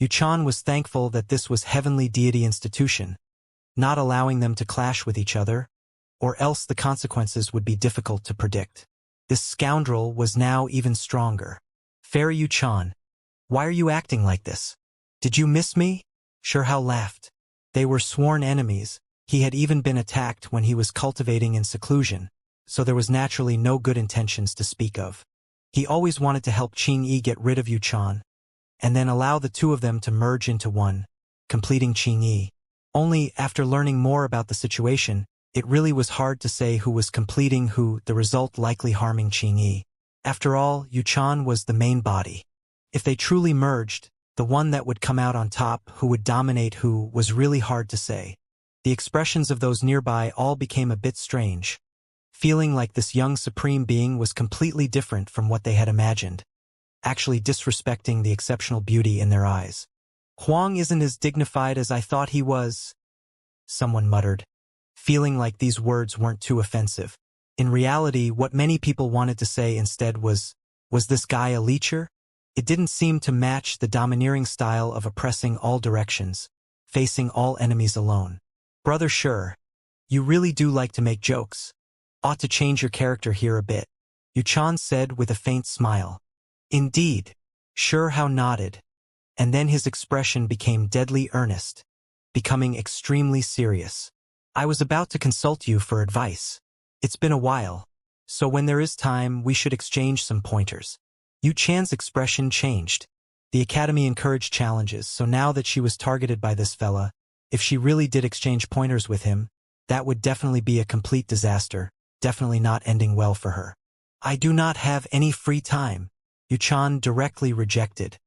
Yuchan was thankful that this was Heavenly Deity Institution, not allowing them to clash with each other, or else the consequences would be difficult to predict. This scoundrel was now even stronger. Fairy Yuchan, why are you acting like this? Did you miss me? Sure how laughed. They were sworn enemies. He had even been attacked when he was cultivating in seclusion, so there was naturally no good intentions to speak of. He always wanted to help Qingyi get rid of Yuchan, and then allow the two of them to merge into one, completing Qingyi. Only after learning more about the situation, it really was hard to say who was completing who, the result likely harming Qingyi. After all, Yuchan was the main body. If they truly merged, the one that would come out on top, who would dominate who, was really hard to say. The expressions of those nearby all became a bit strange, feeling like this young supreme being was completely different from what they had imagined, actually disrespecting the exceptional beauty in their eyes. Huang isn't as dignified as I thought he was, someone muttered, feeling like these words weren't too offensive. In reality, what many people wanted to say instead was this guy a leecher? It didn't seem to match the domineering style of oppressing all directions, facing all enemies alone. Brother Sure, you really do like to make jokes. Ought to change your character here a bit, Yuchan said with a faint smile. Indeed, Sure how nodded, and then his expression became deadly earnest, becoming extremely serious. I was about to consult you for advice. It's been a while, so when there is time, we should exchange some pointers. Yuchan's expression changed. The academy encouraged challenges, so now that she was targeted by this fella, if she really did exchange pointers with him, that would definitely be a complete disaster, definitely not ending well for her. I do not have any free time, Yuchan directly rejected.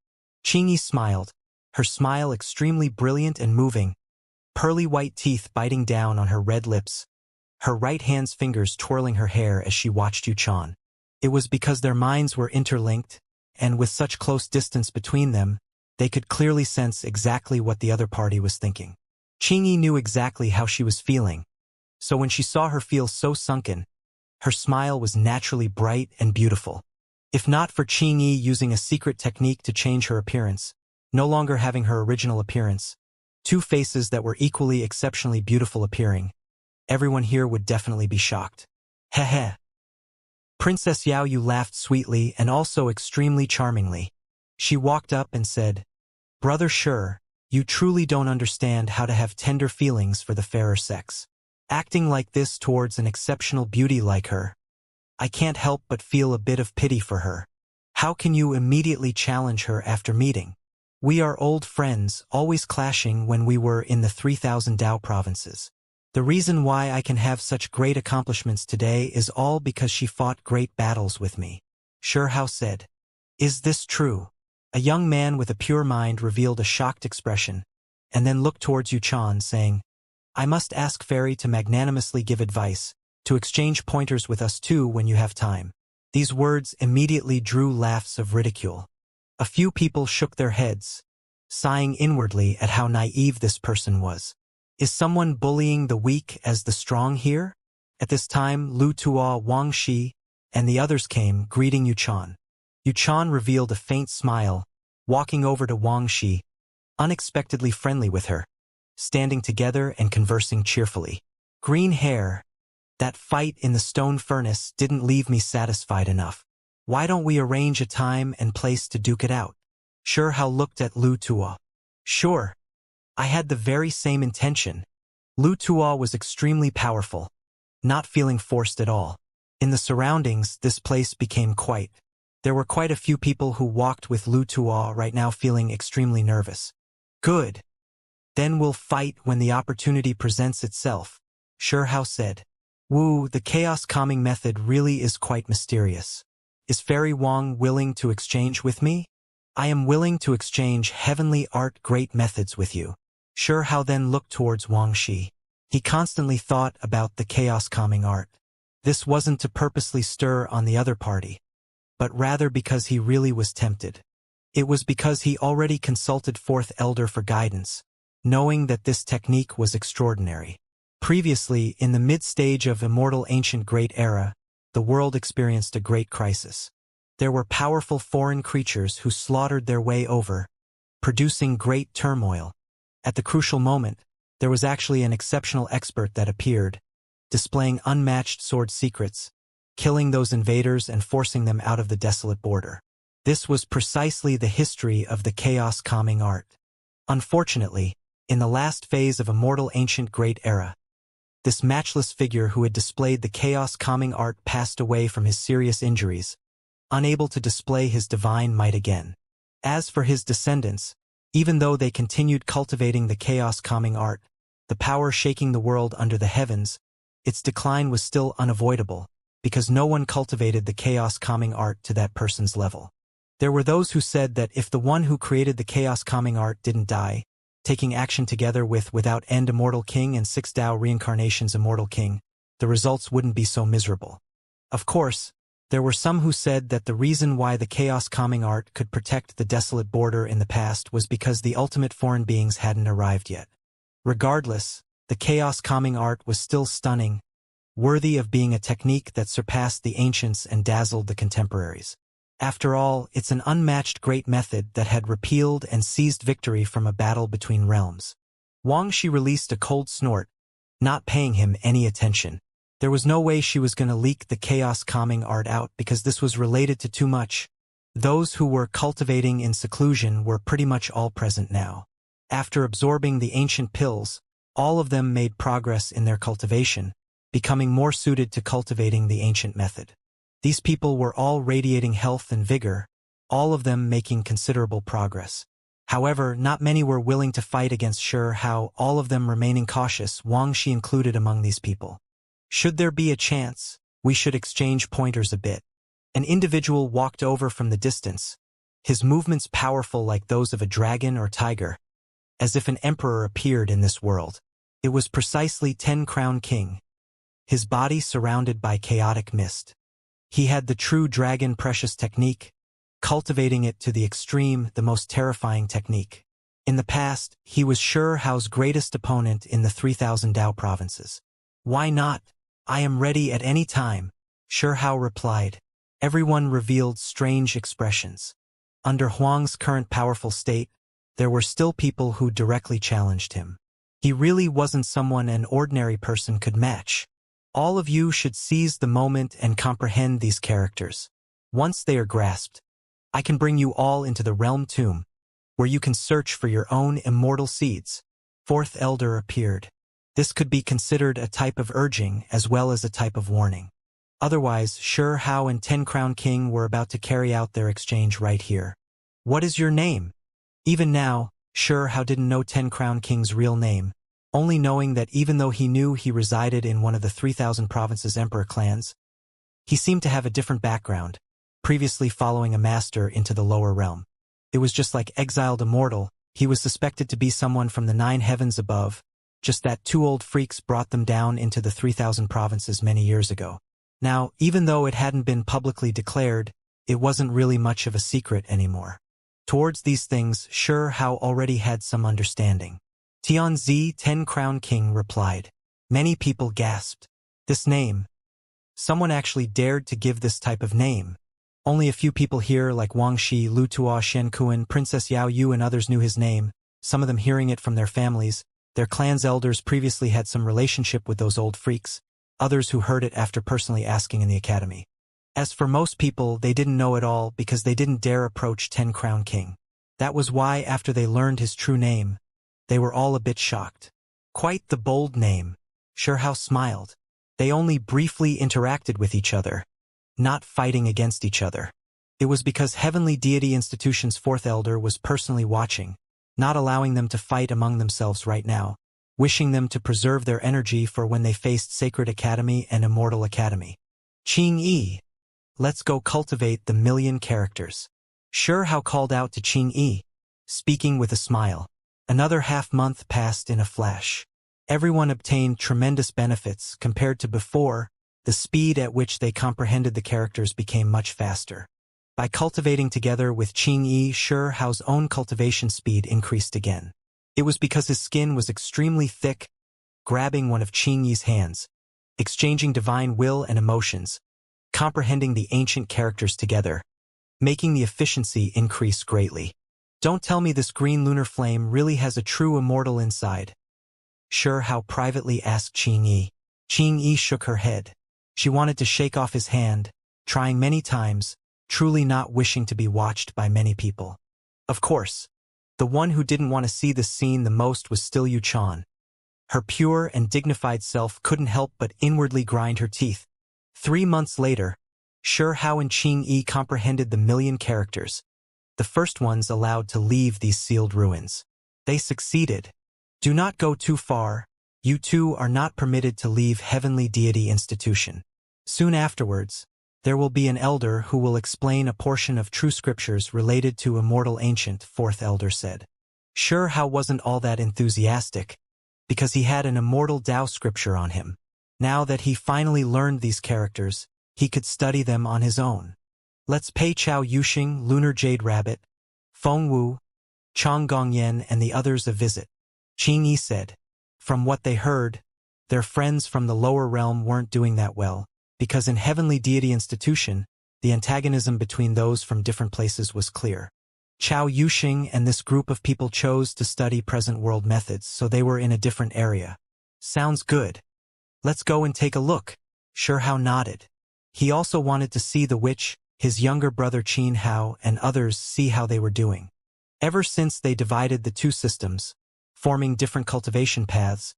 Qingyi smiled, her smile extremely brilliant and moving, pearly white teeth biting down on her red lips, her right hand's fingers twirling her hair as she watched Yuchan. It was because their minds were interlinked, and with such close distance between them, they could clearly sense exactly what the other party was thinking. Qingyi knew exactly how she was feeling, so when she saw her feel so sunken, her smile was naturally bright and beautiful. If not for Qingyi using a secret technique to change her appearance, no longer having her original appearance, two faces that were equally exceptionally beautiful appearing, everyone here would definitely be shocked. Heh. Princess Yao Yu laughed sweetly and also extremely charmingly. She walked up and said, "Brother Shi, you truly don't understand how to have tender feelings for the fairer sex. Acting like this towards an exceptional beauty like her. I can't help but feel a bit of pity for her. How can you immediately challenge her after meeting? We are old friends, always clashing when we were in the 3000 Dao provinces. The reason why I can have such great accomplishments today is all because she fought great battles with me." Shi Hao said. "Is this true?" A young man with a pure mind revealed a shocked expression, and then looked towards Yu Chan, saying, "I must ask Fairy to magnanimously give advice, to exchange pointers with us too when you have time." These words immediately drew laughs of ridicule. A few people shook their heads, sighing inwardly at how naive this person was. Is someone bullying the weak as the strong here? At this time, Lu Tuo, Wang Shi, and the others came, greeting Yu Chan. Yu Chan revealed a faint smile, walking over to Wang Shi, unexpectedly friendly with her, standing together and conversing cheerfully. "Green hair. That fight in the stone furnace didn't leave me satisfied enough. Why don't we arrange a time and place to duke it out?" Shi Hao looked at Lu Tuo. "Sure. I had the very same intention." Lu Tuo was extremely powerful, not feeling forced at all. In the surroundings, this place became quiet. There were quite a few people who walked with Lu Tuo right now feeling extremely nervous. "Good. Then we'll fight when the opportunity presents itself," Shi Hao said. "Wu, the chaos calming method really is quite mysterious. Is Fairy Wang willing to exchange with me?" "I am willing to exchange heavenly art great methods with you." Shi Hao then looked towards Wang Shi. He constantly thought about the chaos calming art. This wasn't to purposely stir on the other party, but rather because he really was tempted. It was because he already consulted Fourth Elder for guidance, knowing that this technique was extraordinary. Previously, in the mid-stage of Immortal Ancient Great Era, the world experienced a great crisis. There were powerful foreign creatures who slaughtered their way over, producing great turmoil. At the crucial moment, there was actually an exceptional expert that appeared, displaying unmatched sword secrets, killing those invaders and forcing them out of the desolate border. This was precisely the history of the chaos calming art. Unfortunately, in the last phase of Immortal Ancient Great Era, this matchless figure who had displayed the chaos calming art passed away from his serious injuries, unable to display his divine might again. As for his descendants, even though they continued cultivating the chaos calming art, the power shaking the world under the heavens, its decline was still unavoidable, because no one cultivated the chaos calming art to that person's level. There were those who said that if the one who created the chaos calming art didn't die, taking action together with Without End Immortal King and 6 Dao Reincarnation's Immortal King, the results wouldn't be so miserable. Of course, there were some who said that the reason why the chaos calming art could protect the desolate border in the past was because the ultimate foreign beings hadn't arrived yet. Regardless, the chaos calming art was still stunning, worthy of being a technique that surpassed the ancients and dazzled the contemporaries. After all, it's an unmatched great method that had repealed and seized victory from a battle between realms. Wang Shi released a cold snort, not paying him any attention. There was no way she was going to leak the chaos calming art out because this was related to too much. Those who were cultivating in seclusion were pretty much all present now. After absorbing the ancient pills, all of them made progress in their cultivation, becoming more suited to cultivating the ancient method. These people were all radiating health and vigor, all of them making considerable progress. However, not many were willing to fight against Shi Hao, all of them remaining cautious, Wang Shi included among these people. Should there be a chance, we should exchange pointers a bit. An individual walked over from the distance, his movements powerful like those of a dragon or tiger, as if an emperor appeared in this world. It was precisely 10 Crown King, his body surrounded by chaotic mist. He had the true dragon precious technique, cultivating it to the extreme, the most terrifying technique. In the past, he was Shi Hao's greatest opponent in the 3000 Dao provinces. "Why not? I am ready at any time," Shi Hao replied. Everyone revealed strange expressions. Under Huang's current powerful state, there were still people who directly challenged him. He really wasn't someone an ordinary person could match. All of you should seize the moment and comprehend these characters. Once they are grasped, I can bring you all into the realm tomb, where you can search for your own immortal seeds. Fourth elder appeared. This could be considered a type of urging as well as a type of warning. Otherwise, Sure Hao and 10 Crown King were about to carry out their exchange right here. What is your name? Even now, Sure Hao didn't know 10 Crown King's real name, only knowing that even though he knew he resided in one of the 3,000 provinces emperor clans, he seemed to have a different background, previously following a master into the lower realm. It was just like exiled immortal, he was suspected to be someone from the 9 heavens above, just that 2 old freaks brought them down into the 3,000 provinces many years ago. Now, even though it hadn't been publicly declared, it wasn't really much of a secret anymore. Towards these things, Sure Hao already had some understanding. Tianzi 10 Crown King replied. Many people gasped. This name. Someone actually dared to give this type of name. Only a few people here like Wang Shi, Lu Tuo, Shen Kuan, Princess Yao Yu and others knew his name, some of them hearing it from their families. Their clan's elders previously had some relationship with those old freaks, others who heard it after personally asking in the academy. As for most people, they didn't know it all because they didn't dare approach 10 Crown King. That was why after they learned his true name, they were all a bit shocked. Quite the bold name. Sure Hao smiled. They only briefly interacted with each other, not fighting against each other. It was because Heavenly Deity Institution's 4th elder was personally watching, not allowing them to fight among themselves right now, wishing them to preserve their energy for when they faced Sacred Academy and Immortal Academy. Qing Yi. Let's go cultivate the 1,000,000 characters. Sure Hao called out to Qing Yi, speaking with a smile. Another half-month passed in a flash. Everyone obtained tremendous benefits compared to before. The speed at which they comprehended the characters became much faster. By cultivating together with Qing Yi, Sure Hao's own cultivation speed increased again. It was because his skin was extremely thick, grabbing one of Qing Yi's hands, exchanging divine will and emotions, comprehending the ancient characters together, making the efficiency increase greatly. Don't tell me this green lunar flame really has a true immortal inside. Sure Hao privately asked Qing Yi. Qing Yi shook her head. She wanted to shake off his hand, trying many times, truly not wishing to be watched by many people. Of course, the one who didn't want to see this scene the most was still Yu Chan. Her pure and dignified self couldn't help but inwardly grind her teeth. 3 months later, Sure Hao and Qing Yi comprehended the 1,000,000 characters, the first ones allowed to leave these sealed ruins. They succeeded. Do not go too far. You two are not permitted to leave Heavenly Deity Institution. Soon afterwards, there will be an elder who will explain a portion of true scriptures related to Immortal Ancient, 4th elder said. Sure Hao wasn't all that enthusiastic, because he had an Immortal Tao scripture on him. Now that he finally learned these characters, he could study them on his own. Let's pay Chao Yuxing, Lunar Jade Rabbit, Feng Wu, Chang Gongyan and the others a visit. Qing Yi said. From what they heard, their friends from the lower realm weren't doing that well, because in Heavenly Deity Institution, the antagonism between those from different places was clear. Chao Yuxing and this group of people chose to study present world methods, so they were in a different area. Sounds good. Let's go and take a look. Sure Hao nodded. He also wanted to see the witch, his younger brother Qin Hao and others see how they were doing. Ever since they divided the two systems, forming different cultivation paths,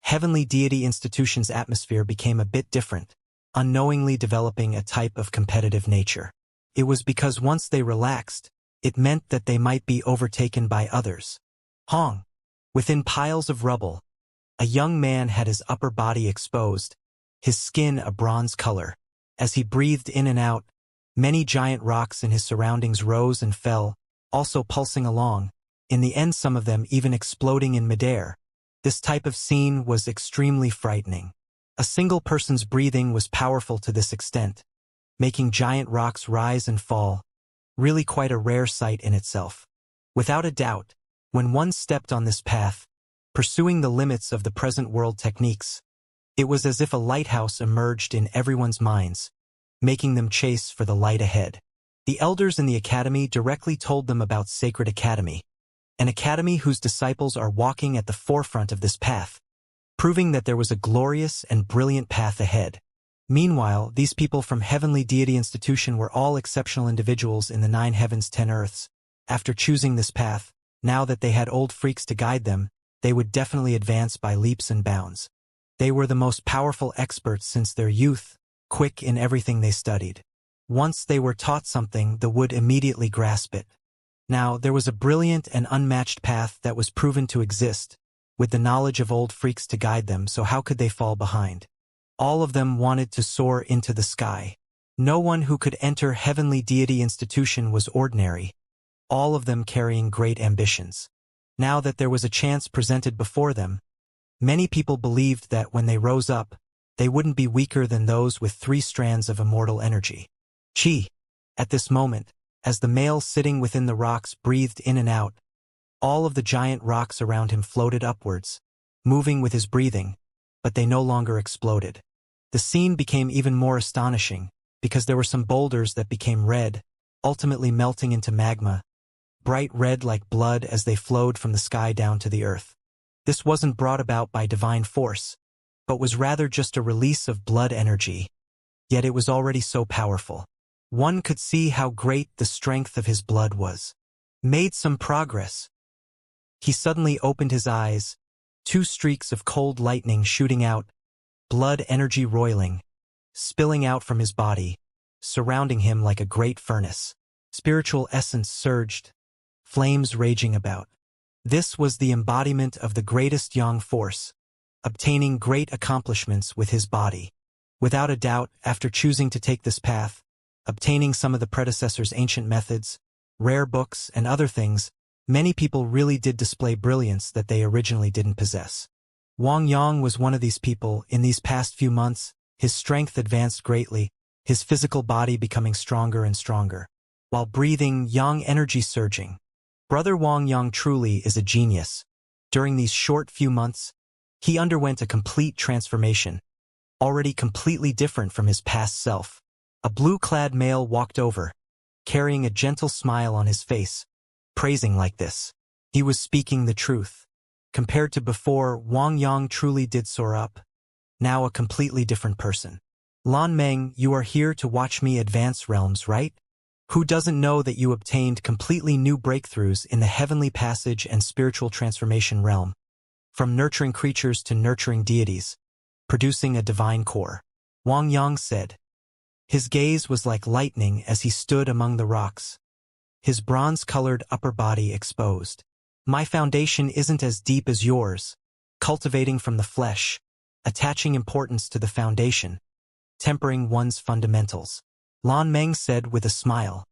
Heavenly Deity Institution's atmosphere became a bit different, unknowingly developing a type of competitive nature. It was because once they relaxed, it meant that they might be overtaken by others. Hong. Within piles of rubble, a young man had his upper body exposed, his skin a bronze color. As he breathed in and out, many giant rocks in his surroundings rose and fell, also pulsing along, in the end some of them even exploding in midair. This type of scene was extremely frightening. A single person's breathing was powerful to this extent, making giant rocks rise and fall, really quite a rare sight in itself. Without a doubt, when one stepped on this path, pursuing the limits of the present world techniques, it was as if a lighthouse emerged in everyone's minds, making them chase for the light ahead. The elders in the academy directly told them about Sacred Academy, an academy whose disciples are walking at the forefront of this path, proving that there was a glorious and brilliant path ahead. Meanwhile, these people from Heavenly Deity Institution were all exceptional individuals in the 9 heavens 10 earths. After choosing this path, now that they had old freaks to guide them, they would definitely advance by leaps and bounds. They were the most powerful experts since their youth, quick in everything they studied. Once they were taught something, they would immediately grasp it. Now, there was a brilliant and unmatched path that was proven to exist, with the knowledge of old freaks to guide them, so how could they fall behind? All of them wanted to soar into the sky. No one who could enter Heavenly Deity Institution was ordinary, all of them carrying great ambitions. Now that there was a chance presented before them, many people believed that when they rose up, they wouldn't be weaker than those with 3 strands of immortal energy. Chi. At this moment, as the male sitting within the rocks breathed in and out, all of the giant rocks around him floated upwards, moving with his breathing, but they no longer exploded. The scene became even more astonishing, because there were some boulders that became red, ultimately melting into magma, bright red like blood as they flowed from the sky down to the earth. This wasn't brought about by divine force, but was rather just a release of blood energy, yet it was already so powerful. One could see how great the strength of his blood was. Made some progress. He suddenly opened his eyes, 2 streaks of cold lightning shooting out, blood energy roiling, spilling out from his body, surrounding him like a great furnace. Spiritual essence surged, flames raging about. This was the embodiment of the greatest yang force, obtaining great accomplishments with his body. Without a doubt, after choosing to take this path, obtaining some of the predecessors' ancient methods, rare books, and other things, many people really did display brilliance that they originally didn't possess. Wang Yang was one of these people. In these past few months, his strength advanced greatly, his physical body becoming stronger and stronger. While breathing, yang energy surging. Brother Wang Yang truly is a genius. During these short few months, he underwent a complete transformation, already completely different from his past self. A blue-clad male walked over, carrying a gentle smile on his face, praising like this. He was speaking the truth. Compared to before, Wang Yang truly did soar up, now a completely different person. Lan Meng, you are here to watch me advance realms, right? Who doesn't know that you obtained completely new breakthroughs in the heavenly passage and spiritual transformation realm, from nurturing creatures to nurturing deities, producing a divine core? Wang Yang said. His gaze was like lightning as he stood among the rocks, his bronze-colored upper body exposed. My foundation isn't as deep as yours, cultivating from the flesh, attaching importance to the foundation, tempering one's fundamentals. Lan Meng said with a smile.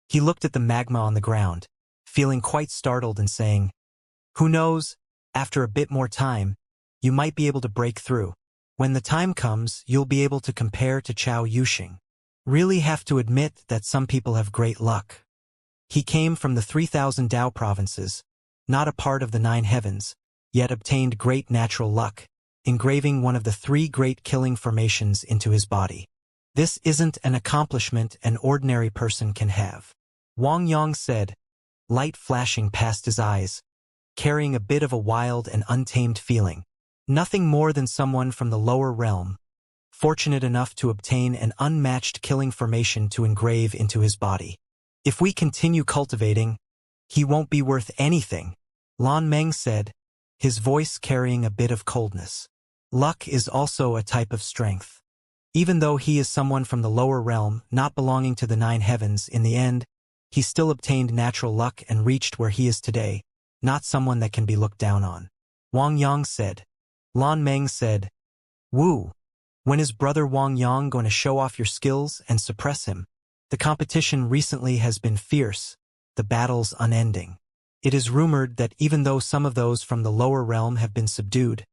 He looked at the magma on the ground, feeling quite startled and saying, who knows, after a bit more time, you might be able to break through. When the time comes, you'll be able to compare to Chao Yuxing. Really have to admit that some people have great luck. He came from the 3,000 Dao provinces, not a part of the 9 heavens, yet obtained great natural luck, engraving one of the 3 great killing formations into his body. This isn't an accomplishment an ordinary person can have. Wang Yang said, light flashing past his eyes, carrying a bit of a wild and untamed feeling. Nothing more than someone from the lower realm, fortunate enough to obtain an unmatched killing formation to engrave into his body. If we continue cultivating, he won't be worth anything, Lan Meng said, his voice carrying a bit of coldness. Luck is also a type of strength. Even though he is someone from the lower realm, not belonging to the 9 heavens, in the end, he still obtained natural luck and reached where he is today, not someone that can be looked down on. Wang Yang said. Lan Meng said, Wu, when is brother Wang Yang going to show off your skills and suppress him? The competition recently has been fierce, the battles unending. It is rumored that even though some of those from the lower realm have been subdued,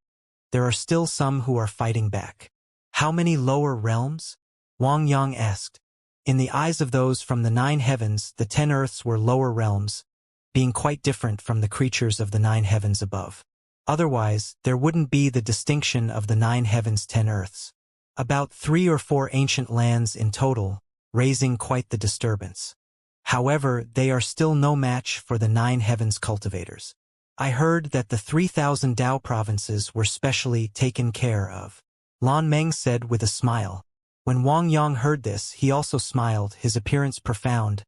there are still some who are fighting back. How many lower realms? Wang Yang asked. In the eyes of those from the 9 heavens, the 10 earths were lower realms, being quite different from the creatures of the 9 heavens above. Otherwise, there wouldn't be the distinction of the 9 heavens 10 earths. About 3 or 4 ancient lands in total, raising quite the disturbance. However, they are still no match for the 9 heavens cultivators. I heard that the 3,000 Dao provinces were specially taken care of. Lan Meng said with a smile. When Wang Yang heard this, he also smiled, his appearance profound,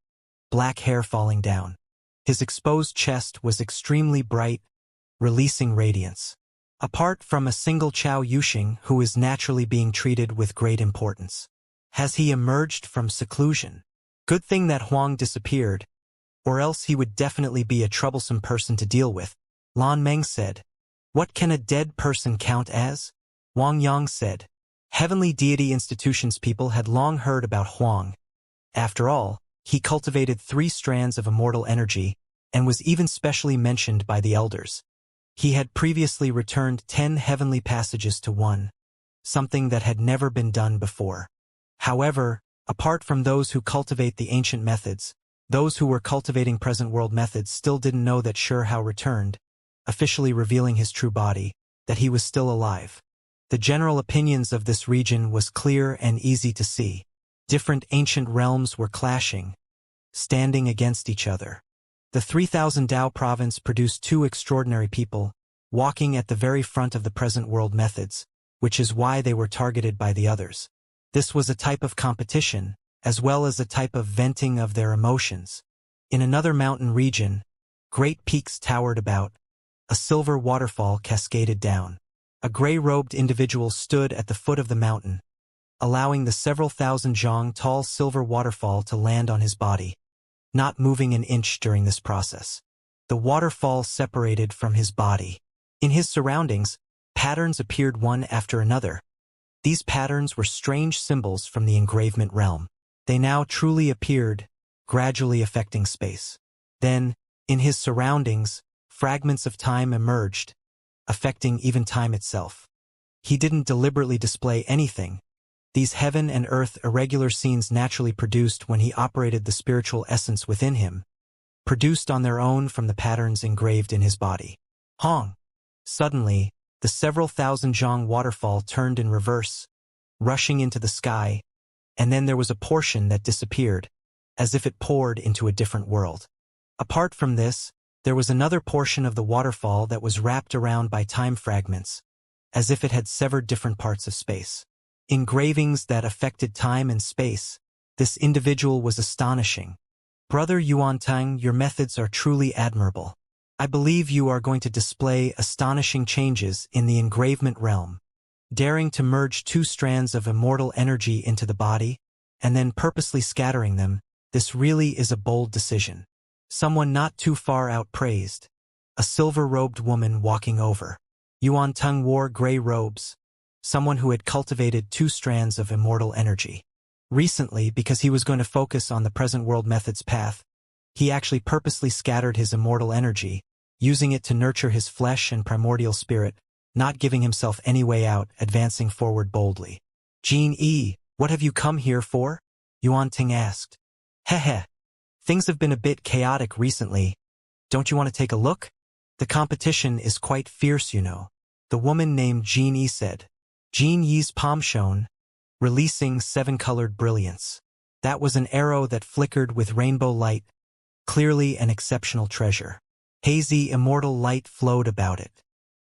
black hair falling down. His exposed chest was extremely bright, releasing radiance. Apart from a single Chao Yuxing who is naturally being treated with great importance. Has he emerged from seclusion? Good thing that Huang disappeared, or else he would definitely be a troublesome person to deal with. Lan Meng said. What can a dead person count as? Wang Yang said. Heavenly deity institutions people had long heard about Huang. After all, he cultivated 3 strands of immortal energy, and was even specially mentioned by the elders. He had previously returned 10 heavenly passages to 1, something that had never been done before. However, apart from those who cultivate the ancient methods, those who were cultivating present world methods still didn't know that Hao returned, officially revealing his true body, that he was still alive. The general opinions of this region was clear and easy to see. Different ancient realms were clashing, standing against each other. The 3,000 Dao province produced 2 extraordinary people, walking at the very front of the present world methods, which is why they were targeted by the others. This was a type of competition, as well as a type of venting of their emotions. In another mountain region, great peaks towered about. A silver waterfall cascaded down. A gray-robed individual stood at the foot of the mountain, allowing the several thousand zhang tall silver waterfall to land on his body, not moving an inch during this process. The waterfall separated from his body. In his surroundings, patterns appeared one after another. These patterns were strange symbols from the engravement realm. They now truly appeared, gradually affecting space. Then, in his surroundings, fragments of time emerged, affecting even time itself. He didn't deliberately display anything. These heaven and earth irregular scenes naturally produced when he operated the spiritual essence within him, produced on their own from the patterns engraved in his body. Hong! Suddenly, the several thousand zhang waterfall turned in reverse, rushing into the sky, and then there was a portion that disappeared, as if it poured into a different world. Apart from this, there was another portion of the waterfall that was wrapped around by time fragments, as if it had severed different parts of space. Engravings that affected time and space. This individual was astonishing. Brother Yuantang, your methods are truly admirable. I believe you are going to display astonishing changes in the engravement realm. Daring to merge 2 strands of immortal energy into the body, and then purposely scattering them, this really is a bold decision. Someone not too far out praised. A silver-robed woman walking over. Yuantang wore gray robes. Someone who had cultivated 2 strands of immortal energy. Recently, because he was going to focus on the present world method's path, he actually purposely scattered his immortal energy, using it to nurture his flesh and primordial spirit, not giving himself any way out, advancing forward boldly. Jin Yi, what have you come here for? Yuan Ting asked. Heh. Things have been a bit chaotic recently. Don't you want to take a look? The competition is quite fierce, you know. The woman named Jin Yi said. Jin Yi's palm shone, releasing 7-colored brilliance. That was an arrow that flickered with rainbow light, clearly an exceptional treasure. Hazy immortal light flowed about it.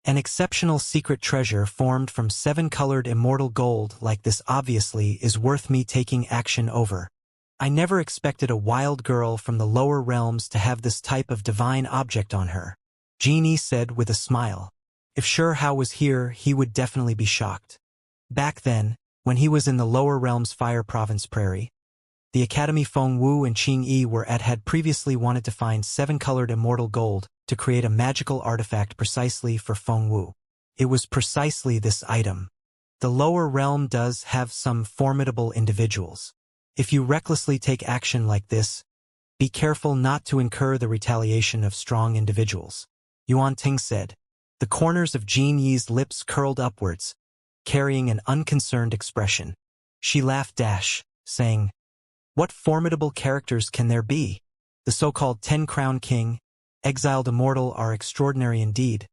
An exceptional secret treasure formed from 7-colored immortal gold like this obviously is worth me taking action over. I never expected a wild girl from the lower realms to have this type of divine object on her. Genie said with a smile. If Hao was here, he would definitely be shocked. Back then, when he was in the lower realms Fire Province Prairie, the Academy Feng Wu and Qing Yi were at had previously wanted to find 7-colored immortal gold to create a magical artifact precisely for Feng Wu. It was precisely this item. The lower realm does have some formidable individuals. If you recklessly take action like this, be careful not to incur the retaliation of strong individuals. Yuan Ting said. The corners of Jin Yi's lips curled upwards, carrying an unconcerned expression. She laughed saying, What formidable characters can there be? The so-called 10-crown king, exiled immortal are extraordinary indeed,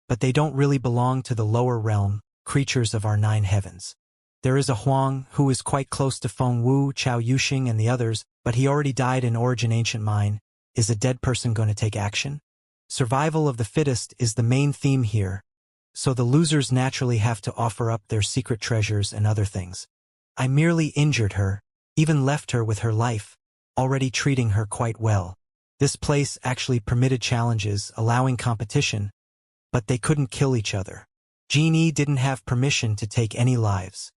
but they don't really belong to the lower realm, creatures of our 9 heavens. There is a Huang who is quite close to Feng Wu, Chao Yuxing and the others, but he already died in Origin Ancient Mine. Is a dead person going to take action? Survival of the fittest is the main theme here, so the losers naturally have to offer up their secret treasures and other things. I merely injured her, even left her with her life, already treating her quite well. This place actually permitted challenges, allowing competition, but they couldn't kill each other. Genie didn't have permission to take any lives.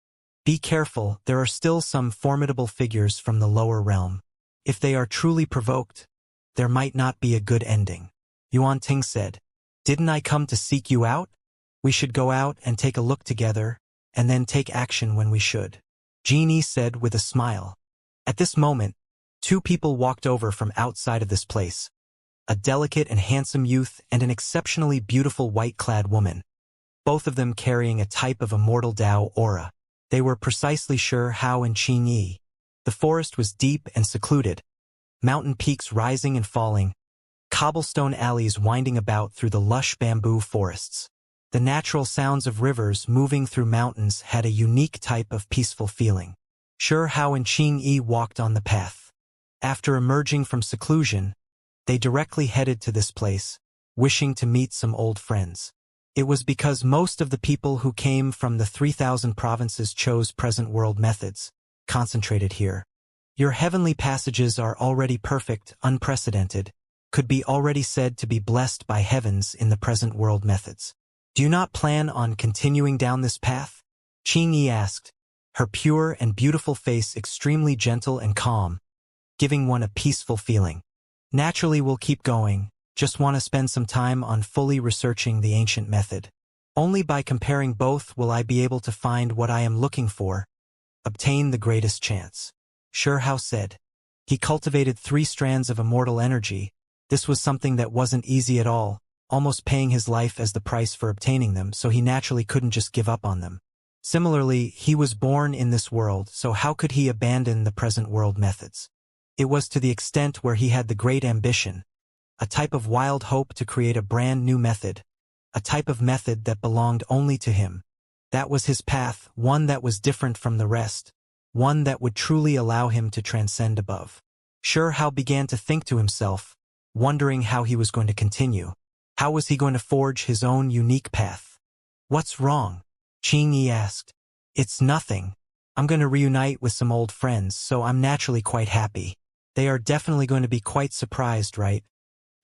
Be careful, there are still some formidable figures from the lower realm. If they are truly provoked, there might not be a good ending. Yuanting said, "Didn't I come to seek you out? We should go out and take a look together, and then take action when we should." Genie said with a smile. At this moment, two people walked over from outside of this place. A delicate and handsome youth and an exceptionally beautiful white-clad woman, both of them carrying a type of immortal Tao aura. They were precisely sure how and Qingyi. The forest was deep and secluded, mountain peaks rising and falling, cobblestone alleys winding about through the lush bamboo forests. The natural sounds of rivers moving through mountains had a unique type of peaceful feeling. Sure Hao and Qingyi walked on the path. After emerging from seclusion, they directly headed to this place, wishing to meet some old friends. It was because most of the people who came from the 3,000 provinces chose present world methods, concentrated here. Your heavenly passages are already perfect, unprecedented, could be already said to be blessed by heavens in the present world methods. Do you not plan on continuing down this path? Qingyi asked, her pure and beautiful face extremely gentle and calm, giving one a peaceful feeling. Naturally, we'll keep going, just want to spend some time on fully researching the ancient method. Only by comparing both will I be able to find what I am looking for, obtain the greatest chance. Sure Hao said. He cultivated 3 strands of immortal energy. This was something that wasn't easy at all, almost paying his life as the price for obtaining them, so he naturally couldn't just give up on them. Similarly, he was born in this world, so how could he abandon the present world methods? It was to the extent where he had the great ambition, a type of wild hope to create a brand new method, a type of method that belonged only to him. That was his path, one that was different from the rest, one that would truly allow him to transcend above. Sure Hao began to think to himself, wondering how he was going to continue. How was he going to forge his own unique path? What's wrong? Qingyi asked. It's nothing. I'm going to reunite with some old friends, so I'm naturally quite happy. They are definitely going to be quite surprised, right?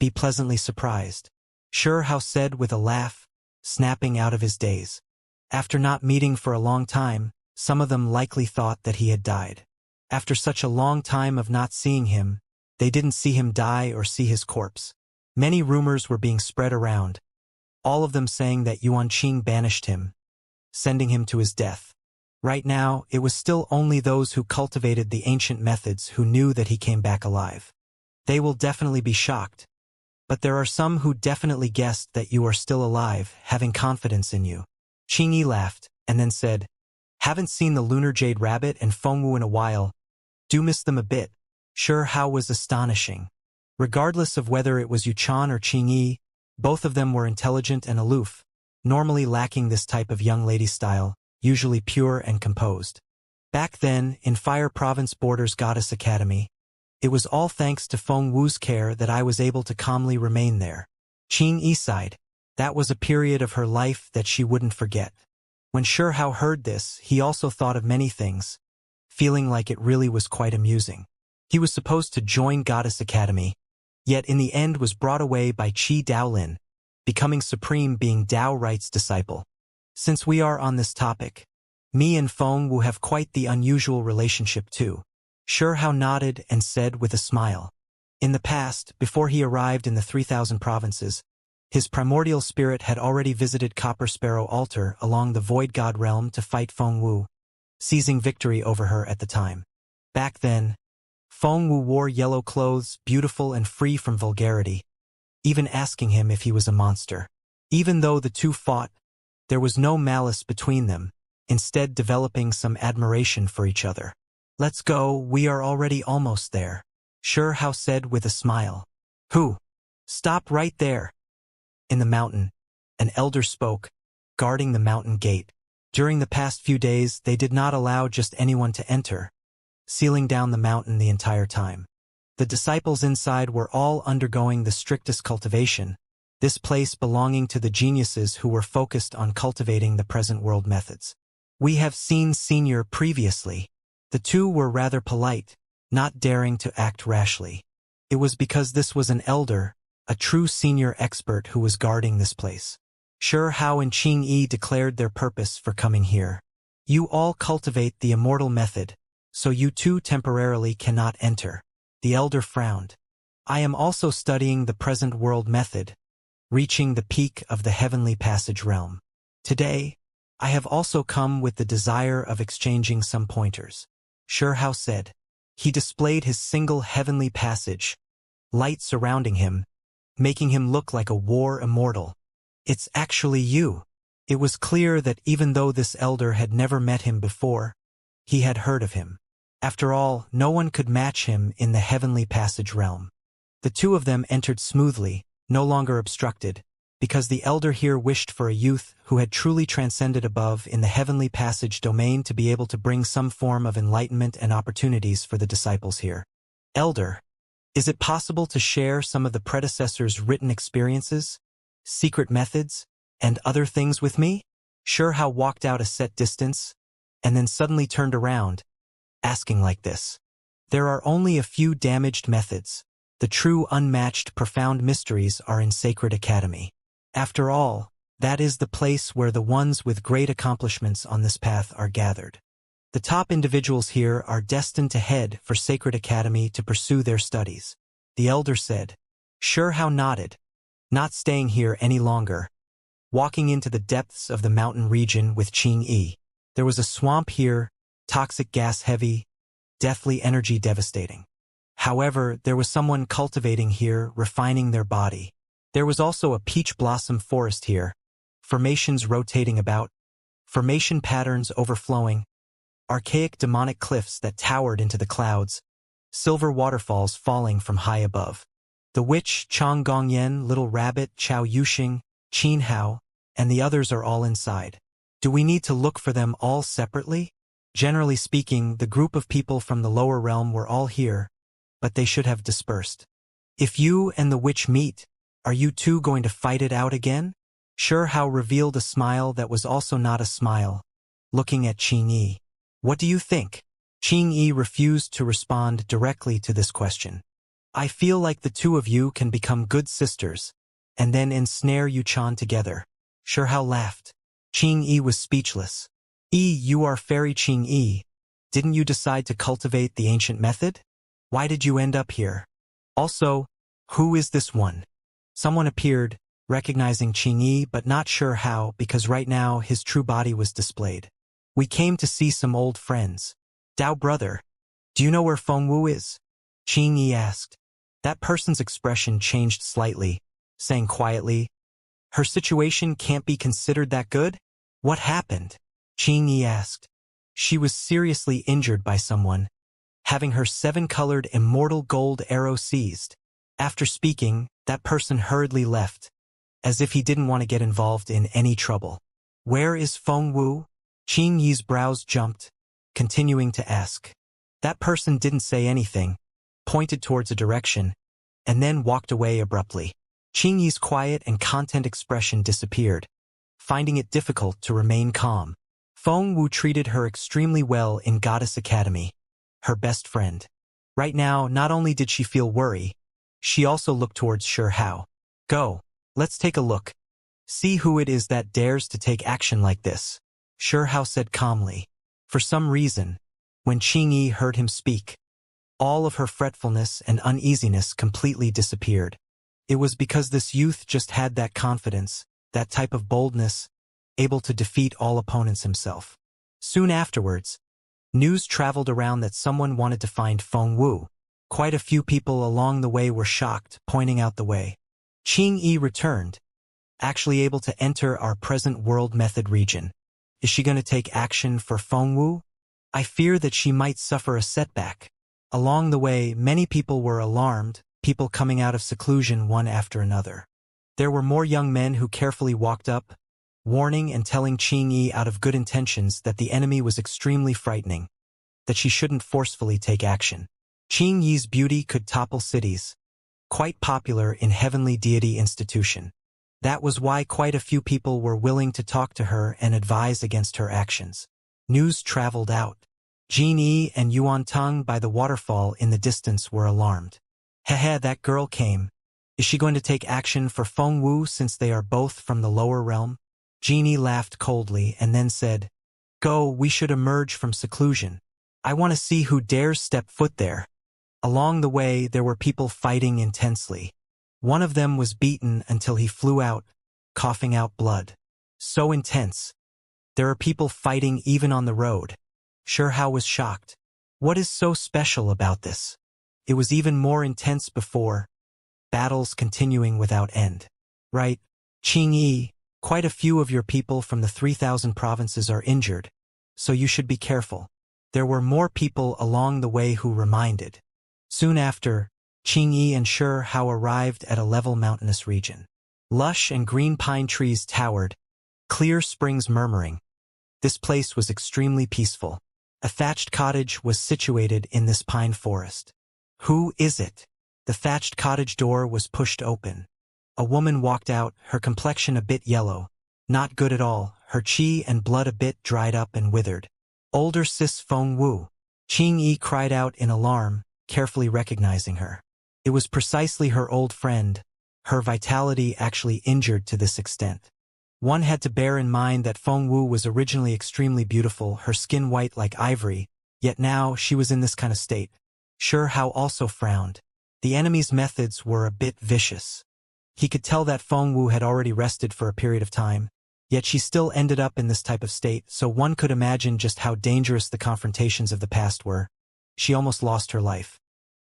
Be pleasantly surprised. Sure Hao said with a laugh, snapping out of his daze. After not meeting for a long time, some of them likely thought that he had died. After such a long time of not seeing him, they didn't see him die or see his corpse. Many rumors were being spread around, all of them saying that Yuanqing banished him, sending him to his death. Right now, it was still only those who cultivated the ancient methods who knew that he came back alive. They will definitely be shocked. But there are some who definitely guessed that you are still alive, having confidence in you. Qingyi laughed, and then said, Haven't seen the Lunar Jade Rabbit and Fengwu in a while. Do miss them a bit. Sure Hao was astonishing. Regardless of whether it was Yuchan or Qingyi, both of them were intelligent and aloof, normally lacking this type of young lady style, usually pure and composed. Back then, in Fire Province Borders Goddess Academy, it was all thanks to Feng Wu's care that I was able to calmly remain there. Qingyi sighed. That was a period of her life that she wouldn't forget. When Sure Hao heard this, he also thought of many things, feeling like it really was quite amusing. He was supposed to join Goddess Academy, yet in the end was brought away by Qi Daolin, becoming supreme being Dao Right's disciple. Since we are on this topic, me and Feng Wu have quite the unusual relationship too. Sure Hao nodded and said with a smile. In the past, before he arrived in the 3,000 provinces, his primordial spirit had already visited Copper Sparrow Altar along the Void God realm to fight Feng Wu, seizing victory over her at the time. Back then, Feng Wu wore yellow clothes, beautiful and free from vulgarity, even asking him if he was a monster. Even though the two fought, there was no malice between them, instead developing some admiration for each other. Let's go, we are already almost there, Sure Hao said with a smile. Who? Stop right there. In the mountain, an elder spoke, guarding the mountain gate. During the past few days, they did not allow just anyone to enter, sealing down the mountain the entire time. The disciples inside were all undergoing the strictest cultivation, this place belonging to the geniuses who were focused on cultivating the present world methods. We have seen Senior previously. The two were rather polite, not daring to act rashly. It was because this was an elder, a true senior expert who was guarding this place. Sure Hao and Qing Yi declared their purpose for coming here. You all cultivate the immortal method, so you too temporarily cannot enter. The elder frowned. I am also studying the present world method, reaching the peak of the heavenly passage realm. Today, I have also come with the desire of exchanging some pointers. Sure Hao said. He displayed his single heavenly passage, light surrounding him, making him look like a war immortal. It's actually you. It was clear that even though this elder had never met him before, he had heard of him. After all, no one could match him in the heavenly passage realm. The two of them entered smoothly, no longer obstructed, because the elder here wished for a youth who had truly transcended above in the heavenly passage domain to be able to bring some form of enlightenment and opportunities for the disciples here. Elder, is it possible to share some of the predecessors' written experiences, secret methods, and other things with me? Sure Hao walked out a set distance, and then suddenly turned around, asking like this. There are only a few damaged methods. The true unmatched profound mysteries are in Sacred Academy. After all, that is the place where the ones with great accomplishments on this path are gathered. The top individuals here are destined to head for Sacred Academy to pursue their studies. The elder said. Sure Hao nodded, not staying here any longer, walking into the depths of the mountain region with Qing Yi. There was a swamp here, toxic gas heavy, deathly energy devastating. However, there was someone cultivating here, refining their body. There was also a peach blossom forest here, formations rotating about, formation patterns overflowing, archaic demonic cliffs that towered into the clouds, silver waterfalls falling from high above. The witch, Chang Gongyan, Little Rabbit, Chao Yuxing, Qin Hao, and the others are all inside. Do we need to look for them all separately? Generally speaking, the group of people from the lower realm were all here, but they should have dispersed. If you and the witch meet, are you two going to fight it out again? Sure Hao revealed a smile that was also not a smile, looking at Qing Yi. What do you think? Qing Yi refused to respond directly to this question. I feel like the two of you can become good sisters, and then ensnare Yu-chan together. Sure Hao laughed. Qing Yi was speechless. You are fairy Qing Yi. Didn't you decide to cultivate the ancient method? Why did you end up here? Also, who is this one? Someone appeared, recognizing Qing Yi but not sure how because right now his true body was displayed. We came to see some old friends. Dao brother, do you know where Fengwu is? Qing Yi asked. That person's expression changed slightly, saying quietly, her situation can't be considered that good? What happened? Qing Yi asked. She was seriously injured by someone, having her 7-colored immortal gold arrow seized. After speaking, that person hurriedly left, as if he didn't want to get involved in any trouble. Where is Fengwu? Qing Yi's brows jumped, continuing to ask. That person didn't say anything, pointed towards a direction, and then walked away abruptly. Qing Yi's quiet and content expression disappeared, finding it difficult to remain calm. Fengwu treated her extremely well in Goddess Academy, her best friend. Right now, not only did she feel worry, she also looked towards Sure Hao. Go, let's take a look. See who it is that dares to take action like this. Sure Hao said calmly. For some reason, when Qing Yi heard him speak, all of her fretfulness and uneasiness completely disappeared. It was because this youth just had that confidence, that type of boldness, able to defeat all opponents himself. Soon afterwards, news traveled around that someone wanted to find Fengwu. Quite a few people along the way were shocked, pointing out the way. Qing Yi returned, actually able to enter our present world method region. Is she going to take action for Fengwu? I fear that she might suffer a setback. Along the way, many people were alarmed, people coming out of seclusion one after another. There were more young men who carefully walked up, warning and telling Qing Yi out of good intentions that the enemy was extremely frightening, that she shouldn't forcefully take action. Qing Yi's beauty could topple cities, quite popular in Heavenly Deity Institution. That was why quite a few people were willing to talk to her and advise against her actions. News traveled out. Jin Yi and Yuan Tong by the waterfall in the distance were alarmed. Hehe, that girl came. Is she going to take action for Feng Wu since they are both from the lower realm? Jin Yi laughed coldly and then said, Go, we should emerge from seclusion. I want to see who dares step foot there. Along the way, there were people fighting intensely. One of them was beaten until he flew out, coughing out blood. So intense. There are people fighting even on the road. Shihao was shocked. What is so special about this? It was even more intense before. Battles continuing without end. Right, Qing Yi, quite a few of your people from the 3,000 provinces are injured, so you should be careful. There were more people along the way who reminded. Soon after, Qing Yi and Shihao arrived at a level mountainous region. Lush and green pine trees towered, clear springs murmuring. This place was extremely peaceful. A thatched cottage was situated in this pine forest. Who is it? The thatched cottage door was pushed open. A woman walked out, her complexion a bit yellow. Not good at all, her qi and blood a bit dried up and withered. Older sis Feng Wu. Qing Yi cried out in alarm, carefully recognizing her. It was precisely her old friend, her vitality actually injured to this extent. One had to bear in mind that Feng Wu was originally extremely beautiful, her skin white like ivory, yet now she was in this kind of state. Shihao also frowned. The enemy's methods were a bit vicious. He could tell that Feng Wu had already rested for a period of time, yet she still ended up in this type of state, so one could imagine just how dangerous the confrontations of the past were. She almost lost her life.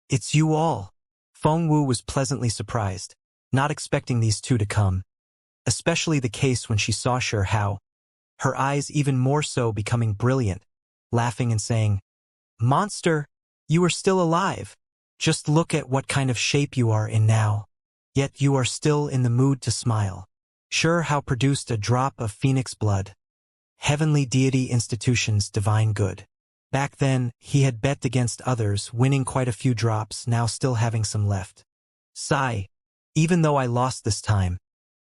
It's you all. Feng Wu was pleasantly surprised, not expecting these two to come. Especially the case when she saw Shihao, her eyes even more so becoming brilliant, laughing and saying, Monster, you are still alive. Just look at what kind of shape you are in now. Yet you are still in the mood to smile. Shihao produced a drop of phoenix blood. Heavenly deity institutions divine good. Back then, he had bet against others, winning quite a few drops, now still having some left. Sigh. Even though I lost this time,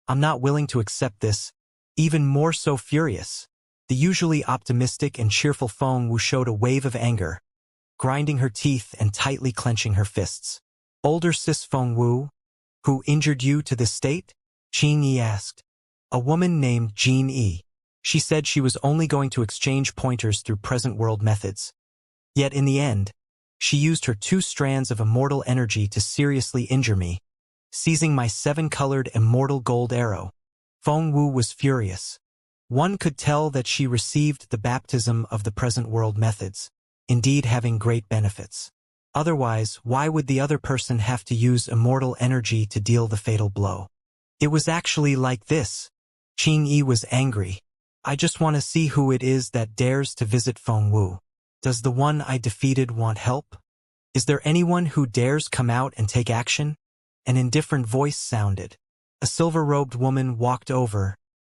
I'm not willing to accept this, even more so furious. The usually optimistic and cheerful Feng Wu showed a wave of anger, grinding her teeth and tightly clenching her fists. Older sis Feng Wu, who injured you to this state? Qing Yi asked. A woman named Jin Yi. She said she was only going to exchange pointers through present world methods. Yet in the end, she used her 2 strands of immortal energy to seriously injure me, seizing my 7-colored immortal gold arrow. Feng Wu was furious. One could tell that she received the baptism of the present world methods, indeed having great benefits. Otherwise, why would the other person have to use immortal energy to deal the fatal blow? It was actually like this. Qing Yi was angry. I just want to see who it is that dares to visit Feng Wu. Does the one I defeated want help? Is there anyone who dares come out and take action? An indifferent voice sounded. A silver-robed woman walked over,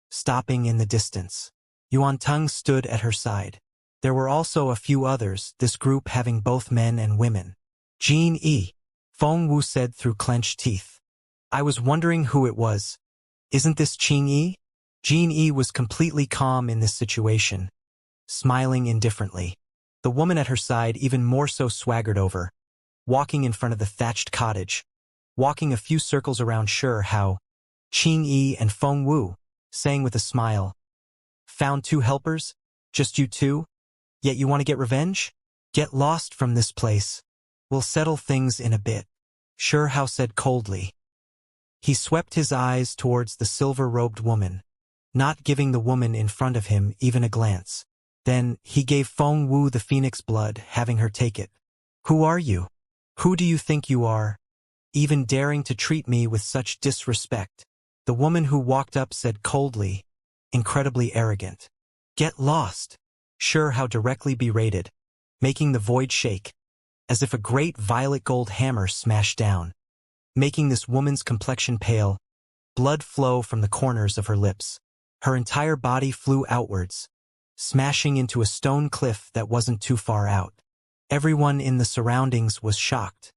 stopping in the distance. Yuan Tong stood at her side. There were also a few others, this group having both men and women. Jin Yi, Feng Wu said through clenched teeth. I was wondering who it was. Isn't this Qing Yi? Jin Yi was completely calm in this situation, smiling indifferently. The woman at her side even more so swaggered over, walking in front of the thatched cottage, walking a few circles around Shihao, Qing Yi and Feng Wu, saying with a smile, Found 2 helpers? Just you 2? Yet you want to get revenge? Get lost from this place. We'll settle things in a bit. Shihao said coldly. He swept his eyes towards the silver-robed woman, not giving the woman in front of him even a glance. Then, he gave Feng Wu the phoenix blood, having her take it. Who are you? Who do you think you are? Even daring to treat me with such disrespect. The woman who walked up said coldly, incredibly arrogant. Get lost. Shihao directly berated, making the void shake, as if a great violet gold hammer smashed down, making this woman's complexion pale, blood flow from the corners of her lips. Her entire body flew outwards, smashing into a stone cliff that wasn't too far out. Everyone in the surroundings was shocked.